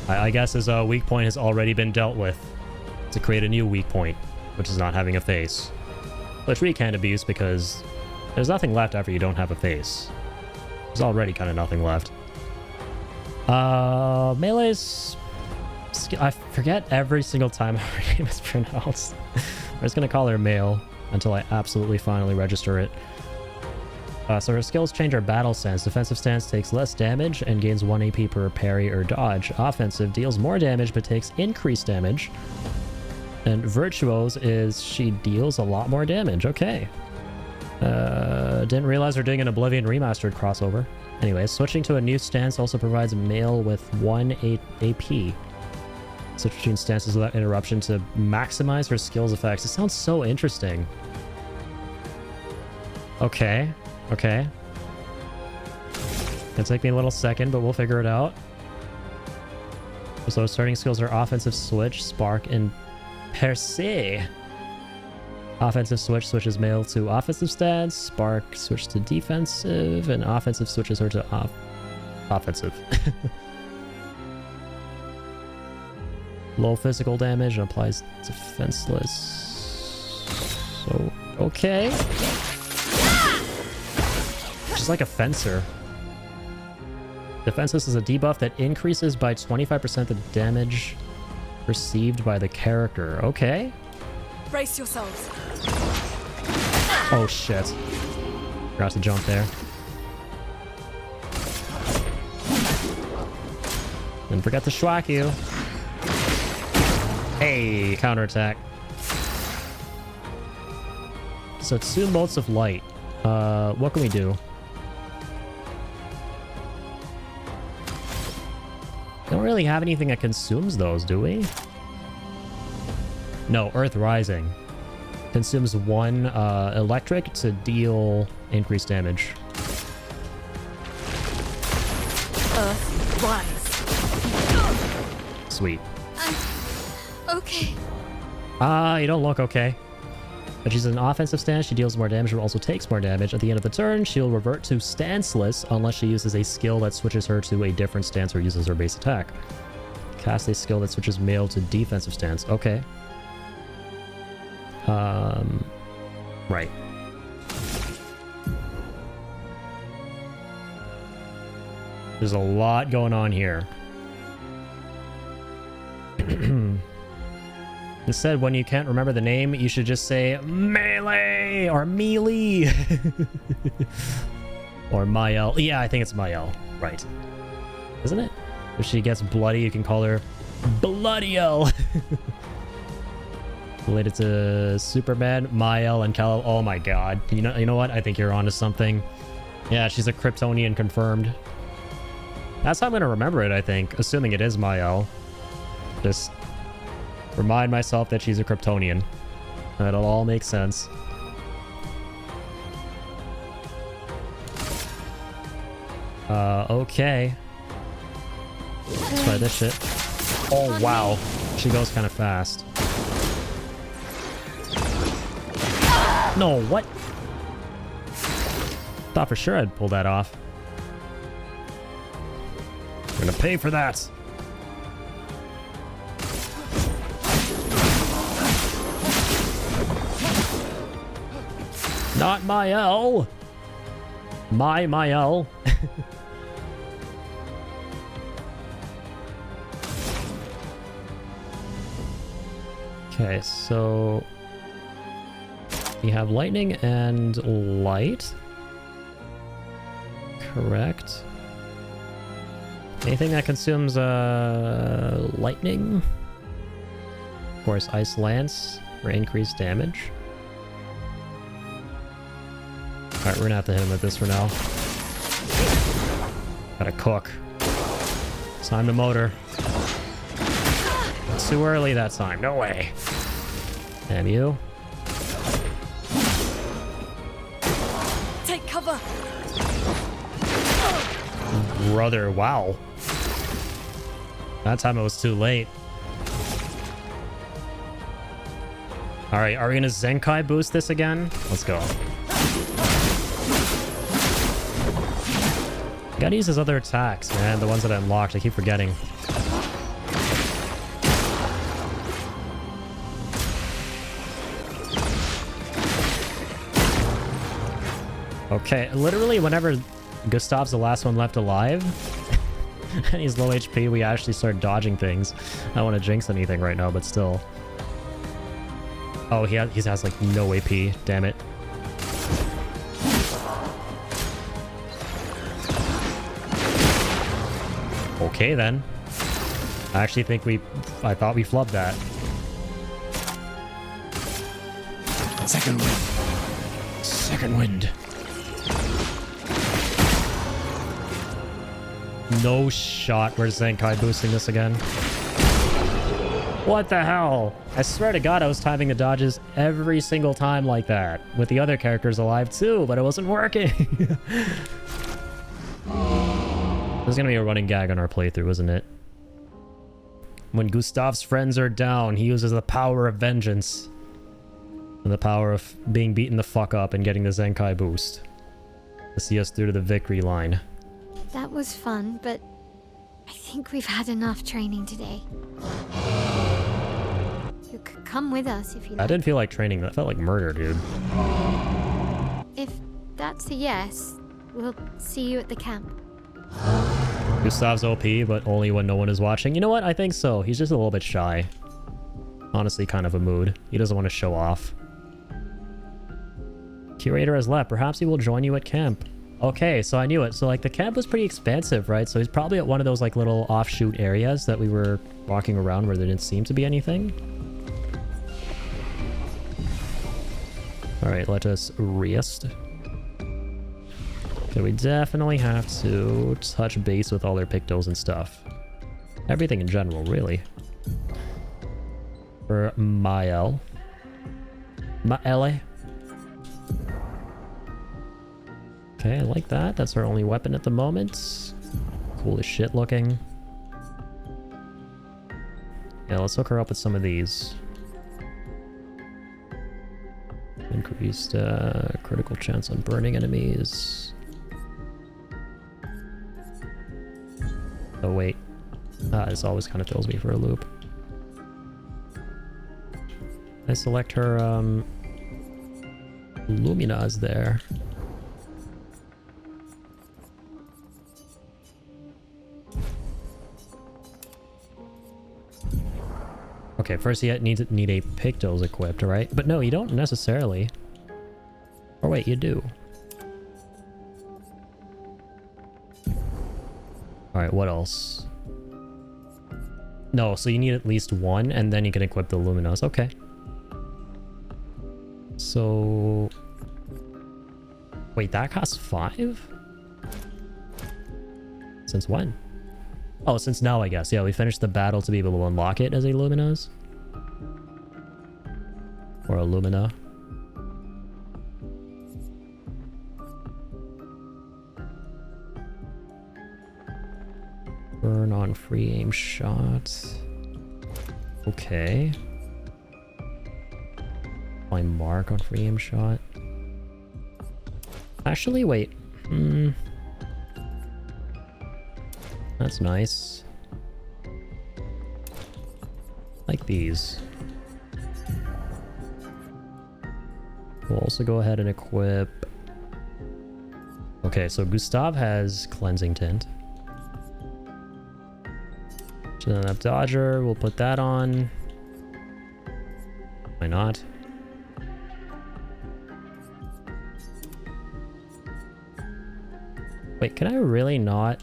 I guess his weak point has already been dealt with to create a new weak point, which is not having a face. Which we can't abuse because there's nothing left after you don't have a face. There's already kind of nothing left. Melee's... I forget every single time her name is pronounced. I'm just going to call her Male until I absolutely finally register it. So her skills change her battle stance. Defensive stance takes less damage and gains 1 AP per parry or dodge. Offensive deals more damage but takes increased damage. And Virtuose is she deals a lot more damage. Okay. Didn't realize we're doing an Oblivion Remastered crossover. Anyways, switching to a new stance also provides Male with 1 AP. Switch between stances without interruption to maximize her skills effects. It sounds so interesting. Okay. Okay. It'll take me a little second, but we'll figure it out. So starting skills are Offensive Switch, Spark, and Percée. Offensive Switch switches Male to offensive stance, Spark switch to defensive, and Offensive switches her to offensive. Low physical damage and applies defenseless. So, okay. Just like a fencer. Defenseless is a debuff that increases by 25% the damage received by the character. Okay. Brace yourselves. Oh shit. Forgot to jump there. Didn't forget to schwack you. Hey, counterattack. So 2 motes of light. What can we do? Don't really have anything that consumes those, do we? No, Earth Rising. Consumes 1 electric to deal increased damage. Earth, rise. Sweet. Okay. You don't look okay. But she's in an offensive stance. She deals more damage, but also takes more damage. At the end of the turn, she'll revert to stanceless unless she uses a skill that switches her to a different stance or uses her base attack. Cast a skill that switches melee to defensive stance. Okay. Right. There's a lot going on here. Instead, when you can't remember the name, you should just say Melee or Melee. Or Mael. Yeah, I think it's Mael. Right. Isn't it? If she gets bloody, you can call her Bloodiel. Related to Superman, Mael, and Kal. Oh my god. You know what? I think you're onto something. Yeah, she's a Kryptonian confirmed. That's how I'm gonna remember it, I think. Assuming it is Mael. Just remind myself that she's a Kryptonian. That'll all make sense. Okay. Let's try this shit. Oh, wow. She goes kind of fast. No, what? Thought for sure I'd pull that off. I'm gonna pay for that. Not Mael. Mael. Okay, so we have lightning and light. Correct. Anything that consumes lightning? Of course, Ice Lance for increased damage. Alright, we're gonna have to hit him with this for now. Gotta cook. Time to motor. It's too early that time. No way. Damn you. Take cover. Brother, wow. That time it was too late. Alright, are we gonna Zenkai boost this again? Let's go. Gotta use his other attacks, man. The ones that I unlocked, I keep forgetting. Okay, literally whenever Gustav's the last one left alive, and he's low HP, we actually start dodging things. I don't want to jinx anything right now, but still. Oh, he has like no AP. Damn it. Okay then. I actually think I thought we flubbed that. Second wind. Second wind. No shot we're Zenkai boosting this again. What the hell? I swear to God I was timing the dodges every single time like that. With the other characters alive too, but it wasn't working. There's gonna be a running gag on our playthrough, isn't it? When Gustav's friends are down, he uses the power of vengeance. And the power of being beaten the fuck up and getting the Zenkai boost. To see us through to the victory line. That was fun, but I think we've had enough training today. You could come with us if you like. That didn't feel like training, that felt like murder, dude. If that's a yes, we'll see you at the camp. Gustav's OP, but only when no one is watching. You know what? I think so. He's just a little bit shy. Honestly, kind of a mood. He doesn't want to show off. Curator has left. Perhaps he will join you at camp. Okay, so I knew it. So, like, the camp was pretty expansive, right? So he's probably at one of those, like, little offshoot areas that we were walking around where there didn't seem to be anything. Alright, let us rest. Okay, we definitely have to touch base with all their Pictos and stuff. Everything in general, really. For Mael. Ellie. Okay, I like that. That's our only weapon at the moment. Cool as shit looking. Yeah, let's hook her up with some of these. Increased critical chance on burning enemies. Oh wait. This always kind of throws me for a loop. I select her Lumina's there. Okay, first you need a Pictos equipped, right? But no, you don't necessarily. Or wait, you do. Alright, what else? No, so you need at least one, and then you can equip the Luminos. Okay. So... Wait, that costs 5? Since when? Oh, since now, I guess. Yeah, we finished the battle to be able to unlock it as a Luminos. Or a Lumina. Burn on free aim shots. Okay. Find mark on free aim shot. Actually, wait. That's nice. Like these. We'll also go ahead and equip... Okay, so Gustav has Cleansing Tint. So then up Dodger, we'll put that on. Why not? Wait, can I really not...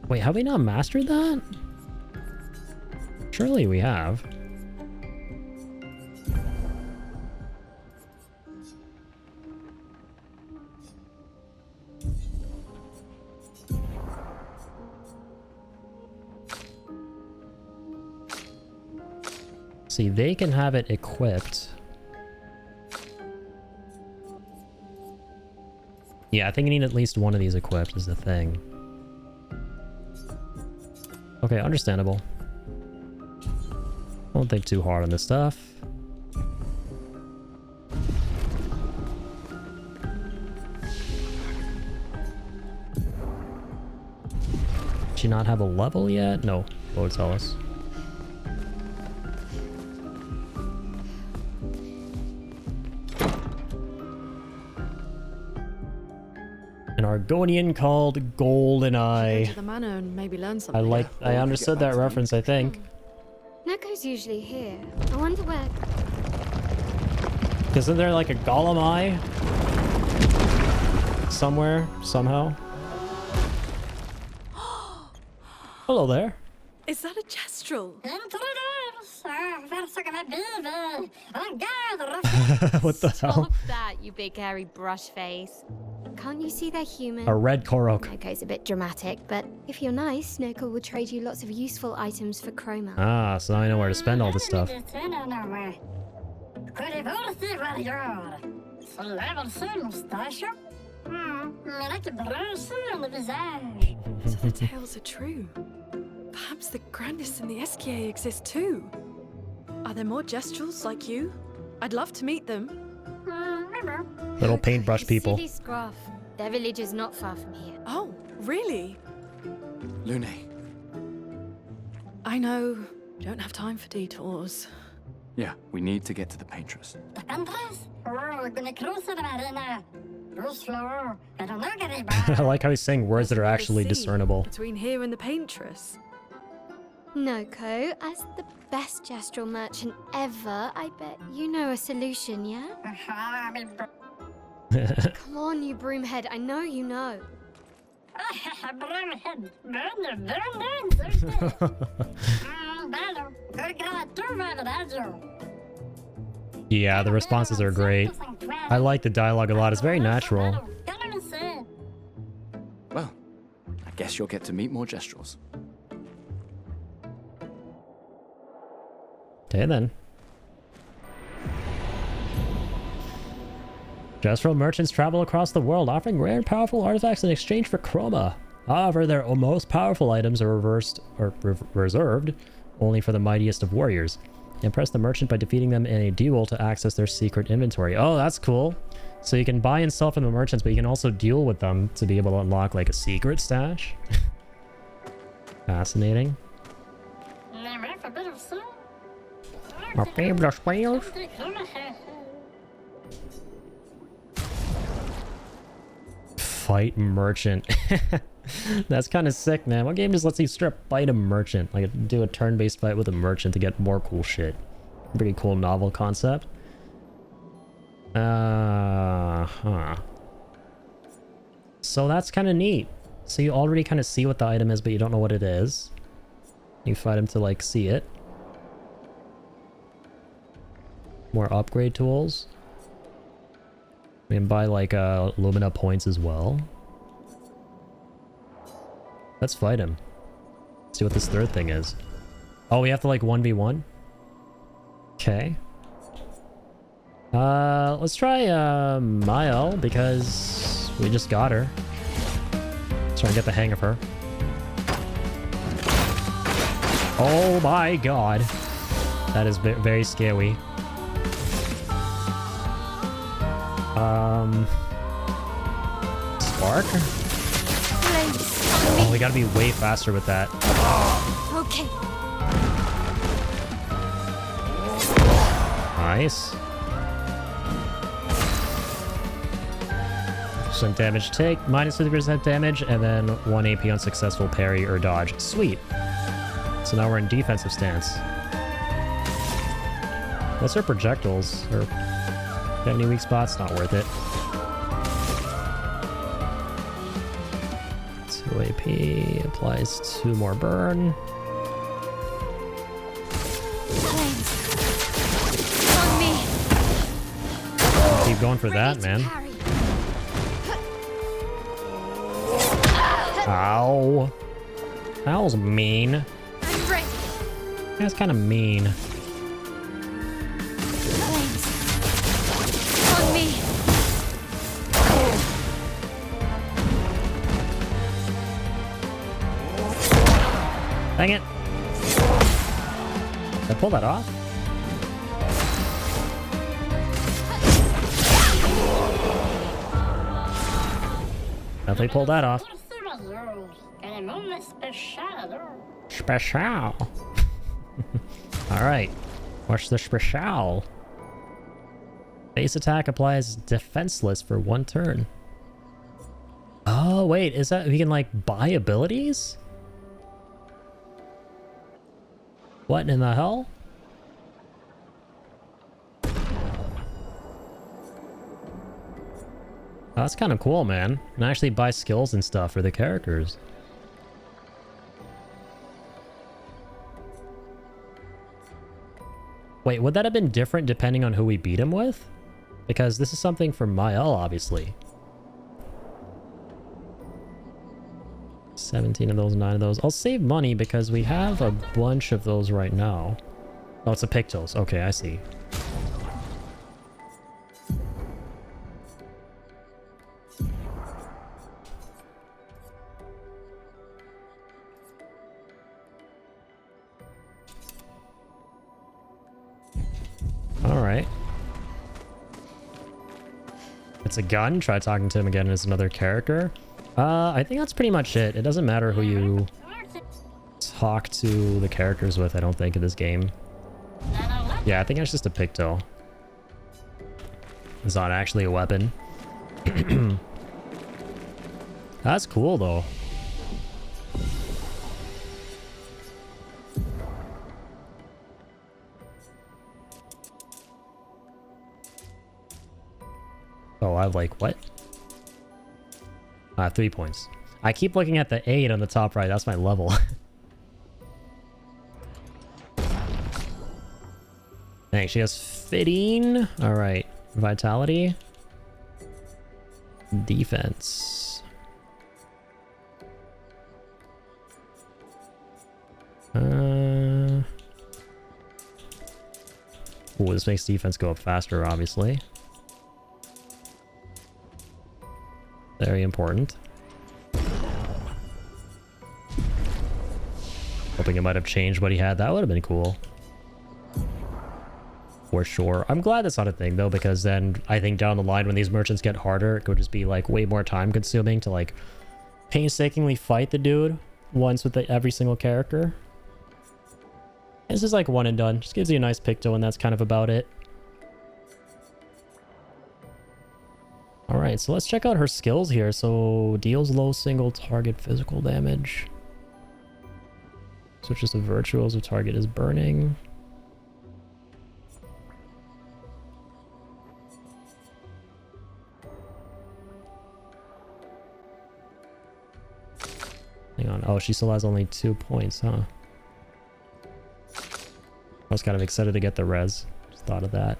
Wait, have we not mastered that? Surely we have. See, they can have it equipped. Yeah, I think you need at least one of these equipped is the thing. Okay, understandable. Won't think too hard on this stuff. Does she not have a level yet? No, what would tell us? An Argonian called GoldenEye. Go to the manor and maybe learn something. I understood that reference, I think. Neko's usually here. I wonder where... Isn't there like a Golem Eye? Somewhere, somehow? Hello there. Is that a Jestrel? What the hell? Stop that, you big hairy brush face. Can't you see they're human? A red Korok. Neko's a bit dramatic, but if you're nice, Neko will trade you lots of useful items for Chroma. Ah, so now I know where to spend all this stuff. So the tales are true. Perhaps the grandest in the SKA exist too. Are there more Jestrels like you? I'd love to meet them. Little paintbrush people. Silly scruff. Their village is not far from here. Oh, really? Lune. I know. We don't have time for detours. Yeah, we need to get to the Paintress. I like how he's saying words that are actually discernible. Between here and the Paintress. Noko, as the best Jestrel merchant ever, I bet you know a solution, yeah? Come on, you broomhead, I know you know. Yeah, the responses are great. I like the dialogue a lot. It's very natural. Well, I guess you'll get to meet more Jestrels. Okay then. Gestural merchants travel across the world, offering rare and powerful artifacts in exchange for chroma. However, their most powerful items are reserved only for the mightiest of warriors. Impress the merchant by defeating them in a duel to access their secret inventory. Oh, that's cool. So you can buy and sell from the merchants, but you can also duel with them to be able to unlock like a secret stash. Fascinating. My favorite whales. Fight merchant. That's kind of sick, man. What game just lets you strip fight a merchant? Like do a turn-based fight with a merchant to get more cool shit. Pretty cool novel concept. So that's kind of neat. So you already kind of see what the item is, but you don't know what it is. You fight him to like see it. More upgrade tools. We can buy like Lumina points as well. Let's fight him. See what this third thing is. Oh, we have to like 1v1? Okay. Let's try Mael because we just got her. Let's try and get the hang of her. Oh my god. That is very scary. Spark? Oh, we gotta be way faster with that. Okay. Nice. % damage take, minus 50% damage, and then 1 AP on successful parry or dodge. Sweet. So now we're in defensive stance. What's our projectiles? Or have any weak spots? Not worth it. 2 AP applies 2 more burn. On me. Keep going for that, man. Ow. That was mean. I'm ready. That's kind of mean. On me. Dang it. Did I pull that off? Definitely pulled that off. Special. Alright. What's the special? Base attack applies defenseless for 1 turn. Oh, wait. Is that... we can, like, buy abilities? What in the hell? Oh, that's kind of cool, man. You can actually buy skills and stuff for the characters. Wait, would that have been different depending on who we beat him with? Because this is something for Mael, obviously. 17 of those, 9 of those. I'll save money because we have a bunch of those right now. Oh, it's a Pictos. Okay, I see. Alright. It's a gun. Try talking to him again as another character. I think that's pretty much it. It doesn't matter who you talk to the characters with, I don't think, in this game. Yeah, I think it's just a Picto. It's not actually a weapon. That's cool, though. Oh, I have like, what? 3 points. I keep looking at the 8 on the top right. That's my level. Dang, she has fitting. All right. Vitality. Defense. Ooh, this makes defense go up faster, obviously. Very important. Hoping it might have changed what he had. That would have been cool. For sure. I'm glad that's not a thing though, because then I think down the line when these merchants get harder, it could just be like way more time consuming to like painstakingly fight the dude once with every single character. This is like one and done. Just gives you a nice picto and that's kind of about it. Alright, so let's check out her skills here. So deals low single target physical damage. Switches to virtuals if target is burning. Hang on. Oh, she still has only 2 points, huh? I was kind of excited to get the res. Just thought of that.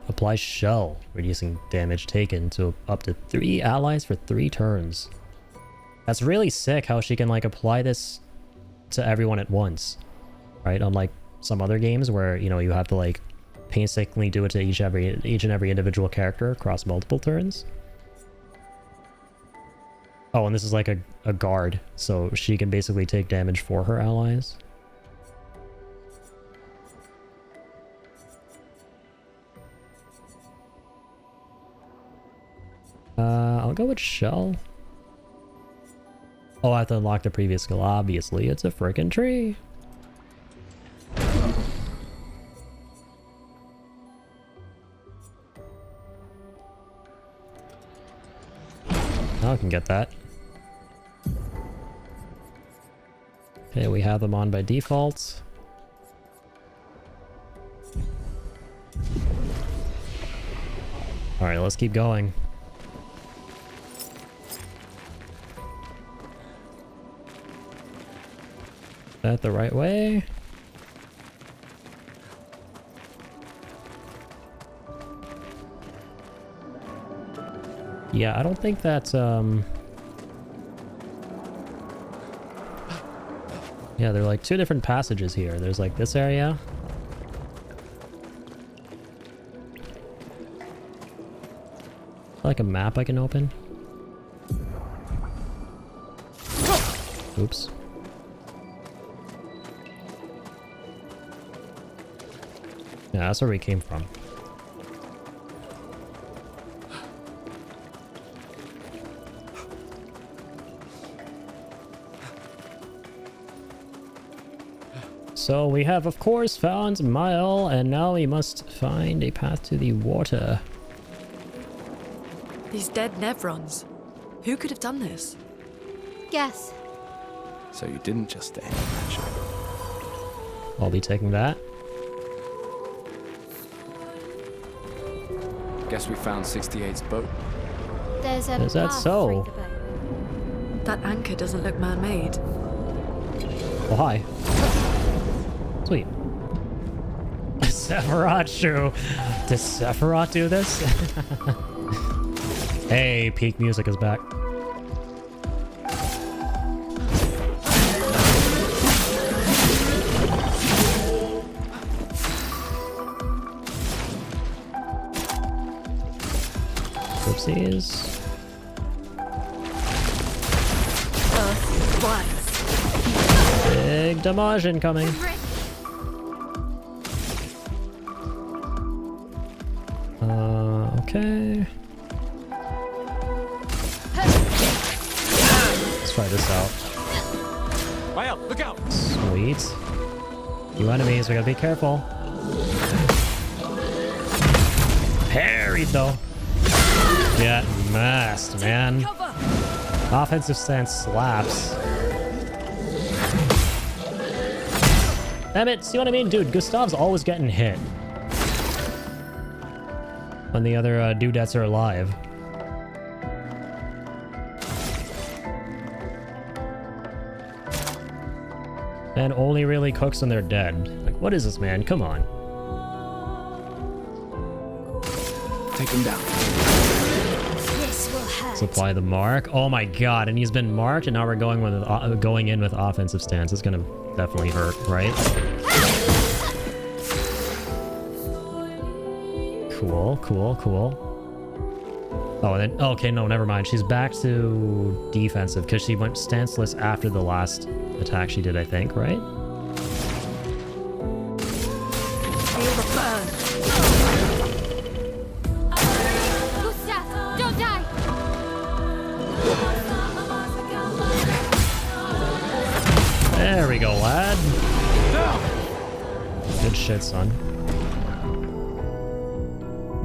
Apply shell, reducing damage taken to up to 3 allies for 3 turns. That's really sick how she can like apply this to everyone at once. Right? Unlike some other games where, you know, you have to like painstakingly do it to each and every individual character across multiple turns. Oh, and this is like a guard, so she can basically take damage for her allies. I'll go with shell. Oh, I have to unlock the previous skill. Obviously, it's a frickin' tree. Now I can get that. Okay, we have them on by default. Alright, let's keep going. Is that the right way? Yeah, I don't think that's, yeah, there are like 2 different passages here. There's like this area. Like a map I can open. Oops. Yeah, that's where we came from. So we have, of course, found Mile, and now we must find a path to the water. These dead Nevrons. Who could have done this? Guess. So you didn't just end that show. I'll be taking that. Guess we found 68's boat. There's a Is that path so? through the boat. That anchor doesn't look man-made. Oh, hi. Sweet. Sephiroth shoe. Does Sephiroth do this? Hey, peak music is back. Oopsies. Big damage incoming. Okay. Let's try this out. Well, look out! Sweet. You enemies, we gotta be careful. Parried though. Get masked, man. Offensive stance slaps. Damn it, see what I mean? Dude, Gustav's always getting hit when the other dudettes are alive. And only really cooks when they're dead. Like, what is this, man? Come on. Take him down. This will hurt. Supply the mark. Oh my god, and he's been marked, and now we're going with going in with offensive stance. It's gonna definitely hurt, right? Cool, cool, cool. Oh, and then, okay, no, never mind. She's back to defensive because she went stanceless after the last attack she did, I think, right? Feel the burn. Gustav, don't die! There we go, lad. Good shit, son.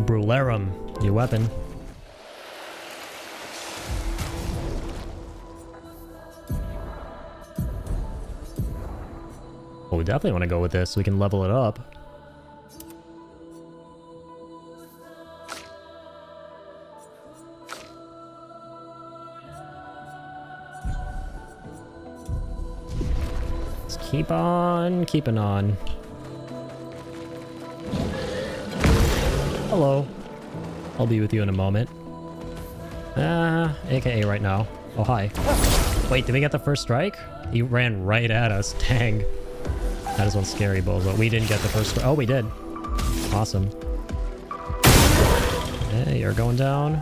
Brularum, your weapon. Well, we definitely want to go with this so we can level it up. Let's keep on keeping on. Hello. I'll be with you in a moment. AKA right now. Oh, hi. Wait, did we get the first strike? He ran right at us. Dang. That is one scary bozo. We didn't get the first strike. Oh, we did. Awesome. Hey, you're going down.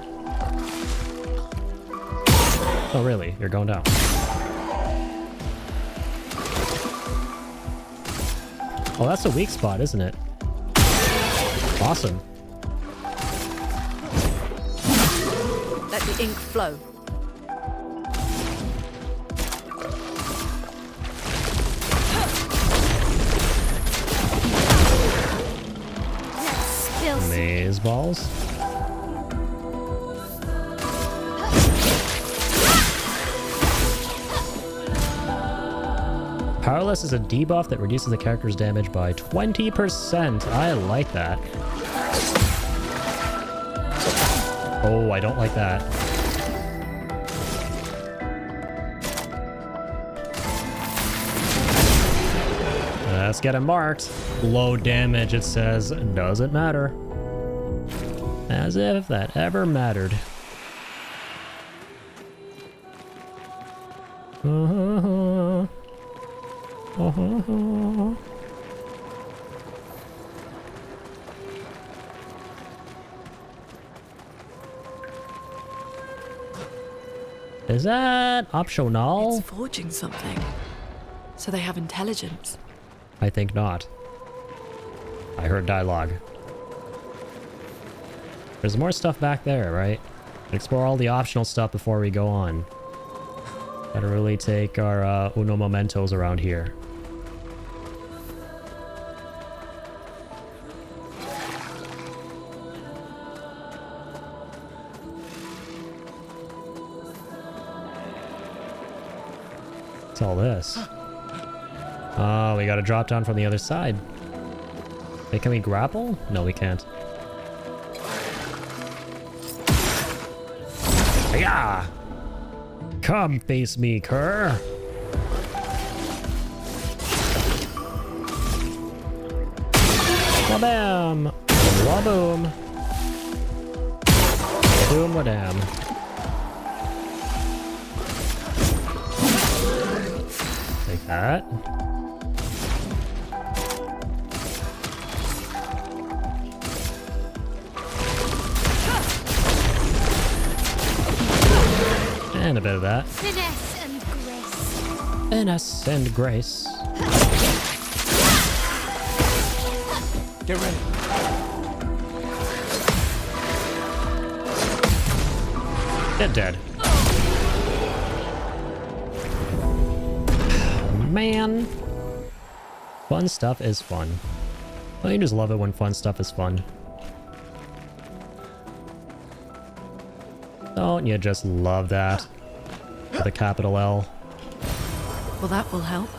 Oh, really? You're going down. Oh, that's a weak spot, isn't it? Awesome. Let the ink flow. Maze balls. Powerless is a debuff that reduces the character's damage by 20%. I like that. Oh, I don't like that. Let's get it marked. Low damage, it says. Doesn't matter. As if that ever mattered. Is that optional? It's forging something. So they have intelligence. I think not. I heard dialogue. There's more stuff back there, right? Explore all the optional stuff before we go on. Gotta really take our uno momentos around here. What's all this? Oh, we gotta drop down from the other side. Hey, can we grapple? No, we can't. Yeah! Come face me, cur! Wabam! Waboom! Waboom wadam. Take that. And a bit of that. Finesse and grace. Finesse and grace. Get ready. Get dead. Man. Fun stuff is fun. Well, you just love it when fun stuff is fun. Don't you just love that? With a capital L. Well, that will help.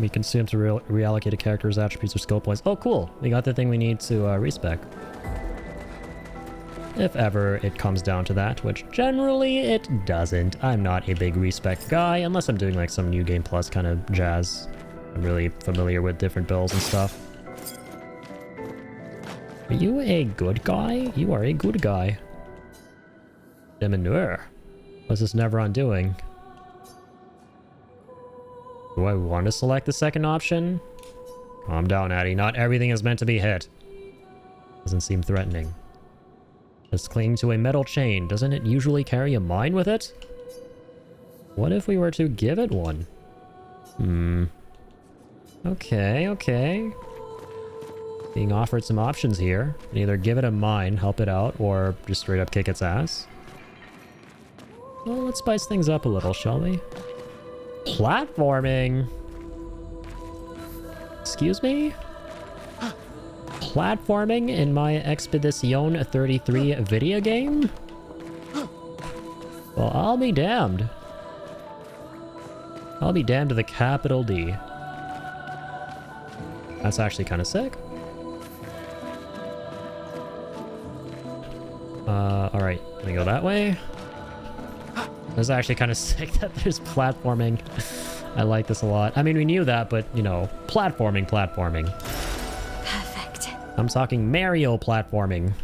We consume to reallocate a character's attributes or skill points. Oh, cool. We got the thing we need to respec. If ever it comes down to that, which generally it doesn't. I'm not a big respec guy, unless I'm doing like some New Game Plus kind of jazz. I'm really familiar with different builds and stuff. Are you a good guy? You are a good guy. Demineur. What's this Neveron doing? Do I want to select the second option? Calm down, Addie. Not everything is meant to be hit. Doesn't seem threatening. It's clinging to a metal chain. Doesn't it usually carry a mine with it? What if we were to give it one? Okay, okay. Being offered some options here. You can either give it a mine, help it out, or just straight up kick its ass. Well, let's spice things up a little, shall we? Platforming! Excuse me? Platforming in my Expedition 33 video game? Well, I'll be damned. I'll be damned to the capital D. That's actually kind of sick. Alright, let me go that way. It's actually kind of sick that there's platforming. I like this a lot. I mean, we knew that, but, you know, platforming. Perfect. I'm talking Mario platforming.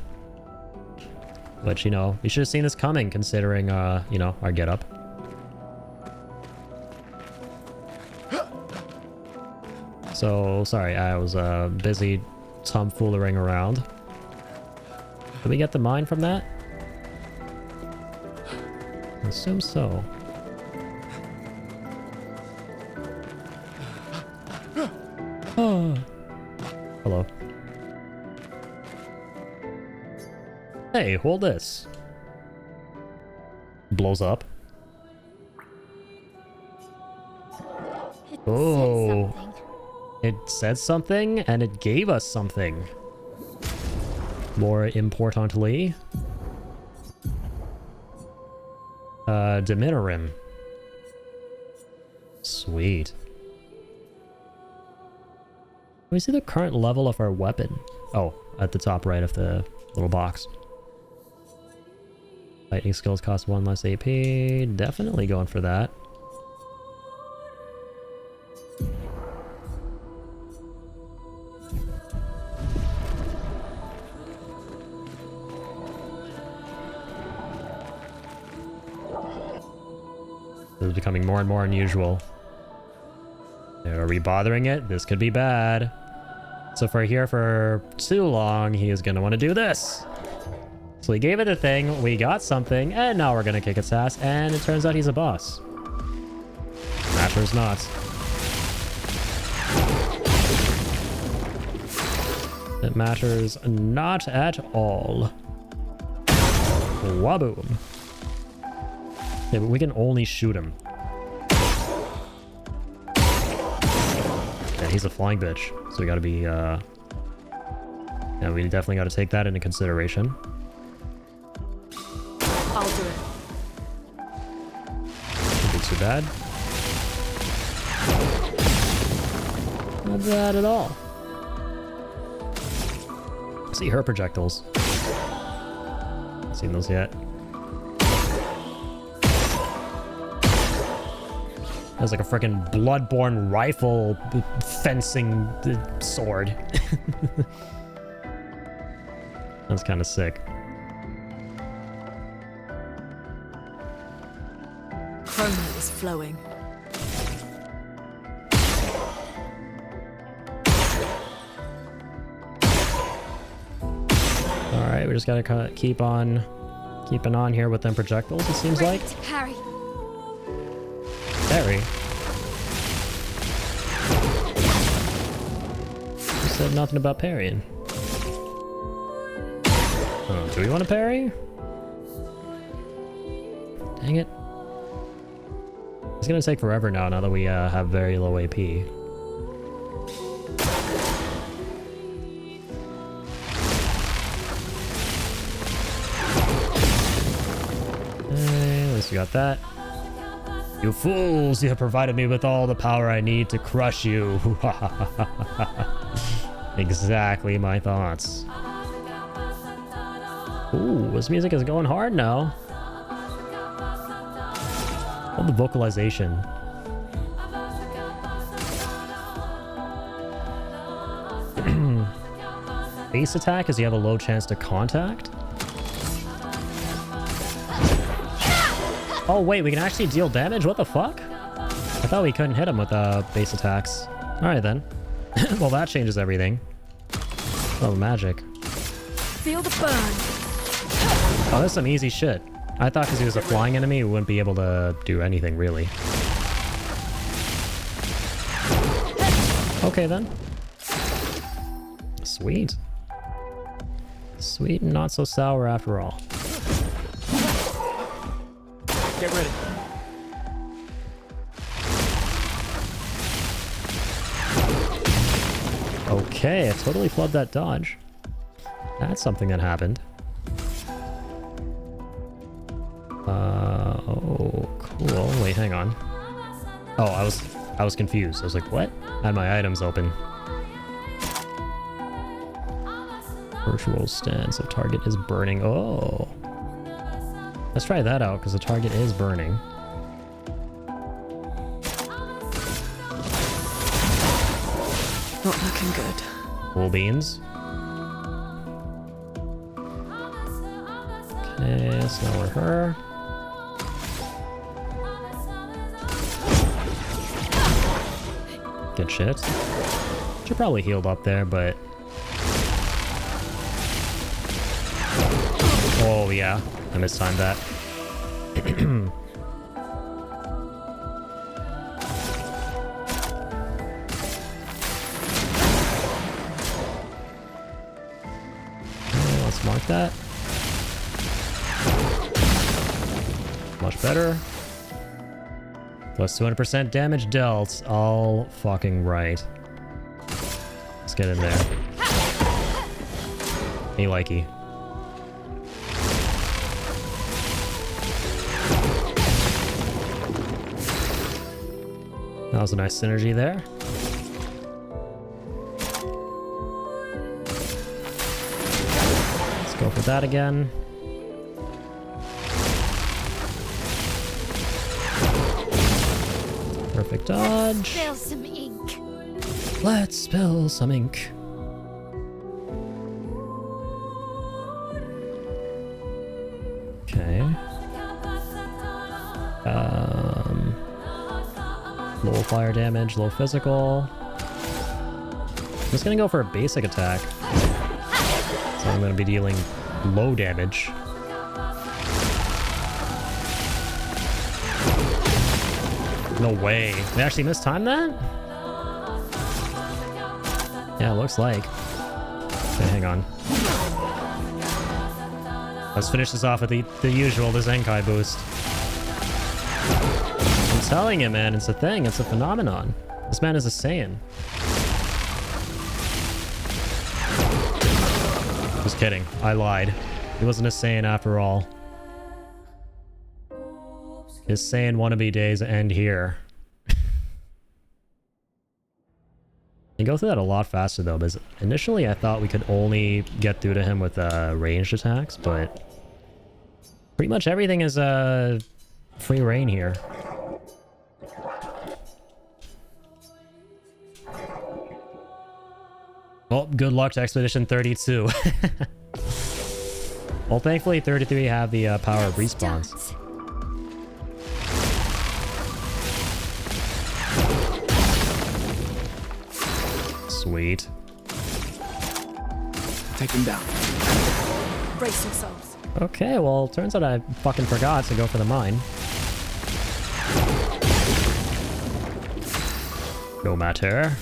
Which, you know, you should have seen this coming, considering, you know, our getup. So, sorry, I was, busy tomfoolering around. Did we get the mine from that? I assume so. Oh. Hello. Hey, hold this. Blows up. Oh. It said something, and it gave us something. More importantly, Diminorim. Sweet. We see the current level of our weapon. Oh, at the top right of the little box. Fighting skills cost 1 less AP. Definitely going for that. This is becoming more and more unusual. Are we bothering it? This could be bad. So if we're here for too long, he is going to want to do this. So we gave it a thing, we got something, and now we're going to kick its ass, and it turns out he's a boss. Matters not. It matters not at all. Waboom. Yeah, but we can only shoot him. Yeah, he's a flying bitch, so we gotta be, yeah, we definitely gotta take that into consideration. I'll do it. Shouldn't be too bad. Not bad at all. See her projectiles. Haven't seen those yet. That's like a freaking Bloodborne rifle fencing sword. That's kind of sick. Chroma is flowing. Alright, we just gotta keep on keeping on here with them projectiles, it seems like. Harry. Harry? You said nothing about parrying. Oh, do we want to parry? Dang it. It's gonna take forever now that we have very low AP. At least we got that. You fools, you have provided me with all the power I need to crush you. Exactly my thoughts. Ooh, this music is going hard now. All the vocalization. Base attack is you have a low chance to contact. Oh wait, we can actually deal damage? What the fuck? I thought we couldn't hit him with base attacks. Alright then. Well, that changes everything. Oh, magic. Feel the burn. Oh, that's some easy shit. I thought because he was a flying enemy, he wouldn't be able to do anything, really. Okay, then. Sweet. Sweet and not so sour after all. Get ready. Okay, I totally flubbed that dodge. That's something that happened. Oh, cool. Wait, hang on. Oh, I was confused. I was like, what? I had my items open. Virtual stance of target is burning. Oh. Let's try that out, because the target is burning. Not looking good. Cool beans. Okay, so now we're her. Good shit. Should probably healed up there, but... Oh yeah, I mistimed that. Okay, let's mark that. Much better. Plus 200% damage dealt. All fucking right. Let's get in there. Me likey. That was a nice synergy there. Let's go for that again. Perfect dodge. Spill some ink. Let's spill some ink. Okay. Low fire damage, low physical. I'm just gonna go for a basic attack. So I'm gonna be dealing low damage. No way. They actually mistimed that? Yeah, it looks like. Okay, hang on. Let's finish this off with the usual, the Zenkai boost. I'm telling you, man, it's a thing. It's a phenomenon. This man is a Saiyan. Just kidding. I lied. He wasn't a Saiyan after all. His Saiyan wannabe days end here. You go through that a lot faster though, because initially I thought we could only get through to him with ranged attacks, but pretty much everything is free reign here. Well, good luck to Expedition 32. Well, thankfully 33 have the power of respawns. Sweet. Take him down. Brace yourselves. Okay, well, turns out I fucking forgot to go for the mine. No matter.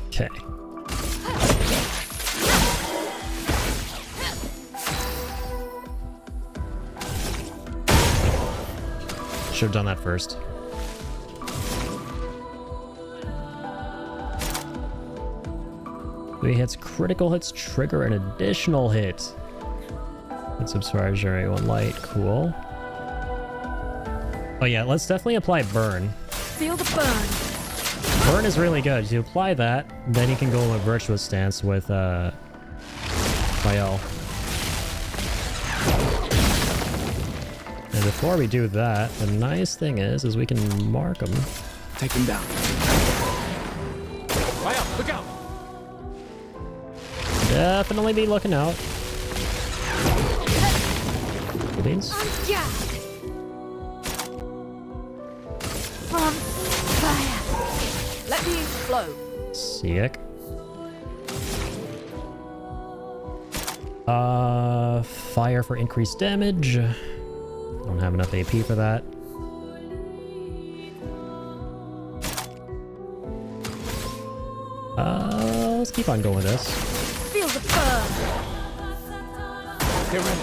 Okay. Should have done that first. 3 hits, critical hits trigger an additional hit. Let's subscribe, generate 1 light. Cool. Oh yeah, let's definitely apply burn. Feel the burn. Burn is really good. You apply that, then you can go in a virtuous stance with Mael. And before we do that, the nice thing is we can mark them. Take him down. Mael, look out! Definitely be looking out. Cool beans. From fire. Let the ink flow. Sick. Fire for increased damage. Don't have enough AP for that. Let's keep on going with this. Feel the burn. Get ready.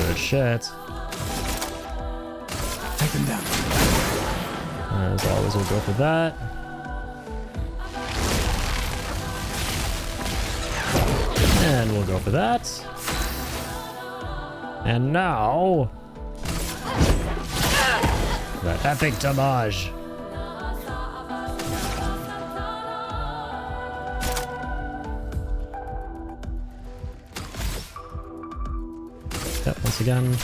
Good shit. Take them down. As always, we'll go for that. And we'll go for that. And now... that epic damage. Yep, once again.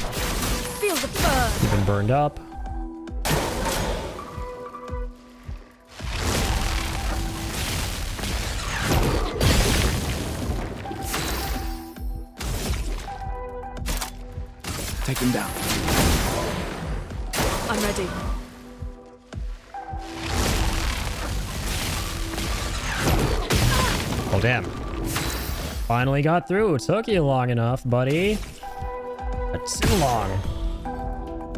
Feel the burn. Even burned up. Take him down. I'm ready. Oh, damn. Finally got through. Took you long enough, buddy. But too long.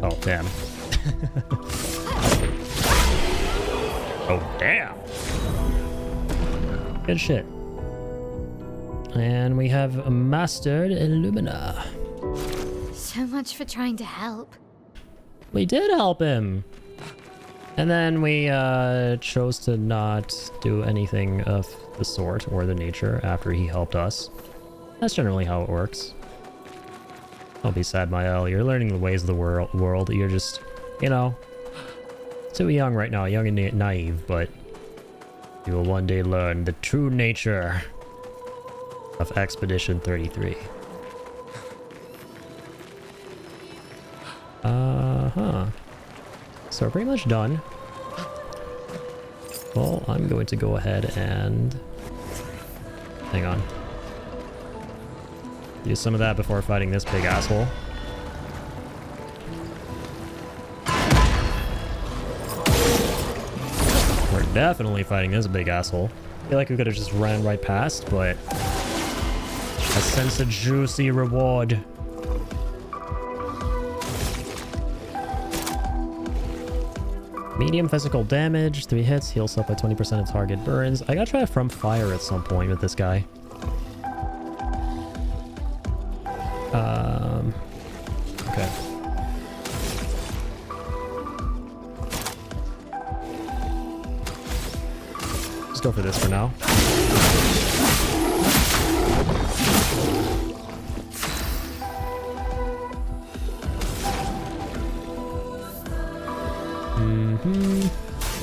Oh, damn. Oh, damn. Good shit. And we have mastered Illumina. So much for trying to help. We did help him. And then we chose to not do anything of the sort or the nature after he helped us. That's generally how it works. Don't be sad, Mael. You're learning the ways of the world. You're just, you know, too young right now. Young and naive, but you will one day learn the true nature of Expedition 33. So we're pretty much done. Well, I'm going to go ahead and... hang on. Use some of that before fighting this big asshole. We're definitely fighting this big asshole. I feel like we could have just ran right past, but... I sense a juicy reward. Medium physical damage, 3 hits, heals up by 20% of target burns. I gotta try From Fire at some point with this guy. Okay. Let's go for this for now.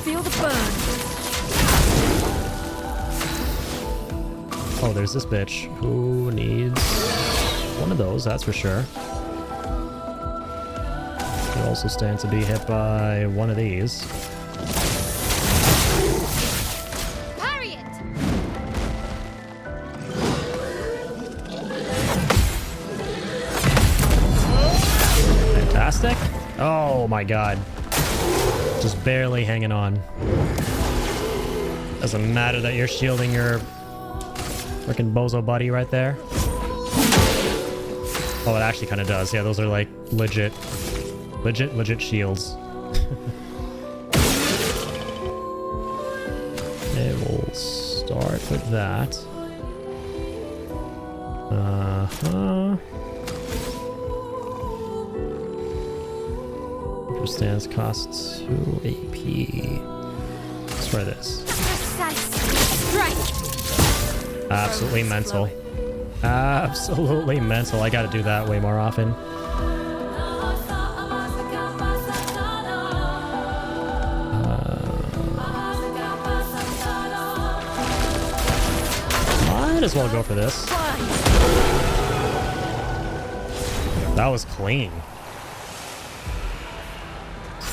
Feel the burn. Oh, there's this bitch who needs one of those, that's for sure. He also stands to be hit by one of these. Parry it! Fantastic. Oh my god. Just barely hanging on. Doesn't matter that you're shielding your freaking bozo buddy right there. Oh, it actually kind of does. Yeah, those are like legit shields. Okay, we'll start with that. Stance costs 2 AP. Let's try this. Absolutely mental. Absolutely mental. I gotta do that way more often. Might as well go for this. That was clean.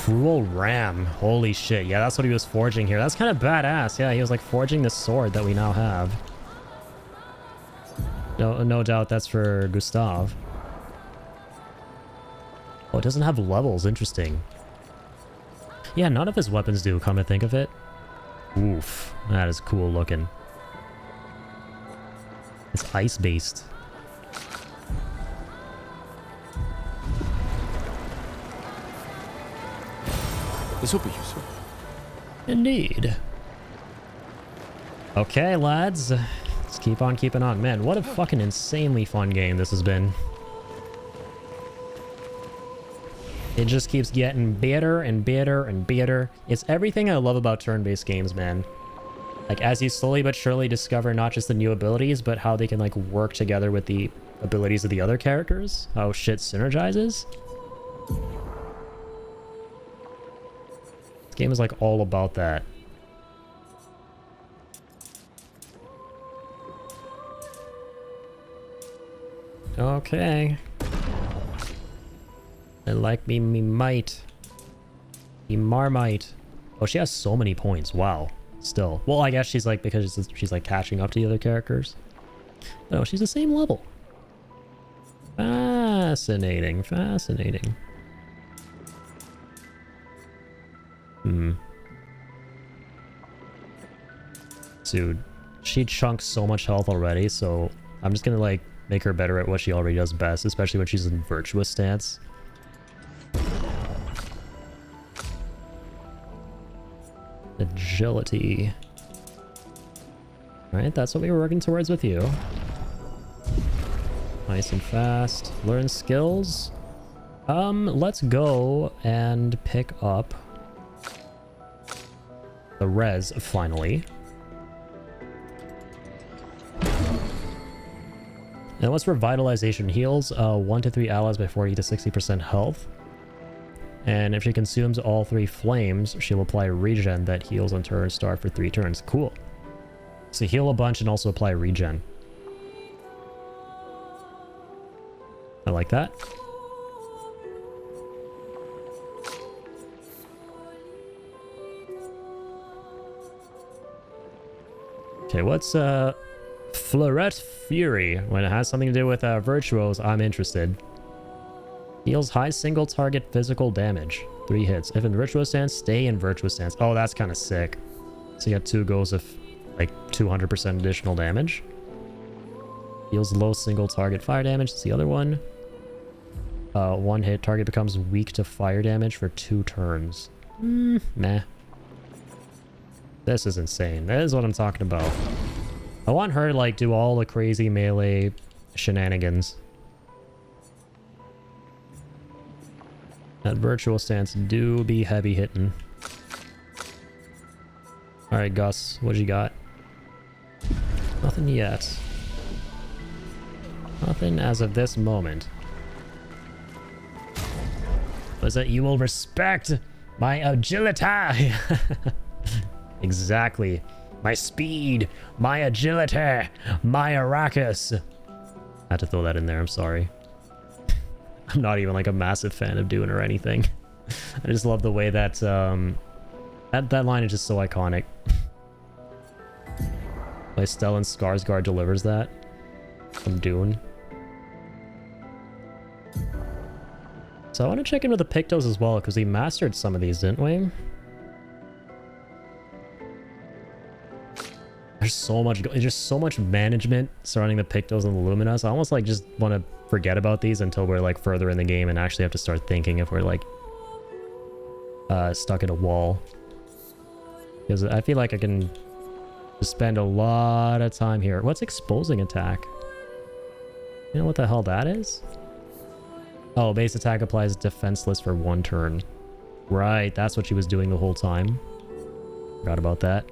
Cruel Ram. Holy shit. Yeah, that's what he was forging here. That's kind of badass. Yeah, he was like forging this sword that we now have. No doubt that's for Gustav. Oh, it doesn't have levels. Interesting. Yeah, none of his weapons do, come to think of it. Oof, that is cool looking. It's ice-based. This will be useful. Indeed. Okay, lads. Let's keep on keeping on. Man, what a fucking insanely fun game this has been. It just keeps getting better and better and better. It's everything I love about turn-based games, man. Like, as you slowly but surely discover not just the new abilities, but how they can, like, work together with the abilities of the other characters. How shit synergizes. This game is, like, all about that. Okay. I like me might. Me Marmite. Oh, she has so many points. Wow. Still. Well, I guess she's like, because she's like catching up to the other characters. No, she's the same level. Fascinating. Fascinating. Dude, she chunks so much health already, so I'm just gonna like make her better at what she already does best, especially when she's in virtuous stance. Agility. Alright, that's what we were working towards with you. Nice and fast. Learn skills. Let's go and pick up the res finally. And what's revitalization? Heals 1 to 3 allies by 40 to 60% health. And if she consumes all 3 flames, she'll apply regen that heals until her start for 3 turns. Cool. So heal a bunch and also apply regen. I like that. Okay, what's Fleuret Fury? When it has something to do with Virtuos, I'm interested. Deals high single target physical damage. 3 hits. If in Virtuous stance, stay in Virtuous stance. Oh, that's kind of sick. So you got 2 goes of like 200% additional damage. Deals low single target fire damage. That's the other one. 1 hit. Target becomes weak to fire damage for 2 turns. Meh. This is insane. That is what I'm talking about. I want her to like do all the crazy melee shenanigans. That virtual stance do be heavy hitting. Alright, Gus, what you got? Nothing yet. Nothing as of this moment. Was that you will respect my agility? Exactly. My speed, my agility, my Arrakis. I had to throw that in there, I'm sorry. I'm not even like a massive fan of Dune or anything. I just love the way that that line is just so iconic. Like Stellan Skarsgård delivers that from Dune. So I want to check in with the Pictos as well, because we mastered some of these, didn't we? There's so much management surrounding the Pictos and the Luminas. I almost like just want to forget about these until we're like further in the game and actually have to start thinking if we're like stuck at a wall. Because I feel like I can just spend a lot of time here. What's exposing attack? You know what the hell that is? Oh, base attack applies defenseless for 1 turn. Right, that's what she was doing the whole time. Forgot about that.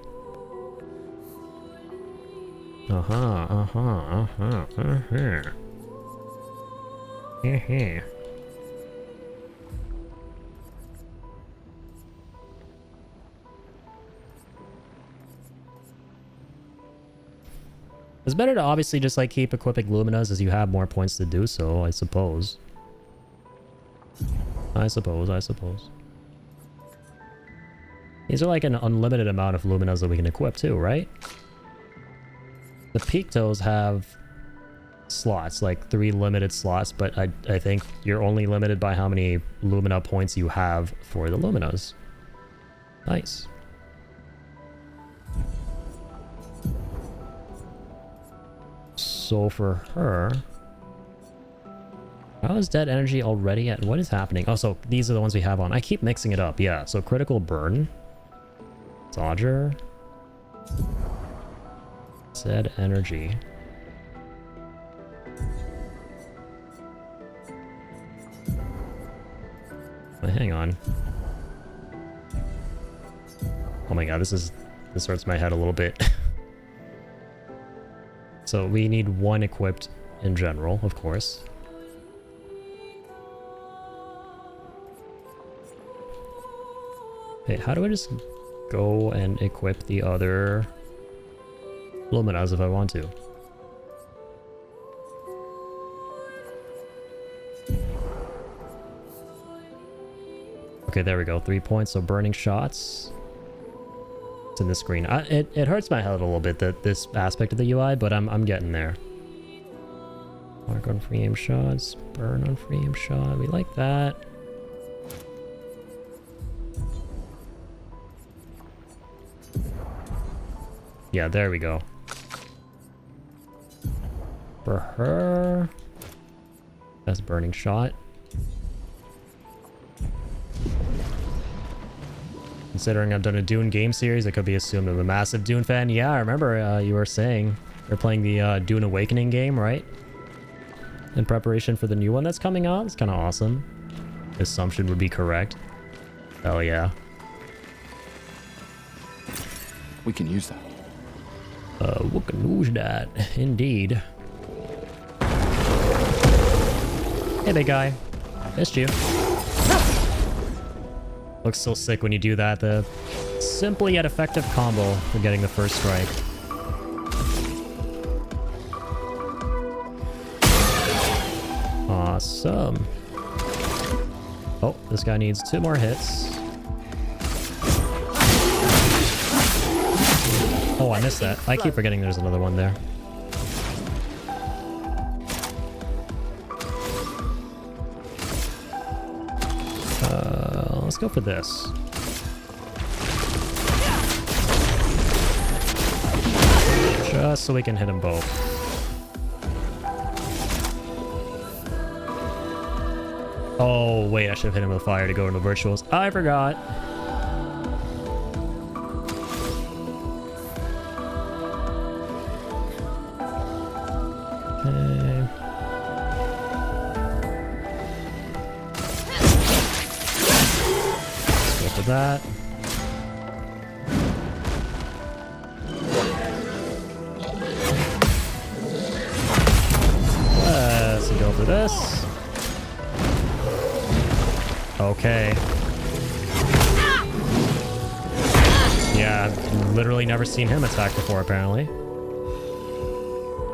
It's better to obviously just like keep equipping Luminas as you have more points to do so, I suppose. I suppose. These are like an unlimited amount of Luminas that we can equip too, right? The Pictos have slots, like 3 limited slots, but I think you're only limited by how many Lumina points you have for the Luminas. Nice. So for her... How is dead energy already at... What is happening? Oh, so these are the ones we have on. I keep mixing it up. Yeah, so critical burn. Dodger. Dead energy. Wait, hang on. Oh my god, this hurts my head a little bit. So we need one equipped in general, of course. Hey, how do I just go and equip the other Luminas if I want to? Okay, there we go. 3 points, so burning shots. It's in the screen. It hurts my head a little bit, that this aspect of the UI, but I'm getting there. Mark on free aim shots, burn on free aim shot. We like that. Yeah, there we go. For her, that's burning shot. Considering I've done a Dune game series, I could be assumed I'm a massive Dune fan. Yeah, I remember you were saying you're playing the Dune Awakening game, right? In preparation for the new one that's coming out. It's kind of awesome. Assumption would be correct. Hell yeah. We can use that. We can use that. Indeed. Hey, big guy. Missed you. Looks so sick when you do that. The simple yet effective combo for getting the first strike. Awesome. Oh, this guy needs 2 more hits. Oh, I missed that. I keep forgetting there's another one there. Let's go for this. Just so we can hit them both. Oh, wait, I should have hit him with fire to go into virtuals. I forgot. Okay. Let's go for that. Let's go for this. Okay. Yeah, I've literally never seen him attack before, apparently.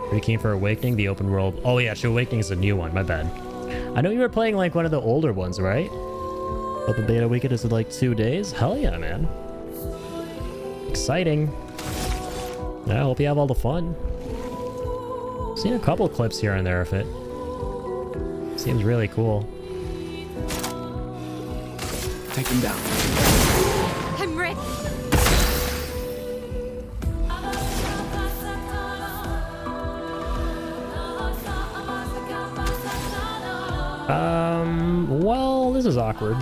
Pretty keen for Awakening, the open world. Oh yeah, Awakening is a new one, my bad. I know you were playing like one of the older ones, right? Open beta weekend is in like 2 days? Hell yeah, man. Exciting. Yeah, I hope you have all the fun. Seen a couple clips here and there of it. Seems really cool. Take him down. I'm ready. Well, this is awkward.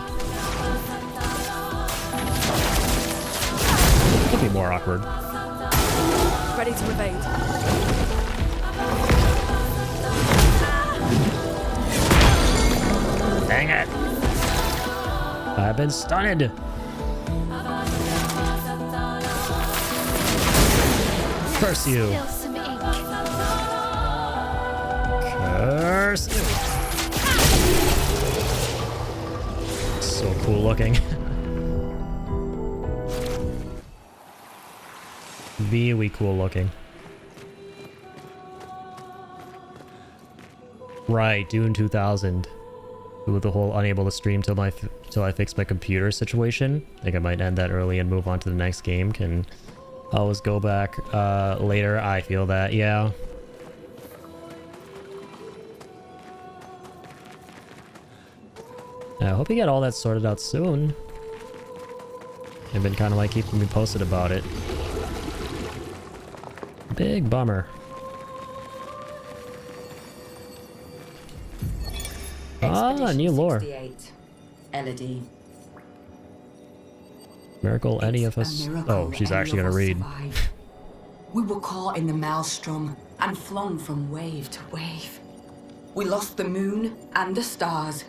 Could be more awkward. Ready to evade. Dang it! I've been stunned! Curse you! Spill some ink. Curse you! So cool looking. Really cool looking. Right, Dune 2000. With the whole unable to stream till I fix my computer situation. I think I might end that early and move on to the next game. Can always go back later. I feel that, yeah. I hope you get all that sorted out soon. They've been kind of like keeping me posted about it. Big bummer. Ah, new lore. Elodie. Miracle any of us? Oh, she's actually gonna read. We were caught in the maelstrom and flung from wave to wave. We lost the moon and the stars,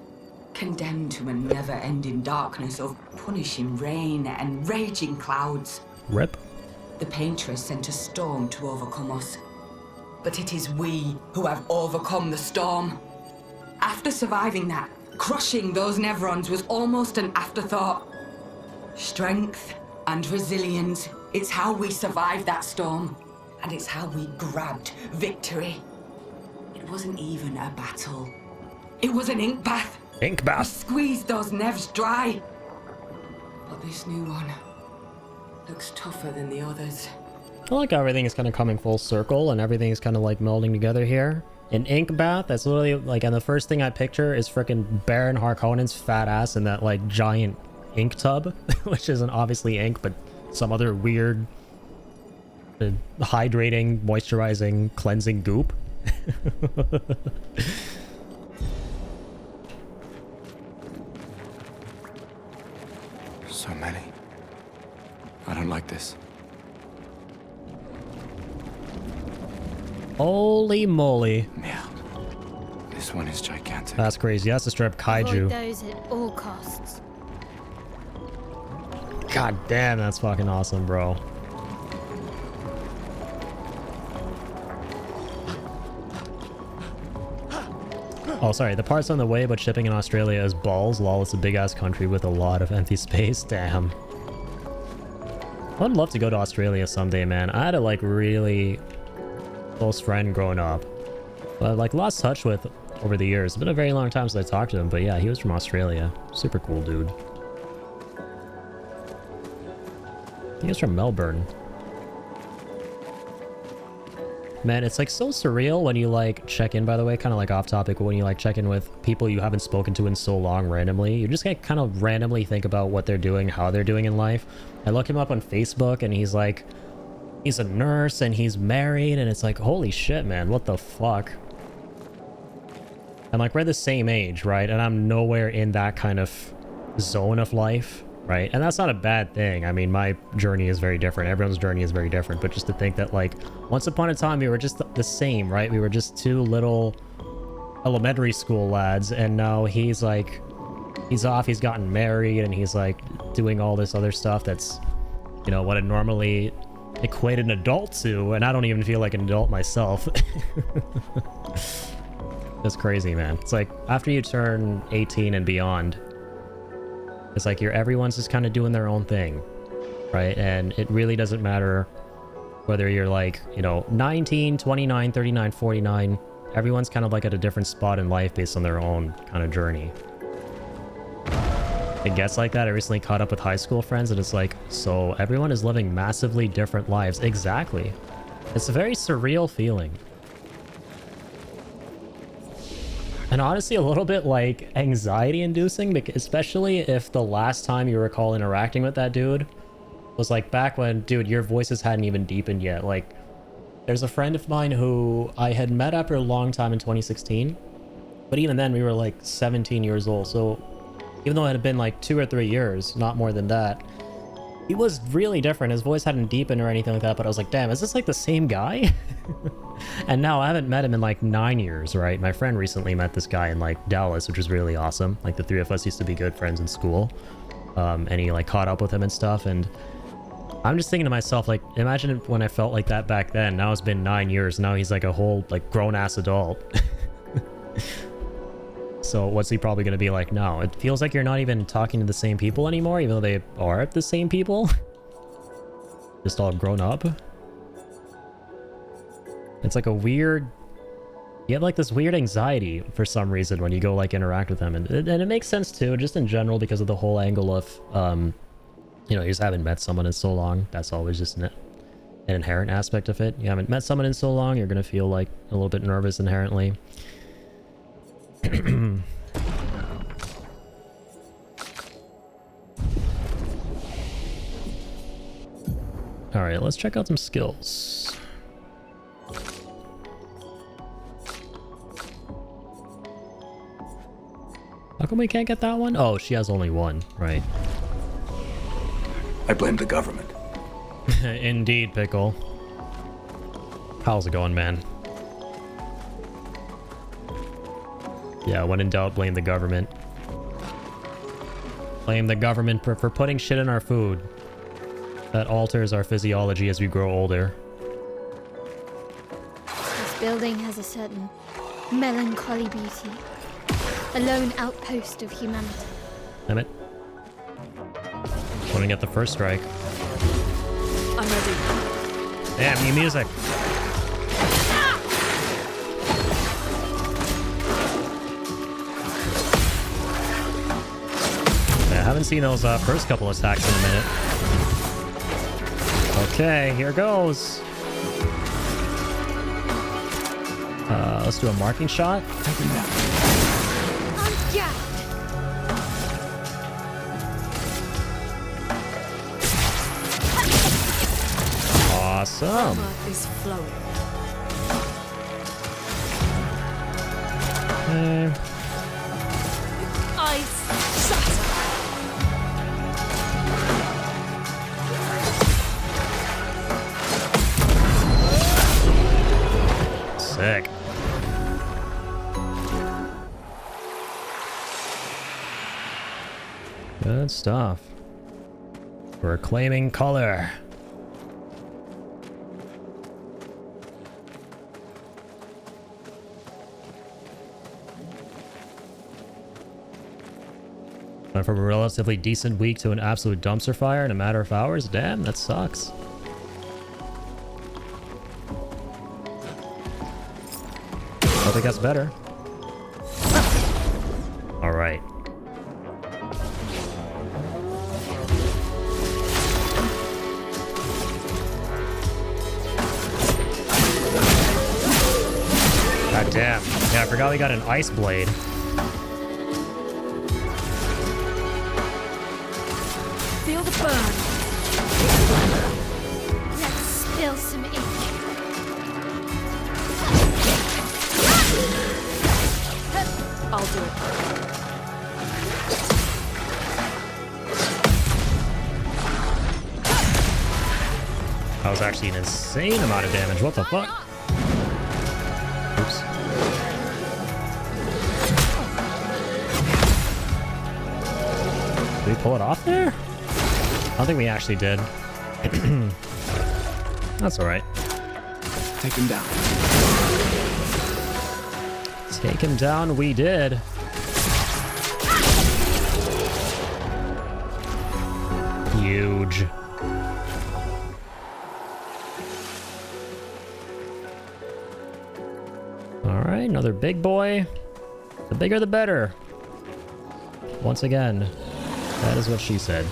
condemned to a never-ending darkness of punishing rain and raging clouds. Rip. The Paintress sent a storm to overcome us. But it is we who have overcome the storm. After surviving that, crushing those Nevrons was almost an afterthought. Strength and resilience, it's how we survived that storm. And it's how we grabbed victory. It wasn't even a battle. It was an ink bath. Ink bath. We squeezed those Nevs dry. But this new one looks tougher than the others. I like how everything is kind of coming full circle and everything is kind of like melding together here. An ink bath, that's literally like, and the first thing I picture is frickin' Baron Harkonnen's fat ass in that like giant ink tub, which isn't obviously ink, but some other weird hydrating, moisturizing, cleansing goop. So many. I don't like this. Holy moly. This one is gigantic. That's crazy. That's a strip kaiju. Avoid those at all costs. God damn, that's fucking awesome, bro. Oh, sorry. The part's on the way, but shipping in Australia is balls. Lol, it's a big-ass country with a lot of empty space. Damn. I'd love to go to Australia someday, man. I had a, like, really close friend growing up. But I've, like, lost touch with over the years. It's been a very long time since I talked to him, but yeah, he was from Australia. Super cool dude. I think he was from Melbourne. Man, it's like so surreal when you like check in, by the way, kind of like off topic, when you like check in with people you haven't spoken to in so long randomly. You just kind of randomly think about what they're doing, how they're doing in life. I look him up on Facebook and he's like, he's a nurse and he's married, and it's like, holy shit, man, what the fuck? And like, we're the same age, right? And I'm nowhere in that kind of zone of life, right? And that's not a bad thing. I mean, my journey is very different. Everyone's journey is very different. But just to think that, like, once upon a time, we were just the same, right? We were just two little elementary school lads. And now he's like, he's off, he's gotten married, and he's like doing all this other stuff that's, you know, what I normally equate an adult to. And I don't even feel like an adult myself. That's crazy, man. It's like after you turn 18 and beyond, it's like everyone's just kind of doing their own thing, right? And it really doesn't matter whether you're like, you know, 19, 29, 39, 49. Everyone's kind of like at a different spot in life based on their own kind of journey. It gets like that. I recently caught up with high school friends and it's like, so everyone is living massively different lives. Exactly. It's a very surreal feeling. And honestly, a little bit like anxiety-inducing, especially if the last time you recall interacting with that dude was like back when, dude, your voices hadn't even deepened yet. Like, there's a friend of mine who I had met after a long time in 2016, but even then we were like 17 years old. So even though it had been like 2 or 3 years, not more than that, he was really different. His voice hadn't deepened or anything like that, but I was like, damn, is this like the same guy? And now I haven't met him in like 9 years, right? My friend recently met this guy in like Dallas, which was really awesome. Like the three of us used to be good friends in school. And he like caught up with him and stuff. And I'm just thinking to myself, like, imagine when I felt like that back then. Now it's been 9 years. Now he's like a whole like grown ass adult. So what's he probably going to be like now? It feels like you're not even talking to the same people anymore, even though they are the same people. Just all grown up. It's like a weird... You have like this weird anxiety for some reason when you go like interact with them. And it makes sense too, just in general, because of the whole angle of, you know, you just haven't met someone in so long. That's always just an inherent aspect of it. You haven't met someone in so long, you're going to feel like a little bit nervous inherently. Alright, let's check out some skills. How come we can't get that one? Oh, she has only one, right. I blame the government. Indeed, Pickle. How's it going, man? Yeah, when in doubt, blame the government. Blame the government for putting shit in our food that alters our physiology as we grow older. This building has a certain melancholy beauty. A lone outpost of humanity. Damn it. Want to get the first strike. I'm ready. Damn, new music. I haven't seen those first couple of attacks in a minute. Okay, here goes. Let's do a marking shot. Awesome. Karma is flowing. Ice shatter. Sick. Good stuff. Reclaiming color. Went from a relatively decent week to an absolute dumpster fire in a matter of hours. Damn, that sucks. I think that's better. All right. God damn. Yeah, I forgot we got an ice blade. Feel the burn. Let's spill some ink. I'll do it. That was actually an insane amount of damage. What the fuck? Oops. Did we pull it off there? I don't think we actually did. That's alright. Take him down. Take him down, we did. Huge. Alright, another big boy. The bigger the better. Once again, that is what she said.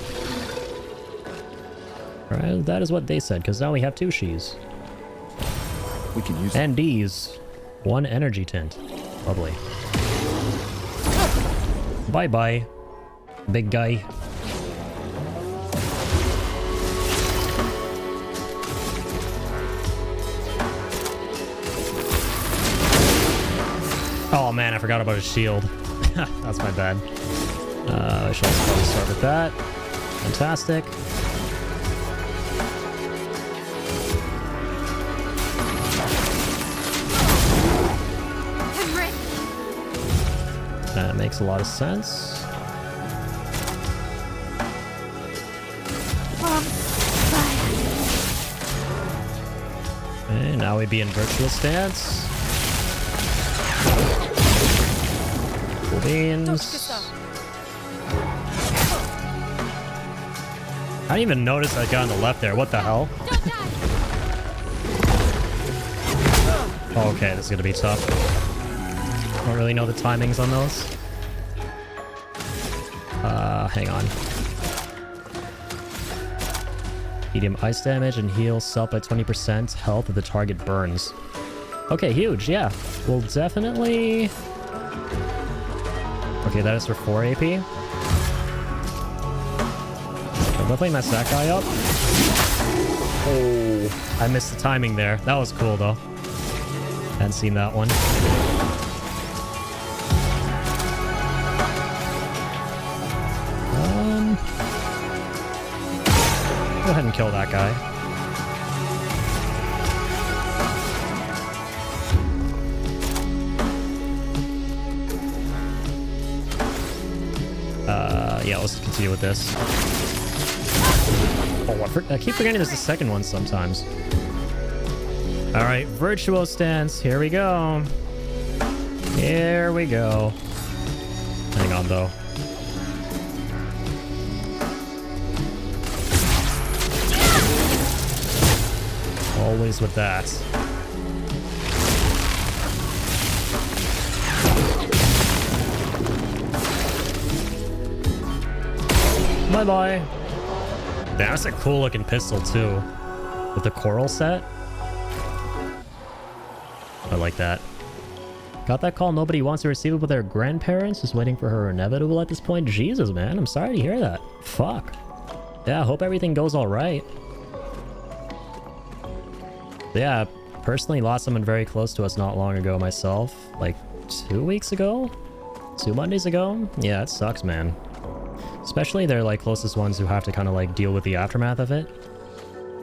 Alright, that is what they said, because now we have two she's. We can use and D's. One energy tint. Lovely. Bye-bye, big guy. Oh man, I forgot about his shield. That's my bad. I should also probably start with that. Fantastic. That makes a lot of sense. Okay, now we be in virtual stance. Cool beans. I didn't even notice that guy on the left there. What the hell? Oh, okay, this is gonna be tough. Don't really know the timings on those. Hang on. Medium ice damage and heal self by 20% health if the target burns. Okay, huge, yeah. We'll definitely... Okay, that is for 4 AP. definitely messed that guy up. Oh, I missed the timing there. That was cool though. Hadn't seen that one. Go ahead and kill that guy. Yeah, let's continue with this. Oh, I keep forgetting there's a second one sometimes. All right, Virtuo stance. Here we go. Here we go. Hang on, though. Always with that. Bye-bye. That's a cool looking pistol too. With the coral set. I like that. Got that call nobody wants to receive it with their grandparents? Just waiting for her inevitable at this point? Jesus, man. I'm sorry to hear that. Fuck. Yeah, I hope everything goes alright. Yeah, personally lost someone very close to us not long ago myself. Like 2 weeks ago? 2 Mondays ago? Yeah, it sucks, man. Especially their like closest ones who have to kind of like deal with the aftermath of it.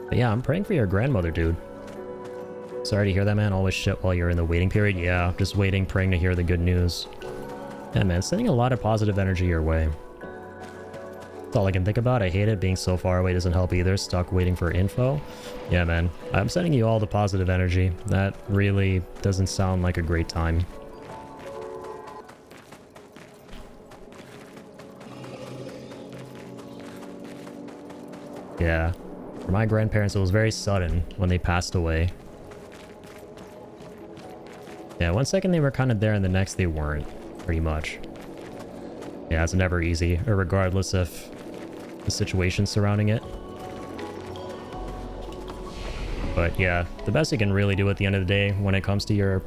But yeah, I'm praying for your grandmother, dude. Sorry to hear that, man. Always shit while you're in the waiting period. Yeah, just waiting, praying to hear the good news. Yeah, man, sending a lot of positive energy your way. That's all I can think about. I hate it. Being so far away doesn't help either. Stuck waiting for info. Yeah, man. I'm sending you all the positive energy. That really doesn't sound like a great time. Yeah. For my grandparents, it was very sudden when they passed away. Yeah, 1 second they were kind of there and the next they weren't, pretty much. Yeah, it's never easy, regardless of the situation surrounding it. But yeah, the best you can really do at the end of the day when it comes to your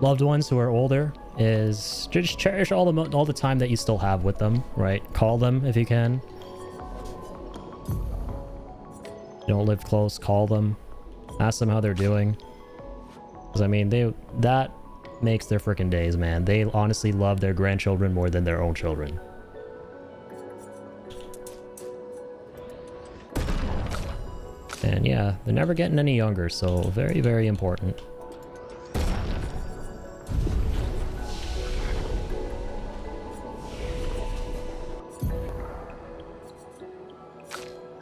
loved ones who are older is just cherish all the time that you still have with them, right? Call them if you can. Don't live close, call them. Ask them how they're doing. Because I mean, that makes their freaking days, man. They honestly love their grandchildren more than their own children. And yeah, they're never getting any younger, so very, very important.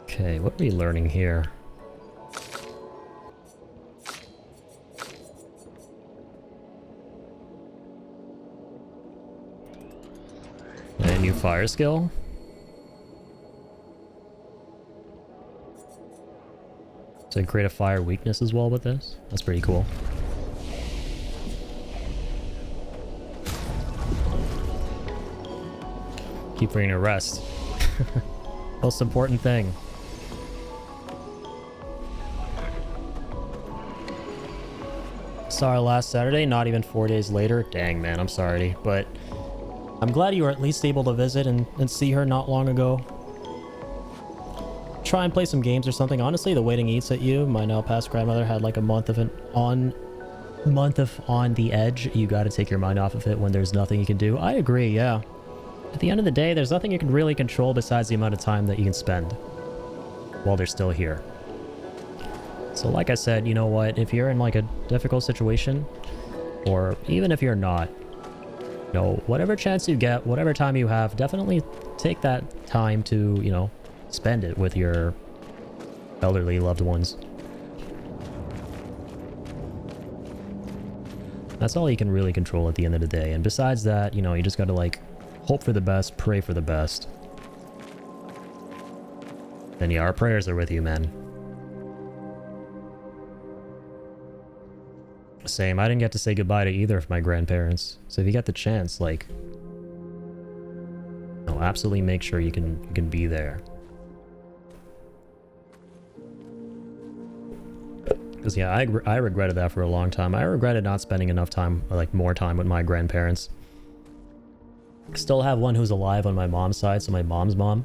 Okay, what are we learning here? A new fire skill? So you create a fire weakness as well with this? That's pretty cool. Keep bringing a rest. Most important thing. Saw her last Saturday, not even 4 days later. Dang, man, I'm sorry. But I'm glad you were at least able to visit and see her not long ago. Try and play some games or something. Honestly, the waiting eats at you. My now past grandmother had like a month of on the edge. You got to take your mind off of it when there's nothing you can do. I agree, yeah. At the end of the day, there's nothing you can really control besides the amount of time that you can spend while they're still here. So like I said, you know what? If you're in like a difficult situation, or even if you're not, you know, whatever chance you get, whatever time you have, definitely take that time to, you know, spend it with your elderly loved ones. That's all you can really control at the end of the day. And besides that, you know, you just gotta like hope for the best, pray for the best. And yeah, our prayers are with you, man. Same, I didn't get to say goodbye to either of my grandparents. So if you get the chance, like, no, absolutely make sure you can be there. Because yeah, I regretted that for a long time. I regretted not spending enough time, or like more time with my grandparents. Still have one who's alive on my mom's side, so my mom's mom.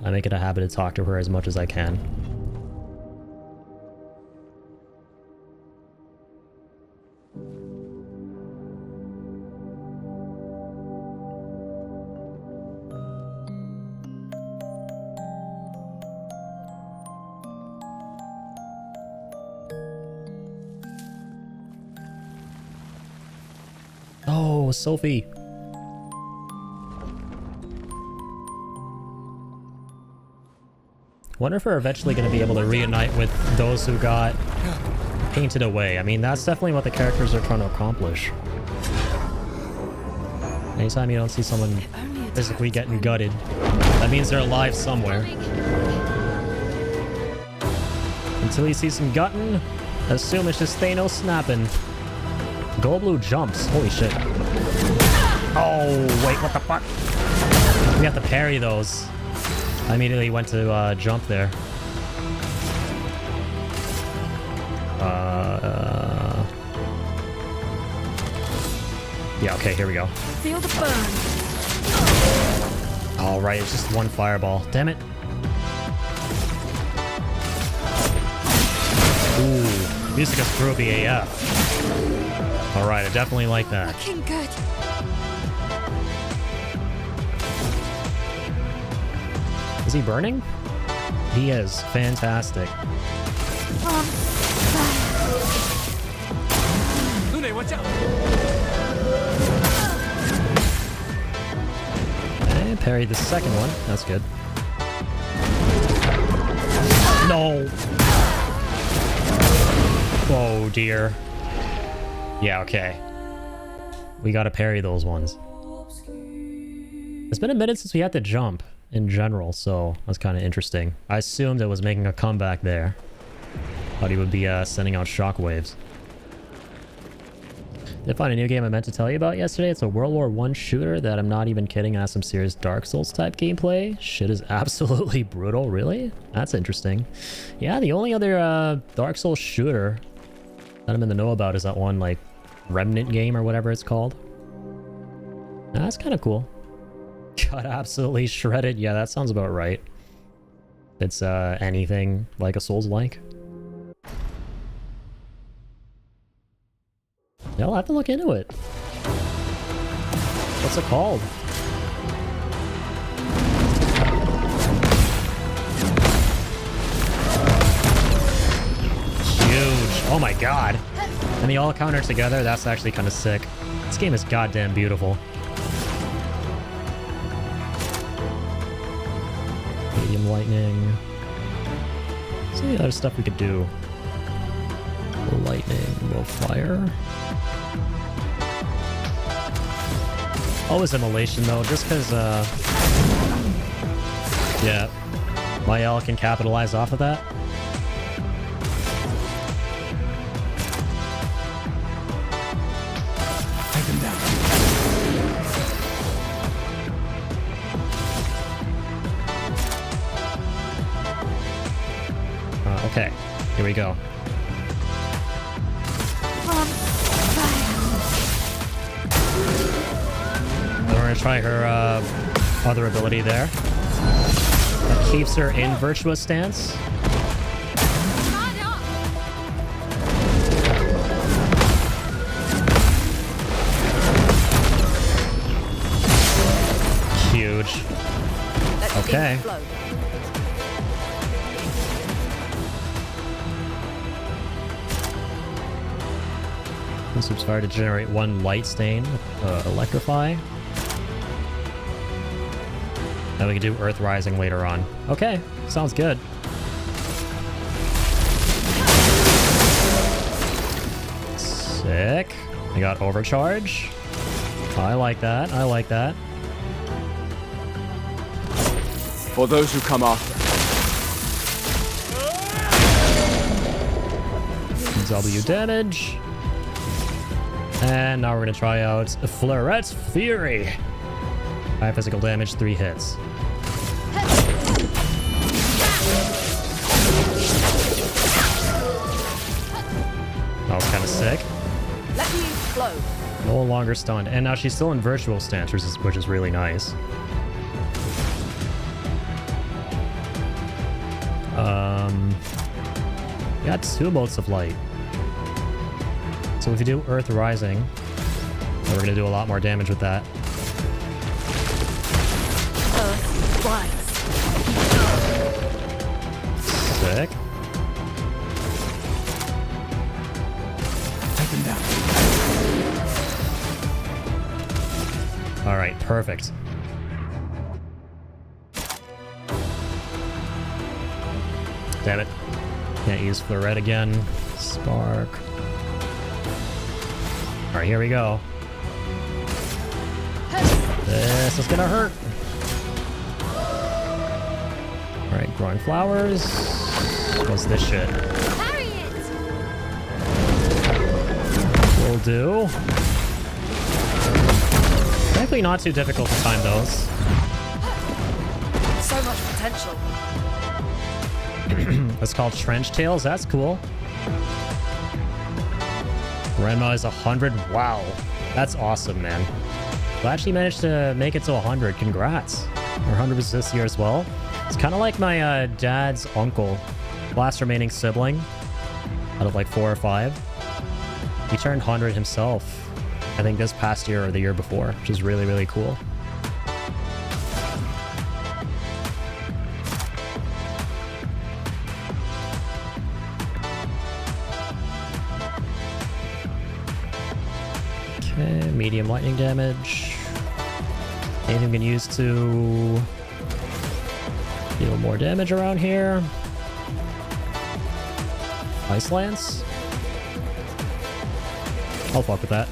I make it a habit to talk to her as much as I can. Oh, Sophie. Wonder if we're eventually going to be able to reunite with those who got painted away. I mean, that's definitely what the characters are trying to accomplish. Anytime you don't see someone physically getting gutted, that means they're alive somewhere. Until you see some gutting, assume it's just Thanos snapping. Gold Blue jumps. Holy shit. Oh, wait, what the fuck? We have to parry those. I immediately went to jump there. Yeah, okay, here we go. Feel the burn. All right, it's just one fireball. Damn it. Ooh, music is groovy AF. All right, I definitely like that. Looking good. Is he burning? He is. Fantastic. Lune, watch out! Okay, parried the second one. That's good. No! Oh dear. Yeah, okay. We gotta parry those ones. It's been a minute since we had to jump in general, so that's kind of interesting. I assumed it was making a comeback there. Thought he would be sending out shockwaves. Did find a new game I meant to tell you about yesterday. It's a World War I shooter that I'm not even kidding has some serious Dark Souls type gameplay. Shit is absolutely brutal, really? That's interesting. Yeah, the only other Dark Souls shooter that I'm in the know about is that one, like, Remnant game or whatever it's called. That's kind of cool. Got absolutely shredded. Yeah, that sounds about right. It's anything like a Souls-like. Yeah, I'll have to look into it. What's it called? Huge. Oh my god. And they all counter together. That's actually kind of sick. This game is goddamn beautiful. Medium lightning. See the other stuff we could do. Lightning, will fire. Always immolation though, just because yeah, my L can capitalize off of that. Take them down. Okay, here we go. We're gonna try her other ability there. That keeps her in virtuous stance. Huge. Okay. This was fire to generate one light stain, electrify. Then we can do Earth Rising later on. Okay, sounds good. Sick. I got Overcharge. I like that, I like that. For those who come after. W damage. And now we're gonna try out Fleurette's Fury. 5 physical damage, 3 hits. That was kind of sick. Let me explode. No longer stunned. And now she's still in virtual stance, which is really nice. We got 2 bolts of light. So if you do Earth Rising, we're gonna do a lot more damage with that. Earth Rise. Sick. All right, perfect. Damn it. Can't use Florette again. Spark. All right, here we go. This is gonna hurt. All right, growing flowers. What's this shit? Will do. Frankly, not too difficult to find those. So much potential. It's called Trench Tails. That's cool. Grandma is 100. Wow. That's awesome, man. We actually managed to make it to 100. Congrats. Our 100 was this year as well. It's kind of like my dad's uncle, last remaining sibling out of like 4 or 5. He turned 100 himself, I think this past year or the year before, which is really, really cool. Okay, medium lightning damage. Anything we can use to deal more damage around here. Ice Lance. I'll fuck with that.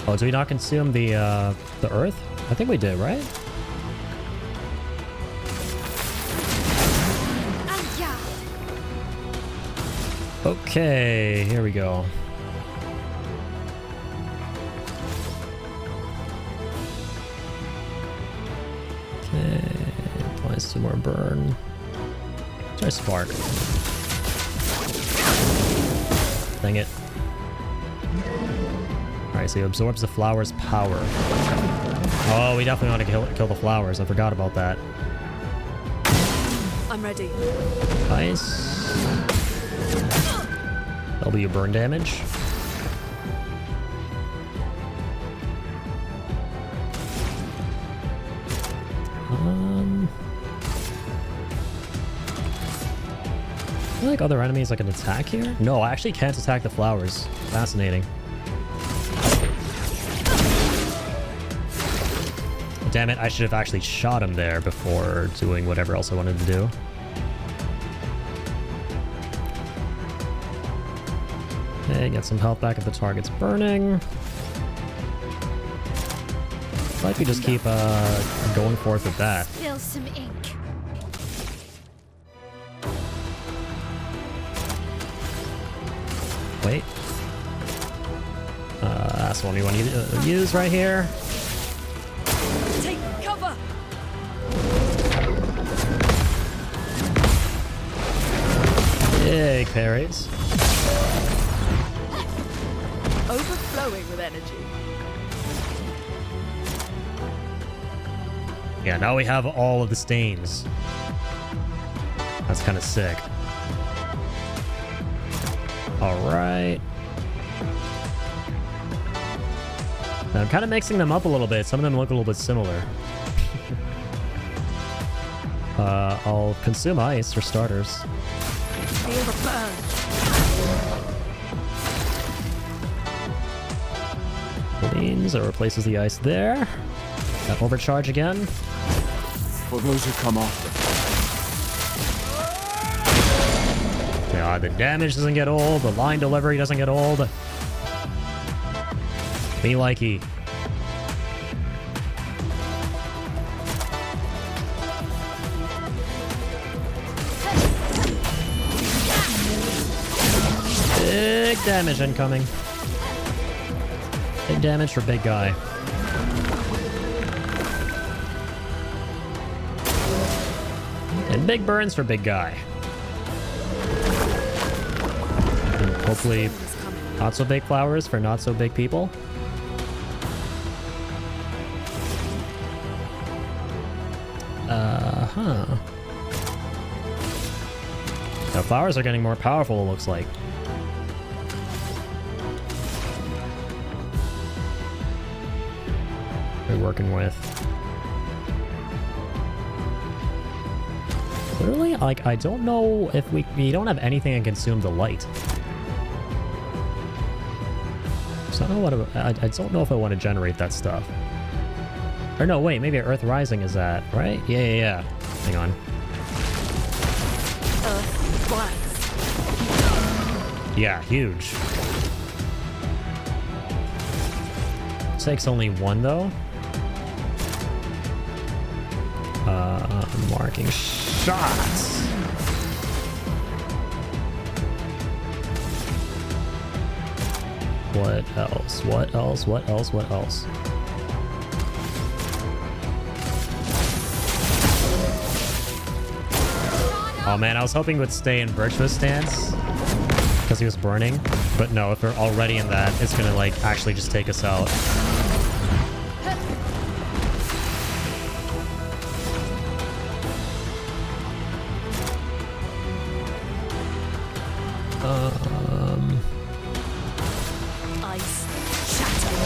Oh, do we not consume the earth? I think we did, right? Okay, here we go. Okay, applies some more burn. Try Spark. Dang it. Alright, so he absorbs the flower's power. Oh, we definitely want to kill the flowers. I forgot about that. I'm ready. Nice. W burn damage. I feel like other enemies I can attack here? No, I actually can't attack the flowers. Fascinating. Damn it, I should have actually shot him there before doing whatever else I wanted to do. Okay, get some health back if the target's burning. I like we just keep going forth with that. Spill some ink. Wait. That's the one we want to use right here. Take cover. Big parries. Overflowing with energy. Yeah, now we have all of the stains. That's kind of sick. Alright. I'm kind of mixing them up a little bit. Some of them look a little bit similar. I'll consume ice for starters. Feel the burn. Leans, it replaces the ice there. Got overcharge again. For those who come after. Yeah, the damage doesn't get old, the line delivery doesn't get old. Me likey. Big damage incoming. Big damage for big guy. And big burns for big guy. And hopefully not so big flowers for not so big people. Huh. The flowers are getting more powerful, it looks like. We're working with. Literally, like, I don't know if we don't have anything that consume the light. So I don't know what I don't know if I want to generate that stuff. Or no, wait, maybe Earth Rising is that, right? Yeah. Hang on. Yeah, huge. Takes only one though. Marking shots. What else? What else? What else? What else? Oh man, I was hoping it would stay in Virtuous stance because he was burning, but no, if we're already in that, it's gonna like actually just take us out. Ice shatter.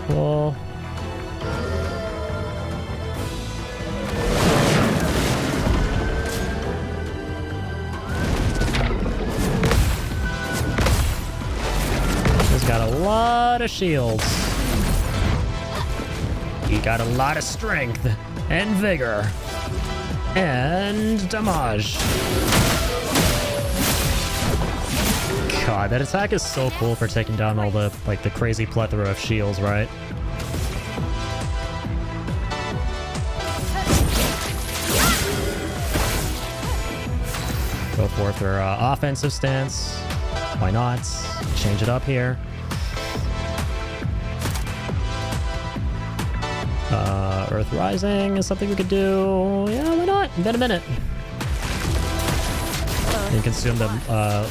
Well, he's got a lot of shields. He got a lot of strength and vigor and damage. God, that attack is so cool for taking down all the, like, the crazy plethora of shields, right? Go forth for offensive stance. Why not? Change it up here. Earth Rising is something we could do. Yeah, why not? In a minute. And consume the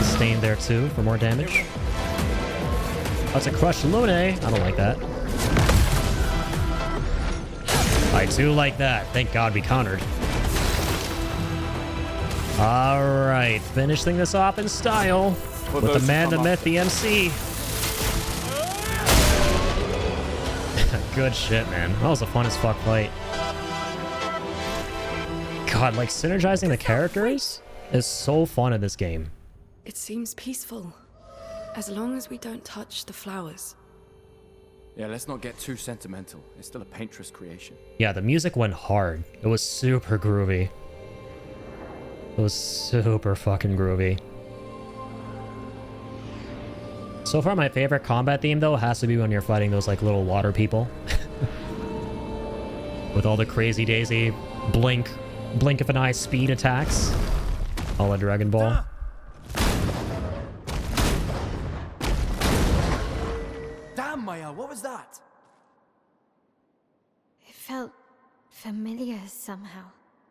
stain there too for more damage. That's a Crush Lune. I don't like that. I do like that. Thank God we countered. Alright, finishing this off in style with the man, the myth, the MC. Good shit, man. That was a fun as fuck fight. God, like synergizing the characters is so fun in this game. It seems peaceful, as long as we don't touch the flowers. Yeah, let's not get too sentimental. It's still a paintress creation. Yeah, the music went hard. It was super groovy. It was super fucking groovy. So far, my favorite combat theme, though, has to be when you're fighting those, like, little water people. With all the crazy daisy blink of an eye speed attacks. All a Dragon Ball. Damn, Maya, what was that? It felt familiar somehow.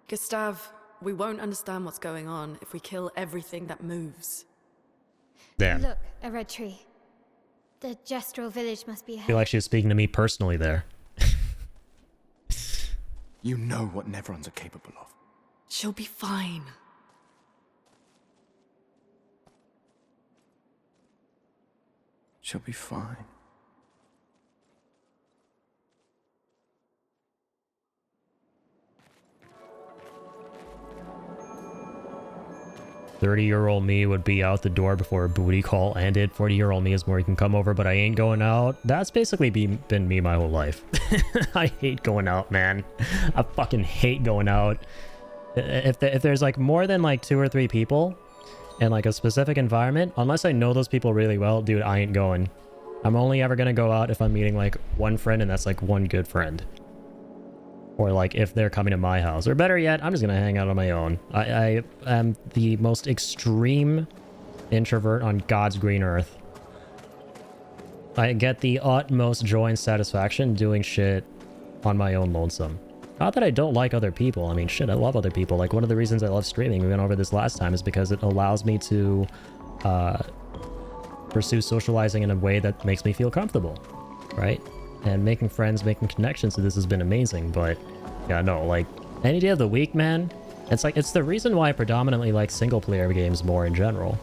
Gustav, we won't understand what's going on if we kill everything that moves. Damn. Look, a red tree. The Gestural village must be I ahead. feel like she was speaking to me personally there. You know what Nevrons are capable of. She'll be fine. She'll be fine. "30-year-old me would be out the door before a booty call ended. 40-year-old me is more you can come over, but I ain't going out." That's basically been me my whole life. I hate going out, man. I fucking hate going out. If there's like more than like 2 or 3 people in like a specific environment, unless I know those people really well, dude, I ain't going. I'm only ever gonna go out if I'm meeting like one friend, and that's like one good friend. Or like if they're coming to my house. Or better yet, I'm just gonna hang out on my own. I am the most extreme introvert on God's green earth. I get the utmost joy and satisfaction doing shit on my own lonesome. Not that I don't like other people. I mean, shit, I love other people. Like, one of the reasons I love streaming, we went over this last time, is because it allows me to pursue socializing in a way that makes me feel comfortable, right? and making friends, making connections, so this has been amazing. But yeah, no, like any day of the week, man. It's like, it's the reason why I predominantly like single player games more in general.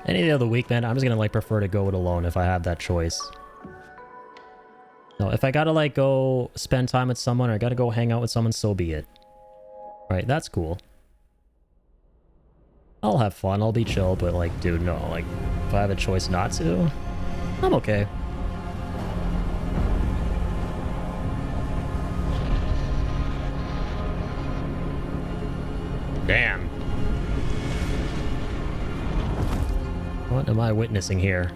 Any day of the week, man, I'm just gonna like prefer to go it alone if I have that choice. No, if I gotta like go spend time with someone or I gotta go hang out with someone, so be it. Right, that's cool. I'll have fun, I'll be chill, but like, dude, no, like, if I have a choice not to, I'm okay. Damn. What am I witnessing here?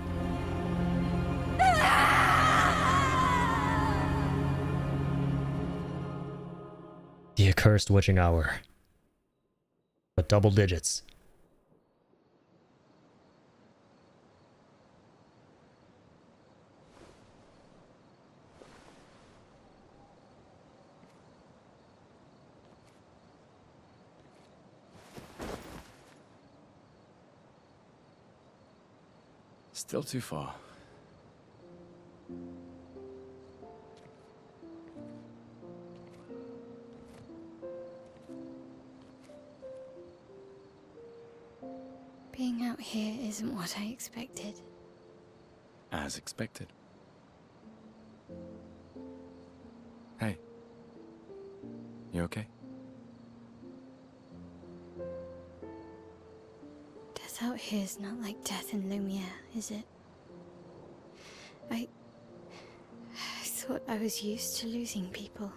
The accursed witching hour. But double digits. Still too far. Being out here isn't what I expected. As expected. Hey. You okay? Death out here's not like death in Lumiere, is it? I thought I was used to losing people.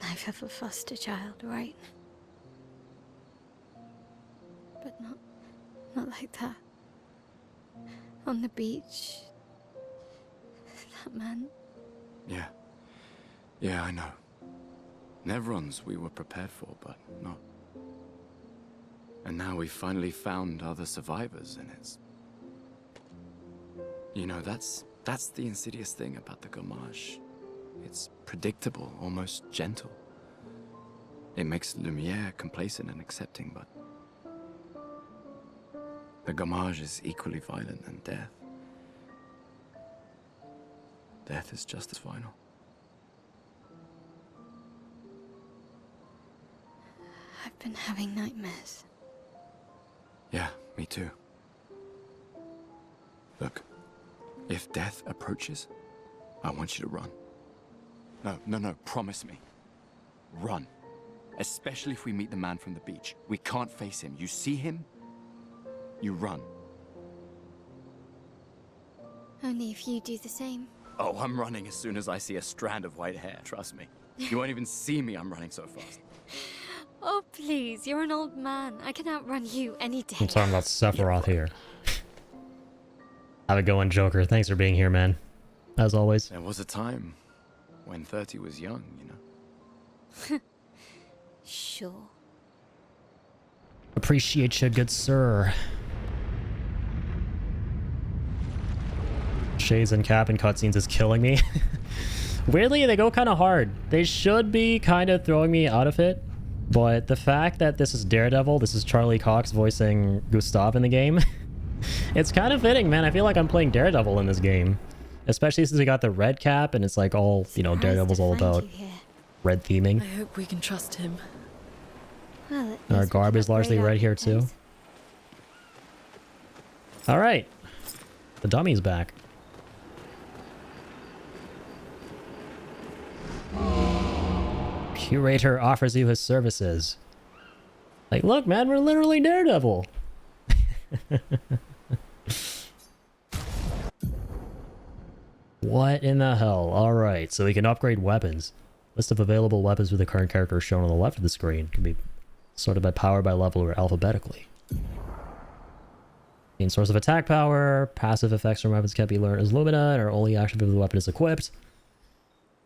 I've ever lost a child, right? But not like that. On the beach. That man. Yeah. Yeah, I know. Nevrons we were prepared for, but not. And now we finally found other survivors, and it's... You know, that's the insidious thing about the Gamage. It's predictable, almost gentle. It makes Lumiere complacent and accepting, but... The Gamage is equally violent than death. Death is just as final. I've been having nightmares. Yeah, me too. Look, if death approaches, I want you to run. No, promise me. Run. Especially if we meet the man from the beach. We can't face him. You see him, you run. Only if you do the same. Oh, I'm running as soon as I see a strand of white hair, trust me. You won't even see me, I'm running so fast. Oh, please, you're an old man. I can outrun you any day. I'm talking about Sephiroth here. Have it going, Joker. Thanks for being here, man. As always. There was a time when 30 was young, you know. Sure. Appreciate you, good sir. Shades and cap and cutscenes is killing me. Weirdly, they go kind of hard. They should be kind of throwing me out of it. But the fact that this is Daredevil, this is Charlie Cox voicing Gustav in the game, it's kind of fitting, man. I feel like I'm playing Daredevil in this game. Especially since we got the red cap and it's like all, you know, Daredevil's all about red theming. I hope we can trust him. Well, Our garb is largely red here too. Alright. The dummy's back. Curator offers you his services. Like, look, man, we're literally Daredevil. What in the hell? Alright, so we can upgrade weapons. List of available weapons with the current character is shown on the left of the screen. Can be sorted by power, by level, or alphabetically. Main source of attack power. Passive effects from weapons can't be learned as Lumina and are only active if the weapon is equipped.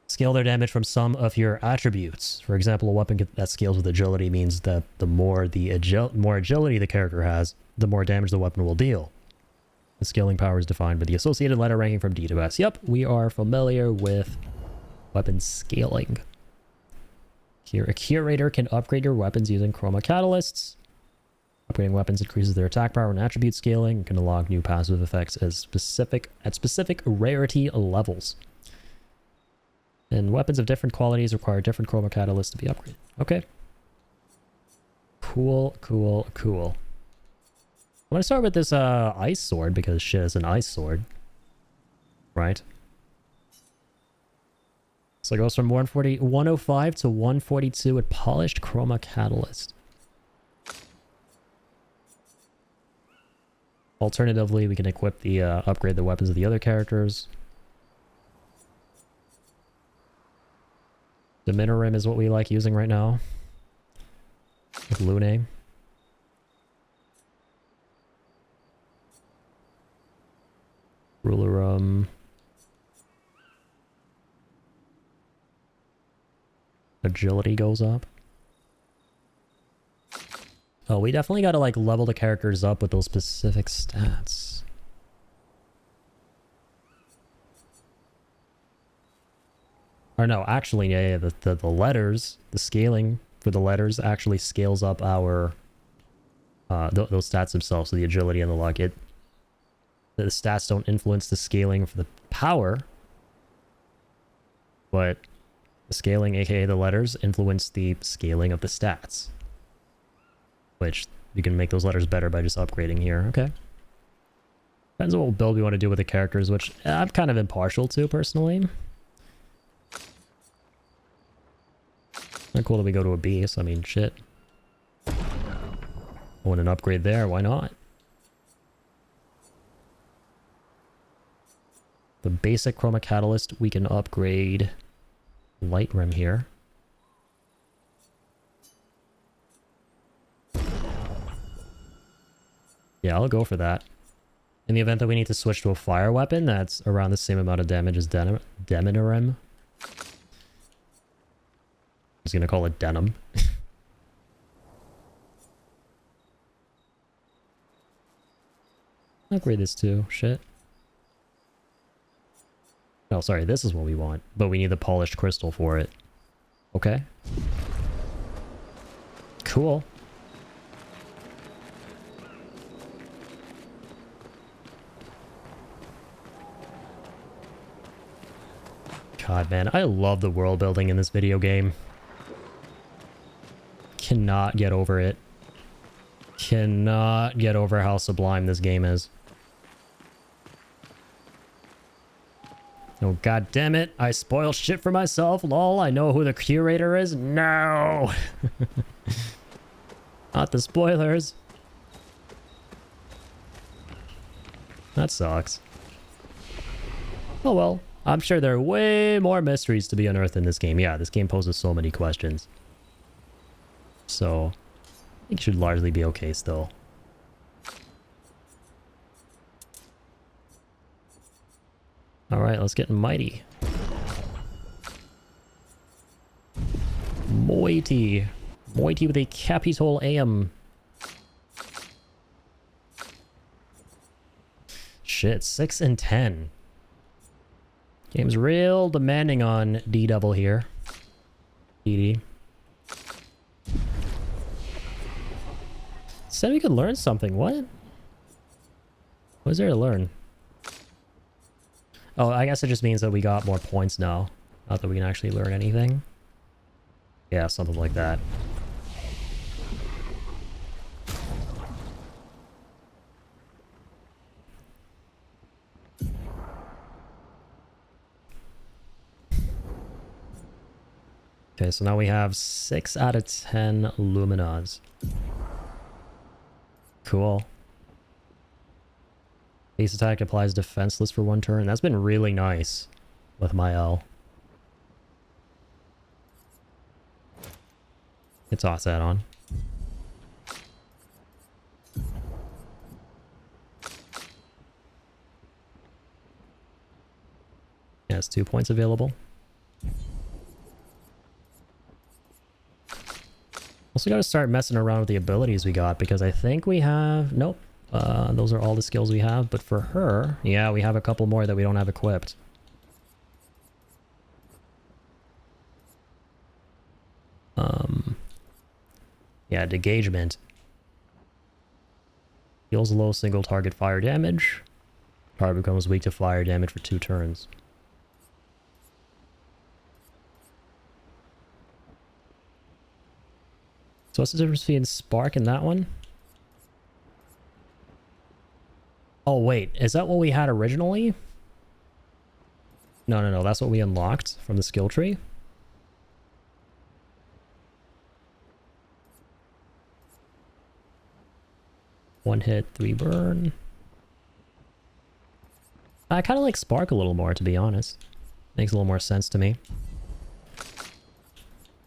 Scale their damage from some of your attributes. For example, a weapon that scales with agility means that the more agility the character has, the more damage the weapon will deal. The scaling power is defined by the associated letter ranking from D to S. Yep, we are familiar with weapon scaling. Here, a curator can upgrade your weapons using chroma catalysts. Upgrading weapons increases their attack power and attribute scaling and can unlock new passive effects at specific rarity levels. And weapons of different qualities require different chroma catalysts to be upgraded. Okay. Cool, cool, cool. I'm gonna start with this ice sword because shit, it's an ice sword. Right? So it goes from 105 to 142 with polished chroma catalyst. Alternatively, we can equip the upgrade the weapons of the other characters. The Minorim is what we like using right now. With Lune. Rulerum. Agility goes up. Oh, we definitely gotta like level the characters up with those specific stats. Or no, actually, yeah, the letters, the scaling for the letters actually scales up our those stats themselves, so the agility and the luck. The stats don't influence the scaling for the power, but the scaling, aka the letters, influence the scaling of the stats. Which you can make those letters better by just upgrading here. Okay. Depends on what build we want to do with the characters, which I'm kind of impartial to personally. Not cool that we go to a beast. I mean, shit. I want an upgrade there. Why not? The basic chroma catalyst, we can upgrade light rim here. Yeah, I'll go for that. In the event that we need to switch to a fire weapon, that's around the same amount of damage as Deminorim. I was gonna call it Denim. Upgrade this too. Shit. Oh, sorry, this is what we want. But we need the polished crystal for it. Okay. Cool. God, man, I love the world building in this video game. Cannot get over it. Cannot get over how sublime this game is. Oh, god damn it. I spoil shit for myself. Lol, I know who the curator is. No! Not the spoilers. That sucks. Oh well. I'm sure there are way more mysteries to be unearthed in this game. Yeah, this game poses so many questions. So, I think it should largely be okay still. Alright, let's get mighty. Mighty. Mighty with a capital AM. Shit, 6 and 10. Game's real demanding on D-Devil here. DD. Said we could learn something. What? What is there to learn? Oh, I guess it just means that we got more points now. Not that we can actually learn anything. Yeah, something like that. Okay, so now we have 6 out of 10 Luminas. Cool. Base attack applies defenseless for 1 turn. That's been really nice with my L. Let's toss that on. Yeah, it's 2 points available. Also got to start messing around with the abilities we got because I think we have... Nope. Those are all the skills we have. But for her, yeah, we have a couple more that we don't have equipped. Yeah, Degagement. Deals low single target fire damage. Target becomes weak to fire damage for 2 turns. So what's the difference between Spark and that one? Oh wait, is that what we had originally? No, that's what we unlocked from the skill tree. One hit, 3 burn. I kind of like Spark a little more, to be honest. Makes a little more sense to me.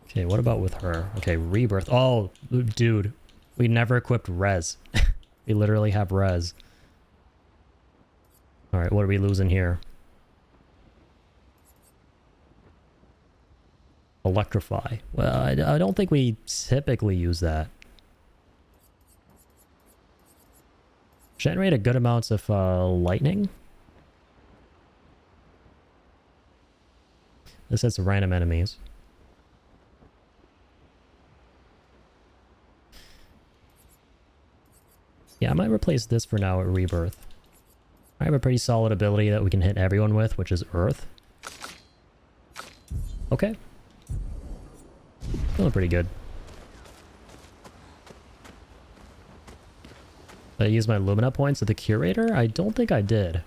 Okay, what about with her? Okay, Rebirth. Oh, dude. We never equipped Res. We literally have Res. Alright, what are we losing here? Electrify. Well, I don't think we typically use that. Generate a good amounts of lightning. This hits random enemies. Yeah, I might replace this for now at Rebirth. I have a pretty solid ability that we can hit everyone with, which is Earth. Okay. Feeling pretty good. Did I use my Lumina points at the Curator? I don't think I did.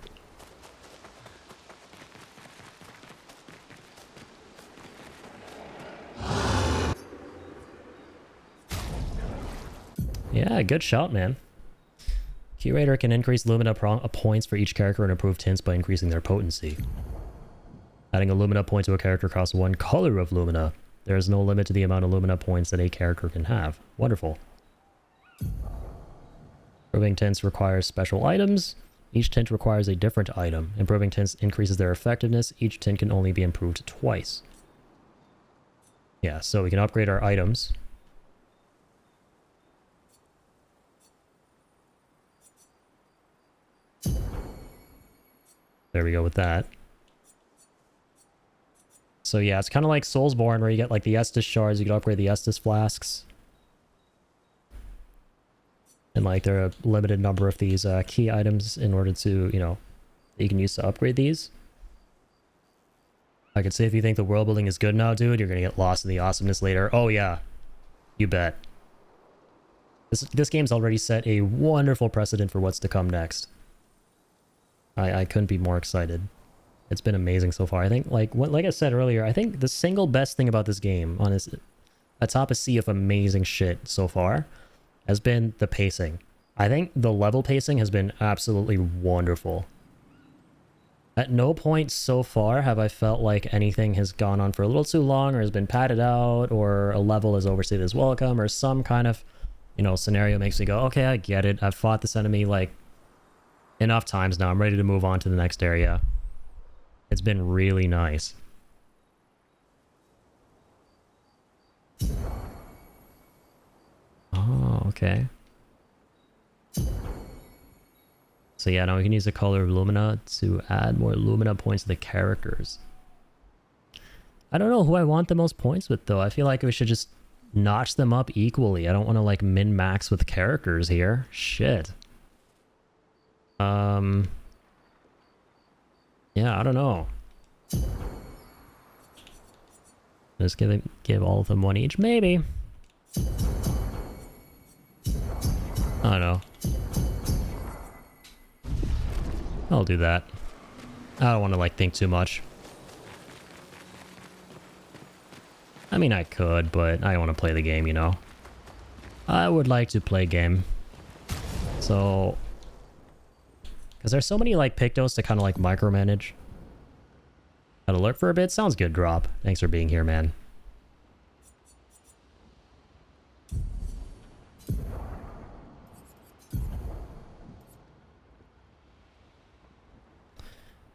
Yeah, good shout, man. Curator can increase Lumina points for each character and improve tints by increasing their potency. Adding a Lumina point to a character costs 1 color of Lumina. There is no limit to the amount of Lumina points that a character can have. Wonderful. Improving tints requires special items. Each tint requires a different item. Improving tints increases their effectiveness. Each tint can only be improved twice. Yeah, so we can upgrade our items. There we go with that. So yeah, it's kind of like Soulsborne where you get like the Estus shards, you can upgrade the Estus flasks. And like there are a limited number of these key items in order to, you know, that you can use to upgrade these. I could say if you think the world building is good now, dude, you're gonna get lost in the awesomeness later. Oh yeah, you bet. This game's already set a wonderful precedent for what's to come next. I couldn't be more excited. It's been amazing so far. I think, like I said earlier, I think the single best thing about this game, on this, atop a sea of amazing shit so far, has been the pacing. I think the level pacing has been absolutely wonderful. At no point so far have I felt like anything has gone on for a little too long or has been padded out or a level has overstayed its welcome or some kind of, you know, scenario makes me go, okay, I get it. I've fought this enemy like enough times now. I'm ready to move on to the next area. It's been really nice. Oh, okay. So yeah, now we can use the color of Lumina to add more Lumina points to the characters. I don't know who I want the most points with though. I feel like we should just notch them up equally. I don't want to like min-max with characters here. Shit. Yeah, I don't know. Just give all of them 1 each, maybe. I don't know. I'll do that. I don't want to like think too much. I mean, I could, but I want to play the game, you know. I would like to play game. So, because there's so many like Pictos to kind of like micromanage. Gotta lurk for a bit? Sounds good, Drop. Thanks for being here, man.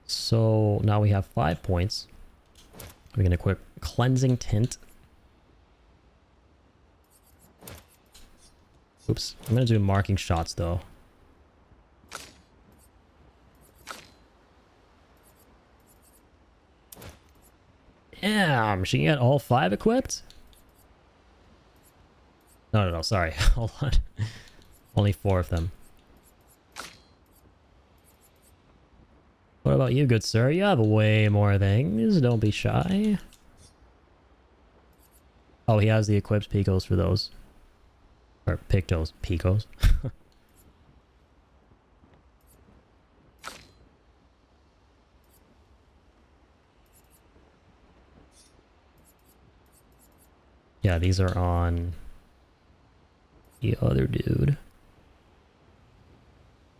So now we have 5 points. We can equip Cleansing Tint. Oops. I'm gonna do marking shots though. Damn, she can get all 5 equipped? No, sorry. Hold on. Only 4 of them. What about you, good sir? You have way more things. Don't be shy. Oh, he has the equipped picos for those. Or pictos. Picos. Yeah, these are on the other dude.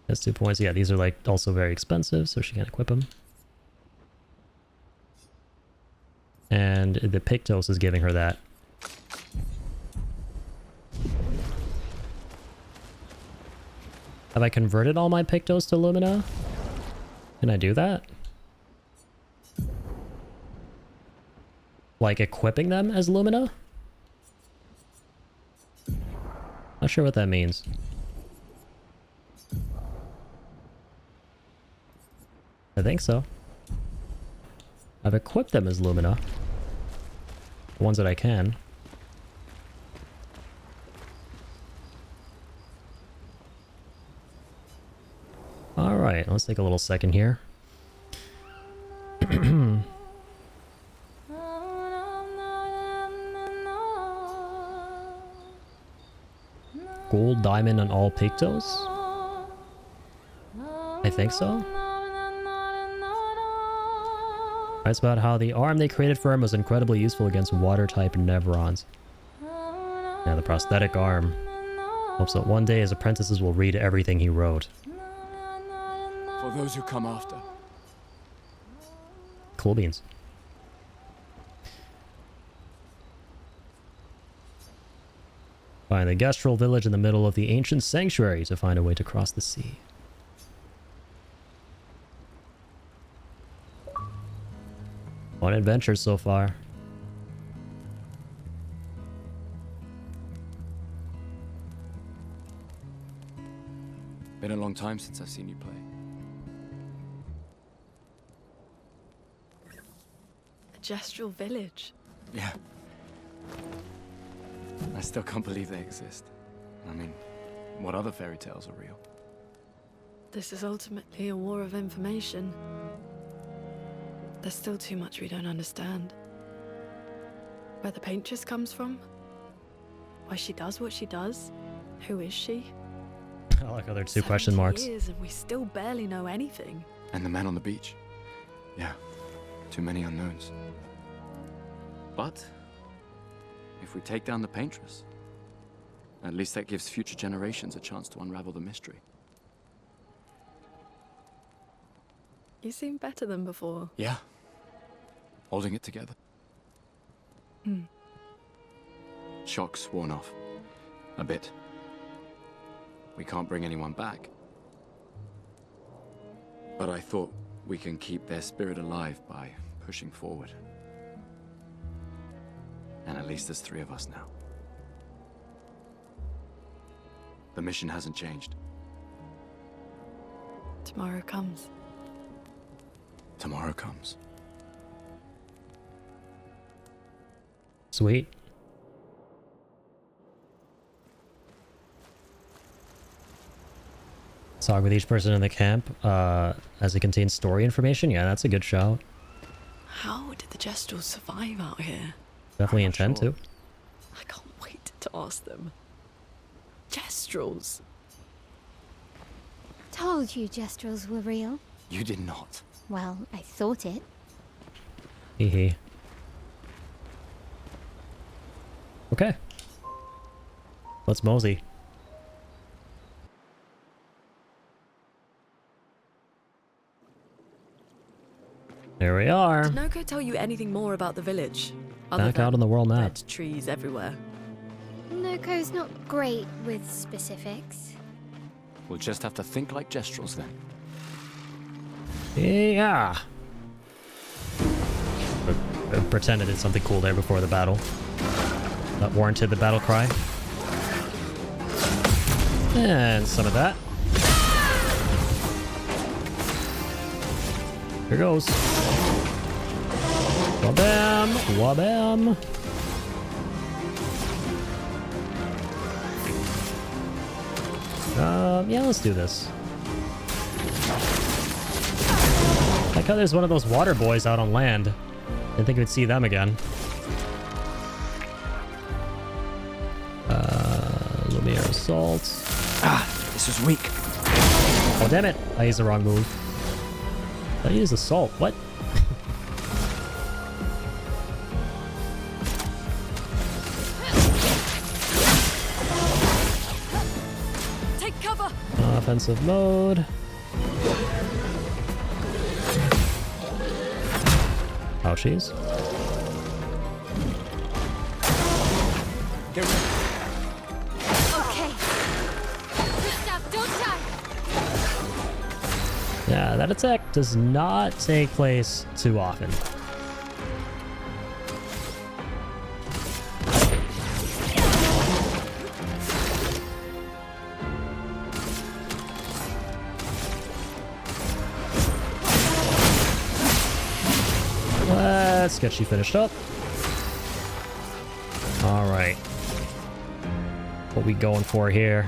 That's 2 points. Yeah, these are like also very expensive, so she can't equip them. And the Pictos is giving her that. Have I converted all my Pictos to Lumina? Can I do that? Like equipping them as Lumina? Not sure what that means. I think so. I've equipped them as Lumina. The ones that I can. Alright, let's take a little second here. Gold diamond on all Pictos? I think so. Writes about how the arm they created for him was incredibly useful against water-type Nevrons. Yeah, the prosthetic arm. Hopes that one day his apprentices will read everything he wrote. For those who come after. Cool beans. Find the Gestral village in the middle of the ancient sanctuary to find a way to cross the sea. One adventure so far. Been a long time since I've seen you play. A Gestral village. Yeah. I still can't believe they exist. I mean, what other fairy tales are real? This is ultimately a war of information. There's still too much we don't understand. Where the Paintress comes from? Why she does what she does? Who is she? I like how there are two question marks. 70 years and we still barely know anything. And the man on the beach. Yeah, too many unknowns. But if we take down the Paintress, at least that gives future generations a chance to unravel the mystery. You seem better than before. Yeah. Holding it together. Shock's worn off. A bit. We can't bring anyone back. But I thought we can keep their spirit alive by pushing forward. And at least there's 3 of us now. The mission hasn't changed. Tomorrow comes. Tomorrow comes. Sweet. Talk with each person in the camp as it contains story information. Yeah, that's a good shout. How did the Gestrals survive out here? Definitely intend to. I can't wait to ask them. Gestrals. Told you Gestrals were real. You did not. Well, I thought it. Hee. Okay. Let's mosey. There we are. Did Noko tell you anything more about the village? Back out on the world map. Red trees everywhere. Noko's not great with specifics. We'll just have to think like Gestrals then. Yeah. I pretended it's something cool there before the battle. That warranted the battle cry. And some of that. Here goes. Wabam! Wabam! Yeah, let's do this. how there's one of those water boys out on land. Didn't think we'd see them again. Lumiere Assault. Ah, this was weak. Oh, damn it. I used the wrong move. I used Assault. What? Take cover. Offensive mode. Ouchies. Okay. Gustav, don't die. Yeah, that attack does not take place too often. Let's get you finished up. All right. What we going for here?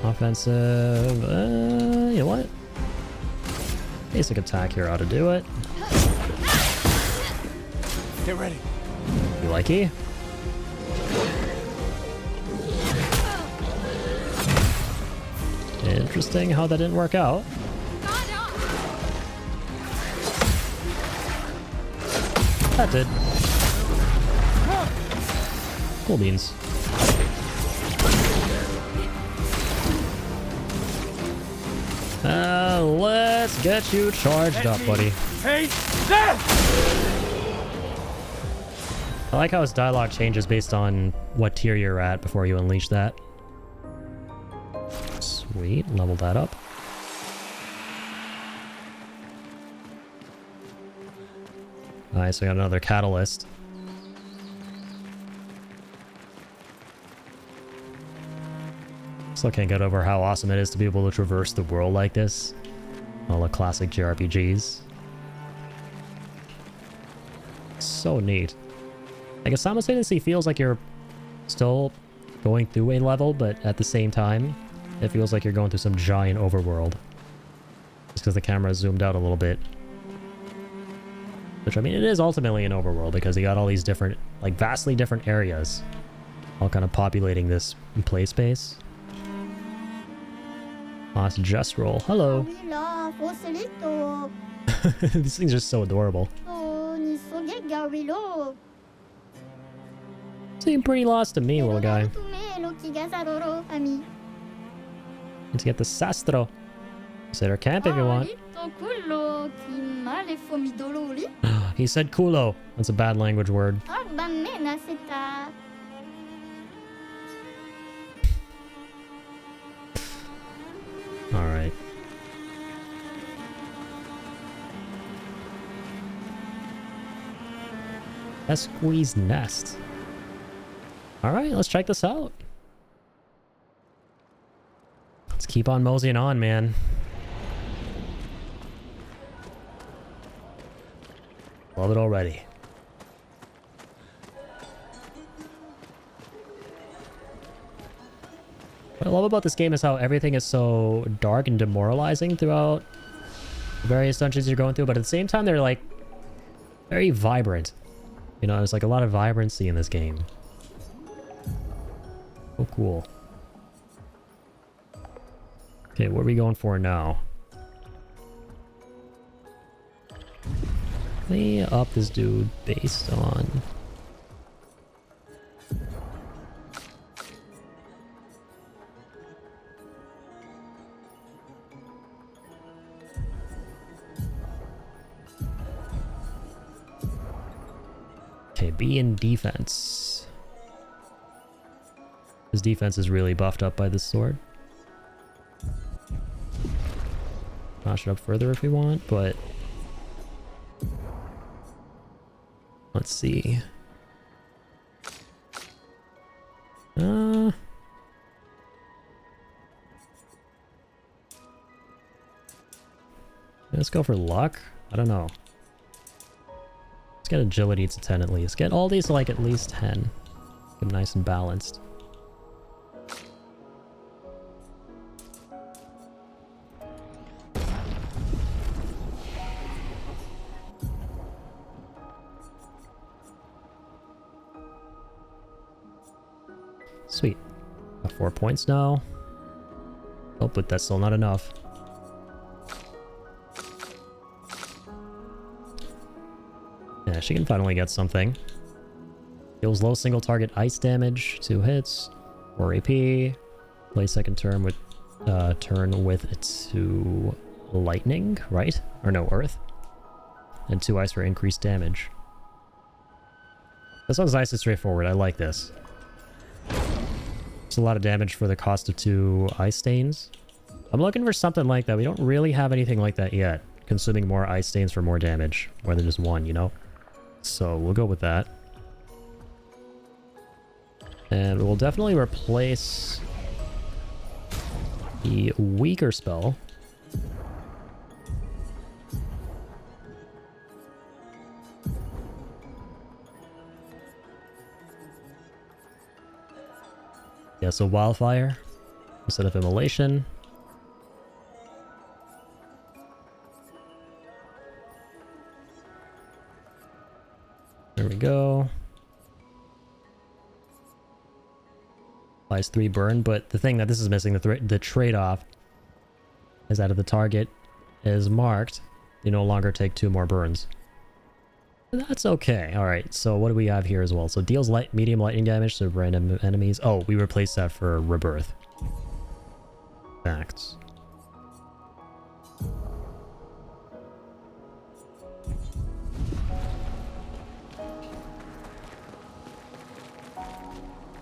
Offensive. You know what? Basic attack here ought to do it. Get ready. You likey? Interesting how that didn't work out. That did. Cool beans. Let's get you charged up, buddy. Hey, I like how his dialogue changes based on what tier you're at before you unleash that. Sweet, level that up. Nice, we got another catalyst. Still can't get over how awesome it is to be able to traverse the world like this. All the classic JRPGs. So neat. Like, it simultaneously feels like you're still going through a level, but at the same time, it feels like you're going through some giant overworld. Just because the camera is zoomed out a little bit. Which, I mean, it is ultimately an overworld because you got all these different, like, vastly different areas. All kind of populating this play space. Last just roll. Hello. These things are so adorable. Seem pretty lost to me, little guy. Let's get the Sastro. Sit or camp if you want. He said culo. That's a bad language word. Alright. Esqui's Nest. Alright, let's check this out. Let's keep on moseying on, man. Love it already. What I love about this game is how everything is so dark and demoralizing throughout the various dungeons you're going through, but at the same time they're like very vibrant. You know, there's like a lot of vibrancy in this game. Oh, cool. Okay, what are we going for now? Let me up this dude based on... Okay, be in defense. His defense is really buffed up by this sword. Notch it up further if we want, but... Let's see. Let's go for luck. I don't know. Let's get agility to 10 at least. Get all these to like at least 10. Get them nice and balanced. Sweet. Got 4 points now. Oh, but that's still not enough. Yeah, she can finally get something. Deals low single target ice damage, 2 hits, 4 AP. Play second turn with 2 lightning, right? Or no, earth. And 2 ice for increased damage. This one's nice and straightforward. I like this. It's a lot of damage for the cost of 2 ice stains. I'm looking for something like that. We don't really have anything like that yet. Consuming more ice stains for more damage. More than just 1, you know? So we'll go with that. And we'll definitely replace the weaker spell. Yeah, so Wildfire instead of Immolation. There we go. Applies 3 burn, but the thing that this is missing, the trade-off, is that if the target is marked, you no longer take 2 more burns. That's okay. Alright, so what do we have here as well? So deals medium lightning damage to random enemies. Oh, we replaced that for Rebirth. Facts.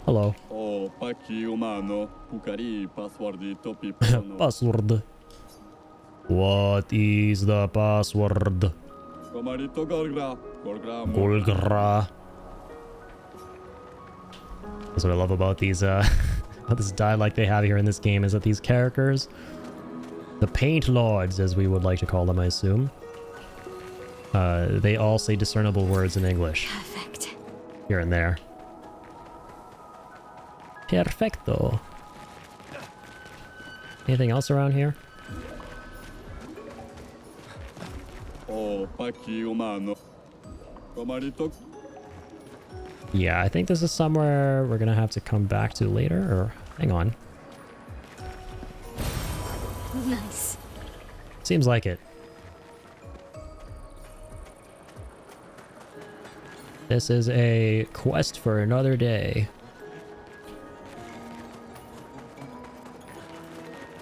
Hello. Password. What is the password? Golgra. That's what I love about these about this dialect they have here in this game, is that these characters, the Paint Lords as we would like to call them, I assume, they all say discernible words in English. Perfect. Here and there. Perfecto. Anything else around here? Yeah, I think this is somewhere we're gonna have to come back to later, or hang on. Nice. Seems like it. This is a quest for another day.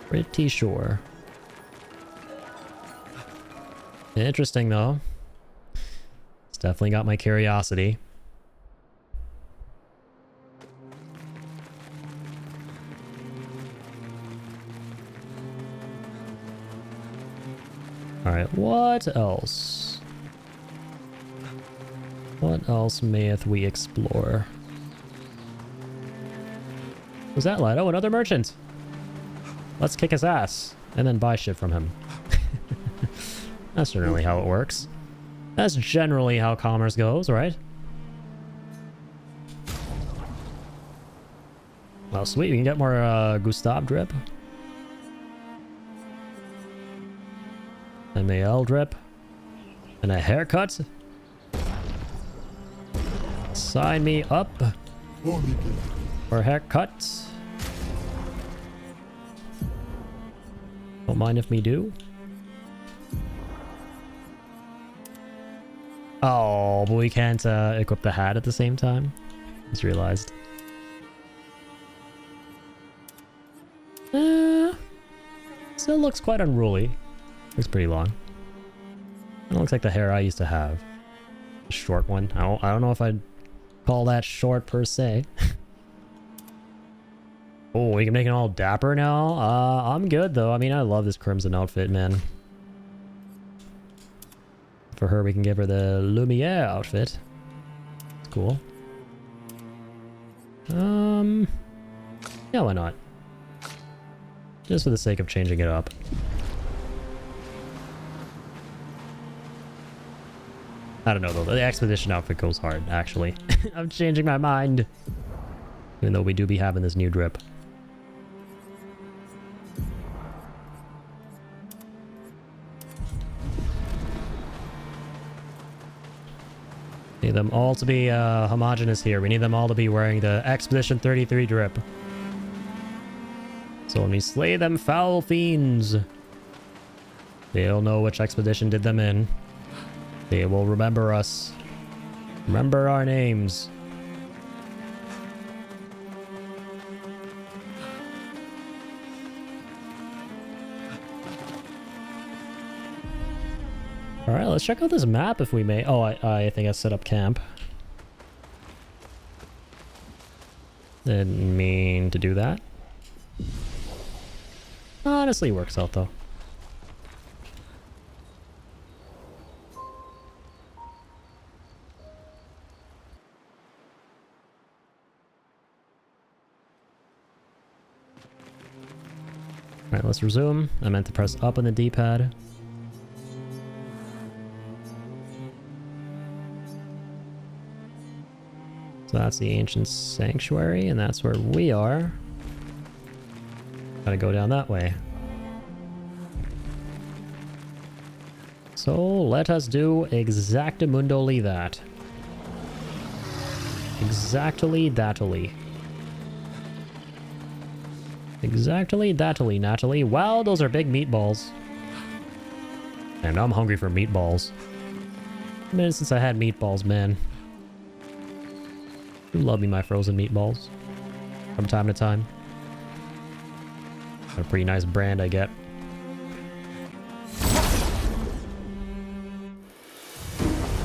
Pretty sure. Interesting though. It's definitely got my curiosity. Alright, what else? What else mayeth we explore? Was that lad? Oh, another merchant! Let's kick his ass, and then buy shit from him. That's generally how it works. That's generally how commerce goes, right? Well, sweet, we can get more Gustav drip. And Mael drip. And a haircut. Sign me up for a haircut. Don't mind if me do. Oh, but we can't equip the hat at the same time. Just realized. Still looks quite unruly. Looks pretty long. It looks like the hair I used to have. A short one. I don't know if I'd call that short per se. Oh, we can make it all dapper now? I'm good though. I mean, I love this crimson outfit, man. For her, we can give her the Lumiere outfit. It's cool. Yeah, why not? Just for the sake of changing it up. I don't know though, the expedition outfit goes hard, actually. I'm changing my mind. Even though we do be having this new drip. Need them all to be homogenous here. We need them all to be wearing the Expedition 33 drip. So when we slay them foul fiends, they'll know which expedition did them in. They will remember us. Remember our names. Alright, let's check out this map if we may. Oh, I think I set up camp. Didn't mean to do that. Honestly, works out though. Alright, let's resume. I meant to press up on the D-pad. So that's the ancient sanctuary, and that's where we are. Gotta go down that way. So let us do exactamundoli that. Exactly thatly. Exactly thatly, Natalie. Wow, those are big meatballs. And I'm hungry for meatballs. It's been a minute since I had meatballs, man. You love me my frozen meatballs. From time to time. A pretty nice brand I get.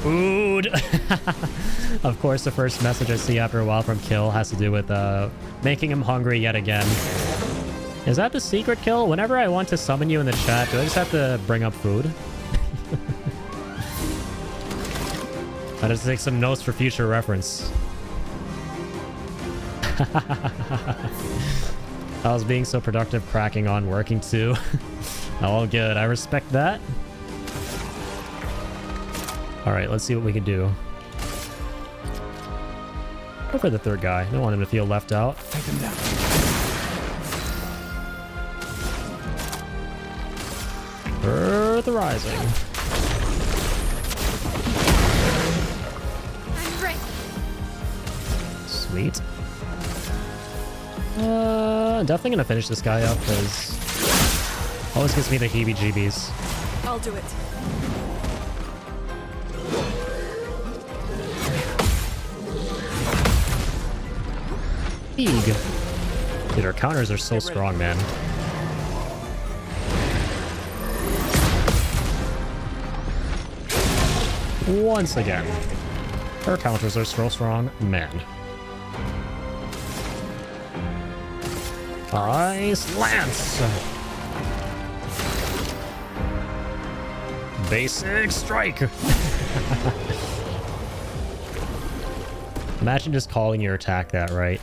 Food! Of course, the first message I see after a while from Kill has to do with making him hungry yet again. Is that the secret, Kill? Whenever I want to summon you in the chat, do I just have to bring up food? I just take some notes for future reference. I was being so productive, cracking on, working too. All good. I respect that. Alright, let's see what we can do. Go for the third guy. I don't want him to feel left out. Take him down. Earth Rising. I'm ready. Sweet. Definitely gonna finish this guy up because always gives me the heebie-jeebies. I'll do it. Eeg. Dude, our counters are so strong, man. Once again, our counters are so strong, man. Ice Lance! Basic Strike! Imagine just calling your attack that, right?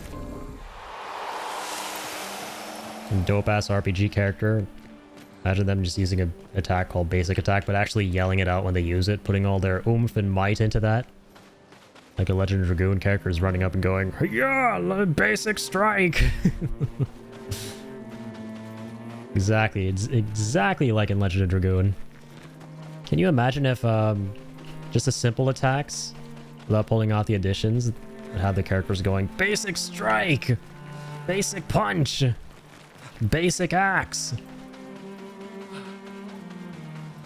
Dope-ass RPG character. Imagine them just using an attack called Basic Attack, but actually yelling it out when they use it, putting all their oomph and might into that. Like a Legend of Dragoon character is running up and going, yeah, Basic Strike! Exactly, it's exactly like in Legend of Dragoon. Can you imagine if just the simple attacks, without pulling out the additions, and have the characters going, Basic Strike! Basic Punch! Basic Axe!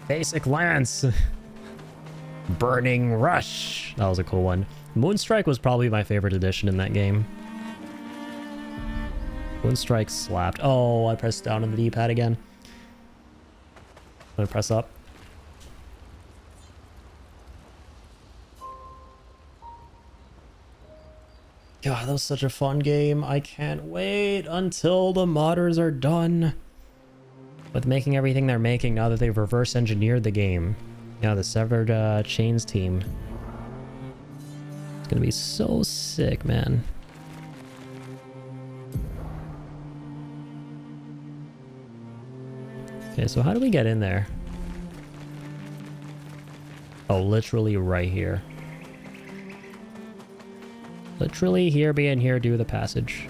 Basic Lance! Burning Rush! That was a cool one. Moonstrike was probably my favorite addition in that game. Moonstrike slapped. Oh, I pressed down on the D-pad again. I'm gonna press up. God, that was such a fun game. I can't wait until the modders are done with making everything they're making now that they've reverse engineered the game. Yeah, the Severed Chains team. It's gonna be so sick, man. Okay, so how do we get in there? Oh, literally right here. Literally here, be in here, do the passage.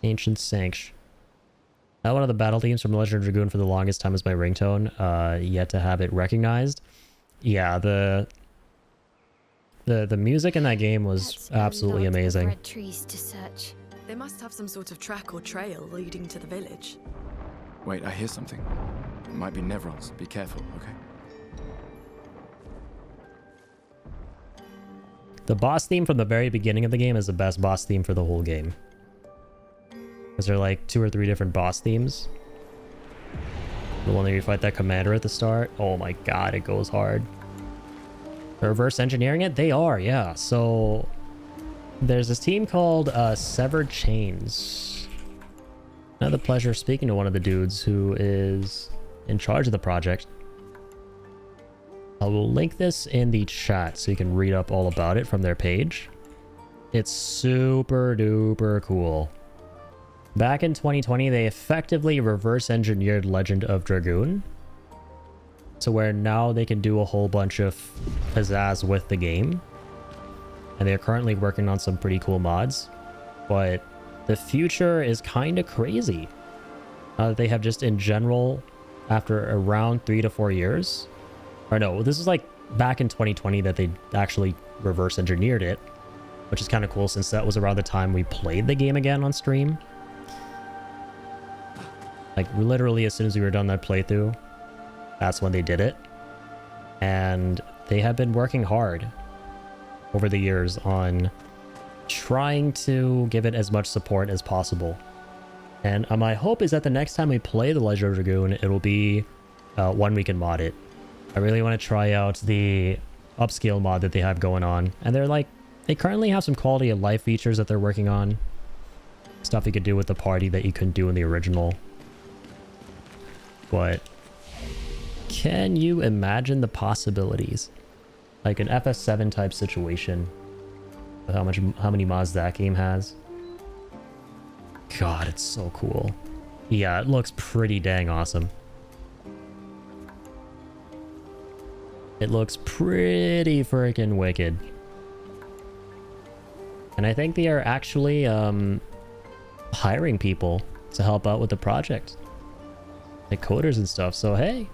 Ancient Sanct. One of the battle themes from Legend of Dragoon for the longest time is my ringtone. Yet to have it recognized. Yeah, the The music in that game was absolutely amazing. Red trees to search. They must have some sort of track or trail leading to the village. Wait, I hear something. It might be Nevrons. Be careful, okay? The boss theme from the very beginning of the game is the best boss theme for the whole game. Because there are like 2 or 3 different boss themes. The one that you fight that commander at the start. Oh my god, it goes hard. They're reverse engineering it? They are, yeah. So there's this team called Severed Chains. I had the pleasure of speaking to one of the dudes who is in charge of the project. I will link this in the chat so you can read up all about it from their page. It's super duper cool. Back in 2020, they effectively reverse engineered Legend of Dragoon. So where now they can do a whole bunch of pizzazz with the game. And they're currently working on some pretty cool mods. But the future is kind of crazy. They have just in general, after around 3 to 4 years, or no, this is like back in 2020 that they actually reverse engineered it, which is kind of cool since that was around the time we played the game again on stream. Like literally as soon as we were done that playthrough, that's when they did it. And they have been working hard over the years on trying to give it as much support as possible. And my hope is that the next time we play The Legend of Dragoon, it'll be one we can mod it. I really want to try out the upscale mod that they have going on. And they currently have some quality of life features that they're working on. Stuff you could do with the party that you couldn't do in the original. But can you imagine the possibilities? Like an FS7 type situation with how many mods that game has. God, it's so cool. Yeah, it looks pretty dang awesome. It looks pretty freaking wicked. And I think they are actually hiring people to help out with the project. Like coders and stuff. So hey,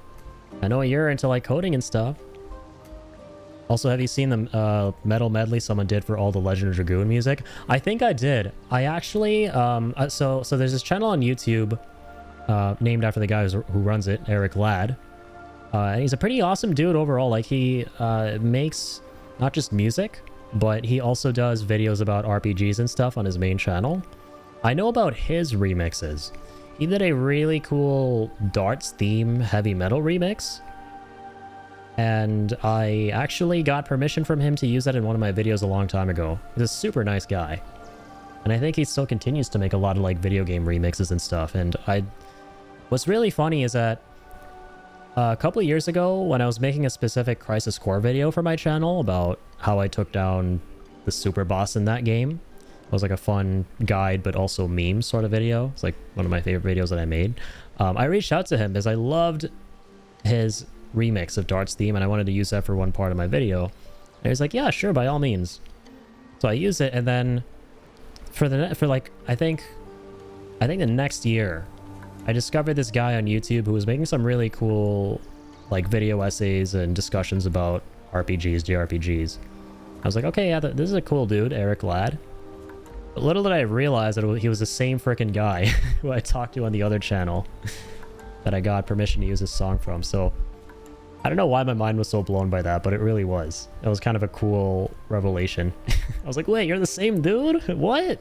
I know you're into like coding and stuff. Also, have you seen the metal medley someone did for all the Legend of Dragoon music? I think I did. I actually, so there's this channel on YouTube named after the guy who runs it, Eric Ladd. And he's a pretty awesome dude overall. Like he makes not just music, but he also does videos about RPGs and stuff on his main channel. I know about his remixes. He did a really cool Darts theme heavy metal remix. And I actually got permission from him to use that in one of my videos a long time ago. He's a super nice guy. And I think he still continues to make a lot of like video game remixes and stuff. And what's really funny is that a couple of years ago when I was making a specific Crisis Core video for my channel about how I took down the super boss in that game. It was like a fun guide but also meme sort of video. It's like one of my favorite videos that I made. I reached out to him because I loved his remix of Darts theme and I wanted to use that for one part of my video. And he was like, yeah, sure, by all means. So I used it, and then for like I think the next year I discovered this guy on YouTube who was making some really cool like video essays and discussions about RPGs, JRPGs. I was like, okay, yeah, this is a cool dude, Eric Ladd. But little did I realize that he was the same freaking guy who I talked to on the other channel that I got permission to use this song from. So I don't know why my mind was so blown by that, but it really was. It was kind of a cool revelation. I was like, wait, you're the same dude? What?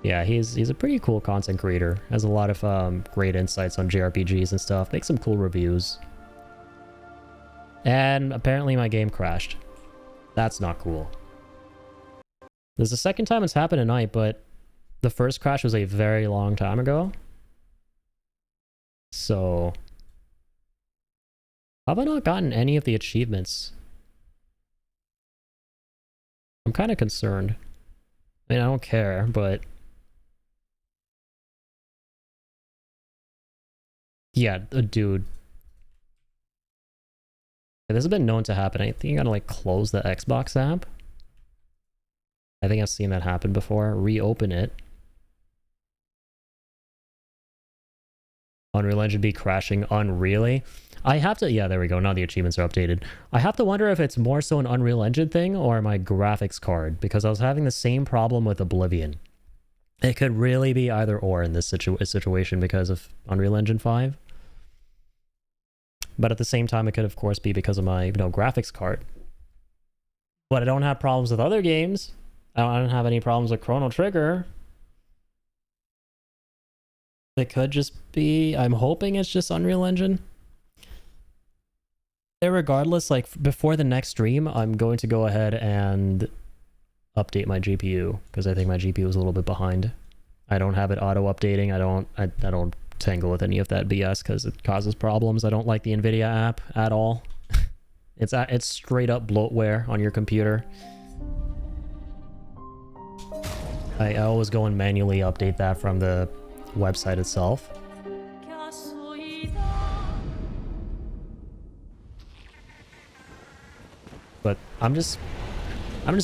Yeah, he's a pretty cool content creator. Has a lot of great insights on JRPGs and stuff. Makes some cool reviews. And apparently my game crashed. That's not cool. This is the second time it's happened tonight, but the first crash was a very long time ago. So, have I not gotten any of the achievements? I'm kind of concerned. I mean, I don't care, but yeah, dude. Yeah, this has been known to happen. I think you gotta like close the Xbox app. I think I've seen that happen before. Reopen it. Unreal Engine be crashing unreally. I have to, yeah, there we go. Now the achievements are updated. I have to wonder if it's more so an Unreal Engine thing or my graphics card, because I was having the same problem with Oblivion. It could really be either or in this situation because of Unreal Engine 5. But at the same time, it could of course be because of my, graphics card. But I don't have problems with other games. I don't have any problems with Chrono Trigger. It could just be, I'm hoping it's just Unreal Engine. Regardless, like before the next stream, I'm going to go ahead and update my GPU because I think my GPU is a little bit behind. I don't have it auto updating. I don't tangle with any of that BS because it causes problems. I don't like the NVIDIA app at all. It's straight up bloatware on your computer. I always go and manually update that from the website itself. But I'm just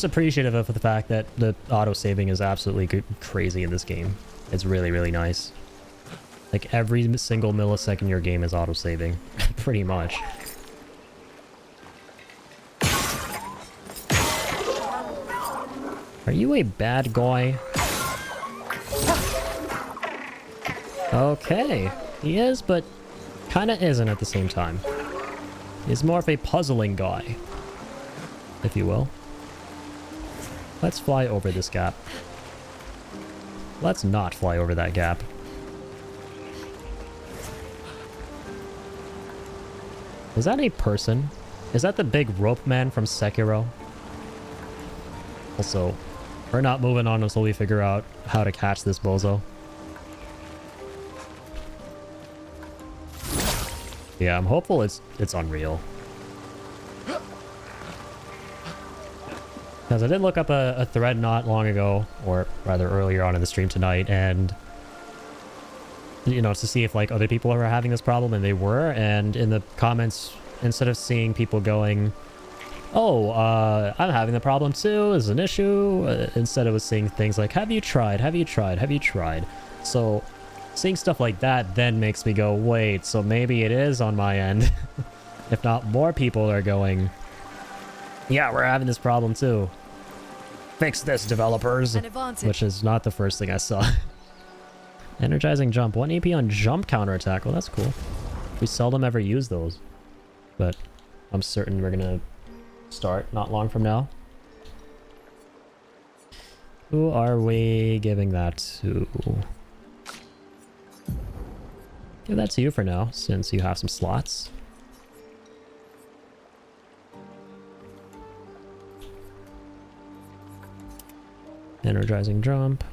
appreciative of the fact that the auto saving is absolutely crazy in this game. It's really, really nice. Like every single millisecond your game is auto saving, pretty much. Are you a bad guy? Okay, he is, but kinda isn't at the same time. He's more of a puzzling guy, if you will. Let's fly over this gap. Let's not fly over that gap. Is that a person? Is that the big rope man from Sekiro? Also, we're not moving on until we figure out how to catch this bozo. Yeah, I'm hopeful it's Unreal. Because I did look up a thread not long ago, or rather earlier on in the stream tonight, and to see if like other people were having this problem, and they were, and in the comments, instead of seeing people going, oh, I'm having the problem too, is an issue, instead it was seeing things like, have you tried, have you tried, have you tried? So seeing stuff like that then makes me go, wait, so maybe it is on my end. If not, more people are going, yeah, we're having this problem too. Fix this, developers. Which is not the first thing I saw. Energizing jump. 1 AP on jump counterattack. Well, that's cool. We seldom ever use those. But I'm certain we're gonna start not long from now. Who are we giving that to? Give that to you for now, since you have some slots. Energizing jump.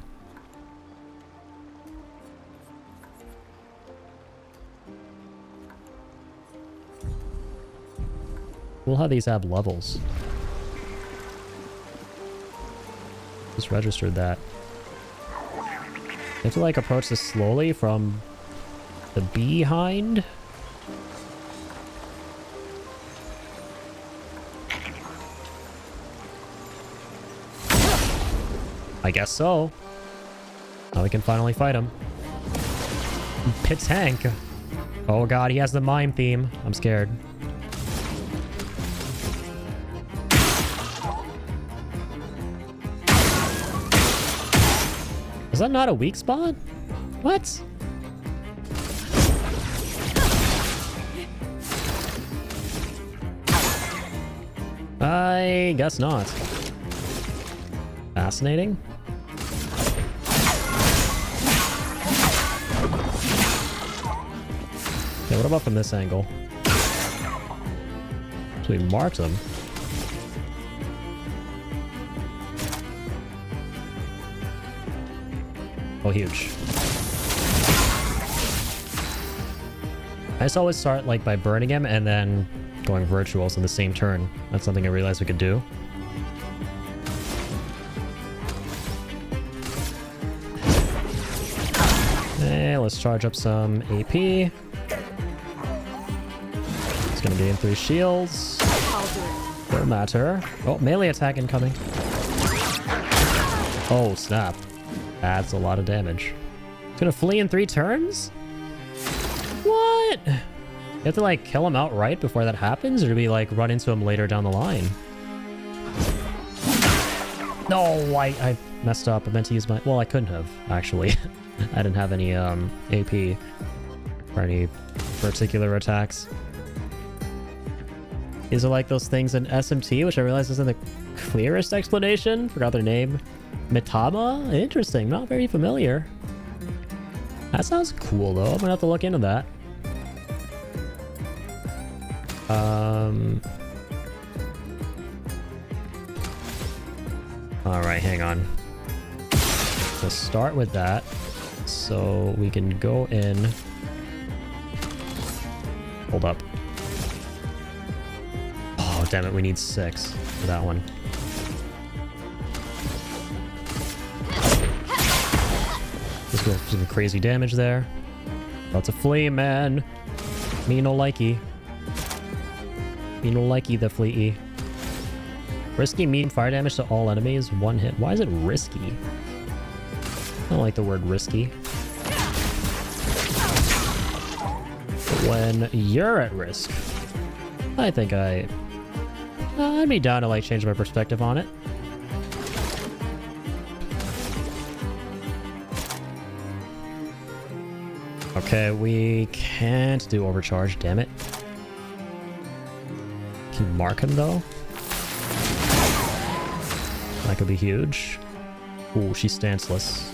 Cool how these have levels. Just registered that. You have to like approach this slowly from the behind. I guess so. Now we can finally fight him. Pit's Hank. Oh god, he has the mime theme. I'm scared. Is that not a weak spot? What? I guess not. Fascinating. Okay, what about from this angle? So we marked him. Oh, huge. I just always start like by burning him and then going virtuals in the same turn. That's something I realized we could do. Okay, let's charge up some AP. It's gonna gain 3 shields. Don't matter. Oh, melee attack incoming. Oh, snap. That's a lot of damage. It's gonna flee in 3 turns? What? You have to like kill him outright before that happens, or do we like run into him later down the line? No, I messed up. I meant to use my... Well, I couldn't have, actually. I didn't have any AP for any particular attacks. These are like those things in SMT, which I realize isn't the clearest explanation. Forgot their name. Mitama? Interesting. Not very familiar. That sounds cool, though. I'm gonna have to look into that. Alright, hang on. Let's start with that. So we can go in. Hold up. Oh, damn it. We need 6 for that one. Just go some crazy damage there. Lots of flame, man. Me no likey. Me no likey the fleety. Risky medium fire damage to all enemies. 1 hit. Why is it risky? I don't like the word risky. But when you're at risk, I think I'd be down to like change my perspective on it. Okay, we can't do overcharge, damn it. Can you mark him though? That could be huge. Ooh, she's stanceless.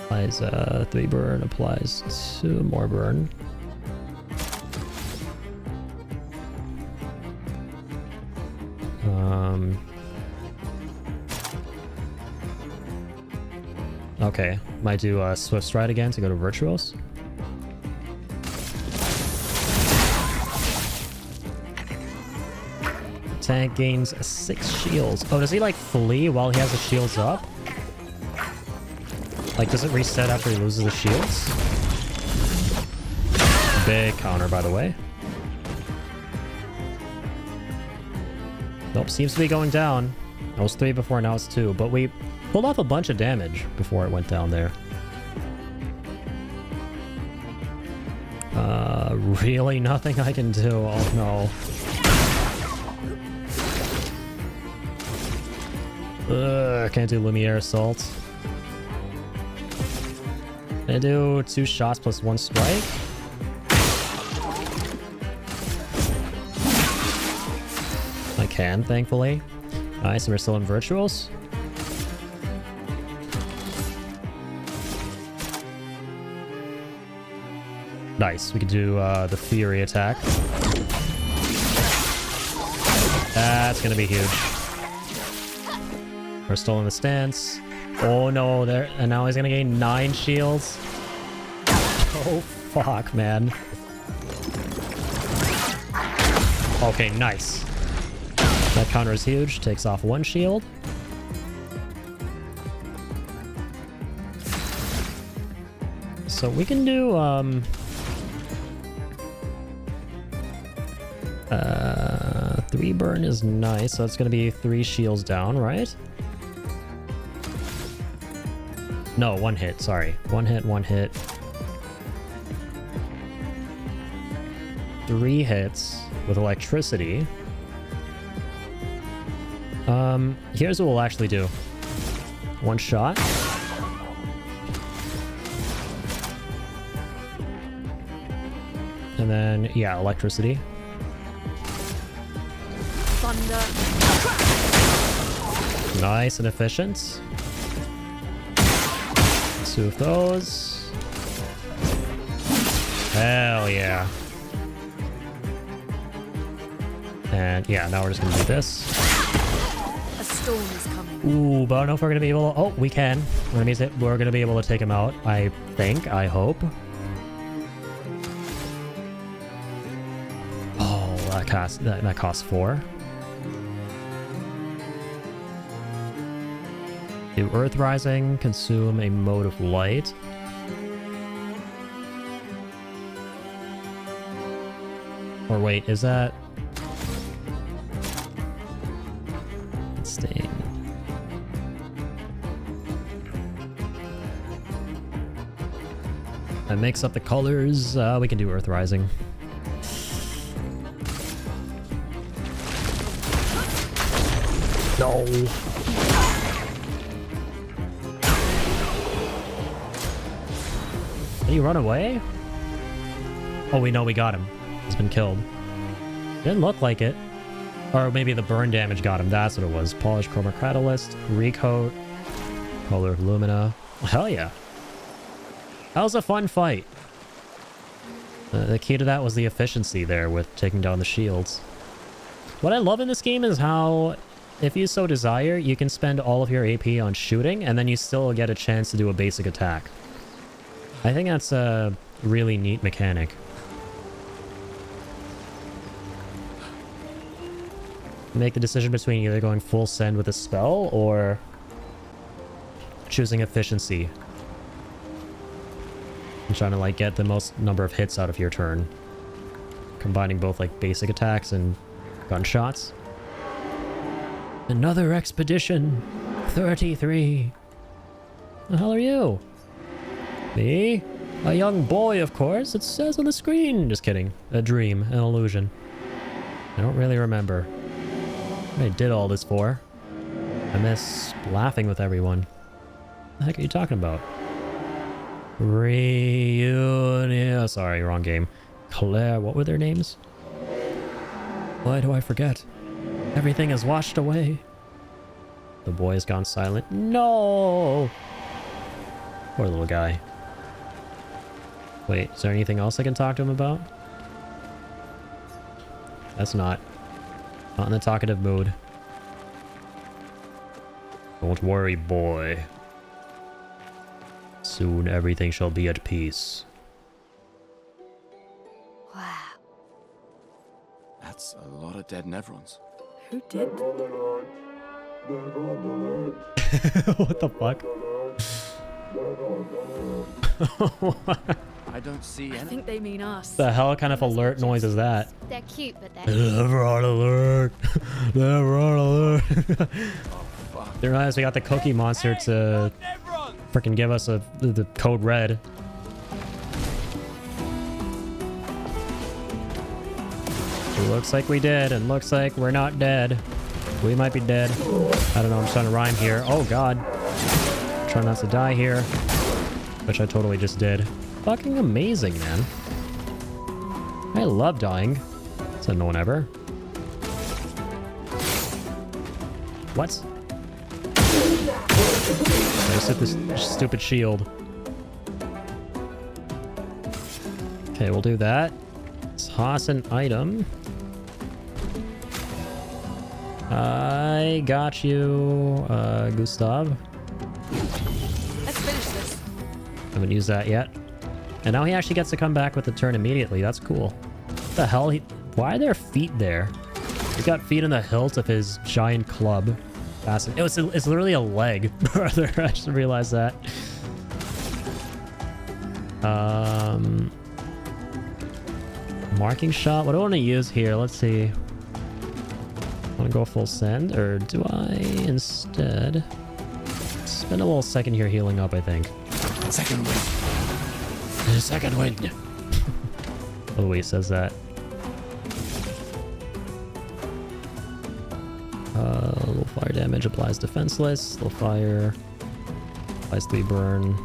Applies 3 burn, applies 2 more burn. Okay, might do Swift Stride again to go to Virtuos. Tank gains 6 shields. Oh, does he like flee while he has the shields up? Like, does it reset after he loses the shields? Big counter, by the way. Nope, seems to be going down. It was 3 before, now it's 2. But we pulled off a bunch of damage before it went down there. Really nothing I can do. Oh no. Can't do Lumiere Assault. Can I do 2 shots plus 1 strike? I can, thankfully. Nice, and we're still in Virtuals. Nice, we can do the Fury attack. That's gonna be huge. We're still in the stance. Oh no, there, and now he's gonna gain 9 shields. Oh fuck, man. Okay, nice. That counter is huge, takes off 1 shield. So we can do 3 burn is nice, so it's gonna be 3 shields down, right? No, 1 hit, sorry. 1 hit, 1 hit. 3 hits with electricity. Here's what we'll actually do. 1 shot. And then, yeah, electricity. Thunder. Nice and efficient. 2 of those. Hell yeah. And yeah, now we're just gonna do this. A storm is coming. Ooh, but I don't know if we're gonna be able to... Oh, we can. That means that we're gonna be able to take him out. I think. I hope. Oh, that costs 4. Do Earth Rising, consume a mode of light. Or wait, is that... Stain. I mix up the colors. We can do Earth Rising. No. Did he run away? Oh, we know we got him. He's been killed. Didn't look like it. Or maybe the burn damage got him. That's what it was. Polished Chroma Catalyst, Recoat, Color of Lumina. Hell yeah. That was a fun fight. The key to that was the efficiency there with taking down the shields. What I love in this game is how, if you so desire, you can spend all of your AP on shooting and then you still get a chance to do a basic attack. I think that's a really neat mechanic. Make the decision between either going full send with a spell or choosing efficiency. And trying to like get the most number of hits out of your turn. Combining both like basic attacks and gunshots. Another expedition. 33. The hell are you? Me? A young boy, of course. It says on the screen. Just kidding. A dream. An illusion. I don't really remember what I did all this for. I miss laughing with everyone. What the heck are you talking about? Reunion. Sorry, wrong game. Claire, what were their names? Why do I forget? Everything is washed away. The boy has gone silent. No! Poor little guy. Wait, is there anything else I can talk to him about? That's not in the talkative mood. Don't worry, boy. Soon everything shall be at peace. Wow. That's a lot of dead Nevrons. Who did? What the fuck? I don't see I any. think they mean us. The hell kind of alert noise is that? They're cute, but they're... Nevron alert! Nevron alert! They realize we got the Cookie Monster to freaking give us the code red. It looks like we did, and looks like we're not dead. We might be dead. I don't know, I'm just trying to rhyme here. Oh god. Try not to die here. Which I totally just did. Fucking amazing, man. I love dying. Said no one ever. What? I just hit this stupid shield. Okay, we'll do that. Toss an item. I got you, Gustav. Let's finish this. I haven't used that yet. And now he actually gets to come back with the turn immediately. That's cool. What the hell? Why are there feet there? He's got feet in the hilt of his giant club. It's literally a leg, brother. I just realized that. Marking shot. What do I want to use here? Let's see. Want to go full send, or do I instead spend a little second here healing up? I think. Second wind. Second wind. Oh, wait, says that. Little fire damage applies defenseless. Little fire applies 3 burn.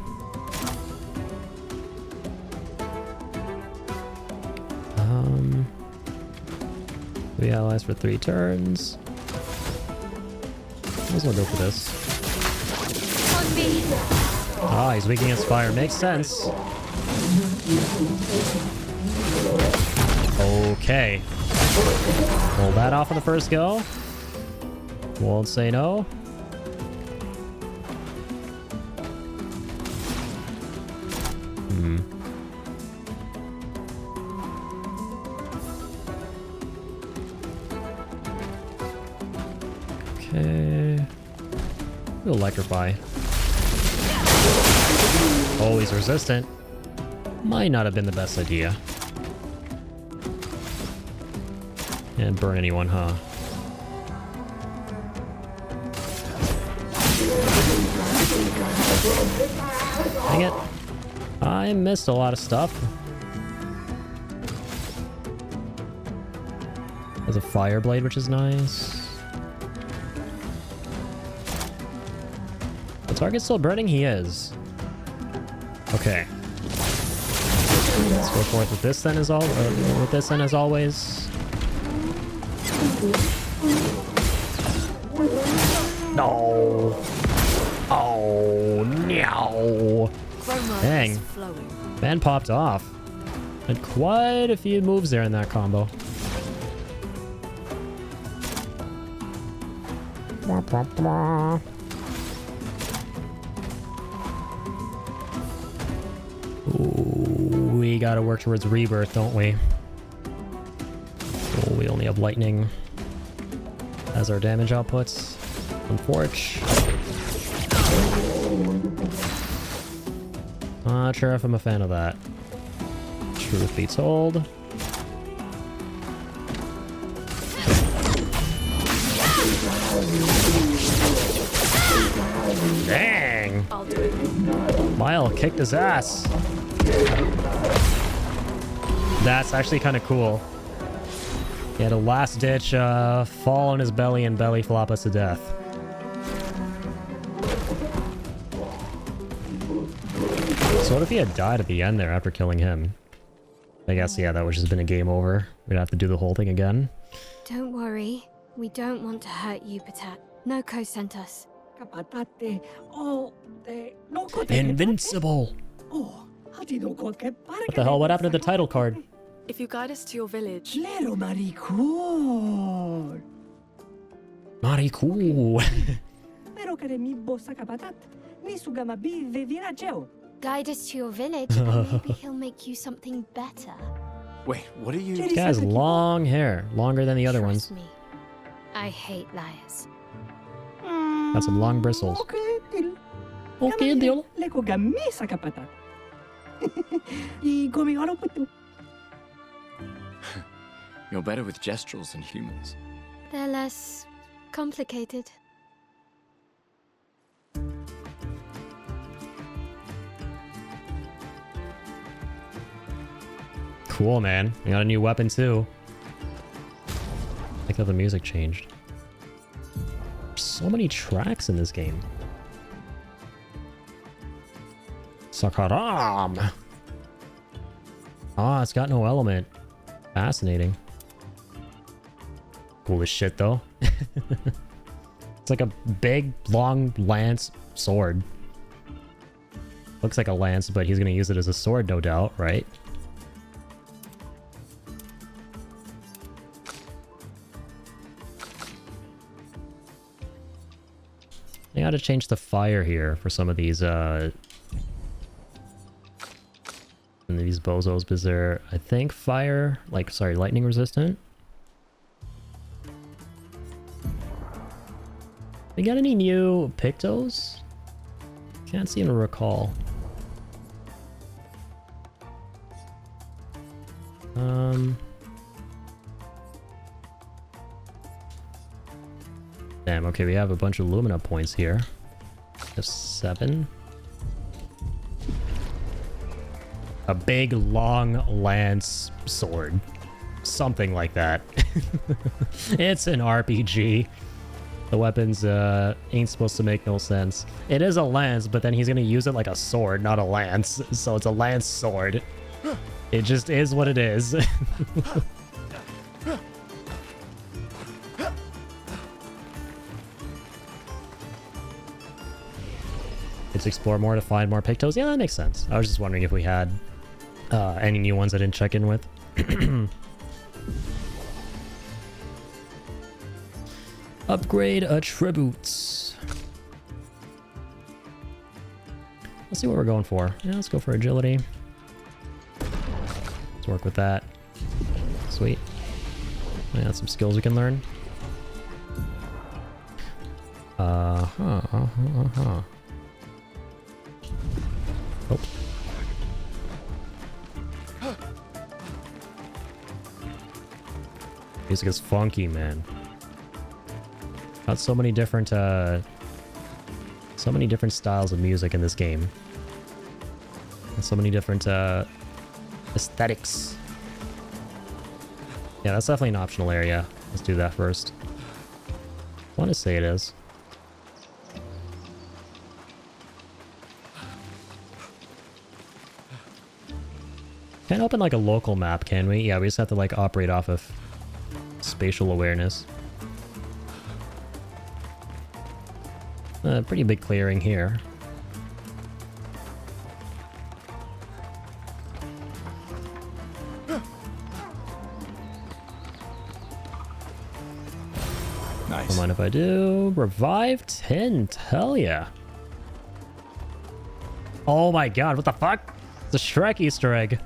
We allies for 3 turns. Might as well go for this. Ah, he's weak against fire. Makes sense. Okay. Pull that off on the first go. Won't say no. Okay. We'll electrify. Oh, he's resistant. Might not have been the best idea. And burn anyone, huh? Dang it. I missed a lot of stuff. There's a fire blade, which is nice. The target's still burning? He is. Okay. Let's go forth with this then as always. No. Oh no. Dang. Man popped off. Had quite a few moves there in that combo. Ooh, we gotta work towards rebirth, don't we? Oh, we only have lightning as our damage outputs. Unfortunate. Not sure if I'm a fan of that. Truth be told. Dang! Mile kicked his ass. That's actually kind of cool. He had a last ditch fall on his belly and belly flop us to death. So what if he had died at the end there after killing him? I guess, yeah, that would just been a game over. We'd have to do the whole thing again. Don't worry. We don't want to hurt you, Patat. Noko sent us. Invincible! What the hell? What happened to the title card? If you guide us to your village... Mariku! Guide us to your village, and maybe he'll make you something better. Wait, what are you... This guy has long hair. Longer than the other ones. Me. I hate liars. Got some long bristles. Okay, deal. You're better with gestural than humans. They're less complicated. Cool, man. We got a new weapon too. I like how the music changed. There's so many tracks in this game. Sakaram! Ah, it's got no element. Fascinating. Cool as shit, though. It's like a big, long lance sword. Looks like a lance, but he's gonna use it as a sword, no doubt, right? I gotta change the fire here for some of these, these bozos, because they're, I think, fire, like, sorry, lightning resistant. We got any new Pictos? Can't seem to recall. Damn, okay, we have a bunch of Lumina points here. We have 7. A big, long lance sword. Something like that. It's an RPG. The weapons ain't supposed to make no sense. It is a lance, but then he's gonna use it like a sword, not a lance. So it's a lance sword. It just is what it is. Let's explore more to find more Pictos. Yeah, that makes sense. I was just wondering if we had any new ones I didn't check in with. Upgrade attributes. Let's see what we're going for. Yeah, let's go for agility. Let's work with that. Sweet. We got some skills we can learn. Oh. Music is funky, man. Got so many different styles of music in this game. So many different aesthetics. Yeah, that's definitely an optional area. Let's do that first. I want to say it is. Can't open like a local map, can we? Yeah, we just have to like operate off of spatial awareness. Pretty big clearing here. Nice. Don't mind if I do. Revive tint. Hell yeah. Oh my god, what the fuck? It's a Shrek Easter egg.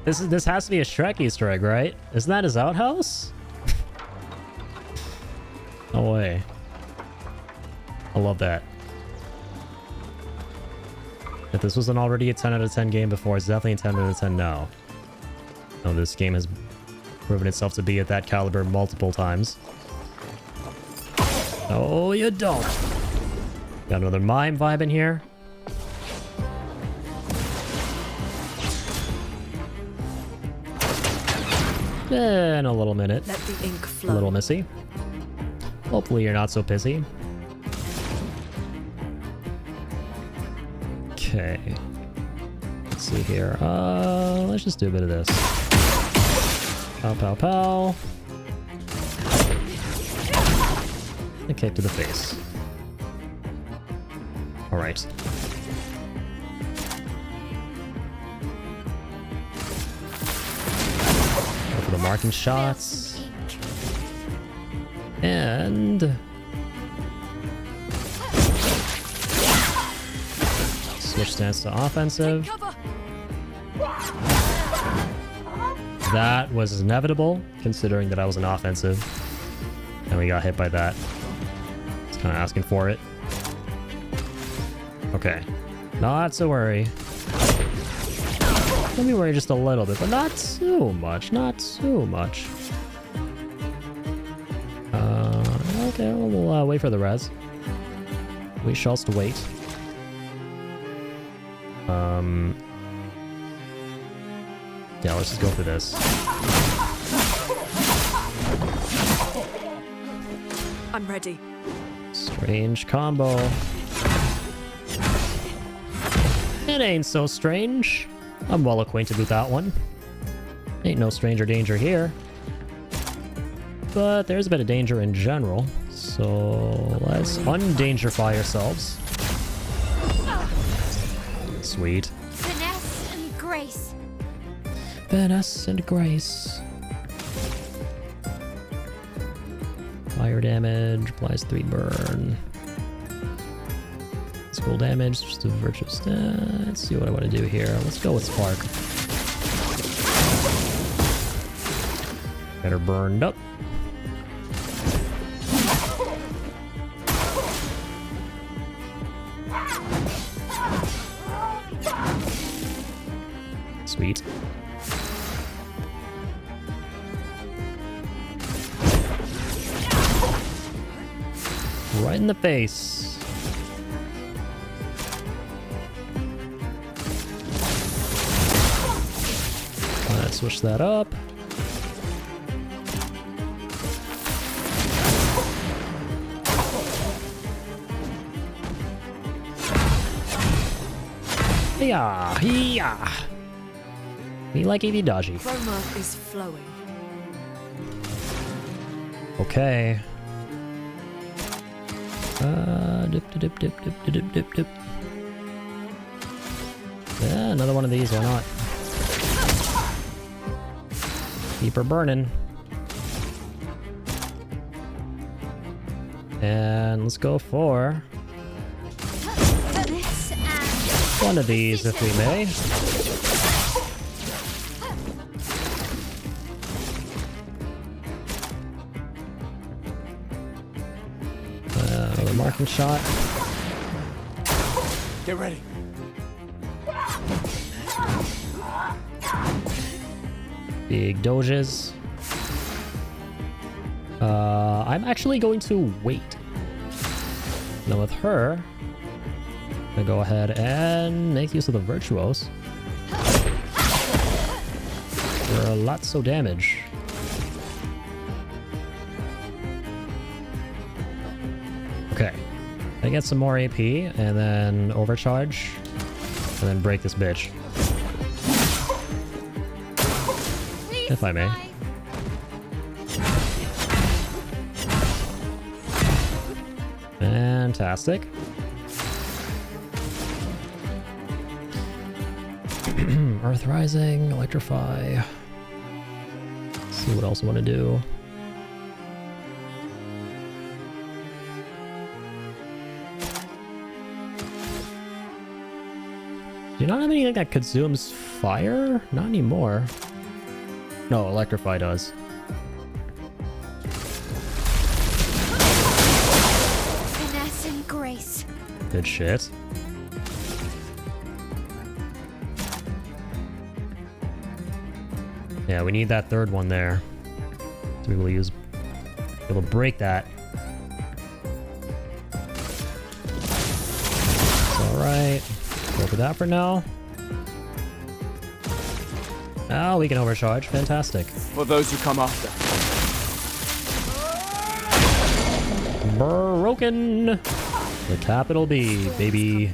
This has to be a Shrek Easter egg, right? Isn't that his outhouse? No way. I love that. If this wasn't already a 10 out of 10 game before, it's definitely a 10 out of 10 now. No, this game has proven itself to be at that caliber multiple times. Oh, you don't. Got another mime vibe in here. In a little minute. Let the ink flow. A little missy. Hopefully you're not so pissy. Okay. Let's see here. Let's just do a bit of this. Pow, pow, pow. A kick to the face. Alright. Go for the marking shots. And... switch stance to offensive. That was inevitable, considering that I was an offensive. And we got hit by that. Just kind of asking for it. Okay. Not to worry. Let me worry just a little bit, but not too much. Not too much. Okay, we'll wait for the res. We shall wait. Yeah, let's just go for this. I'm ready. Strange combo. It ain't so strange. I'm well acquainted with that one. Ain't no stranger danger here. But there's a bit of danger in general. So let's undangerify ourselves. Sweet. Finesse and grace. Finesse and grace. Fire damage, applies 3 burn. School damage, just a virtuous stat. Let's see what I want to do here. Let's go with Spark. Better burned up. Sweet. Right in the face. Let's switch that up. Yeah, yeah. Me like AV dodgy. Chroma is flowing. Okay. Dip. Yeah, another one of these, why not? Keep her burning. And let's go for one of these, if we may. Another marking shot. Get ready. Big doges. I'm actually going to wait. Now with her, Gonna go ahead and make use of the Virtuos. For lots of damage. Okay. I get some more AP, and then overcharge, and then break this bitch. If I may. Fantastic. Earth Rising, Electrify. Let's see what else I want to do. Do you not have anything that consumes fire? Not anymore. No, Electrify does. Finesse and grace. Good shit. Yeah, we need that third one there to be able to use, be able to break that. Alright, go for that for now. Oh, we can overcharge. Fantastic. For those who come after. Broken! The capital B, baby.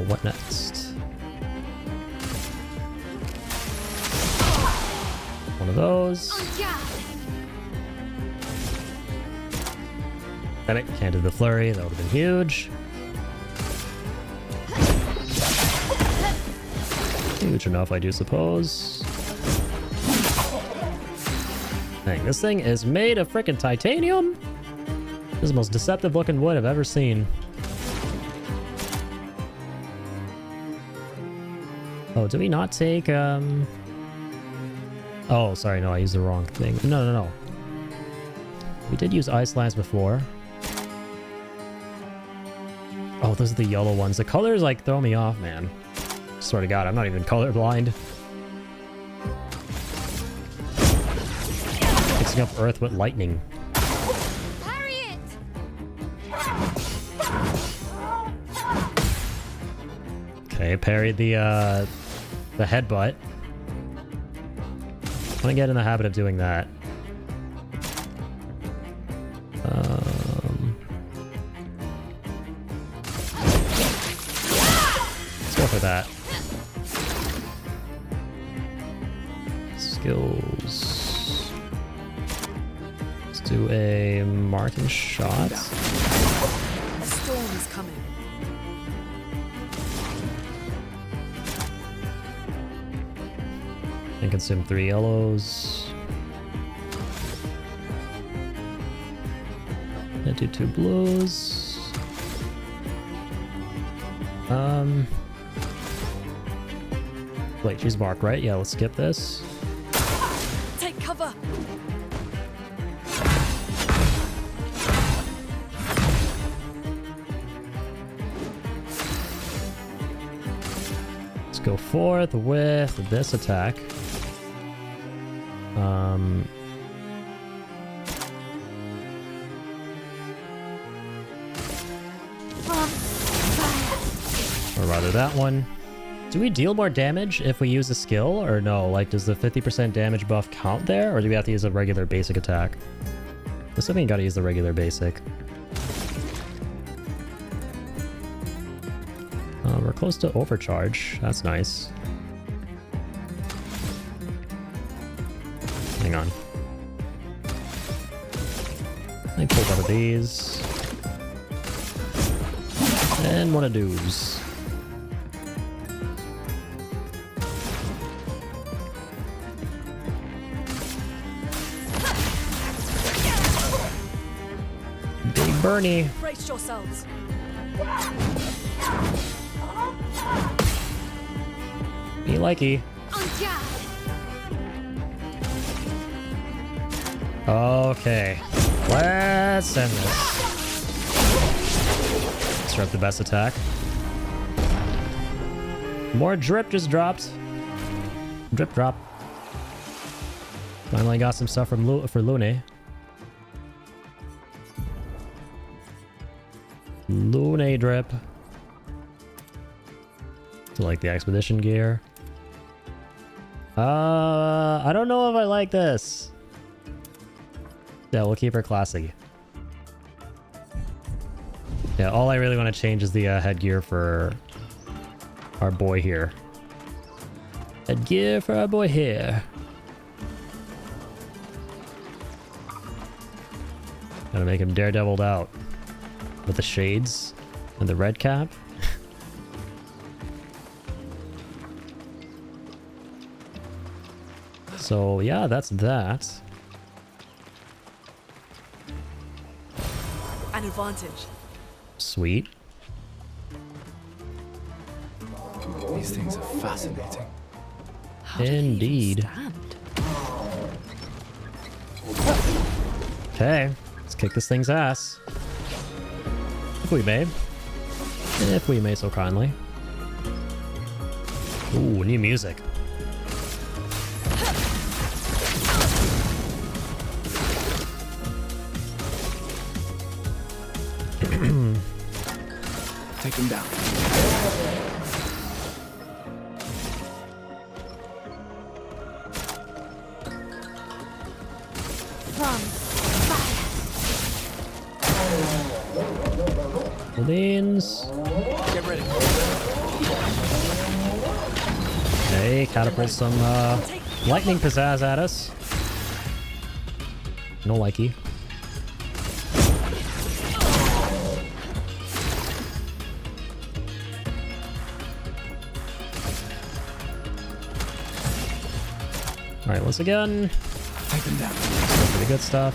What next? One of those. Damn it, can't do the flurry, that would have been huge. Huge enough, I do suppose. Dang, this thing is made of frickin' titanium? This is the most deceptive looking wood I've ever seen. Oh, did we not take, Oh, sorry, no, I used the wrong thing. No. We did use ice slabs before. Oh, those are the yellow ones. The colors, like, throw me off, man. Swear to God, I'm not even colorblind. Mixing up earth with lightning. Okay, parried the headbutt. I want to get in the habit of doing that. Let's go for that. Skills. Let's do a marking shot. A storm is coming. And consume 3 yellows. And do 2 blues. Wait, she's marked, right? Yeah, let's skip this. Take cover. Let's go forth with this attack. Or rather that one. Do we deal more damage if we use a skill or no? Like, does the 50% damage buff count there, or do we have to use a regular basic attack? I'm assuming you gotta use the regular basic. We're close to overcharge. That's nice. Hang on. I pulled out of these. And one of those. Big Bernie. Brace yourselves. Be likey. Okay. Let's end this. Disrupt the best attack. More drip just dropped. Drip drop. Finally got some stuff from for Lune. Lune drip. To like the expedition gear. I don't know if I like this. Yeah, we'll keep her classy. Yeah, all I really want to change is the headgear for our boy here. Headgear for our boy here. Gotta make him daredeviled out. With the shades and the red cap. So yeah, that's that. An advantage. Sweet. These things are fascinating. Indeed. Okay, let's kick this thing's ass. If we may. If we may so kindly. Ooh, new music. Take him down. Beans. Get ready. Hey, catapult some lightning pizzazz at us. No likey. Alright, once again. Take them down. Pretty good stuff.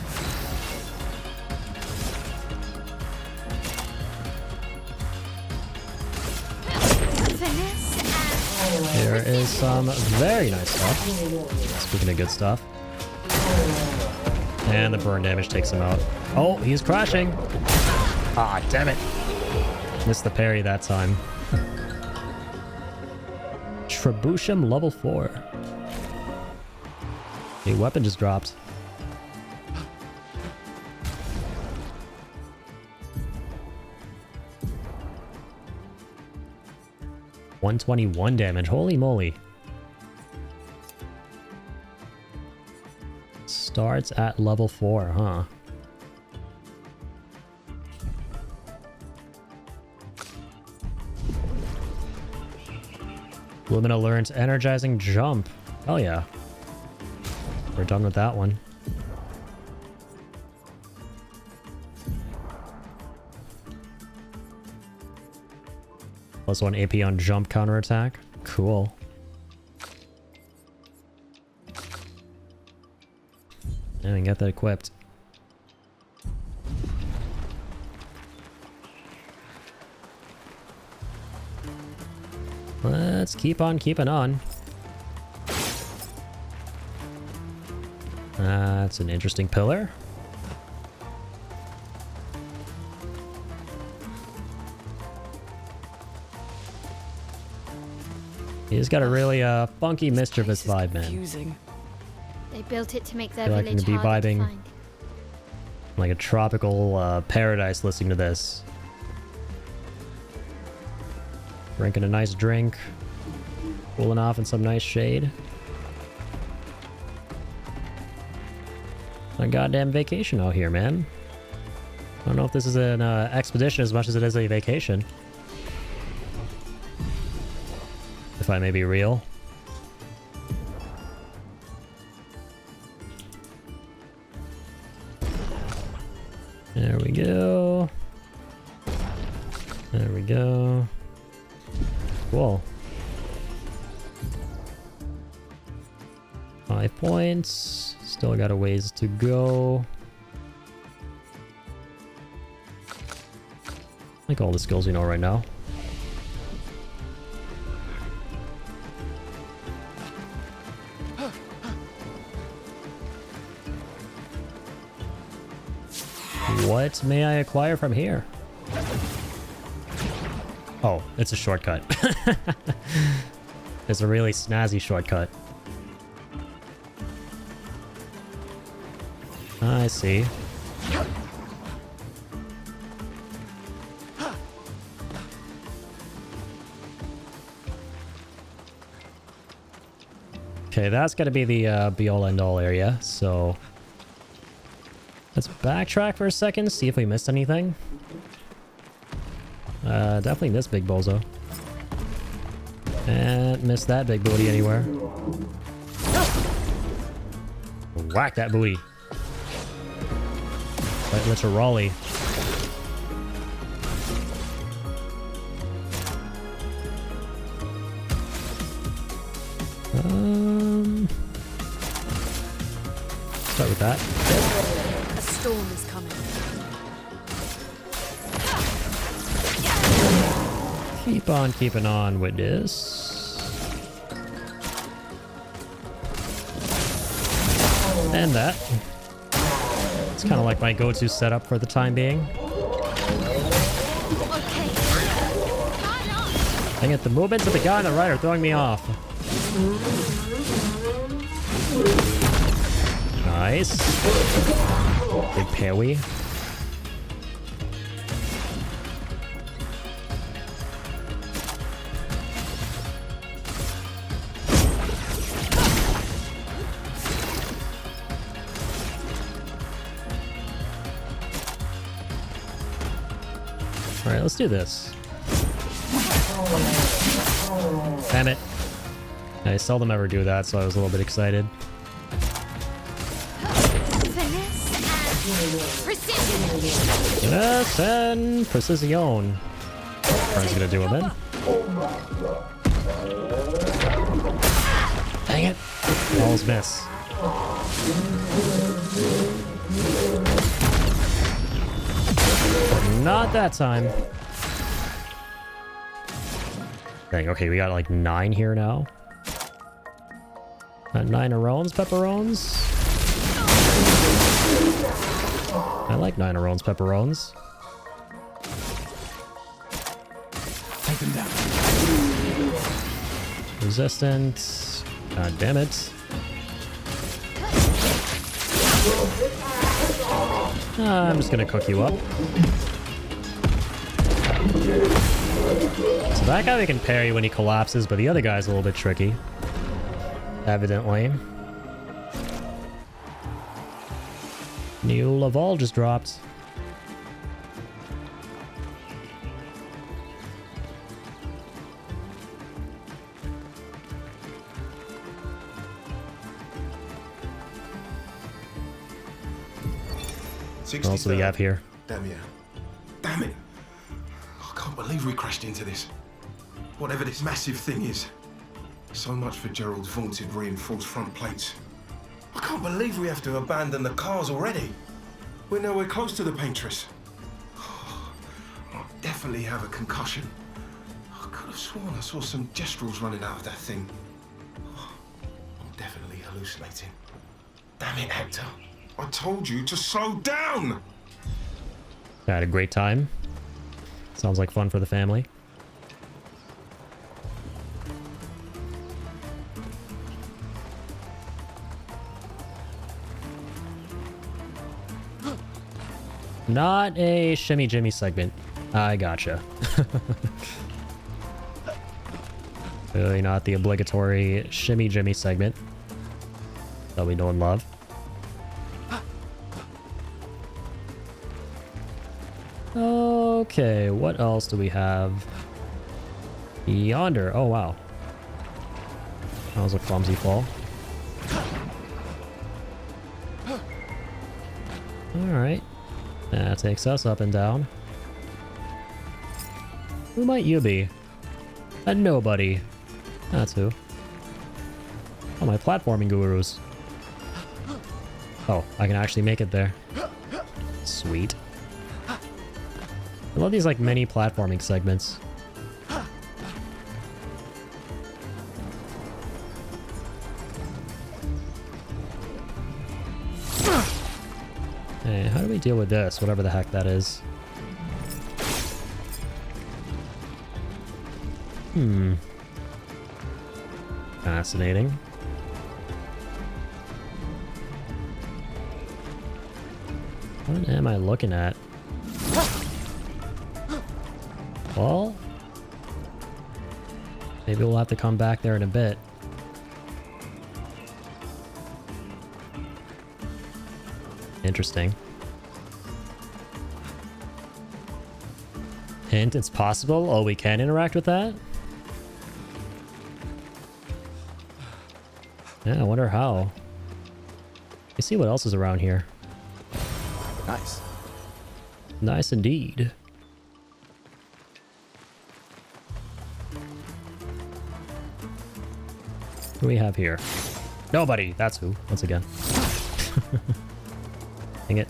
There is some very nice stuff. Speaking of good stuff. And the burn damage takes him out. Oh, he's crashing. Ah, damn it. Missed the parry that time. Trebuchem level 4. A weapon just dropped. $121 damage. Holy moly. Starts at level 4, huh? Lumina learns energizing jump. Oh yeah. We're done with that one. +1 AP on jump counterattack. Cool. And we get that equipped. Let's keep on keeping on. That's an interesting pillar. He's got a really funky, mischievous vibe, man. Confusing. They built it to make their I feel like I'm village gonna be harder to vibing find. like a tropical paradise listening to this. Drinking a nice drink. Cooling off in some nice shade. A goddamn vacation out here, man. I don't know if this is an expedition as much as it is a vacation. If I may be real. There we go. There we go. Cool. 5 points. Still got a ways to go. Like all the skills we know right now. What may I acquire from here? Oh, it's a shortcut. It's a really snazzy shortcut. I see. Okay, that's got to be the be-all end-all area, so... Let's backtrack for a second, see if we missed anything. Definitely this big bozo. And missed that big booty anywhere. Whack that booty. Like literally. Start with that. A storm is coming. Keep on keeping on with this. And that. It's kind of like my go-to setup for the time being. Dang it, the movements of the guy on the right are throwing me off. Nice. Big parry. Alright, let's do this. Damn it. I seldom ever do that, so I was a little bit excited. Finesse and precision. Friend's gonna do it then. Dang it. Balls miss. Not that time. Dang, okay, we got like 9 here now. 9 pepperones. I like 9 pepperones. Take them down. Resistant. God damn it. I'm just gonna cook you up. So that guy we can parry when he collapses, but the other guy's a little bit tricky. Evidently. New Laval just dropped. What else do we have here? Damn yeah. Damn it. I can't believe we crashed into this. Whatever this massive thing is. So much for Gerald's vaunted reinforced front plates. I can't believe we have to abandon the cars already. We're nowhere close to the Paintress. I'll definitely have a concussion. I could have sworn I saw some gestrels running out of that thing. I'm definitely hallucinating. Damn it, Hector. I told you to slow down! I had a great time. Sounds like fun for the family. Not a Shimmy Jimmy segment. I gotcha. Really not the obligatory Shimmy Jimmy segment that we know and love. Okay, what else do we have? Yonder. Oh, wow. That was a clumsy fall. Alright. That takes us up and down. Who might you be? A nobody. That's who. Oh, my platforming gurus. Oh, I can actually make it there. Sweet. I love these like mini platforming segments. Hey, how do we deal with this? Whatever the heck that is. Fascinating. What am I looking at? Well, maybe we'll have to come back there in a bit. Interesting. Hint, it's possible. Oh, we can interact with that? Yeah, I wonder how. You see what else is around here. Nice. Nice indeed. What do we have here? Nobody! That's who, once again. Dang it.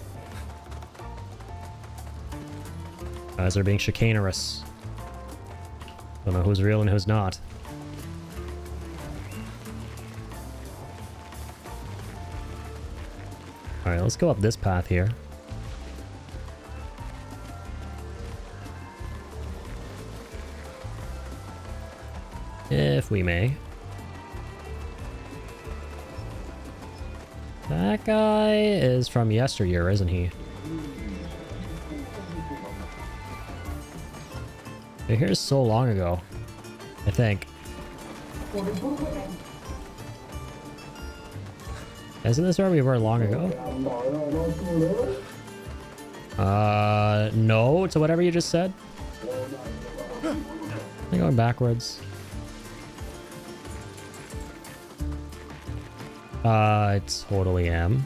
Guys are being chicanerous. Don't know who's real and who's not. Alright, let's go up this path here. If we may. That guy is from yesteryear, isn't he? Here's so long ago, I think. Isn't this where we were long ago? No to whatever you just said. I'm going backwards. I totally am.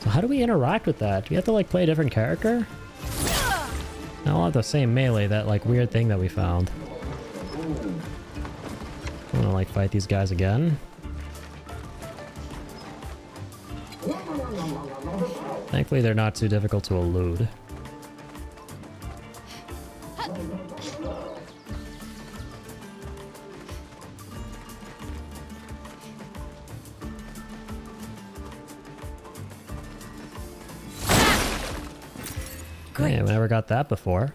So how do we interact with that? Do we have to like play a different character? I don't have the same melee, that like weird thing that we found. I wanna like fight these guys again. Thankfully they're not too difficult to elude. Yeah, we never got that before.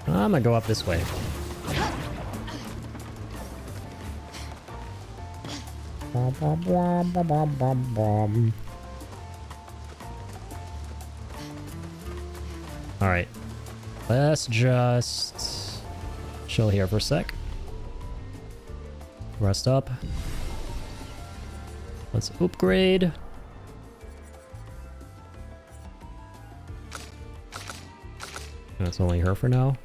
I'm gonna go up this way. Alright. Let's just chill here for a sec. Rest up. Let's upgrade. That's only her for now.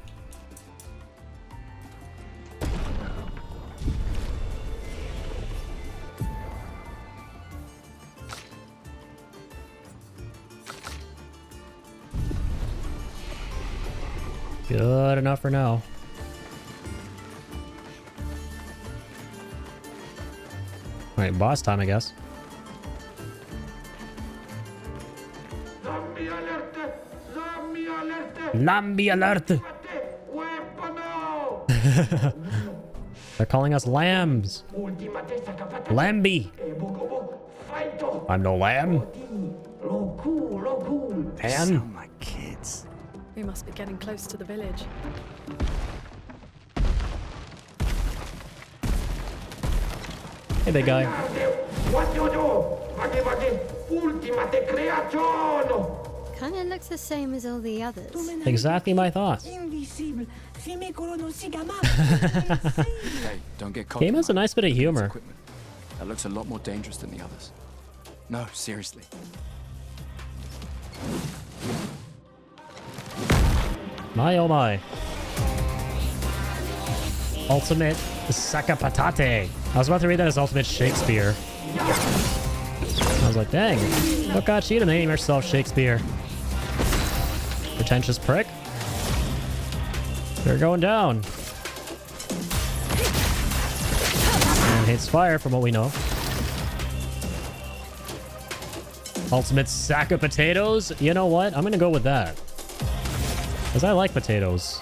Good enough for now. Alright, boss time, I guess. Zombie alert! They're calling us lambs. Lambie. I'm no lamb. Sound like kids. We must be getting close to the village. Hey, big guy. Kinda looks the same as all the others. Exactly my thoughts. Hey, don't get caught. Game has a nice bit of humor. That looks a lot more dangerous than the others. No, seriously. My oh my. Ultimate Sakapatate. I was about to read that as Ultimate Shakespeare. I was like, dang. Look at she to name herself Shakespeare. Pretentious prick. They're going down. And hates fire from what we know. Ultimate sack of potatoes? You know what? I'm gonna go with that. Because I like potatoes.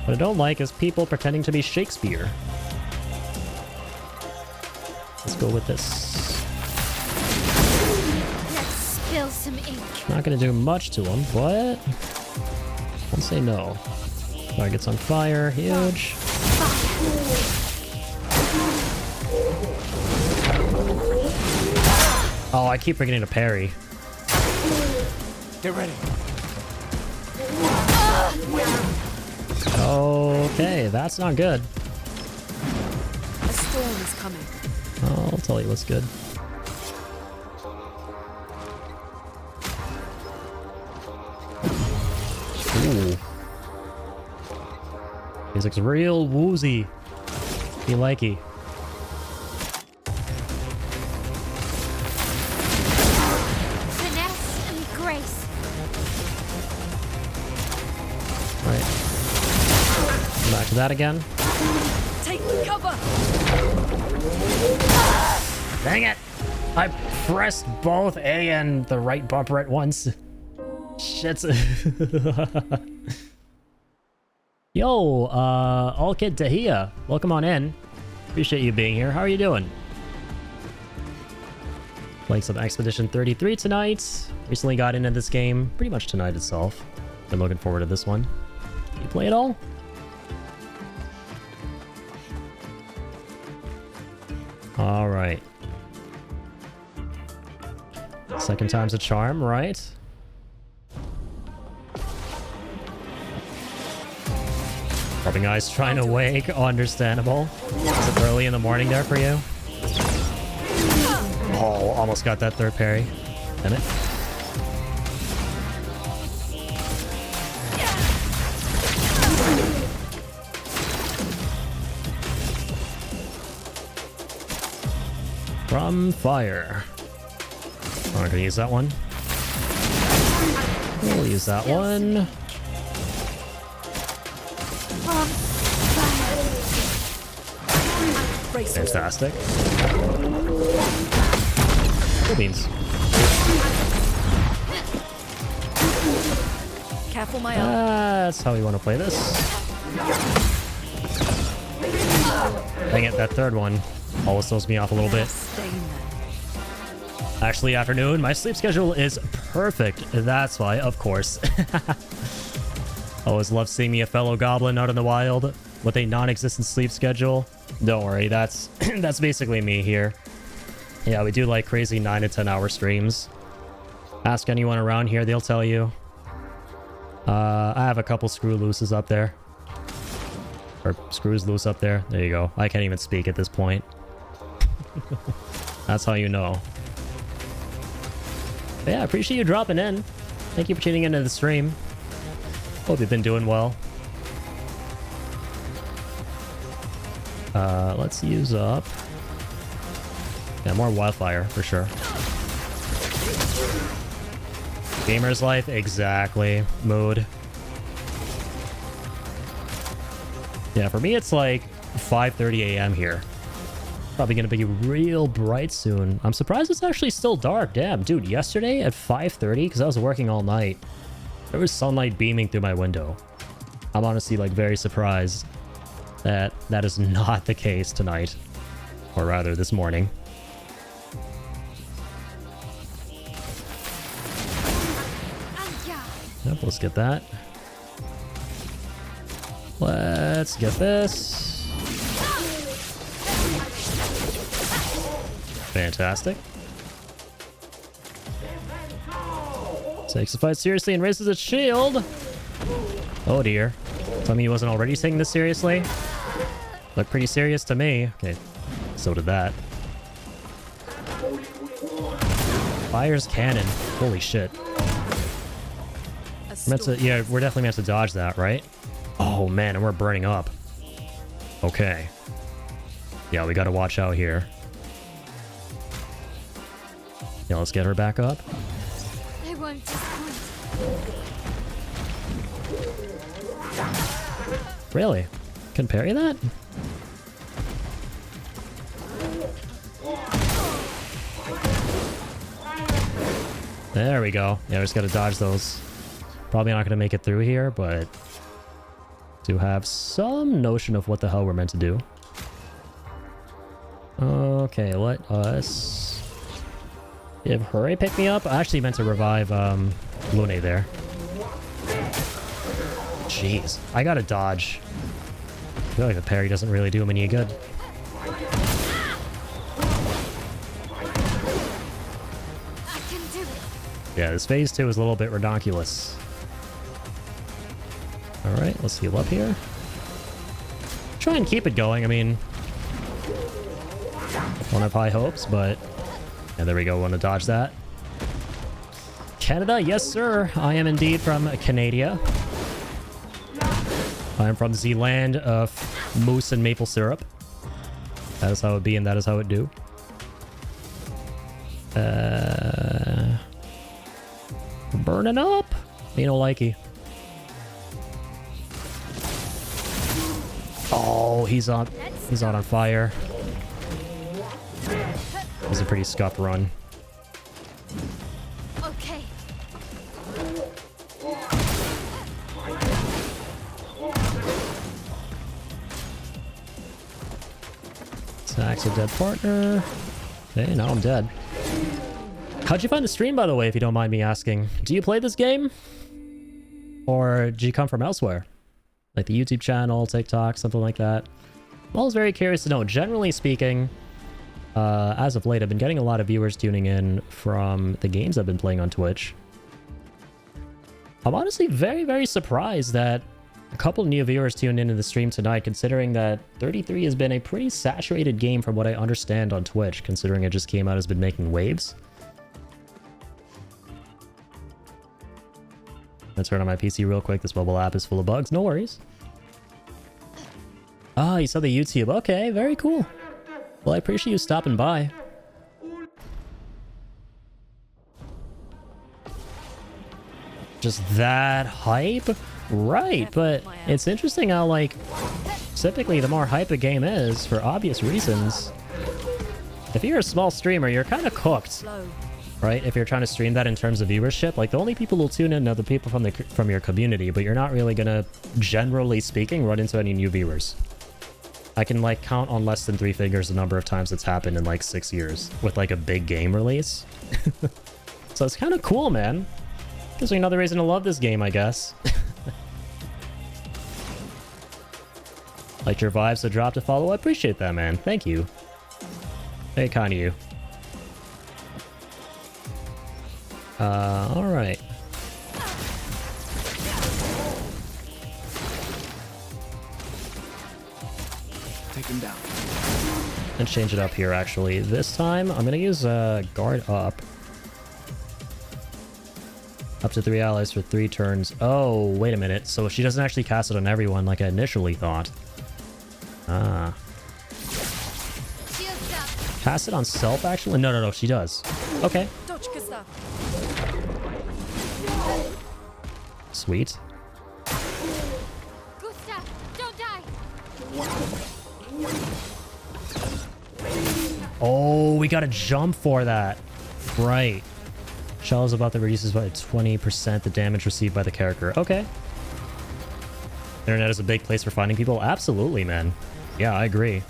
What I don't like is people pretending to be Shakespeare. Let's go with this. Let's spill some ink. Not gonna do much to him, but I'll say no. Target's on fire, huge. Oh, I keep forgetting to parry. Get ready. Okay, that's not good. A storm is coming. I'll tell you what's good. Ooh. Music's real woozy. Be likey. Finesse and grace. Right. Back to that again. Take cover. Dang it! I pressed both A and the right bumper at once. Shit. Yo, All-Kid Tahia. Welcome on in. Appreciate you being here. How are you doing? Playing some Expedition 33 tonight. Recently got into this game pretty much tonight itself. Been looking forward to this one. You play it all? Alright. Second time's a charm, right? Probably guys trying to wake, understandable. Is it early in the morning there for you? Oh, almost got that third parry. Damn it. From fire. I'm not gonna use that one. We'll use that one. Fantastic. Cool beans. Careful, my arm. That's how you want to play this. Dang it, that third one always throws me off a little bit. Actually, afternoon, my sleep schedule is perfect. That's why, of course. Always love seeing me a fellow goblin out in the wild with a non-existent sleep schedule. Don't worry, that's that's basically me here. Yeah, we do like crazy 9 to 10 hour streams. Ask anyone around here, they'll tell you. I have a couple screw looses up there. Or screws loose up there. There you go. I can't even speak at this point. That's how you know. But yeah, I appreciate you dropping in. Thank you for tuning into the stream. Hope you've been doing well. Let's use up... Yeah, more wildfire, for sure. Gamer's life? Exactly. Mood. Yeah, for me it's like 5:30 a.m. here. Probably gonna be real bright soon. I'm surprised it's actually still dark. Damn, dude, yesterday at 5:30, because I was working all night, there was sunlight beaming through my window. I'm honestly like very surprised that that is not the case tonight. Or rather, this morning. Yep, let's get that. Let's get this. Fantastic. Takes the fight seriously and raises its shield. Oh dear. Tell me he wasn't already taking this seriously? Looked pretty serious to me. Okay, so did that. Fire's cannon. Holy shit. Yeah, we're definitely meant to dodge that, right? Oh man, and we're burning up. Okay. Yeah, we gotta watch out here. Yeah, let's get her back up. They won't disappoint. Really? Can parry that? There we go. Yeah, we just gotta dodge those. Probably not gonna make it through here, but do have some notion of what the hell we're meant to do. Okay, let us give her a pick me up. I actually meant to revive Lune there. Jeez, I gotta dodge. feel like the parry doesn't really do him any good. Yeah, this phase 2 is a little bit redonkulous. Alright, let's heal up here. Try and keep it going. I mean, don't have high hopes, but... Yeah, there we go. Want to dodge that. Canada, yes sir. I am indeed from Canada. I am from the land of moose and maple syrup. That is how it be and that is how it do. Burning up. Me no likey. Oh, he's out on fire. It was a pretty scuffed run. Okay. Attacks a dead partner. Okay, now I'm dead. How'd you find the stream, by the way, if you don't mind me asking? Do you play this game? Or do you come from elsewhere? Like the YouTube channel, TikTok, something like that? I'm always very curious to know. Generally speaking, as of late, I've been getting a lot of viewers tuning in from the games I've been playing on Twitch. I'm honestly very, very surprised that a couple new viewers tuned into the stream tonight, considering that 33 has been a pretty saturated game from what I understand on Twitch, considering it just came out, has been making waves. Let's turn on my PC real quick. This mobile app is full of bugs. No worries. Ah, you saw the YouTube. Okay, very cool. Well, I appreciate you stopping by. Just that hype? Right, but it's interesting how, like, typically the more hype a game is, for obvious reasons, if you're a small streamer, you're kind of cooked. Right? If you're trying to stream that in terms of viewership, like the only people who'll tune in are the people from your community, but you're not really gonna, generally speaking, run into any new viewers. I can like count on less than 3 fingers the number of times it's happened in like 6 years with like a big game release. So it's kind of cool, man. Gives me another reason to love this game, I guess. Like your vibes to drop to follow. I appreciate that, man. Thank you. Very kind of you. Alright. Take him down. Let's change it up here, actually. This time, I'm gonna use guard up. Up to 3 allies for 3 turns. Oh, wait a minute. So she doesn't actually cast it on everyone like I initially thought. Ah. Cast it on self, actually? No, she does. Okay. Sweet. Gustav, don't die. Oh, we gotta jump for that. Right. Shell is about to reduces by 20% the damage received by the character. Okay. Internet is a big place for finding people. Absolutely, man. Yeah, I agree.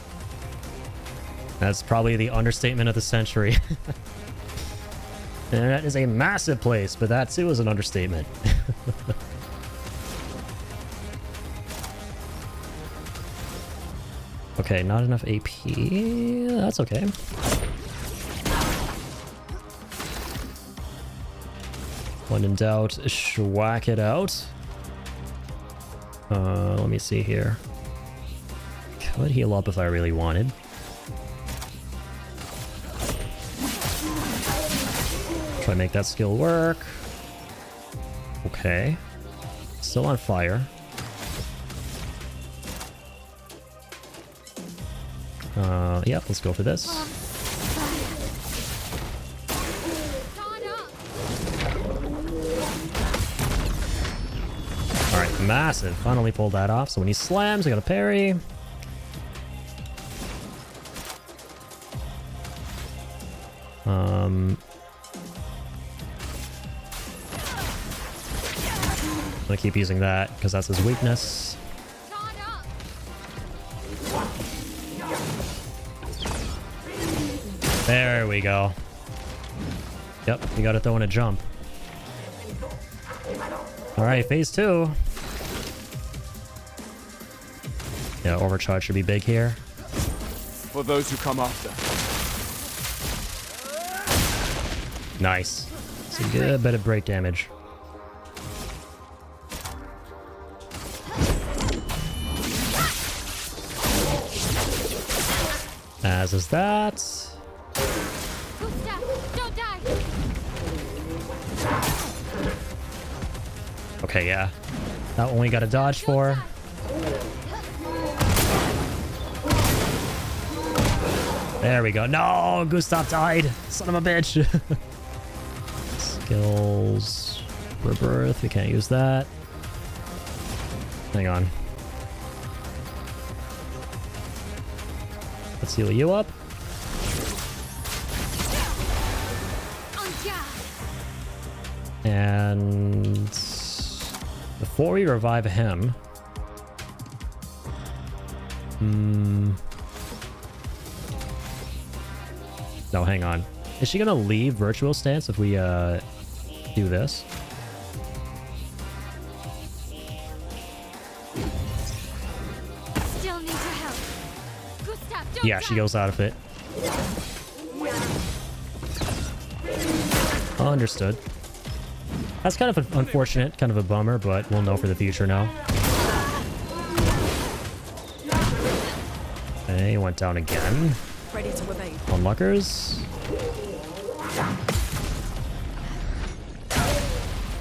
That's probably the understatement of the century. Internet is a massive place, but that too is an understatement. Okay, not enough AP. That's okay. When in doubt, schwack it out. Let me see here. Could heal up if I really wanted. Try to make that skill work. Okay. Still on fire. Yeah, let's go for this. Alright, massive. Finally pulled that off. So when he slams, I got a parry. I'm gonna keep using that because that's his weakness. There we go. Yep, you gotta throw in a jump. Alright, phase 2. Yeah, overcharge should be big here. For those who come after. Nice. It's a good bit of break damage. As is that. Don't die. Okay, yeah. That one we got to dodge for. There we go. No, Gustav died. Son of a bitch. Skills. Rebirth. We can't use that. Hang on. Let's heal you up. And before we revive him, no, hang on. Is she gonna leave virtual stance if we do this? Still need your help. Gustav, don't Yeah, she goes out of it. Understood. That's kind of unfortunate, kind of a bummer, but we'll know for the future now. Okay, went down again. Ready to evade. Onlookers.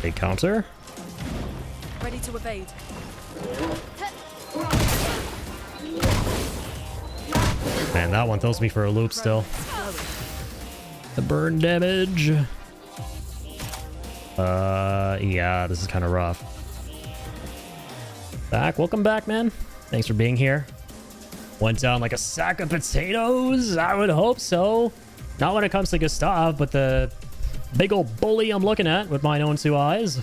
Big counter. Ready to evade. Man, that one throws me for a loop still. The burn damage. Yeah, this is kind of rough. Back, welcome back, man. Thanks for being here. Went down like a sack of potatoes. I would hope so. Not when it comes to Gustav, but the big old bully I'm looking at with my own two eyes.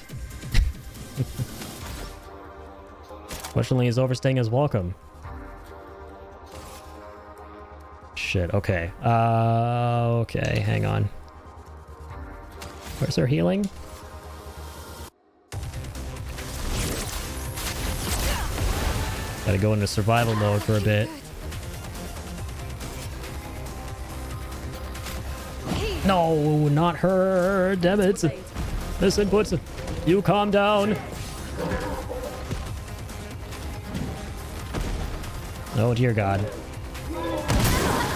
Fortunately, his overstaying is welcome. Shit, okay. Okay, hang on. Where's our healing? Gotta go into survival mode for a bit. No, not her. Damn it. This input. You calm down. Oh, dear God.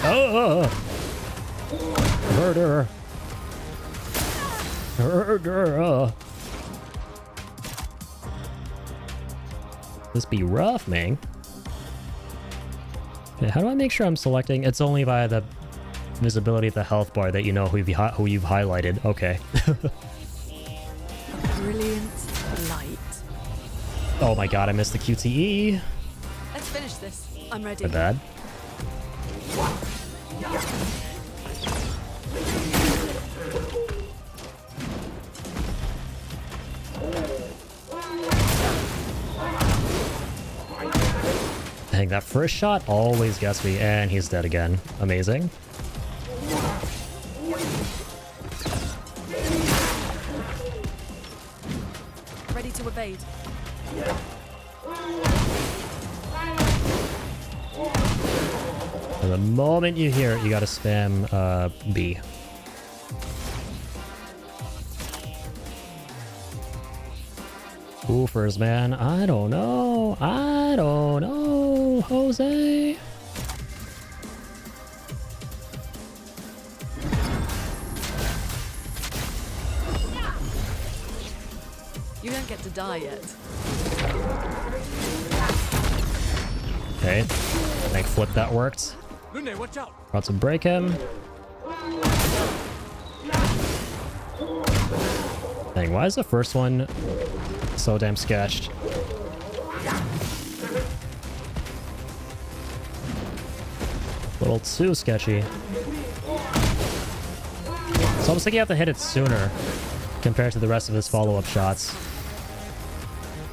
Oh! Murder. Murder. This be rough, man. Okay, how do I make sure I'm selecting? It's only via the visibility of the health bar that you know who you've highlighted. Okay. A brilliant light. Oh my God, I missed the QTE. Let's finish this. I'm ready. My bad. Dang, that first shot always gets me, and he's dead again. Amazing. Ready to evade. And the moment you hear it, you gotta spam B. Woofers, man. I don't know. I don't know, Jose. You don't get to die yet. Okay. Make flip that worked. Lune, watch out. About to break him. Dang, why is the first one so damn sketched? A little too sketchy. It's almost like you have to hit it sooner compared to the rest of his follow-up shots.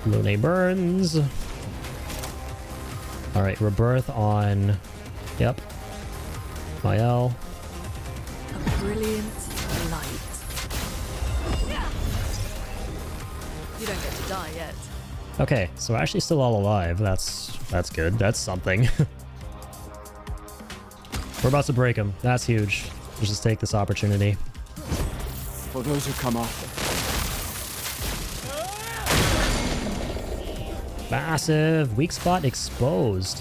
Lune burns. Alright, rebirth on... Yep. Mael. A brilliant light. You don't get to die yet. Okay, so we're actually still all alive. That's good. That's something. We're about to break him. That's huge. Let's just take this opportunity. For those who come after. Massive weak spot exposed.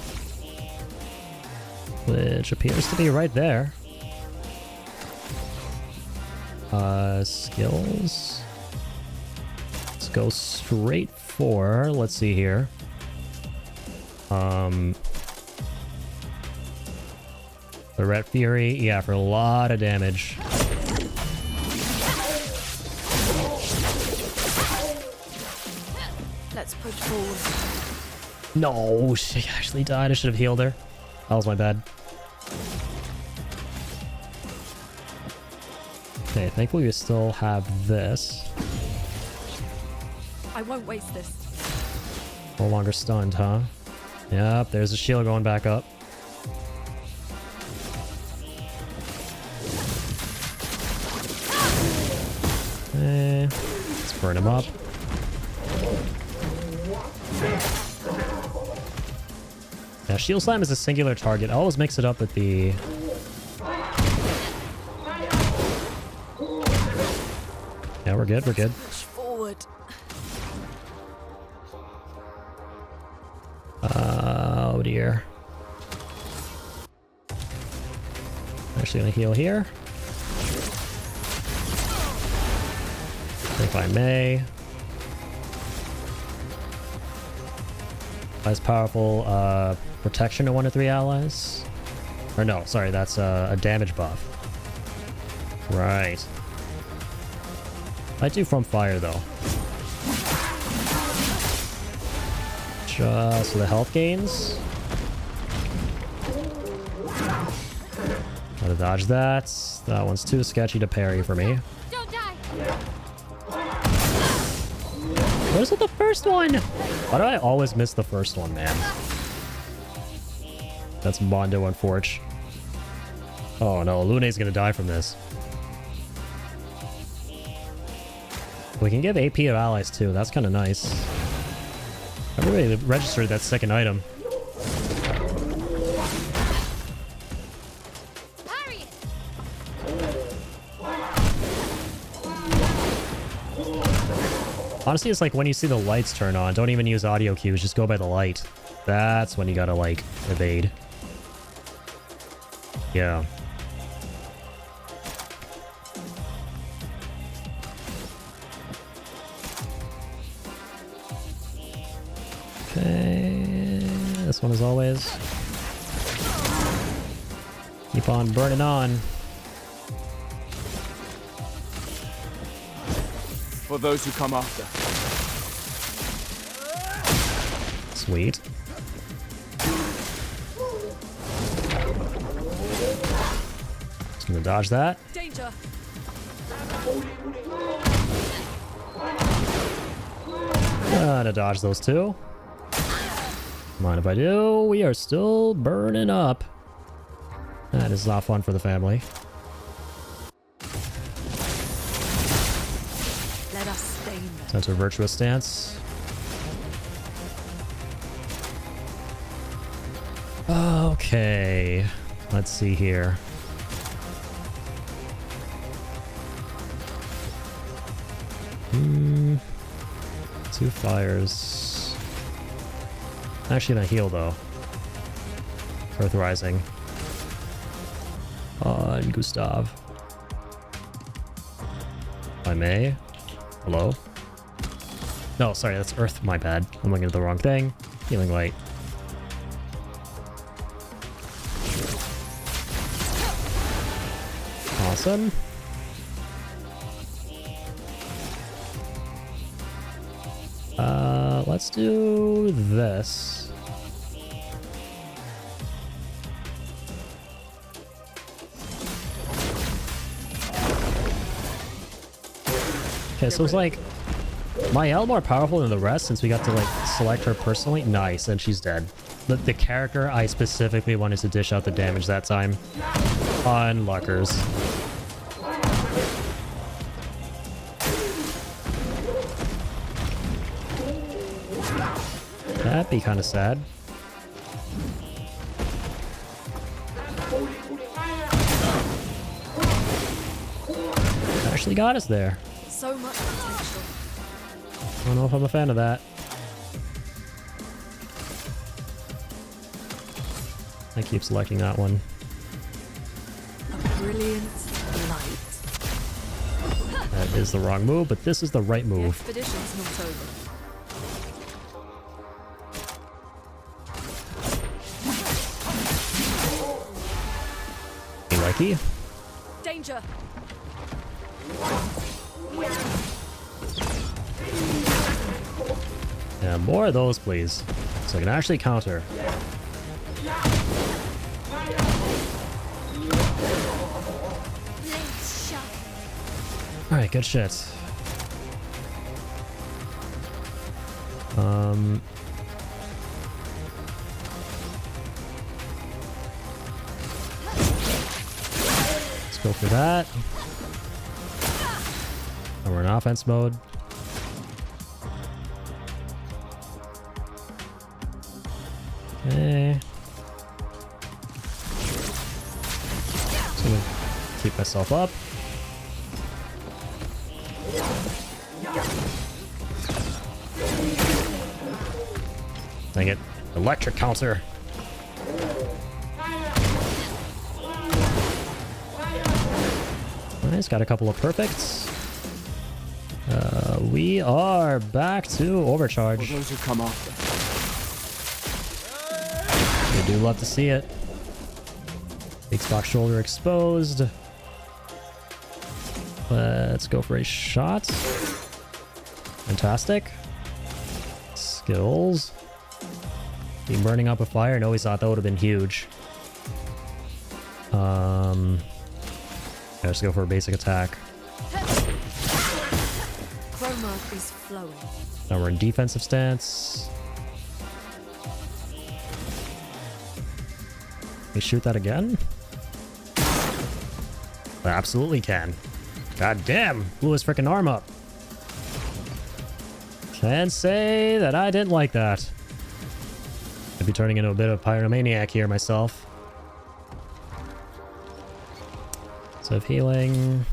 Which appears to be right there. Skills. Let's go straight for, let's see here. The Red Fury, yeah, for a lot of damage. Let's push forward. No, she actually died. I should have healed her. That was my bad. Okay, thankfully we still have this. I won't waste this. No longer stunned, huh? Yep, there's a shield going back up. Let's burn him up. Yeah, Shield Slam is a singular target. I always mix it up with the... Yeah, we're good, we're good. Push forward. Oh dear. Actually gonna heal here. If I may. As powerful protection to 1 to 3 allies. Or no, sorry, that's a damage buff. Right. I do from fire though. Just for the health gains. Gotta dodge that. That one's too sketchy to parry for me. Don't die. Where's the first one? Why do I always miss the first one, man? That's Mondo and Forge. Oh no, Lune's gonna die from this. We can give AP to allies too. That's kind of nice. Everybody registered that second item. Honestly, it's like when you see the lights turn on, don't even use audio cues, just go by the light. That's when you gotta, like, evade. Yeah. Okay, this one as always. Keep on burning on. For those who come after. Sweet. Just gonna dodge that. Danger. Gonna dodge those two. Mind if I do? We are still burning up. That is not fun for the family. Let us stain them. Center virtuous stance. Okay. Let's see here. Two fires. Actually gonna heal though. Earth Rising. On Gustav. If I may. Hello? No, sorry, that's Earth, my bad. I'm looking at the wrong thing. Healing Light. Awesome. Let's do this. Okay, so it's like Mael more powerful than the rest since we got to like select her personally. Nice, and she's dead. The character I specifically wanted to dish out the damage that time. On Luckers. That'd be kind of sad. Actually got us there. So much potential. I don't know if I'm a fan of that. I keep selecting that one. A brilliant light. That is the wrong move, but this is the right The move. expedition's not over. Hey, Likey. Danger! Yeah, more of those, please. So I can actually counter. Alright, good shit. Let's go for that. And we're in offense mode. Okay. Just gonna keep myself up. Dang it. Electric counter. Nice, got a couple of perfects. We are back to overcharge. For those who come after. We do love to see it. Big Spock shoulder exposed. Let's go for a shot. Fantastic. Skills. Being burning up a fire. I always thought that would have been huge. Let's go for a basic attack. Chroma is flowing. Now we're in defensive stance. Can we shoot that again? I absolutely can. God damn, blew his freaking arm up. Can't say that I didn't like that. I'd be turning into a bit of a pyromaniac here myself. So of healing.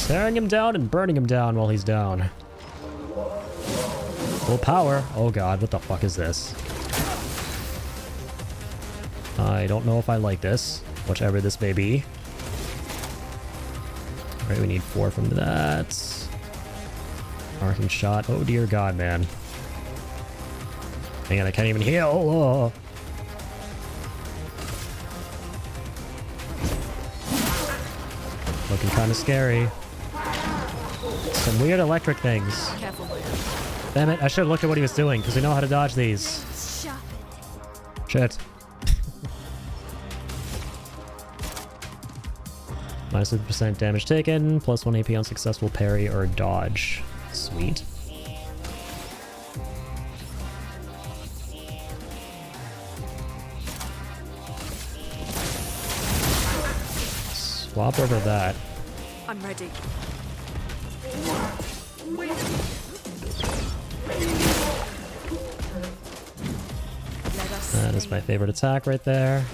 Tearing him down and burning him down while he's down. Full power. Oh god, what the fuck is this? I don't know if I like this, whichever this may be. Alright, we need 4 from that. Arcing shot. Oh dear god, man. Hang on, I can't even heal. Oh. Looking kind of scary. Some weird electric things. Careful. Damn it, I should have looked at what he was doing, because we know how to dodge these. Shit. Minus 50% damage taken, plus 1 AP on successful parry or dodge. Sweet. Swap over that. I'm ready. That is my favorite attack right there.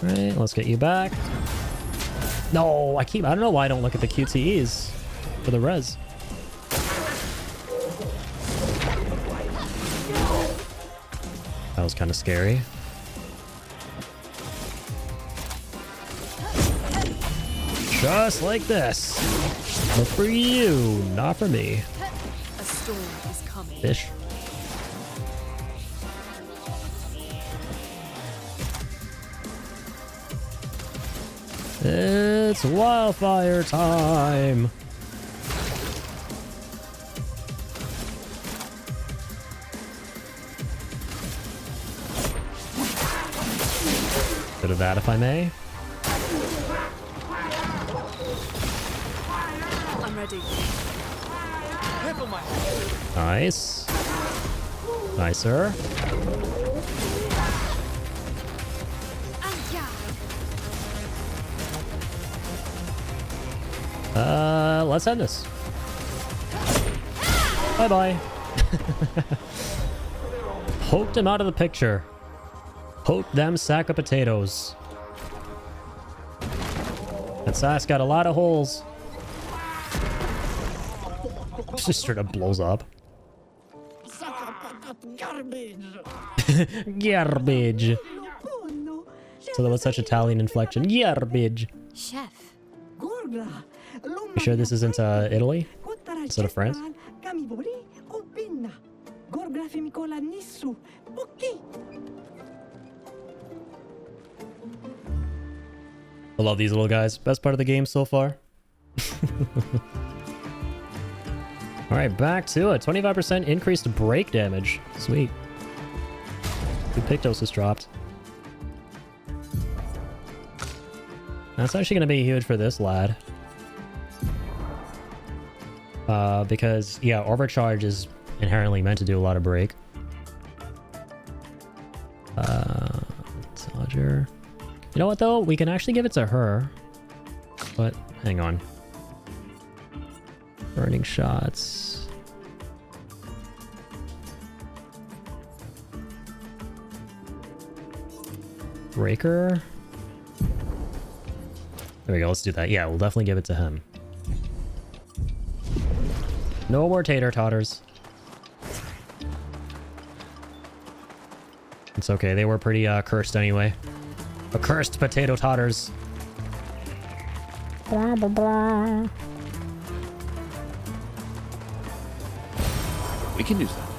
Alright, let's get you back. No, I don't know why I don't look at the QTEs for the res. That was kind of scary. Just like this. But for you, not for me. A storm is coming. Fish. It's wildfire time! Bit of that, if I may. I'm ready. Nice. Nicer. Let's end this. Bye-bye. Poked him out of the picture. Poke them sack of potatoes. That sass got a lot of holes. Just straight up blows up. Garbage. So that was such Italian inflection. Garbage. Chef. You sure this isn't Italy? Instead of France? I love these little guys. Best part of the game so far. Alright, back to it. 25% increased break damage. Sweet. 2 Pictos is dropped. That's actually going to be huge for this lad. Because, yeah, Overcharge is inherently meant to do a lot of break. Dodger. You know what, though? We can actually give it to her. But, hang on. Burning shots. Breaker. There we go, let's do that. Yeah, we'll definitely give it to him. No more tater totters. It's okay, they were pretty cursed anyway. Accursed potato totters. Blah, blah, blah. We can use that.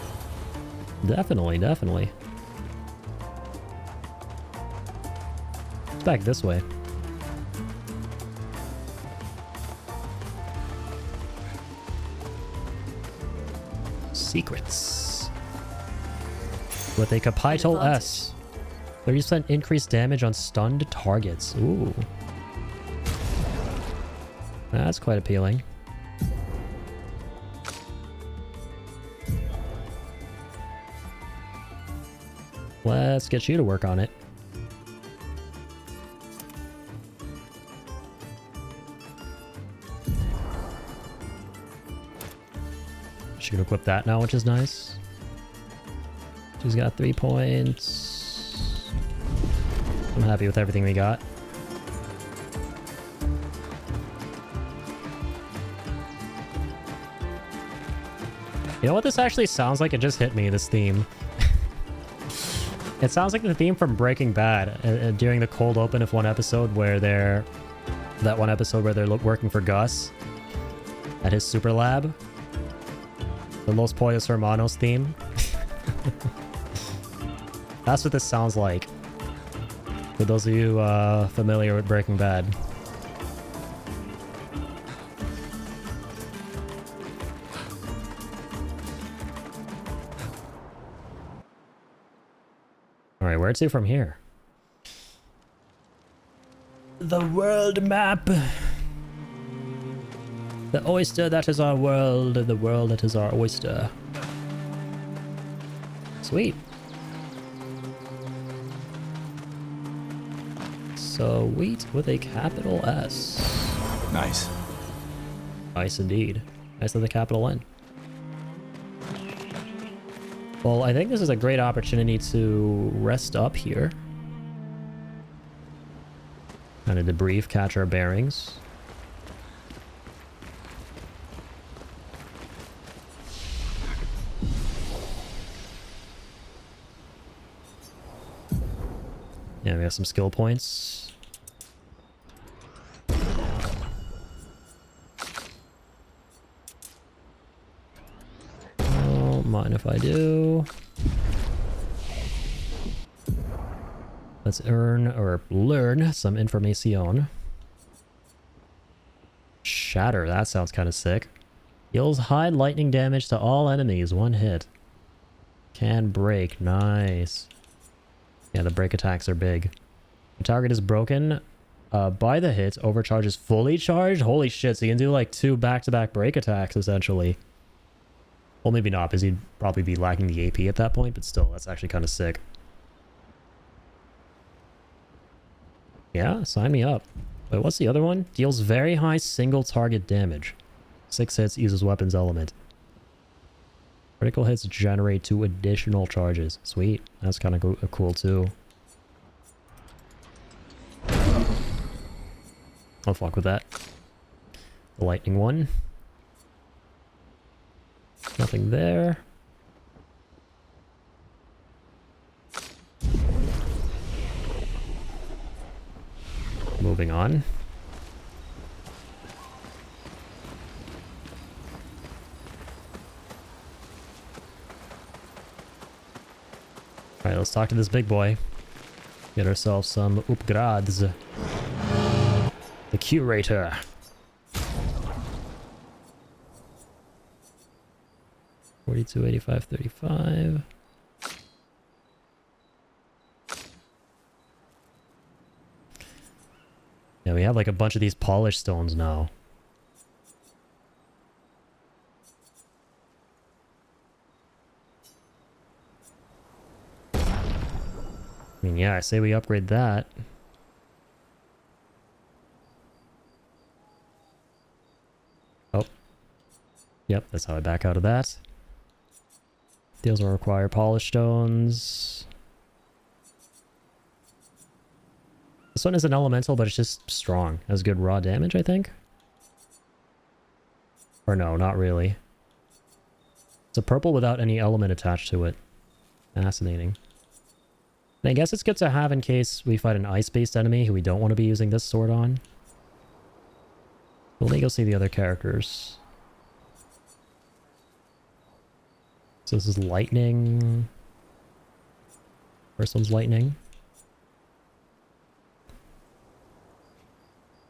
Definitely, definitely. It's back this way. Secrets. With a capital S. 30% increased damage on stunned targets. Ooh. That's quite appealing. Let's get you to work on it. She can equip that now, which is nice. She's got 3 points. I'm happy with everything we got. You know what this actually sounds like? It just hit me, this theme. It sounds like the theme from Breaking Bad during the cold open of one episode where they're... That one episode where they're working for Gus at his super lab. The Los Pollos Hermanos theme. That's what this sounds like. For those of you familiar with Breaking Bad. Alright, where to from here? The world map. The oyster that is our world, the world that is our oyster. Sweet. Sweet with a capital S. Nice. Nice indeed. Nice with a capital N. Well, I think this is a great opportunity to rest up here. Kind of debrief, catch our bearings. Yeah, we have some skill points. Don't mind if I do. Let's earn or learn some information. Shatter, that sounds kind of sick. Deals high lightning damage to all enemies, 1 hit. Can break, nice. Yeah, the break attacks are big. The target is broken by the hit. Overcharge is fully charged. Holy shit, so you can do like 2 back-to-back break attacks, essentially. Well, maybe not, because he'd probably be lacking the AP at that point, but still, that's actually kind of sick. Yeah, sign me up. Wait, what's the other one? Deals very high single target damage. 6 hits, uses weapons element. Critical hits generate 2 additional charges. Sweet. That's kind of cool too. I'll fuck with that. The lightning one. Nothing there. Moving on. Alright, let's talk to this big boy. Get ourselves some upgrades. The curator. $42, $85, $35. Yeah, we have like a bunch of these polished stones now. I mean, yeah, I say we upgrade that. Oh. Yep, that's how I back out of that. Deals will require polished stones. This one is an elemental, but it's just strong. Has good raw damage, I think. Or no, not really. It's a purple without any element attached to it. Fascinating. And I guess it's good to have in case we fight an ice-based enemy who we don't want to be using this sword on. Let me go see the other characters. So this is lightning. First one's lightning.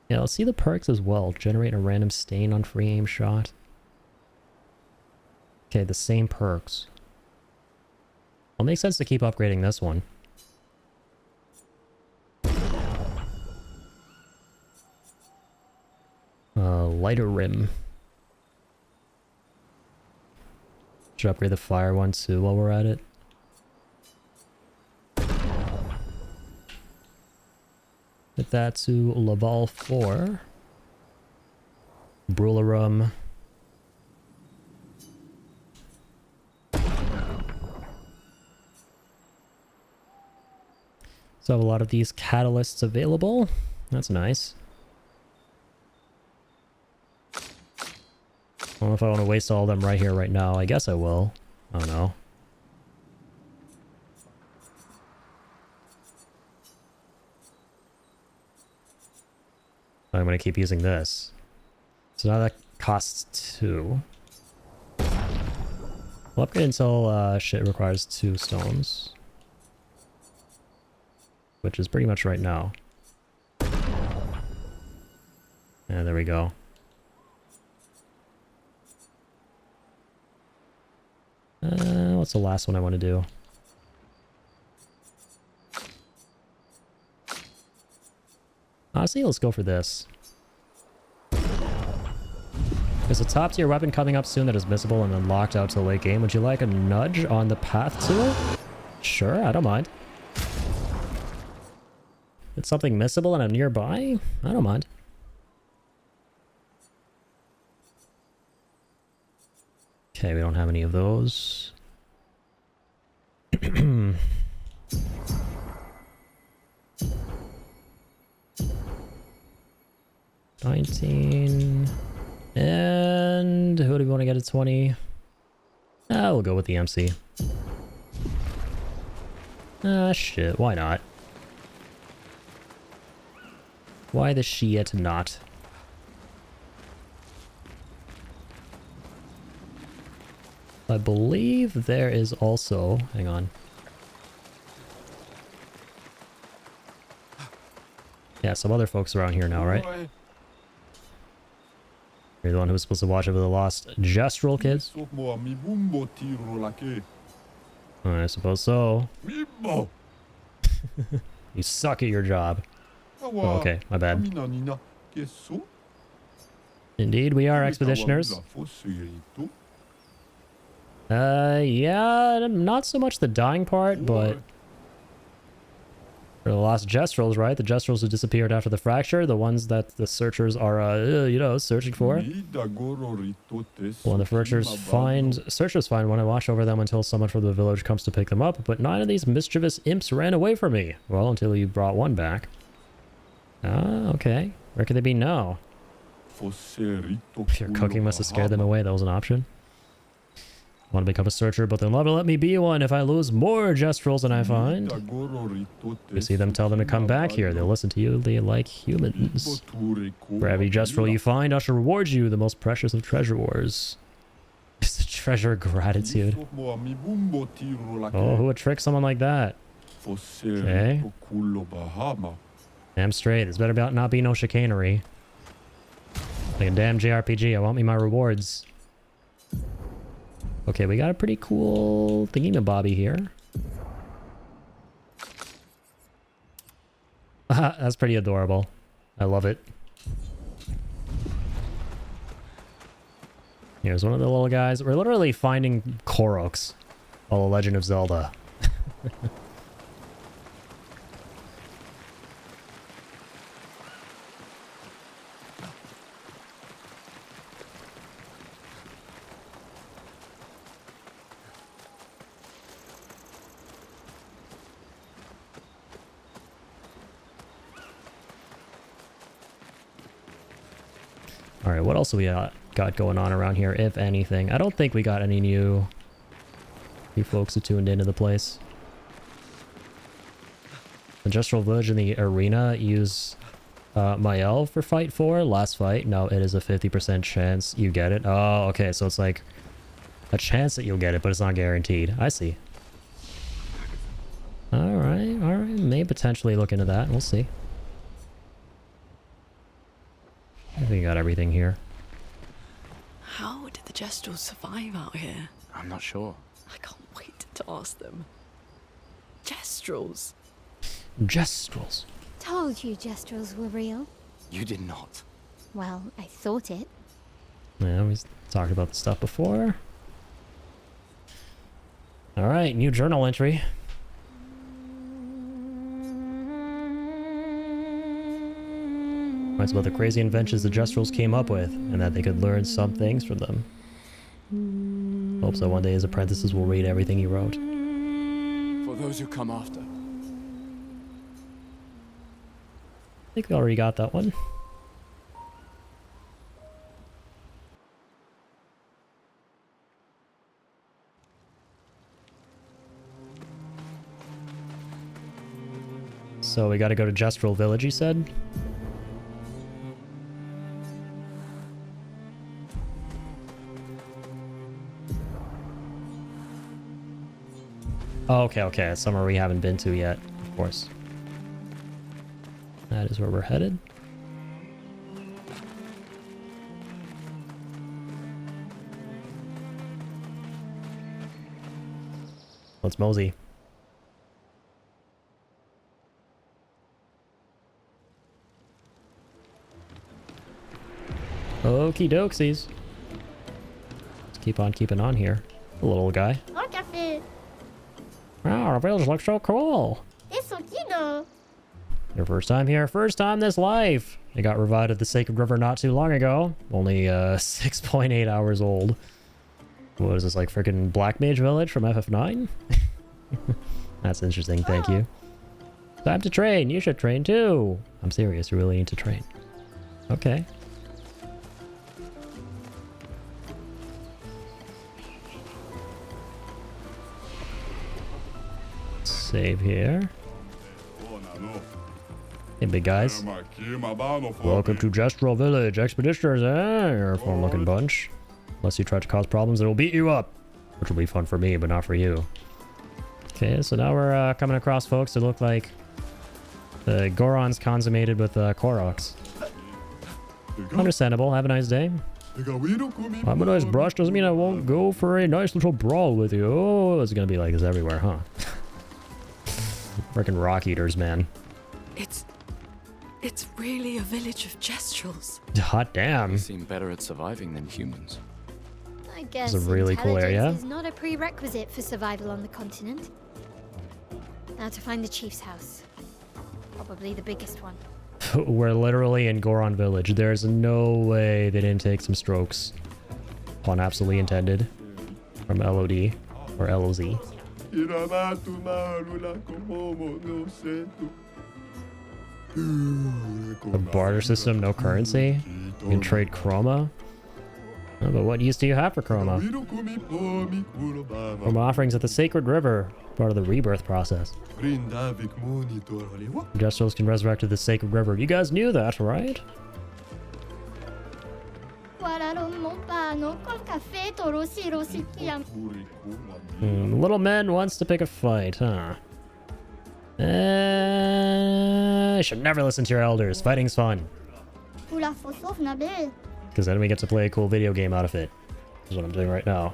Yeah, let's see the perks as well. Generate a random stain on free aim shot. Okay, the same perks. Well, it makes sense to keep upgrading this one. Lighter rim. Should upgrade the fire one too while we're at it. Get that to Laval 4. Brularum. So I have a lot of these catalysts available. That's nice. I don't know if I want to waste all of them right here, right now. I guess I will. I don't know. I'm going to keep using this. So now that costs 2. We'll upgrade until shit requires 2 stones. Which is pretty much right now. Yeah, there we go. What's the last one I want to do? Honestly, let's go for this. There's a top tier weapon coming up soon that is missable and unlocked out to the late game. Would you like a nudge on the path to it? Sure, I don't mind. It's something missable and I'm nearby? I don't mind. Okay, we don't have any of those. 19. And who do we want to get at 20? We'll go with the MC. Shit, why not? Why the shit not? I believe there is also... Hang on. Yeah, some other folks around here now, right? You're the one who was supposed to watch over the lost Gestural kids? I suppose so. You suck at your job. Oh, okay, my bad. Indeed, we are expeditioners. Yeah, not so much the dying part, but... For the lost Jestrels, right? The Jestrels who disappeared after the fracture, the ones that the searchers are, you know, searching for. When the searchers find one, I watch over them until someone from the village comes to pick them up, but 9 of these mischievous imps ran away from me. Well, until you brought one back. Ah, okay. Where could they be now? Your cooking must have scared them away. That was an option. I want to become a searcher, but they'll never let me be one if I lose more Jestrels than I find. You see them, tell them to come back here. They'll listen to you. They like humans. For every Jestrel you find, I shall reward you the most precious of treasure wars. It's a treasure of gratitude. Oh, who would trick someone like that? Okay. Damn straight. This better not be no chicanery. Like a damn JRPG. I want me my rewards. Okay, we got a pretty cool thingy-mabobby here. That's pretty adorable. I love it. Here's one of the little guys. We're literally finding Koroks on The Legend of Zelda. Alright, what else do we got going on around here, if anything? I don't think we got any new folks who tuned into the place. The Jestral Village and the arena use Mael for Fight 4. Last fight, no, it is a 50% chance you get it. Oh, okay, so it's like a chance that you'll get it, but it's not guaranteed. I see. Alright. May potentially look into that. We'll see. I think we got everything here. How did the Jestrels survive out here? I'm not sure. I can't wait to ask them. Jestrels. Jestrels. Told you Jestrels were real. You did not. Well, I thought it. Yeah, we talked about the stuff before. Alright, new journal entry. It's about the crazy inventions the Jestrels came up with, and that they could learn some things from them. Hopes that one day his apprentices will read everything he wrote. For those who come after. I think we already got that one. So we gotta go to Jestral Village, he said? Oh, okay. Somewhere we haven't been to yet, of course. That is where we're headed. Let's mosey. Okie doksies. Let's keep on keeping on here. The little guy. Wow, our village looks so cool. Your first time here, first time this life. It got revived at the Sacred River not too long ago. Only 6.8 hours old. What is this, like freaking Black Mage Village from FF9? That's interesting, thank you. Time to train, you should train too. I'm serious, you really need to train. Okay. Save here. Hey, big guys. Welcome to Jestral Village. Expeditioners, eh? You're a fun-looking bunch. Unless you try to cause problems, it'll beat you up. Which will be fun for me, but not for you. Okay, so now we're coming across folks that look like the Gorons consummated with Koroks. Understandable. Have a nice day. Have a nice brush doesn't mean I won't go for a nice little brawl with you. Oh, it's gonna be like this everywhere, huh? Freaking rock eaters, man. It's really a village of Jestrels. Hot damn. They seem better at surviving than humans. I guess it's a really cool area. Is not a prerequisite for survival on the continent. Now to find the chief's house. Probably the biggest one. We're literally in Goron Village. There's no way they didn't take some strokes. Pun absolutely intended. From LOD. Or LOZ. The barter system, no currency? You can trade chroma? Oh, but what use do you have for chroma? From offerings at the Sacred River, part of the rebirth process. Gestos can resurrect at the Sacred River. You guys knew that, right? The little man wants to pick a fight, huh? I should never listen to your elders. Fighting's fun. Because then we get to play a cool video game out of it. That's what I'm doing right now.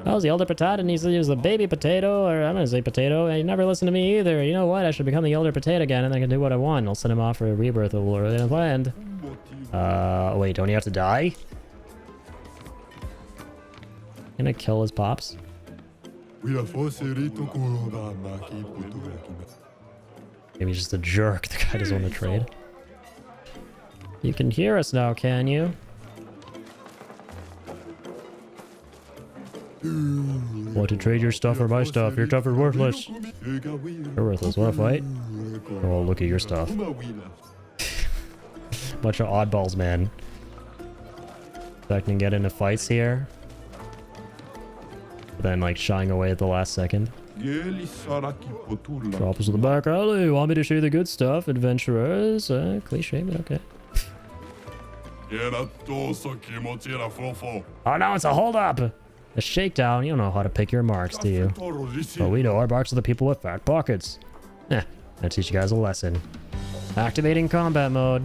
I was the elder potato and he was a baby potato, or I'm gonna say potato, and he never listened to me either. You know what? I should become the elder potato again and I can do what I want. I'll send him off for a rebirth a little earlier than planned. Wait, don't you have to die? Can I kill his pops? Maybe he's just a jerk. The guy doesn't want to trade. You can hear us now, can you? Want to trade your stuff for my stuff? Your stuff is worthless. You're worthless. Want to fight? Oh, look at your stuff. Bunch of oddballs, man. So I can get into fights here. Then, like, shying away at the last second. Drop us in the back alley. Want me to show you the good stuff, adventurers? Cliche, but okay. Oh no, it's a hold-up! A shakedown. You don't know how to pick your marks, do you? But we know our marks are the people with fat pockets. I'll teach you guys a lesson. Activating combat mode.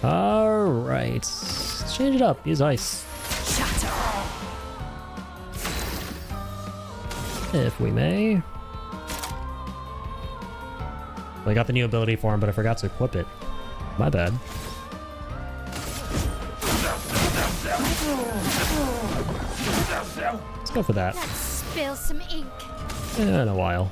Alright. Let's change it up. Use ice. If we may. I got the new ability for him, but I forgot to equip it. My bad. Let's go for that. Let's spill some ink. In a while.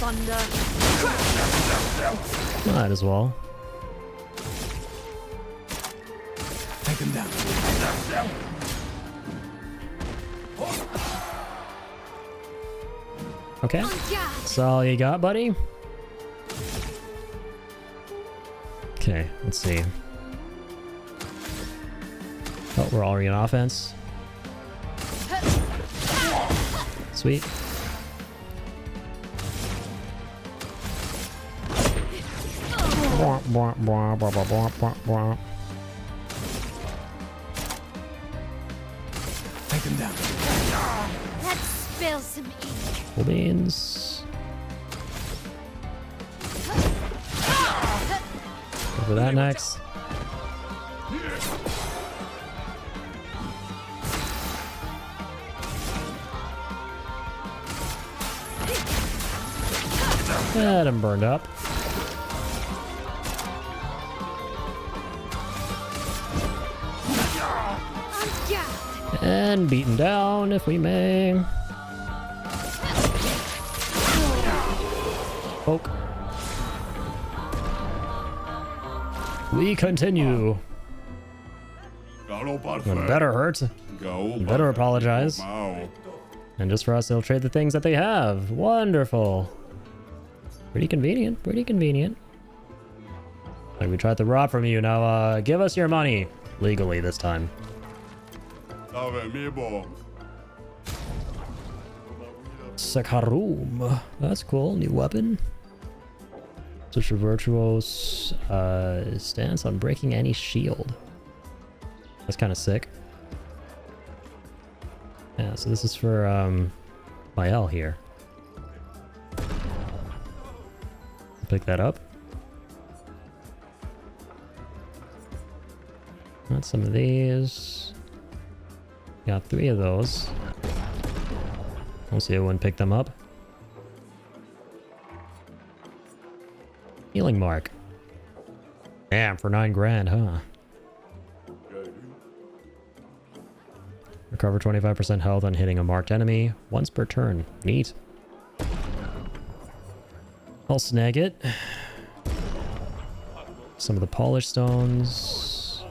Thunder. Might as well. Take him down. Okay. That's all you got, buddy? Okay, let's see. Oh, we're already on offense. Sweet. Take him down. Let's spill some ink. Cool beans. Go for that next. And I'm burned up. And beaten down, if we may. Poke. We continue. It better hurt. You better apologize. And just for us, they'll trade the things that they have. Wonderful. Pretty convenient, pretty convenient. Like we tried to rob from you, now give us your money. Legally this time. Sakarum. That's cool, new weapon. Such a virtuose stance on breaking any shield. That's kind of sick. Yeah, so this is for Mael here. Pick that up. Got some of these. Got 3 of those. We'll see if one pick them up. Healing mark. Damn, for 9 grand, huh? Recover 25% health on hitting a marked enemy once per turn. Neat. I'll snag it. Some of the polished stones.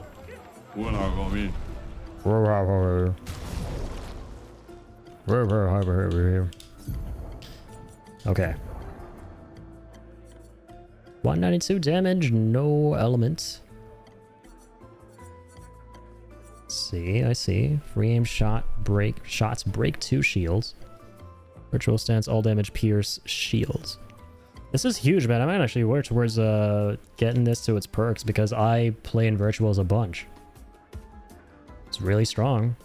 Okay. 192 damage, no element. See, I see. Free aim shots break 2 shields. Ritual stance, all damage, pierce, shields. This is huge, man. I might actually work towards getting this to its perks because I play in Virtuals a bunch. It's really strong.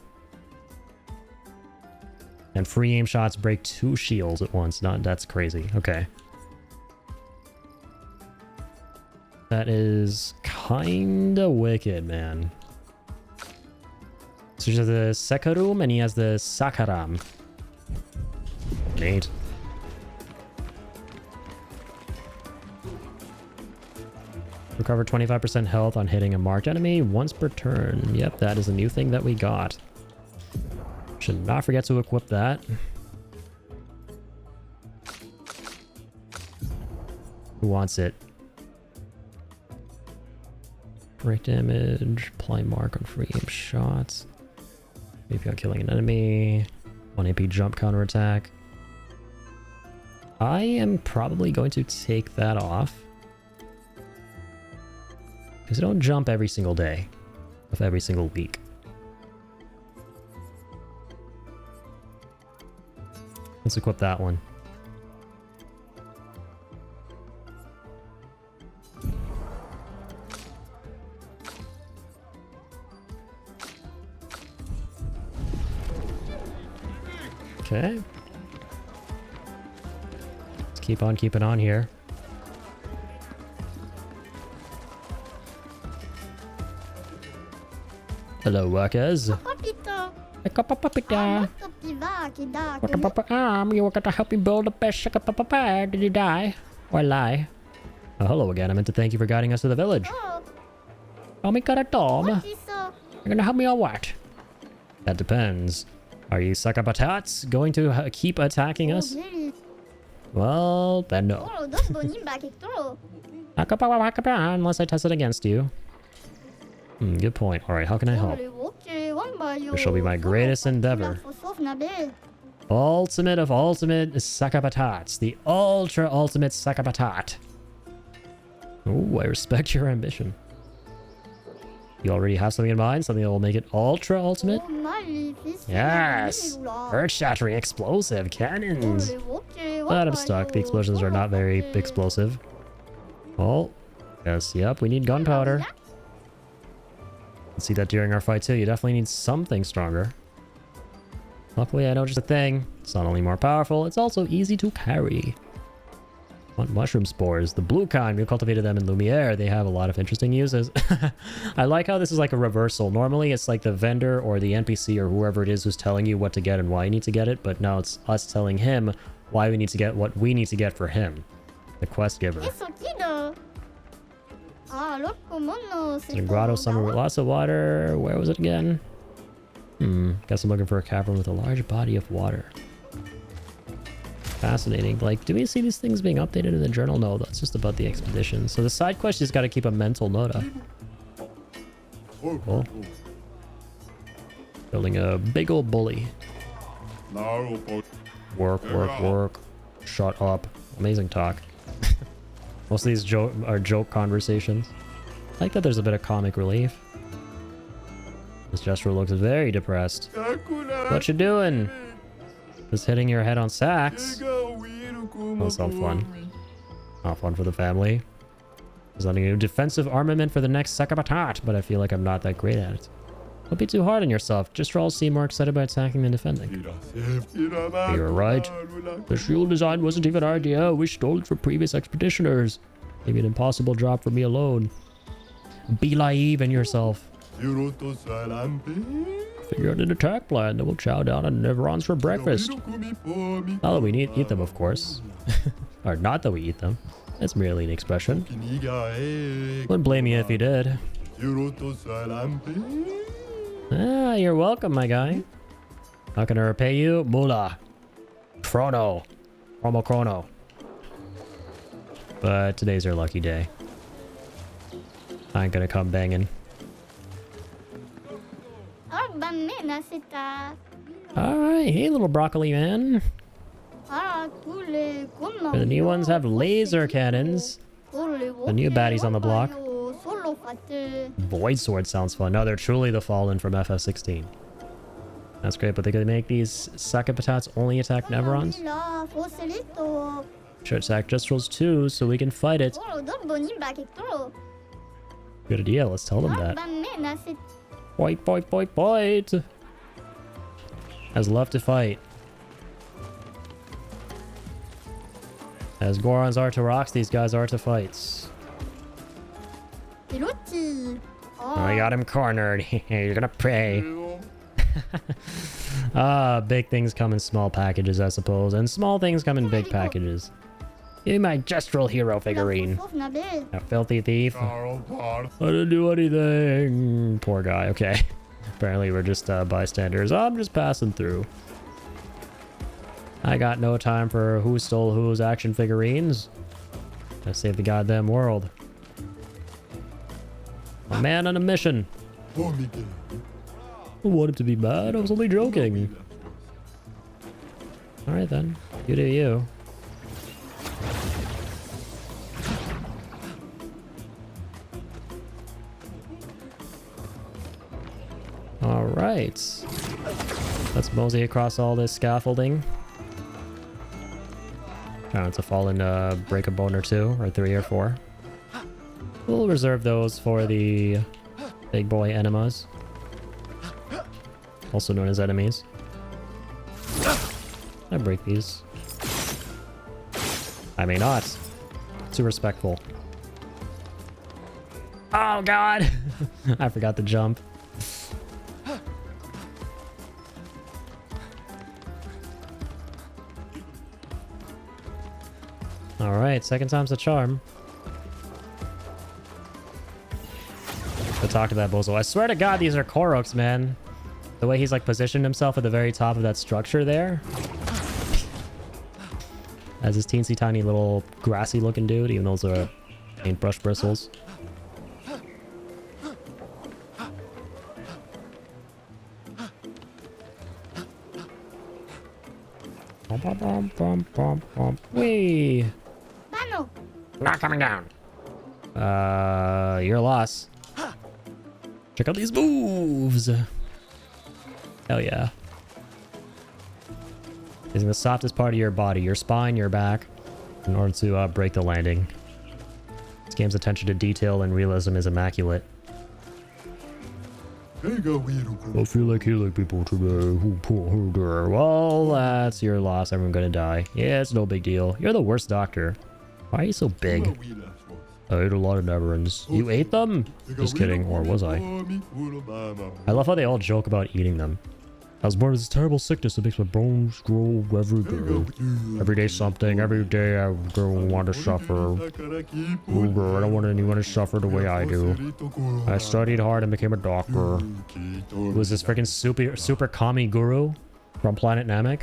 And free aim shots break 2 shields at once. That's crazy. Okay. That is kinda wicked, man. So he has the Sekarum and he has the Sakaram. Neat. Recover 25% health on hitting a marked enemy once per turn. Yep, that is a new thing that we got. Should not forget to equip that. Who wants it? Break damage, apply mark on free aim shots. Maybe on killing an enemy. 1 AP jump counterattack. I am probably going to take that off. Because I don't jump every single day of every single week. Let's equip that one. Okay. Let's keep on keeping on here. Hello, workers. You were going to help me build the best. Did you die? Or lie? Oh, hello again. I meant to thank you for guiding us to the village. Oh, me got a Tom. You're gonna help me or what? That depends. Are you Sakabatats going to keep attacking us? Well, then no. Unless I test it against you. Good point. Alright, how can I help? This shall be my greatest endeavor. Ultimate of ultimate Sakabatats. The ultra ultimate Sakabatat. Ooh, I respect your ambition. You already have something in mind? Something that will make it ultra ultimate? Yes! Earth-shattering explosive cannons! But I'm stuck. The explosions are not very explosive. Oh. Yes, yep, we need gunpowder. See that during our fight too. You definitely need something stronger. Luckily, I know just a thing. It's not only more powerful, it's also easy to carry. Want mushroom spores. The blue kind, we cultivated them in Lumiere. They have a lot of interesting uses. I like how this is like a reversal. Normally, it's like the vendor or the NPC or whoever it is who's telling you what to get and why you need to get it. But now it's us telling him why we need to get what we need to get for him. The quest giver. It's a grotto somewhere with lots of water. Where was it again? Guess I'm looking for a cavern with a large body of water. Fascinating. Like, do we see these things being updated in the journal? No, that's just about the expedition. So the side quest has got to keep a mental note of. Cool. Building a big old bully. Work. Shut up. Amazing talk. Most of these are joke conversations. I like that there's a bit of comic relief. This Jester looks very depressed. What you doing? Just hitting your head on sacks. That sounds fun. Not fun for the family. Designing a new defensive armament for the next Sakabatat, but I feel like I'm not that great at it. Don't be too hard on yourself. Just all seem more excited by attacking than defending. You're right. The shield design wasn't even our idea. We stole it from previous expeditioners. Maybe an impossible job for me alone. Be naive in yourself. Figure out an attack plan, then we'll chow down on Neverons for breakfast. Not that we eat them, of course. Or not that we eat them. That's merely an expression. Wouldn't blame you if you did. Ah, you're welcome, my guy. Not gonna repay you? Moolah. Chrono. Chrono. But today's our lucky day. I ain't gonna come banging. Alright, hey little broccoli man. The new ones have laser cannons. The new baddies on the block. Void Sword sounds fun. No, they're truly the Fallen from FF16. That's great, but they're gonna make these second patats only attack Neverons? Should attack Jestrels too, so we can fight it. Good idea, let's tell them that. Fight! Has love to fight. As Gorons are to rocks, these guys are to fights. Oh, I got him cornered. You're gonna pray. Big things come in small packages, I suppose, and small things come in big packages. Give me my Gestral hero figurine. A filthy thief. I didn't do anything. Poor guy. Okay. Apparently we're just bystanders. I'm just passing through. I got no time for who stole whose action figurines. Gotta save the goddamn world. A man on a mission. I want him to be mad. I was only joking. Alright then. You do you. Alright. Let's mosey across all this scaffolding. Trying to fall in break a bone or two, or 3 or 4. We'll reserve those for the big boy enemas. Also known as enemies. I break these. I may not. Too respectful. Oh god! I forgot to jump. Alright, second time's a charm. Go talk to that bozo. I swear to god these are Koroks, man. The way he's like positioned himself at the very top of that structure there. As this teensy tiny little grassy looking dude, even those are paintbrush bristles. Whee! Not coming down. Your loss. Check out these moves. Hell yeah. Using the softest part of your body, your spine, your back, in order to break the landing. This game's attention to detail and realism is immaculate. I feel like healing people today. Well, that's your loss. Everyone gonna die. Yeah, it's no big deal. You're the worst doctor. Why are you so big? I ate a lot of Neverons. You ate them? Just kidding, or was I? I love how they all joke about eating them. I was born with this terrible sickness that makes my bones grow every day. Every day something, every day I don't want to suffer. I don't want anyone to suffer the way I do. I studied hard and became a doctor. Who was this freaking super commie guru from Planet Namek?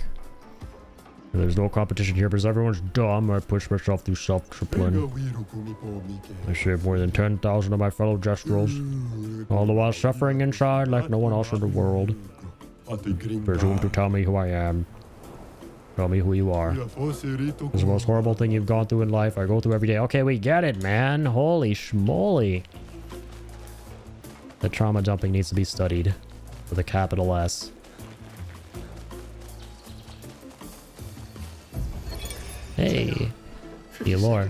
There's no competition here because everyone's dumb. I push myself through self-discipline. I saved more than 10,000 of my fellow Jestrels, all the while suffering inside like no one else in the world. Presume to tell me who I am. Tell me who you are. It's the most horrible thing you've gone through in life. I go through every day. Okay, we get it, man. Holy schmoly. The trauma dumping needs to be studied with a capital S. Hey, Elor.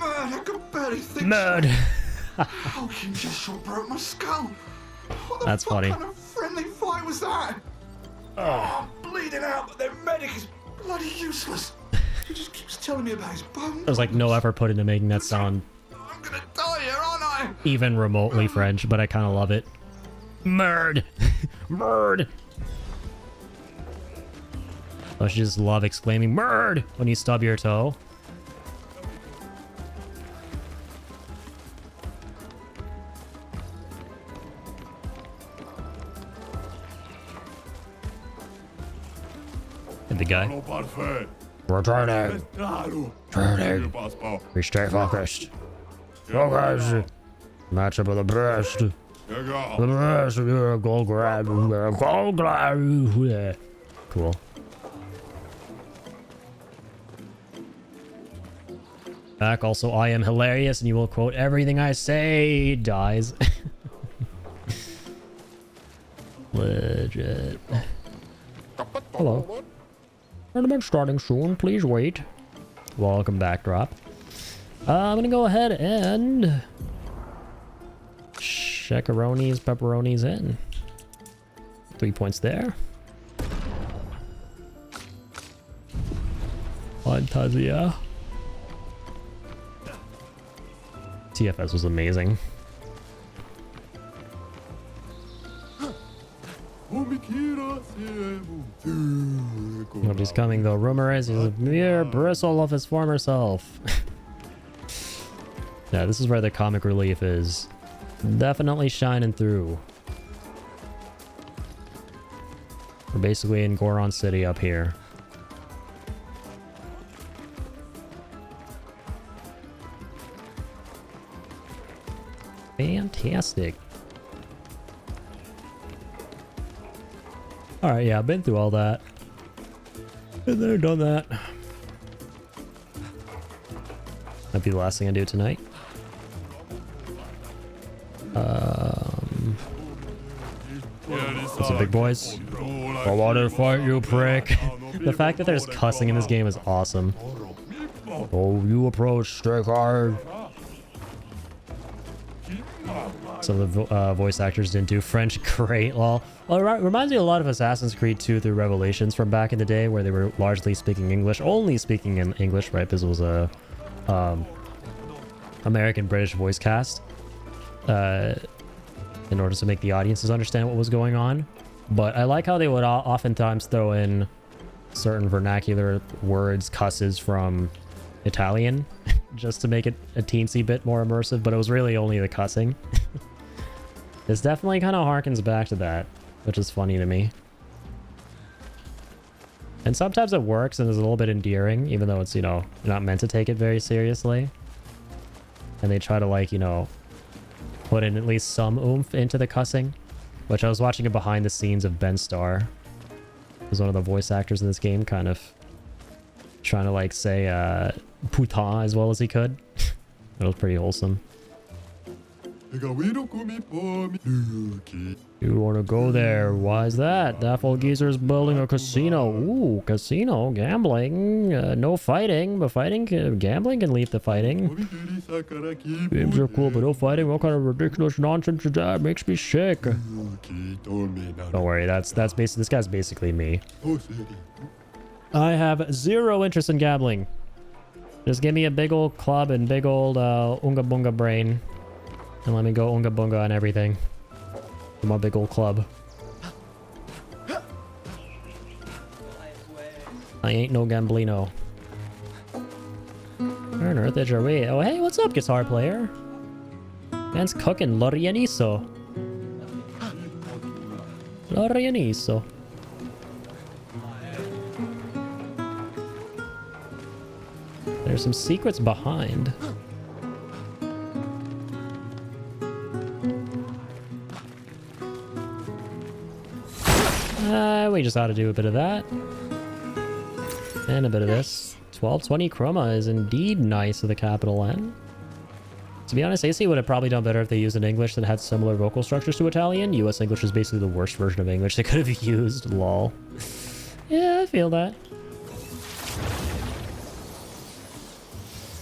Man, I could barely think. Mud. How you just broke my skull? That's funny. What kind of friendly fight was that? Oh, I'm bleeding out, but their medic is bloody useless. He just keeps telling me about his bones. There's like no effort put into making that sound I'm gonna die here, aren't I? even remotely French, but I kind of love it. Murd! Murd! I just love exclaiming "Murd" when you stub your toe. And the guy. Returning. Returning. We stay focused. Focus. Matchup of the best. The best. Gold grab. Gold grab. Yeah. Cool. Back also, I am hilarious and you will quote everything I say. Dies. Legit. Hello. Tournament starting soon. Please wait. Welcome back, Drop. I'm gonna go ahead and checkaronis, pepperonis in. 3 points there. Fantasia. TFS was amazing. Nobody's coming though. Rumor is he's a mere bristle of his former self. Yeah, this is where the comic relief is definitely shining through. We're basically in Goron City up here. Fantastic. Alright, yeah, I've been through all that. Been there, done that. Might be the last thing I do tonight. What's up, big boys? I want to fight you, prick. The fact that there's cussing in this game is awesome. Oh, you approach, strike hard. Some of the voice actors didn't do French great. Well, it reminds me a lot of Assassin's Creed 2 through Revelations from back in the day, where they were largely speaking English, only speaking in English, right? Because it was a American-British voice cast in order to make the audiences understand what was going on. But I like how they would oftentimes throw in certain vernacular words, cusses from Italian, just to make it a teensy bit more immersive, but it was really only the cussing. This definitely kind of harkens back to that, which is funny to me. And sometimes it works and is a little bit endearing, even though it's, you know, you're not meant to take it very seriously. And they try to, like, you know, put in at least some oomph into the cussing, which I was watching a behind the scenes of Ben Starr, who's one of the voice actors in this game, kind of trying to, like, say putain as well as he could. It was pretty wholesome. You want to go there? Why is that? Daffel Geezer's building a casino. Ooh, casino, gambling, no fighting, but fighting, gambling can lead to fighting. Games are cool, but no fighting. What kind of ridiculous nonsense is that? Makes me sick. Don't worry, that's basically, this guy's basically me. I have zero interest in gambling. Just give me a big old club and big old Unga Bunga brain. And let me go Unga Bunga on everything. For my big old club. I ain't no gamblino. Where on earth is your way? Oh, hey, what's up, guitar player? Man's cooking Lorianiso. Lorianiso. There's some secrets behind. We just ought to do a bit of that. And a bit of this. 1220 chroma is indeed nice with a capital N. To be honest, AC would have probably done better if they used an English that had similar vocal structures to Italian. US English is basically the worst version of English they could have used. Lol. Yeah, I feel that.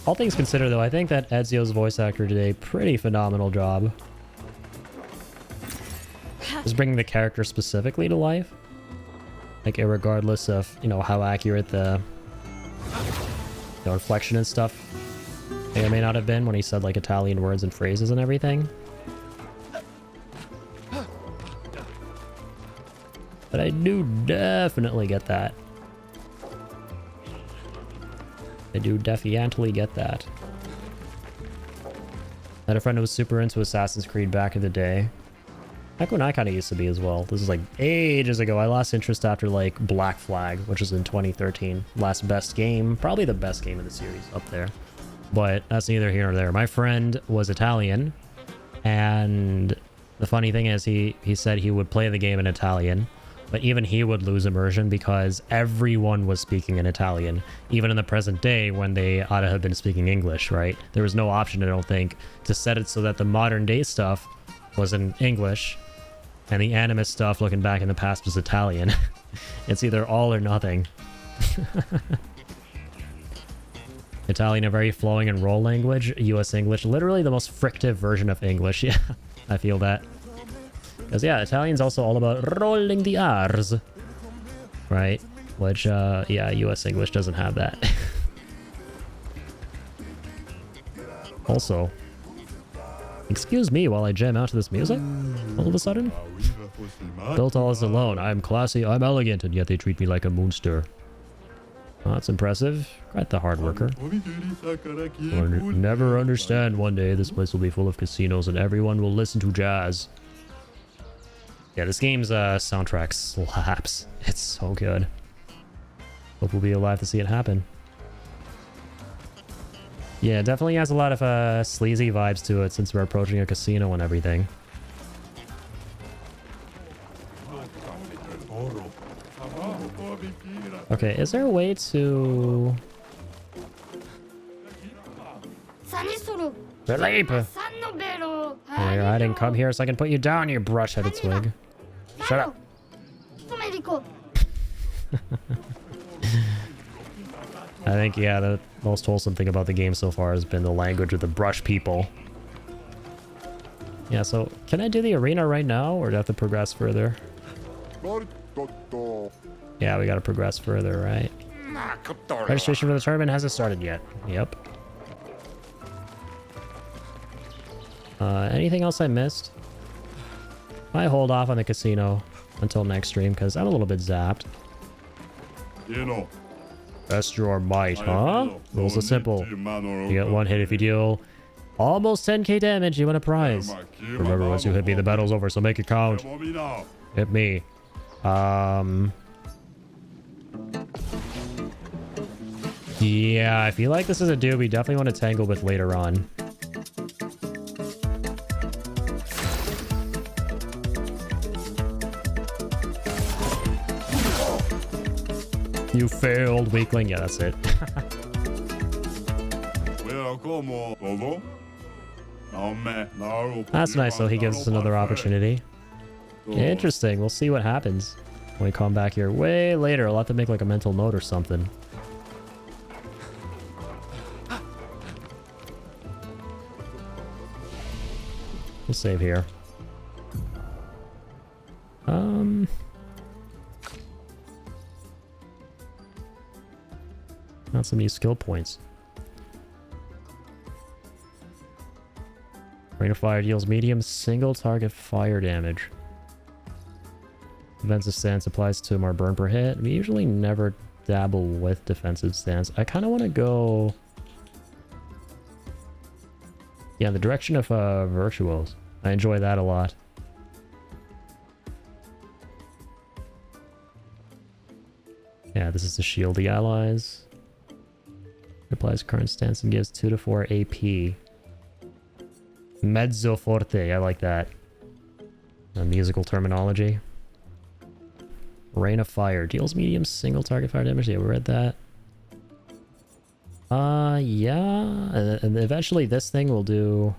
All things considered, though, I think that Ezio's voice actor did a pretty phenomenal job. Just bringing the character specifically to life. Like, irregardless of, you know, how accurate the inflection and stuff may or may not have been when he said, like, Italian words and phrases and everything. But I do definitely get that. I do definitely get that. I had a friend who was super into Assassin's Creed back in the day. Back when I kind of used to be as well. This is like ages ago. I lost interest after like Black Flag, which was in 2013. Last best game. Probably the best game in the series up there. But that's neither here nor there. My friend was Italian. And the funny thing is he said he would play the game in Italian. But even he would lose immersion because everyone was speaking in Italian. Even in the present day when they ought to have been speaking English, right? There was no option, I don't think, to set it so that the modern day stuff was in English and the anime stuff looking back in the past was Italian. It's either all or nothing. Italian, a very flowing and roll language. US English, literally the most frictive version of English. Yeah, I feel that. Because yeah, Italian's also all about rolling the R's. Right? Which, yeah, US English doesn't have that. Also, excuse me while I jam out to this music, all of a sudden. Built all this alone. I'm classy, I'm elegant, and yet they treat me like a moonster. Oh, that's impressive. Quite the hard worker. I'll never understand one day this place will be full of casinos and everyone will listen to jazz. Yeah, this game's soundtrack slaps. It's so good. Hope we'll be alive to see it happen. Yeah, it definitely has a lot of sleazy vibes to it since we're approaching a casino and everything. Okay, is there a way to... Philippe! I didn't come here so I can put you down, you brush-headed swig. Shut up! I think, yeah, the most wholesome thing about the game so far has been the language of the brush people. Yeah, so can I do the arena right now, or do I have to progress further? Yeah, we gotta progress further, right? Registration for the tournament hasn't started yet. Yep. Anything else I missed? I hold off on the casino until next stream, because I'm a little bit zapped. Test your might, huh? Rules are simple. You get one hit if you deal almost 10k damage, you win a prize. Remember, once you hit me, the battle's over, so make it count. Hit me. Yeah, I feel like this is a dude we definitely want to tangle with later on. You failed, weakling. Yeah, that's it. That's nice, though. He gives us another opportunity. Interesting. We'll see what happens when we come back here way later. I'll have to make like a mental note or something. We'll save here. Not some new skill points. Rain of Fire deals medium single target fire damage. Defensive stance applies to more burn per hit. We usually never dabble with defensive stance. I kind of want to go... yeah, the direction of Virtuos. I enjoy that a lot. Yeah, this is the shield the allies. Applies current stance and gives 2 to 4 AP. Mezzo forte, I like that. Musical terminology. Rain of Fire deals medium single target fire damage. Yeah, we read that. Yeah, and eventually this thing will do...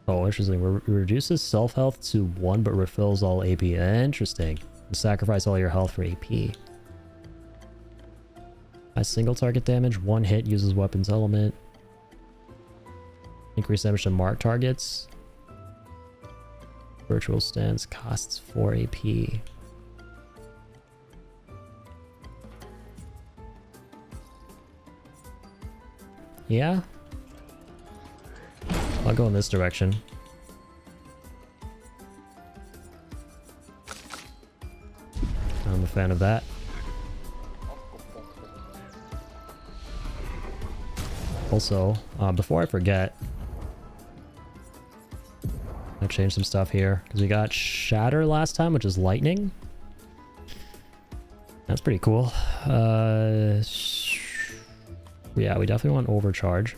oh, interesting. Reduces self-health to 1 but refills all AP. Interesting. Sacrifice all your health for AP. High single target damage, 1 hit, uses weapons element. Increase damage to marked targets. Virtual stance costs 4 AP. Yeah? I'll go in this direction. fan of that. Also, before I forget, I'll change some stuff here because we got Shatter last time, which is lightning. That's pretty cool. Yeah, we definitely want overcharge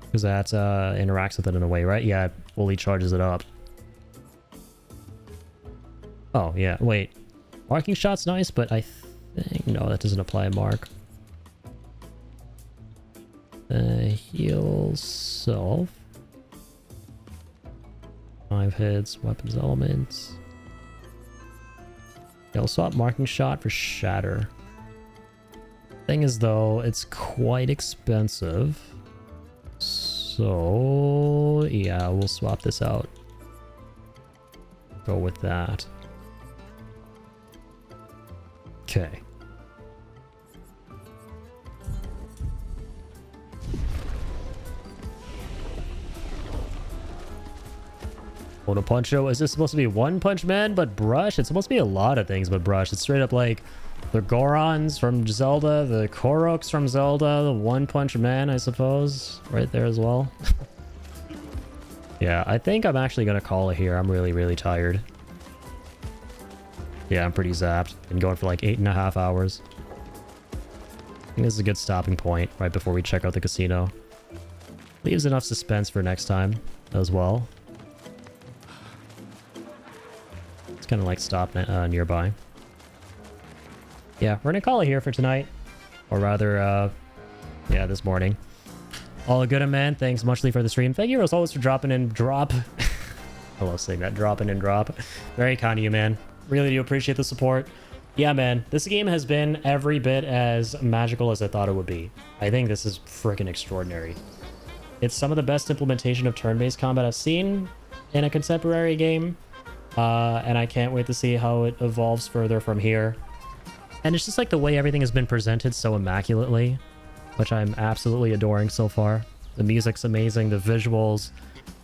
because that interacts with it in a way, right? Yeah, it fully charges it up. Oh yeah, wait. Marking shot's nice, but I think no, that doesn't apply to mark. Heal self. 5 hits, weapons elements. Yeah, I'll swap marking shot for shatter. Thing is though, it's quite expensive. So yeah, we'll swap this out. Go with that. Okay. One Puncho, is this supposed to be One Punch Man but brush? It's supposed to be a lot of things but brush. It's straight up like the Gorons from Zelda, the Koroks from Zelda, the One Punch Man, I suppose, right there as well. Yeah, I think I'm actually gonna call it here. I'm really tired. Yeah, I'm pretty zapped. Been going for like 8.5 hours. I think this is a good stopping point right before we check out the casino. Leaves enough suspense for next time as well. It's kind of like stop nearby. Yeah, we're gonna call it here for tonight. Or rather, yeah, this morning. All good, man. Thanks muchly for the stream. Thank you as always for dropping in drop. I love saying that. Dropping in drop. Very kind of you, man. Really do appreciate the support. Yeah, man. This game has been every bit as magical as I thought it would be. I think this is freaking extraordinary. It's some of the best implementation of turn-based combat I've seen in a contemporary game. And I can't wait to see how it evolves further from here. And it's just like the way everything has been presented so immaculately, which I'm absolutely adoring so far. The music's amazing, the visuals,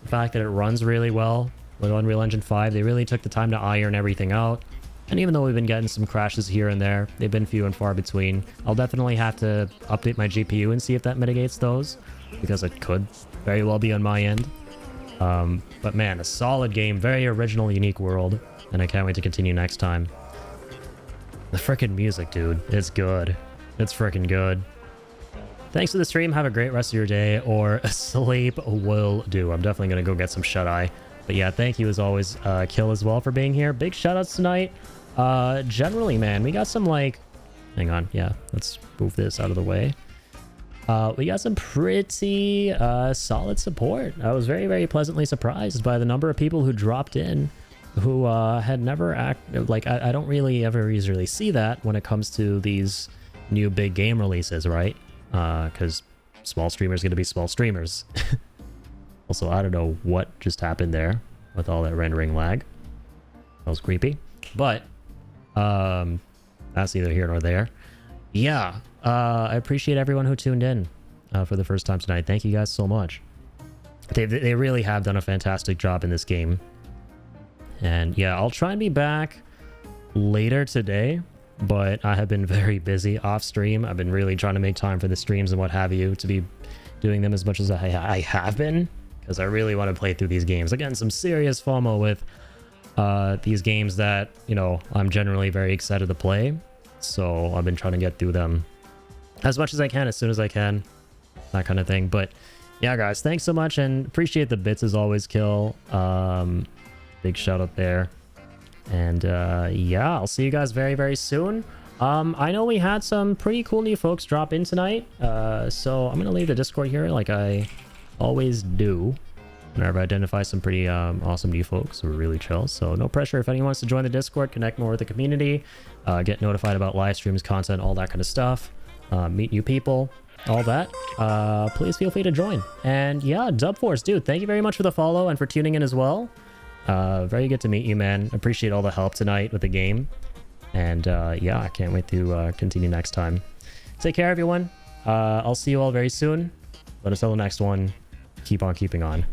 the fact that it runs really well with Unreal Engine 5. They really took the time to iron everything out. And even though we've been getting some crashes here and there, they've been few and far between. I'll definitely have to update my GPU and see if that mitigates those, because it could very well be on my end. But man, a solid game, very original, unique world, and I can't wait to continue next time. The frickin' music, dude, it's good. It's frickin' good. Thanks for the stream, have a great rest of your day, or sleep will do. I'm definitely gonna go get some shut-eye. But yeah, thank you as always, Kill as well for being here. Big shout-outs tonight. Generally, man, we got some like... Hang on, yeah, let's move this out of the way. We got some pretty solid support. I was very pleasantly surprised by the number of people who dropped in who had never like I don't really ever usually see that when it comes to these new big game releases, right? Because small streamers gonna be small streamers. Also, I don't know what just happened there with all that rendering lag. That was creepy, but that's neither here nor there. Yeah, I appreciate everyone who tuned in for the first time tonight. Thank you guys so much. They really have done a fantastic job in this game. And yeah, I'll try and be back later today, but I have been very busy off stream. I've been really trying to make time for the streams and what have you to be doing them as much as I have been, because I really want to play through these games. Again, some serious FOMO with these games that, you know, I'm generally very excited to play. So I've been trying to get through them as much as I can, as soon as I can, that kind of thing. But yeah, guys, thanks so much and appreciate the bits as always, Kill. Big shout out there. And yeah, I'll see you guys very soon. I know we had some pretty cool new folks drop in tonight. So I'm going to leave the Discord here like I always do. Whenever I identify some pretty awesome new folks who are really chill. So no pressure. If anyone wants to join the Discord, connect more with the community, get notified about live streams, content, all that kind of stuff, meet new people, all that, please feel free to join. And yeah, Dubforce, dude, thank you very much for the follow and for tuning in as well. Very good to meet you, man. Appreciate all the help tonight with the game. And yeah, I can't wait to continue next time. Take care, everyone. I'll see you all very soon. But until the next one, keep on keeping on.